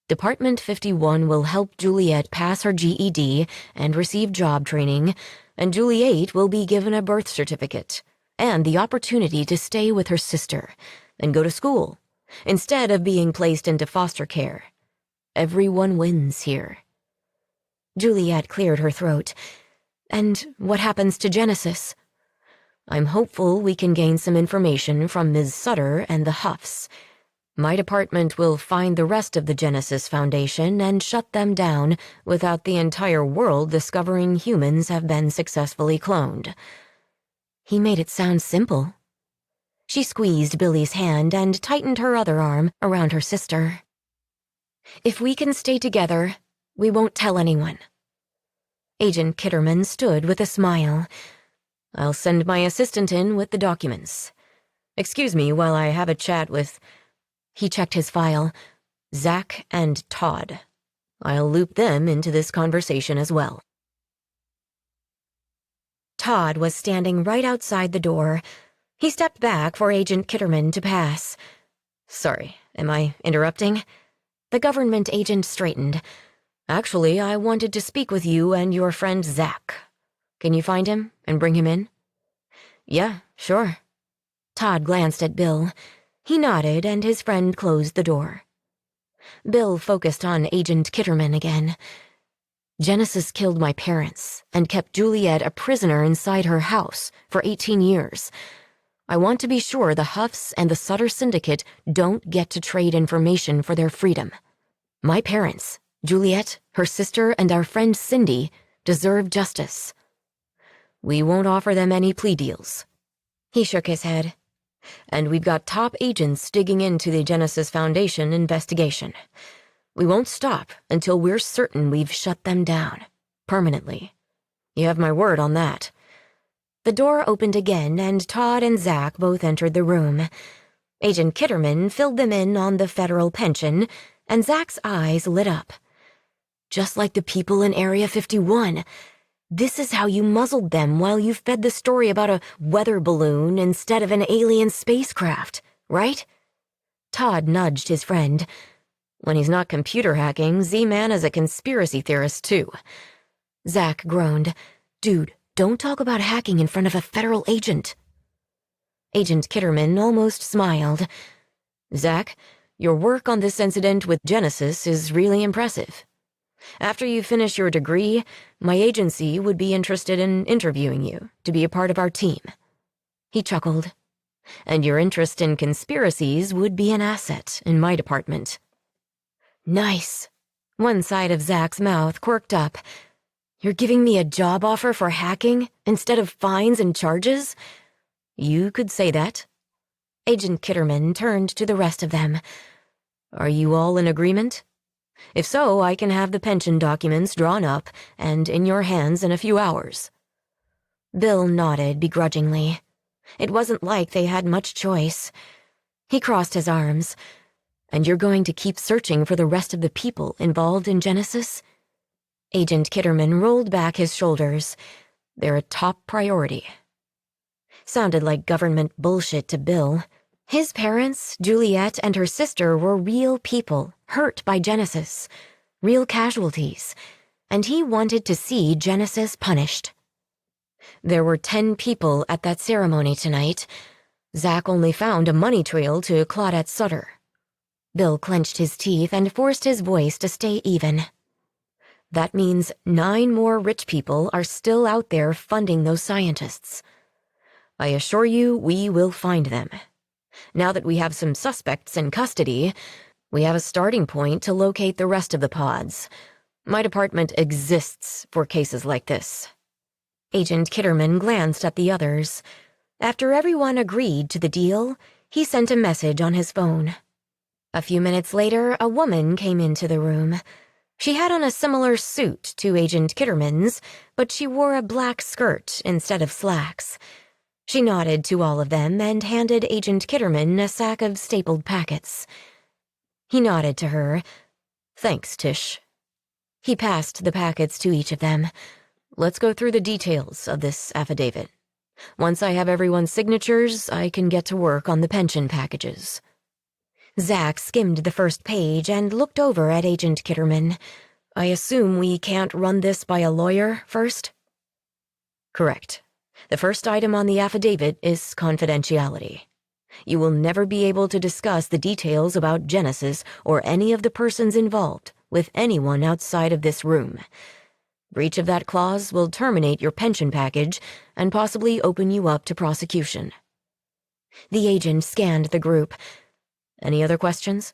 Department 51 will help Juliet pass her GED and receive job training, and Juliet will be given a birth certificate and the opportunity to stay with her sister and go to school, instead of being placed into foster care. Everyone wins here. Juliet cleared her throat. And what happens to Genesis? I'm hopeful we can gain some information from Ms. Sutter and the Huffs. My department will find the rest of the Genesis Foundation and shut them down without the entire world discovering humans have been successfully cloned. He made it sound simple. She squeezed Billy's hand and tightened her other arm around her sister. If we can stay together, we won't tell anyone. Agent Kitterman stood with a smile. I'll send my assistant in with the documents. Excuse me while I have a chat with... He checked his file. Zach and Todd. I'll loop them into this conversation as well. Todd was standing right outside the door. He stepped back for Agent Kitterman to pass. Sorry, am I interrupting? The government agent straightened. Actually, I wanted to speak with you and your friend Zach. Can you find him and bring him in? Yeah, sure. Todd glanced at Bill. He nodded and his friend closed the door. Bill focused on Agent Kitterman again. Genesis killed my parents and kept Juliet a prisoner inside her house for 18 years. I want to be sure the Huffs and the Sutter Syndicate don't get to trade information for their freedom. My parents, Juliet, her sister, and our friend Cindy, deserve justice. We won't offer them any plea deals. He shook his head. And we've got top agents digging into the Genesis Foundation investigation. We won't stop until we're certain we've shut them down. Permanently. You have my word on that. The door opened again, and Todd and Zach both entered the room. Agent Kitterman filled them in on the federal pension, and Zach's eyes lit up. Just like the people in Area 51, this is how you muzzled them while you fed the story about a weather balloon instead of an alien spacecraft, right? Todd nudged his friend. When he's not computer hacking, Z-Man is a conspiracy theorist, too. Zach groaned. Dude, don't talk about hacking in front of a federal agent. Agent Kitterman almost smiled. Zach, your work on this incident with Genesis is really impressive. After you finish your degree, my agency would be interested in interviewing you to be a part of our team. He chuckled. And your interest in conspiracies would be an asset in my department. Nice. One side of Zach's mouth quirked up. You're giving me a job offer for hacking instead of fines and charges? You could say that. Agent Kitterman turned to the rest of them. Are you all in agreement? If so, I can have the pension documents drawn up and in your hands in a few hours. Bill nodded begrudgingly. It wasn't like they had much choice. He crossed his arms. And you're going to keep searching for the rest of the people involved in Genesis? Agent Kitterman rolled back his shoulders. They're a top priority. Sounded like government bullshit to Bill. His parents, Juliet, and her sister were real people, hurt by Genesis, real casualties, and he wanted to see Genesis punished. There were 10 people at that ceremony tonight. Zach only found a money trail to Claudette Sutter. Bill clenched his teeth and forced his voice to stay even. That means 9 more rich people are still out there funding those scientists. I assure you we will find them. Now that we have some suspects in custody, we have a starting point to locate the rest of the pods. My department exists for cases like this. Agent Kitterman glanced at the others. After everyone agreed to the deal, he sent a message on his phone. A few minutes later, a woman came into the room. She had on a similar suit to Agent Kitterman's, but she wore a black skirt instead of slacks. She nodded to all of them and handed Agent Kitterman a sack of stapled packets. He nodded to her. Thanks, Tish. He passed the packets to each of them. Let's go through the details of this affidavit. Once I have everyone's signatures, I can get to work on the pension packages. Zach skimmed the first page and looked over at Agent Kitterman. I assume we can't run this by a lawyer first? Correct. The first item on the affidavit is confidentiality. You will never be able to discuss the details about Genesis or any of the persons involved with anyone outside of this room. Breach of that clause will terminate your pension package and possibly open you up to prosecution. The agent scanned the group. Any other questions?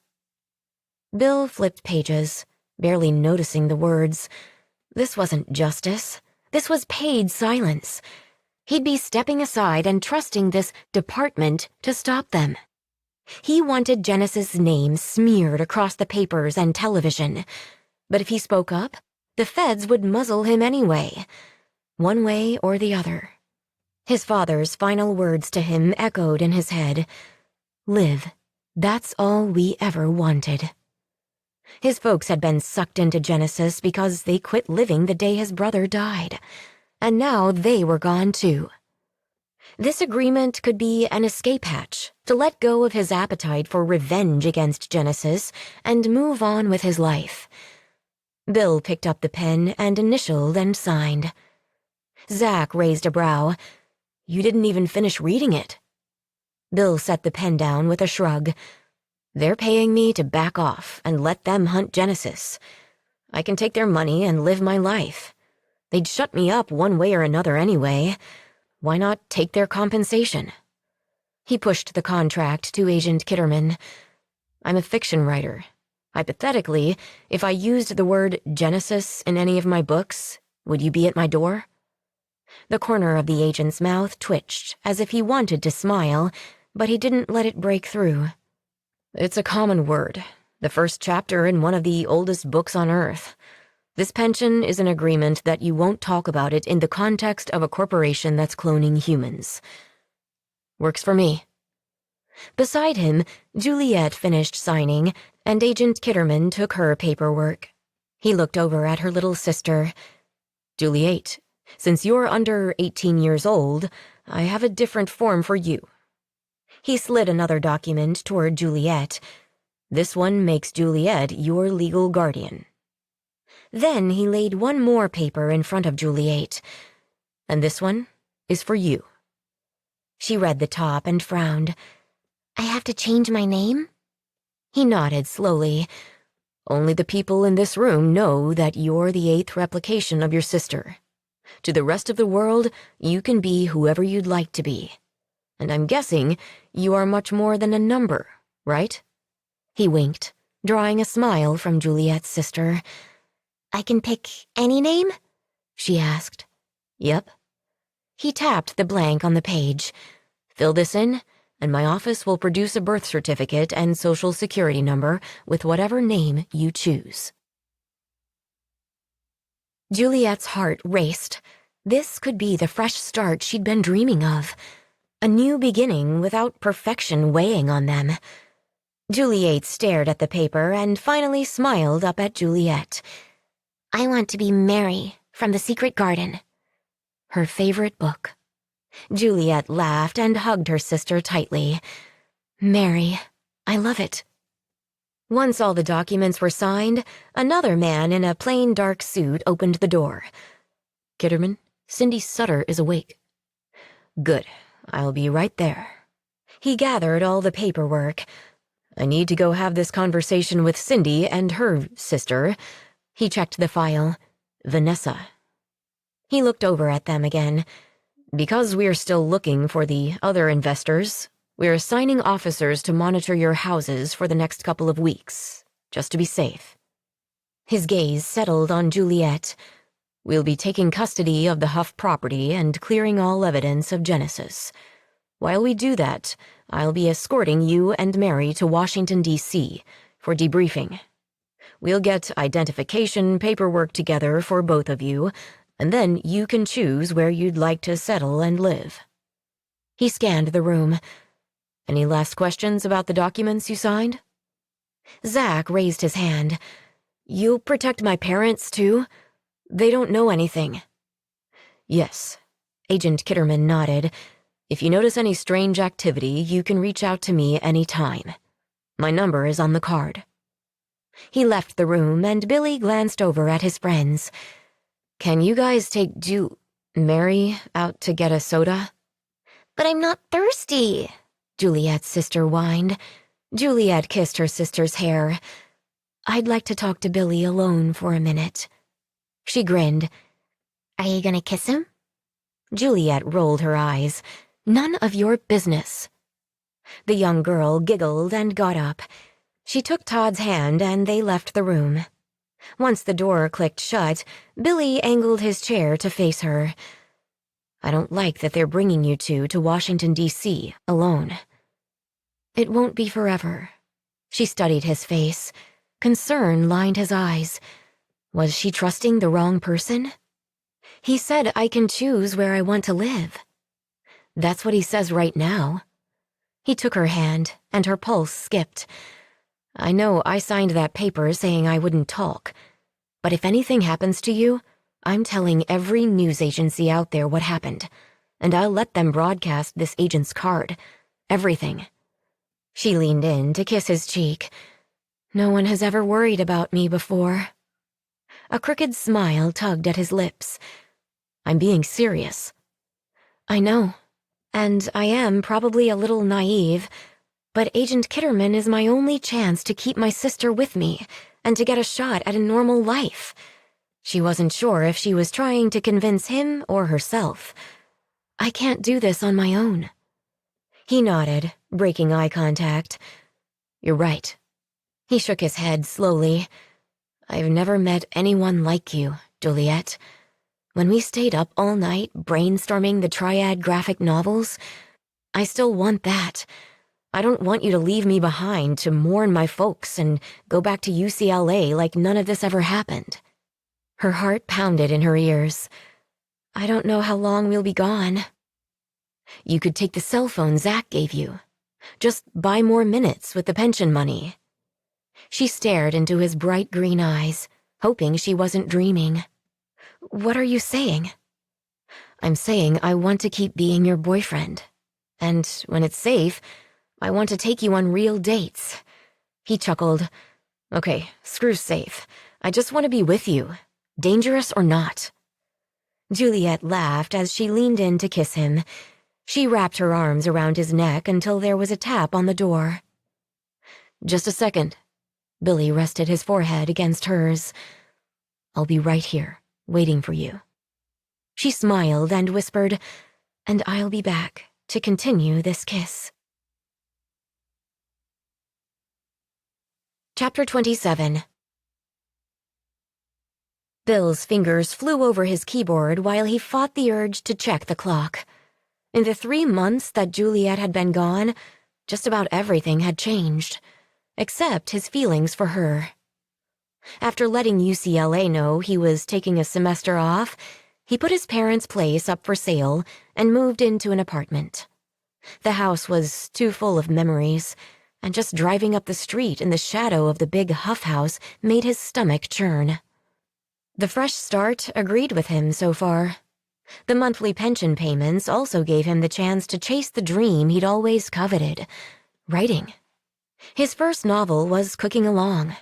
Bill flipped pages, barely noticing the words. This wasn't justice. This was paid silence. He'd be stepping aside and trusting this department to stop them. He wanted Genesis' name smeared across the papers and television. But if he spoke up, the feds would muzzle him anyway, one way or the other. His father's final words to him echoed in his head. Live. That's all we ever wanted. His folks had been sucked into Genesis because they quit living the day his brother died. And now they were gone too. This agreement could be an escape hatch to let go of his appetite for revenge against Genesis and move on with his life. Bill picked up the pen and initialed and signed. Zach raised a brow. You didn't even finish reading it. Bill set the pen down with a shrug. They're paying me to back off and let them hunt Genesis. I can take their money and live my life. They'd shut me up one way or another anyway. Why not take their compensation? He pushed the contract to Agent Kitterman. I'm a fiction writer. Hypothetically, if I used the word Genesis in any of my books, would you be at my door? The corner of the agent's mouth twitched as if he wanted to smile, but he didn't let it break through. It's a common word, the first chapter in one of the oldest books on Earth. This pension is an agreement that you won't talk about it in the context of a corporation that's cloning humans. Works for me. Beside him, Juliet finished signing, and Agent Kitterman took her paperwork. He looked over at her little sister. Juliet, since you're under 18 years old, I have a different form for you. He slid another document toward Juliet. This one makes Juliet your legal guardian. Then he laid one more paper in front of Juliet. And this one is for you. She read the top and frowned. I have to change my name? He nodded slowly. Only the people in this room know that you're the 8th replication of your sister. To the rest of the world, you can be whoever you'd like to be. And I'm guessing you are much more than a number, right? He winked, drawing a smile from Juliet's sister. I can pick any name? She asked. Yep. He tapped the blank on the page. Fill this in, and my office will produce a birth certificate and social security number with whatever name you choose. Juliet's heart raced. This could be the fresh start she'd been dreaming of. A new beginning without perfection weighing on them. Juliet stared at the paper and finally smiled up at Juliet. I want to be Mary from The Secret Garden. Her favorite book. Juliet laughed and hugged her sister tightly. Mary, I love it. Once all the documents were signed, another man in a plain dark suit opened the door. Kitterman, Cindy Sutter is awake. Good, I'll be right there. He gathered all the paperwork. I need to go have this conversation with Cindy and her sister. He checked the file. Vanessa. He looked over at them again. Because we're still looking for the other investors, we're assigning officers to monitor your houses for the next couple of weeks, just to be safe. His gaze settled on Juliet. We'll be taking custody of the Huff property and clearing all evidence of Genesis. While we do that, I'll be escorting you and Mary to Washington, D.C. for debriefing. We'll get identification paperwork together for both of you, and then you can choose where you'd like to settle and live. He scanned the room. Any last questions about the documents you signed? Zach raised his hand. You'll protect my parents, too? They don't know anything. Yes. Agent Kitterman nodded. If you notice any strange activity, you can reach out to me any time. My number is on the card. He left the room, and Billy glanced over at his friends. Can you guys take Mary out to get a soda? But I'm not thirsty, Juliet's sister whined. Juliet kissed her sister's hair. I'd like to talk to Billy alone for a minute. She grinned. Are you gonna kiss him? Juliet rolled her eyes. None of your business. The young girl giggled and got up. She took Todd's hand and they left the room. Once the door clicked shut, Billy angled his chair to face her. I don't like that they're bringing you two to Washington, D.C. alone. It won't be forever. She studied his face. Concern lined his eyes. Was she trusting the wrong person? He said I can choose where I want to live. That's what he says right now. He took her hand, and her pulse skipped. I know I signed that paper saying I wouldn't talk, but if anything happens to you, I'm telling every news agency out there what happened, and I'll let them broadcast this agent's card. Everything. She leaned in to kiss his cheek. No one has ever worried about me before. A crooked smile tugged at his lips. I'm being serious. I know, and I am probably a little naive, But Agent Kitterman is my only chance to keep my sister with me and to get a shot at a normal life. She wasn't sure if she was trying to convince him or herself. I can't do this on my own. He nodded, breaking eye contact. You're right. He shook his head slowly. I've never met anyone like you, Juliet. When we stayed up all night brainstorming the Triad graphic novels, I still want that. I don't want you to leave me behind to mourn my folks and go back to UCLA like none of this ever happened. Her heart pounded in her ears. I don't know how long we'll be gone. You could take the cell phone Zach gave you. Just buy more minutes with the pension money. She stared into his bright green eyes, hoping she wasn't dreaming. What are you saying? I'm saying I want to keep being your boyfriend. And when it's safe, I want to take you on real dates. He chuckled. Okay, screw safe. I just want to be with you, dangerous or not. Juliet laughed as she leaned in to kiss him. She wrapped her arms around his neck until there was a tap on the door. Just a second. Billy rested his forehead against hers. I'll be right here, waiting for you. She smiled and whispered, and I'll be back to continue this kiss. Chapter 27. Bill's fingers flew over his keyboard while he fought the urge to check the clock. In the 3 months that Juliet had been gone, just about everything had changed, except his feelings for her. After letting UCLA know he was taking a semester off, he put his parents' place up for sale and moved into an apartment. The house was too full of memories, and just driving up the street in the shadow of the big Huff house made his stomach churn. The fresh start agreed with him so far. The monthly pension payments also gave him the chance to chase the dream he'd always coveted, writing. His first novel was cooking along.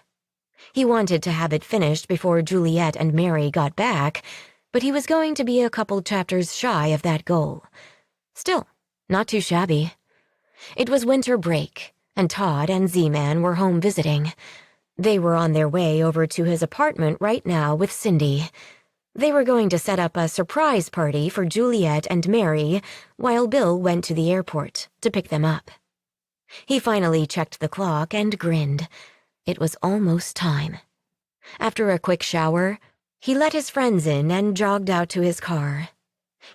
He wanted to have it finished before Juliet and Mary got back, but he was going to be a couple chapters shy of that goal. Still, not too shabby. It was winter break, and Todd and Z-Man were home visiting. They were on their way over to his apartment right now with Cindy. They were going to set up a surprise party for Juliet and Mary while Bill went to the airport to pick them up. He finally checked the clock and grinned. It was almost time. After a quick shower, he let his friends in and jogged out to his car.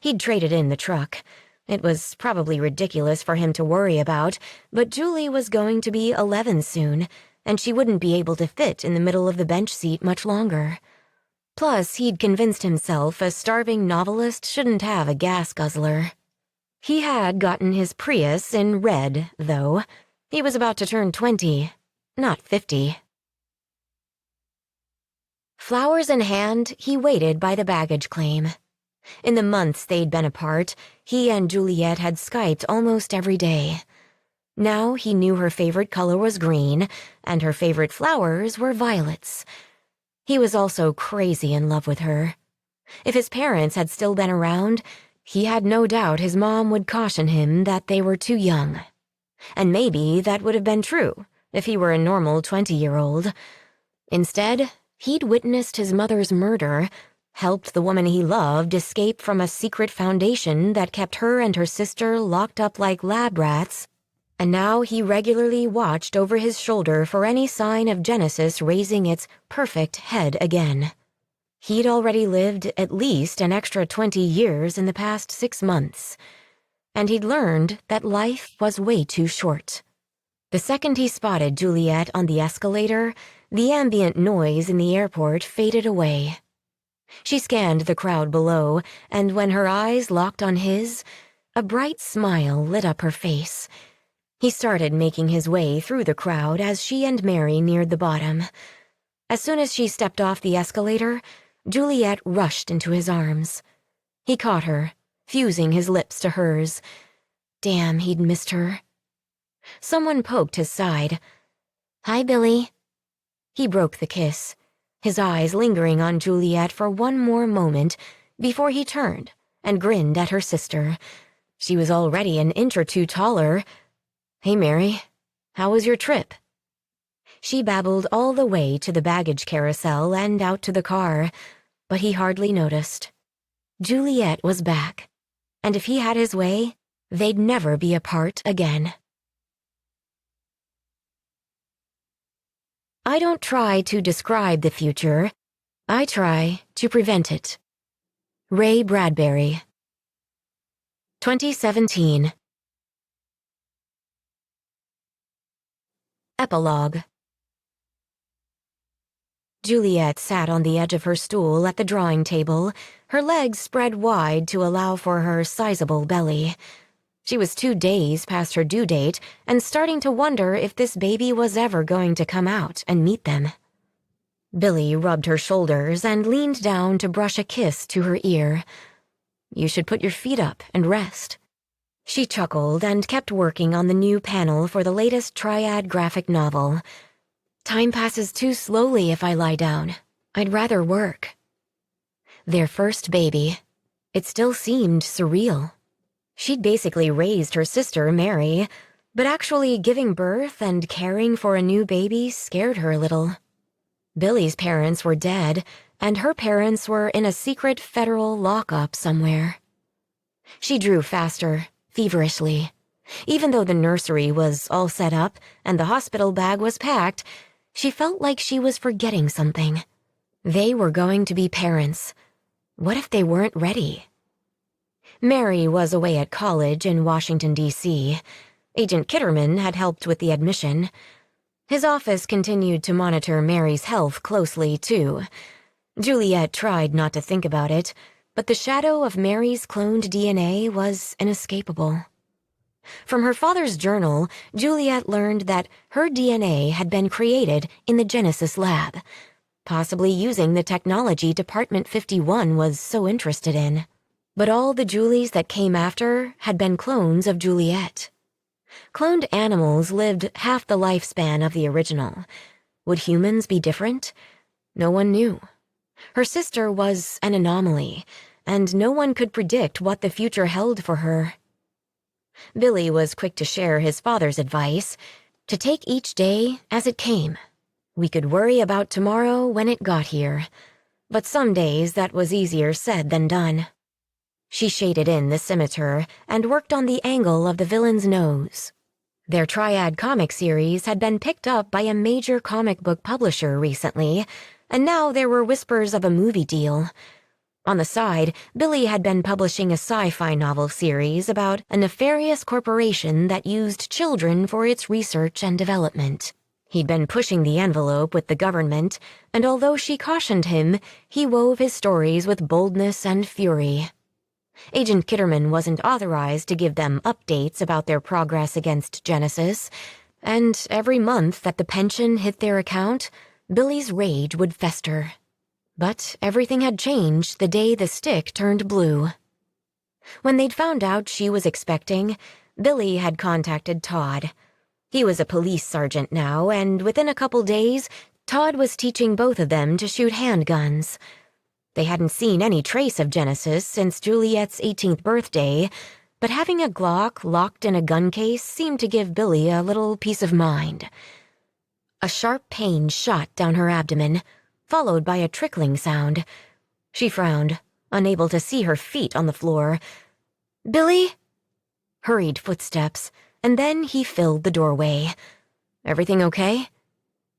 He'd traded in the truck. It was probably ridiculous for him to worry about, but Julie was going to be 11 soon, and she wouldn't be able to fit in the middle of the bench seat much longer. Plus, he'd convinced himself a starving novelist shouldn't have a gas guzzler. He had gotten his Prius in red, though. He was about to turn 20, not 50. Flowers in hand, he waited by the baggage claim. In the months they'd been apart, he and Juliet had Skyped almost every day. Now he knew her favorite color was green, and her favorite flowers were violets. He was also crazy in love with her. If his parents had still been around, he had no doubt his mom would caution him that they were too young. And maybe that would have been true if he were a normal 20-year-old. Instead, he'd witnessed his mother's murder, helped the woman he loved escape from a secret foundation that kept her and her sister locked up like lab rats, and now he regularly watched over his shoulder for any sign of Genesis raising its perfect head again. He'd already lived at least an extra 20 years in the past 6 months, and he'd learned that life was way too short. The second he spotted Juliet on the escalator, the ambient noise in the airport faded away. She scanned the crowd below, and when her eyes locked on his, a bright smile lit up her face. He started making his way through the crowd as she and Mary neared the bottom. As soon as she stepped off the escalator, Juliet rushed into his arms. He caught her, fusing his lips to hers. Damn, he'd missed her. Someone poked his side. Hi, Billy. He broke the kiss, his eyes lingering on Juliet for one more moment before he turned and grinned at her sister. She was already an inch or two taller. Hey, Mary. How was your trip?" She babbled all the way to the baggage carousel and out to the car, but he hardly noticed. Juliet was back, and if he had his way, they'd never be apart again. I don't try to describe the future. I try to prevent it. Ray Bradbury. 2017. Epilogue. Juliet sat on the edge of her stool at the drawing table, her legs spread wide to allow for her sizable belly. She was 2 days past her due date and starting to wonder if this baby was ever going to come out and meet them. Billy rubbed her shoulders and leaned down to brush a kiss to her ear. "You should put your feet up and rest." She chuckled and kept working on the new panel for the latest triad graphic novel. "Time passes too slowly if I lie down. I'd rather work." Their first baby. It still seemed surreal. She'd basically raised her sister, Mary, but actually giving birth and caring for a new baby scared her a little. Billy's parents were dead, and her parents were in a secret federal lockup somewhere. She drew faster, feverishly. Even though the nursery was all set up and the hospital bag was packed, she felt like she was forgetting something. They were going to be parents. What if they weren't ready? Mary was away at college in Washington, D.C. Agent Kitterman had helped with the admission. His office continued to monitor Mary's health closely, too. Juliet tried not to think about it, but the shadow of Mary's cloned DNA was inescapable. From her father's journal, Juliet learned that her DNA had been created in the Genesis lab, possibly using the technology Department 51 was so interested in. But all the Julies that came after had been clones of Juliet. Cloned animals lived half the lifespan of the original. Would humans be different? No one knew. Her sister was an anomaly, and no one could predict what the future held for her. Billy was quick to share his father's advice, to take each day as it came. We could worry about tomorrow when it got here, but some days that was easier said than done. She shaded in the scimitar and worked on the angle of the villain's nose. Their Triad comic series had been picked up by a major comic book publisher recently, and now there were whispers of a movie deal. On the side, Billy had been publishing a sci-fi novel series about a nefarious corporation that used children for its research and development. He'd been pushing the envelope with the government, and although she cautioned him, he wove his stories with boldness and fury. Agent Kitterman wasn't authorized to give them updates about their progress against Genesis, and every month that the pension hit their account, Billy's rage would fester. But everything had changed the day the stick turned blue. When they'd found out she was expecting, Billy had contacted Todd. He was a police sergeant now, and within a couple days, Todd was teaching both of them to shoot handguns. They hadn't seen any trace of Genesis since Juliet's 18th birthday, but having a Glock locked in a gun case seemed to give Billy a little peace of mind. A sharp pain shot down her abdomen, followed by a trickling sound. She frowned, unable to see her feet on the floor. "Billy?" Hurried footsteps, and then he filled the doorway. "Everything okay?"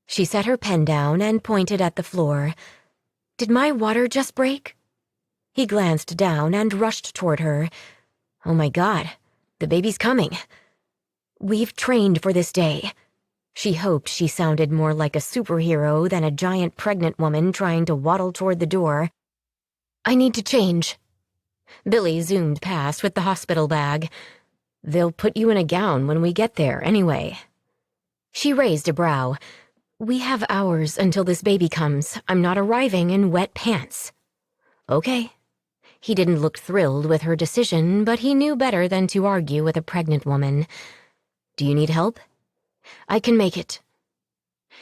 She set her pen down and pointed at the floor. "Did my water just break?" He glanced down and rushed toward her. "Oh my God, the baby's coming." "We've trained for this day." She hoped she sounded more like a superhero than a giant pregnant woman trying to waddle toward the door. "I need to change." Billy zoomed past with the hospital bag. "They'll put you in a gown when we get there, anyway." She raised a brow. "We have hours until this baby comes. I'm not arriving in wet pants." "Okay." He didn't look thrilled with her decision, but he knew better than to argue with a pregnant woman. "Do you need help?" "I can make it."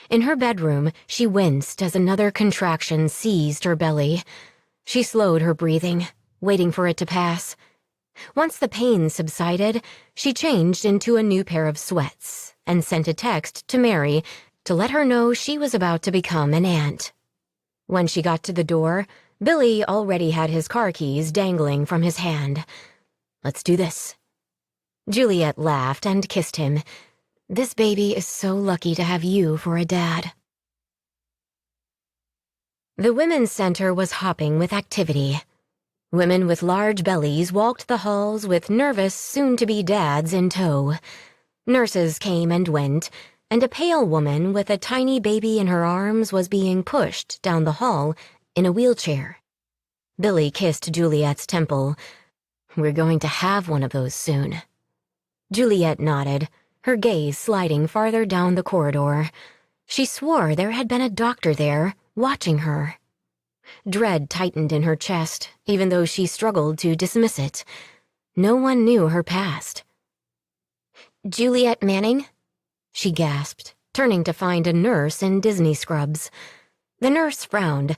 In her bedroom, she winced as another contraction seized her belly. She slowed her breathing, waiting for it to pass. Once the pain subsided, she changed into a new pair of sweats, and sent a text to Mary to let her know she was about to become an aunt. When she got to the door, Billy already had his car keys dangling from his hand. "Let's do this." Juliet laughed and kissed him. "This baby is so lucky to have you for a dad." The Women's Center was hopping with activity. Women with large bellies walked the halls with nervous, soon-to-be dads in tow. Nurses came and went, and a pale woman with a tiny baby in her arms was being pushed down the hall in a wheelchair. Billy kissed Juliet's temple. "We're going to have one of those soon." Juliet nodded, her gaze sliding farther down the corridor. She swore there had been a doctor there, watching her. Dread tightened in her chest, even though she struggled to dismiss it. No one knew her past. "Juliet Manning?" she gasped, turning to find a nurse in Disney scrubs. The nurse frowned.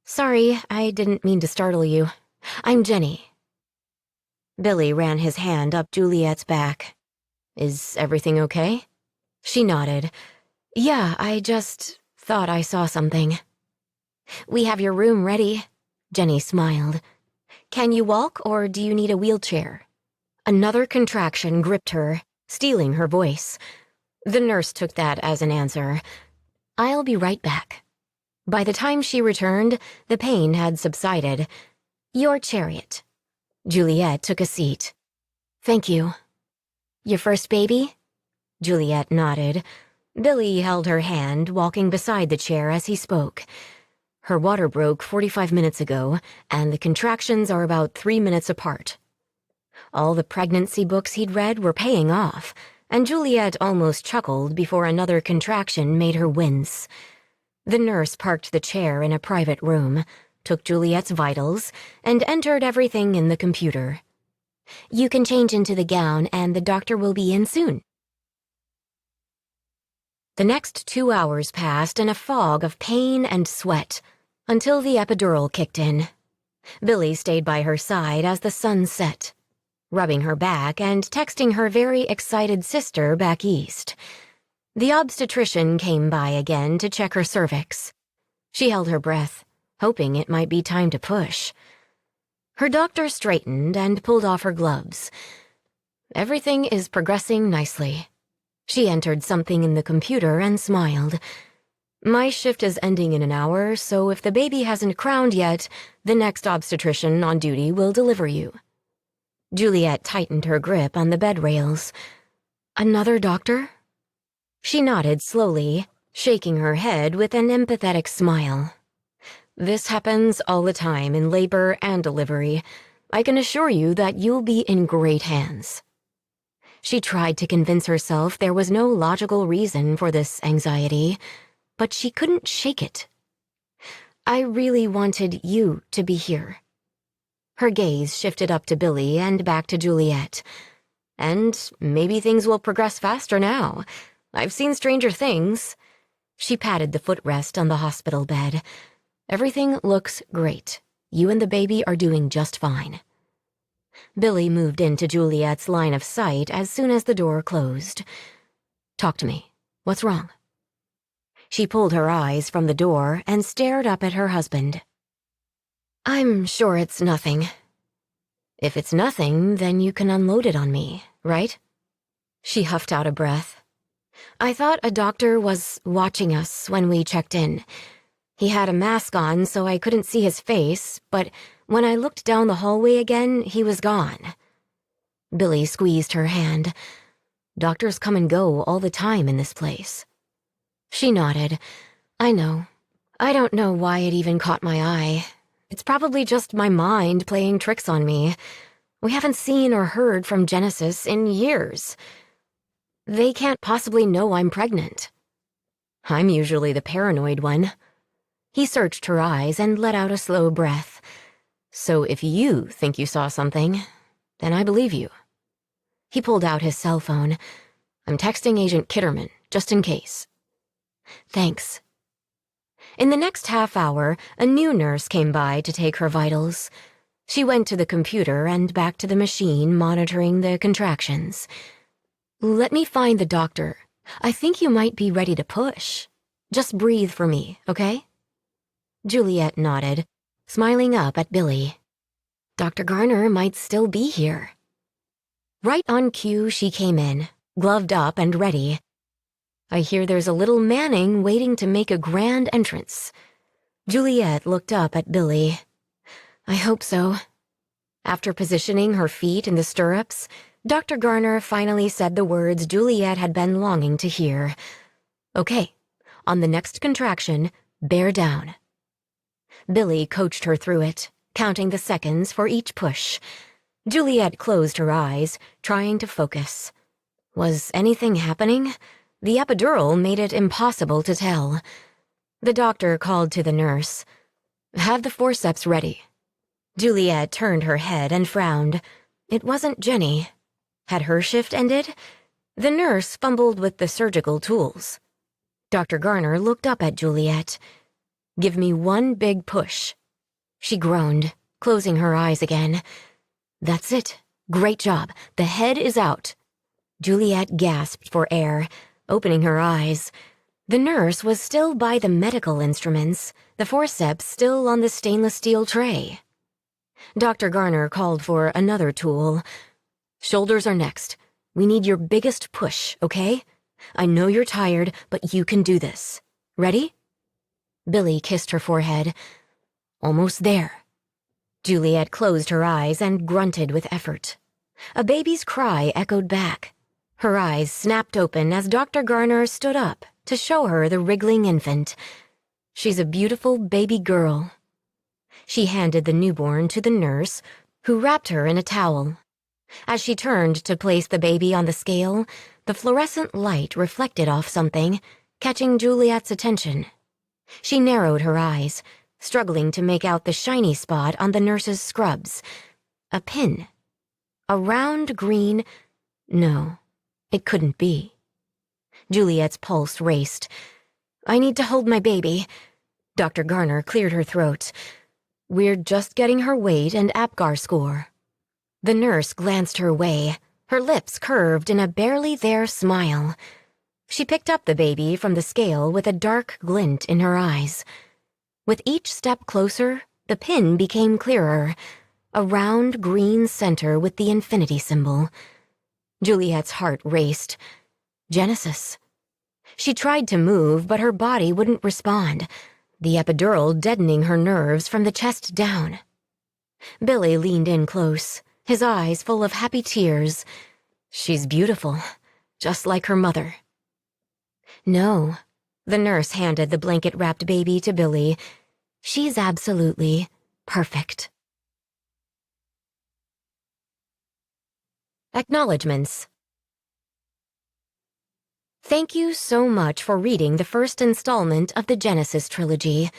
"Sorry, I didn't mean to startle you. I'm Jenny." Billy ran his hand up Juliet's back. "Is everything okay?" She nodded. "Yeah, I just thought I saw something." "We have your room ready," Jenny smiled. "Can you walk, or do you need a wheelchair?" Another contraction gripped her, stealing her voice. The nurse took that as an answer. "I'll be right back." By the time she returned, the pain had subsided. "Your chariot." Juliet took a seat. "Thank you." "Your first baby?" Juliet nodded. Billy held her hand, walking beside the chair as he spoke. "Her water broke 45 minutes ago, and the contractions are about 3 minutes apart." All the pregnancy books he'd read were paying off, and Juliet almost chuckled before another contraction made her wince. The nurse parked the chair in a private room, took Juliet's vitals, and entered everything in the computer. "You can change into the gown, and the doctor will be in soon." The next 2 hours passed in a fog of pain and sweat, until the epidural kicked in. Billy stayed by her side as the sun set, rubbing her back and texting her very excited sister back east. The obstetrician came by again to check her cervix. She held her breath, hoping it might be time to push. Her doctor straightened and pulled off her gloves. "Everything is progressing nicely." She entered something in the computer and smiled. "My shift is ending in an hour, so if the baby hasn't crowned yet, the next obstetrician on duty will deliver you." Juliet tightened her grip on the bed rails. "Another doctor?" She nodded slowly, shaking her head with an empathetic smile. "This happens all the time in labor and delivery. I can assure you that you'll be in great hands." She tried to convince herself there was no logical reason for this anxiety, but she couldn't shake it. "I really wanted you to be here." Her gaze shifted up to Billy and back to Juliet. "And maybe things will progress faster now. I've seen stranger things." She patted the footrest on the hospital bed. "Everything looks great. You and the baby are doing just fine." Billy moved into Juliet's line of sight as soon as the door closed. "Talk to me. What's wrong?" She pulled her eyes from the door and stared up at her husband. "I'm sure it's nothing." "If it's nothing, then you can unload it on me, right?" She huffed out a breath. "I thought a doctor was watching us when we checked in. He had a mask on, so I couldn't see his face, but when I looked down the hallway again, he was gone." Billy squeezed her hand. "Doctors come and go all the time in this place." She nodded. "I know. I don't know why it even caught my eye. It's probably just my mind playing tricks on me. We haven't seen or heard from Genesis in years. They can't possibly know I'm pregnant." "I'm usually the paranoid one." He searched her eyes and let out a slow breath. "So if you think you saw something, then I believe you." He pulled out his cell phone. "I'm texting Agent Kitterman, just in case." "Thanks." In the next half hour, a new nurse came by to take her vitals. She went to the computer and back to the machine monitoring the contractions. "Let me find the doctor," I think you might be ready to push. Just breathe for me, okay? Juliet nodded, smiling up at Billy. Dr. Garner might still be here. Right on cue, she came in, gloved up and ready. I hear there's a little Manning waiting to make a grand entrance. Juliet looked up at Billy. I hope so. After positioning her feet in the stirrups, Dr. Garner finally said the words Juliet had been longing to hear. Okay, on the next contraction, bear down. Billy coached her through it, counting the seconds for each push. Juliet closed her eyes, trying to focus. Was anything happening? The epidural made it impossible to tell. The doctor called to the nurse. Have the forceps ready. Juliet turned her head and frowned. It wasn't Jenny. Had her shift ended? The nurse fumbled with the surgical tools. Dr. Garner looked up at Juliet. Give me one big push. She groaned, closing her eyes again. That's it. Great job. The head is out. Juliet gasped for air, opening her eyes. The nurse was still by the medical instruments, the forceps still on the stainless steel tray. Dr. Garner called for another tool. Shoulders are next. We need your biggest push, okay? I know you're tired, but you can do this. Ready? Billy kissed her forehead. Almost there. Juliet closed her eyes and grunted with effort. A baby's cry echoed back. Her eyes snapped open as Dr. Garner stood up to show her the wriggling infant. She's a beautiful baby girl. She handed the newborn to the nurse, who wrapped her in a towel. As she turned to place the baby on the scale, the fluorescent light reflected off something, catching Juliet's attention. She narrowed her eyes, struggling to make out the shiny spot on the nurse's scrubs. A pin. A round green... No, it couldn't be. Juliet's pulse raced. I need to hold my baby. Dr. Garner cleared her throat. We're just getting her weight and APGAR score. The nurse glanced her way, her lips curved in a barely there smile. She picked up the baby from the scale with a dark glint in her eyes. With each step closer, the pin became clearer, a round green center with the infinity symbol. Juliet's heart raced. Genesis. She tried to move, but her body wouldn't respond, the epidural deadening her nerves from the chest down. Billy leaned in close, his eyes full of happy tears. She's beautiful, just like her mother. No, the nurse handed the blanket-wrapped baby to Billy. She's absolutely perfect. Acknowledgements. Thank you so much for reading the first installment of the Genesis trilogy.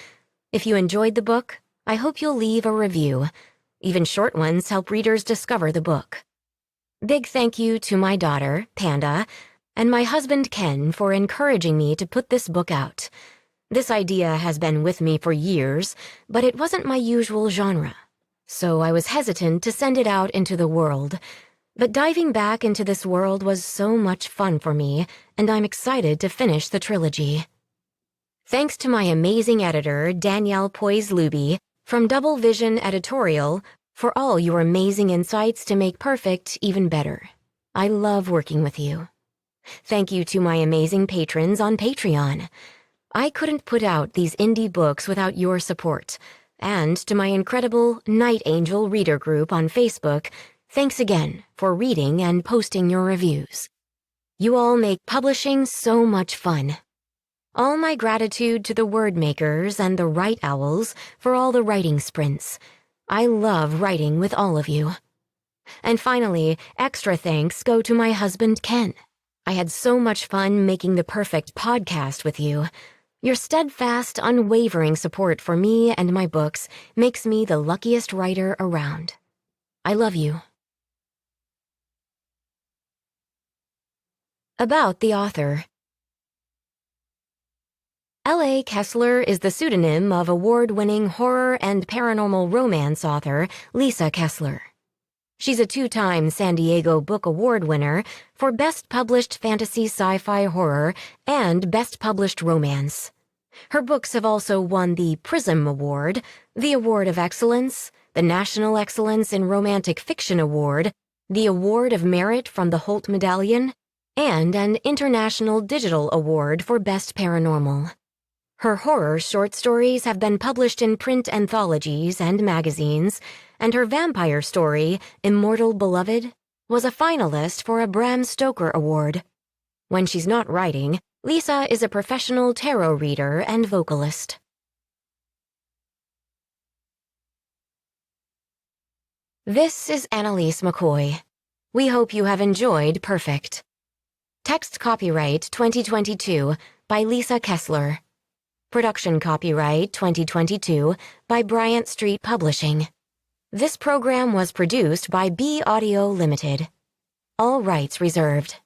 If you enjoyed the book, I hope you'll leave a review. Even short ones help readers discover the book. Big thank you to my daughter, Panda, and my husband, Ken, for encouraging me to put this book out. This idea has been with me for years, but it wasn't my usual genre, so I was hesitant to send it out into the world. But diving back into this world was so much fun for me, and I'm excited to finish the trilogy. Thanks to my amazing editor, Danielle Poise-Luby, from Double Vision Editorial, for all your amazing insights to make Perfect even better. I love working with you. Thank you to my amazing patrons on Patreon. I couldn't put out these indie books without your support. And to my incredible Night Angel reader group on Facebook, thanks again for reading and posting your reviews. You all make publishing so much fun. All my gratitude to the word makers and the Write Owls for all the writing sprints. I love writing with all of you. And finally, extra thanks go to my husband, Ken. I had so much fun making the Perfect podcast with you. Your steadfast, unwavering support for me and my books makes me the luckiest writer around. I love you. About the author. L.A. Kessler is the pseudonym of award-winning horror and paranormal romance author Lisa Kessler. She's a 2-time San Diego Book Award winner for Best Published Fantasy Sci-Fi Horror and Best Published Romance. Her books have also won the Prism Award, the Award of Excellence, the National Excellence in Romantic Fiction Award, the Award of Merit from the Holt Medallion, and an International Digital Award for Best Paranormal. Her horror short stories have been published in print anthologies and magazines, and her vampire story, Immortal Beloved, was a finalist for a Bram Stoker Award. When she's not writing, Lisa is a professional tarot reader and vocalist. This is Annalise McCoy. We hope you have enjoyed Perfect. Text copyright 2022 by Lisa Kessler. Production copyright 2022 by Bryant Street Publishing. This program was produced by B Audio Limited. All rights reserved.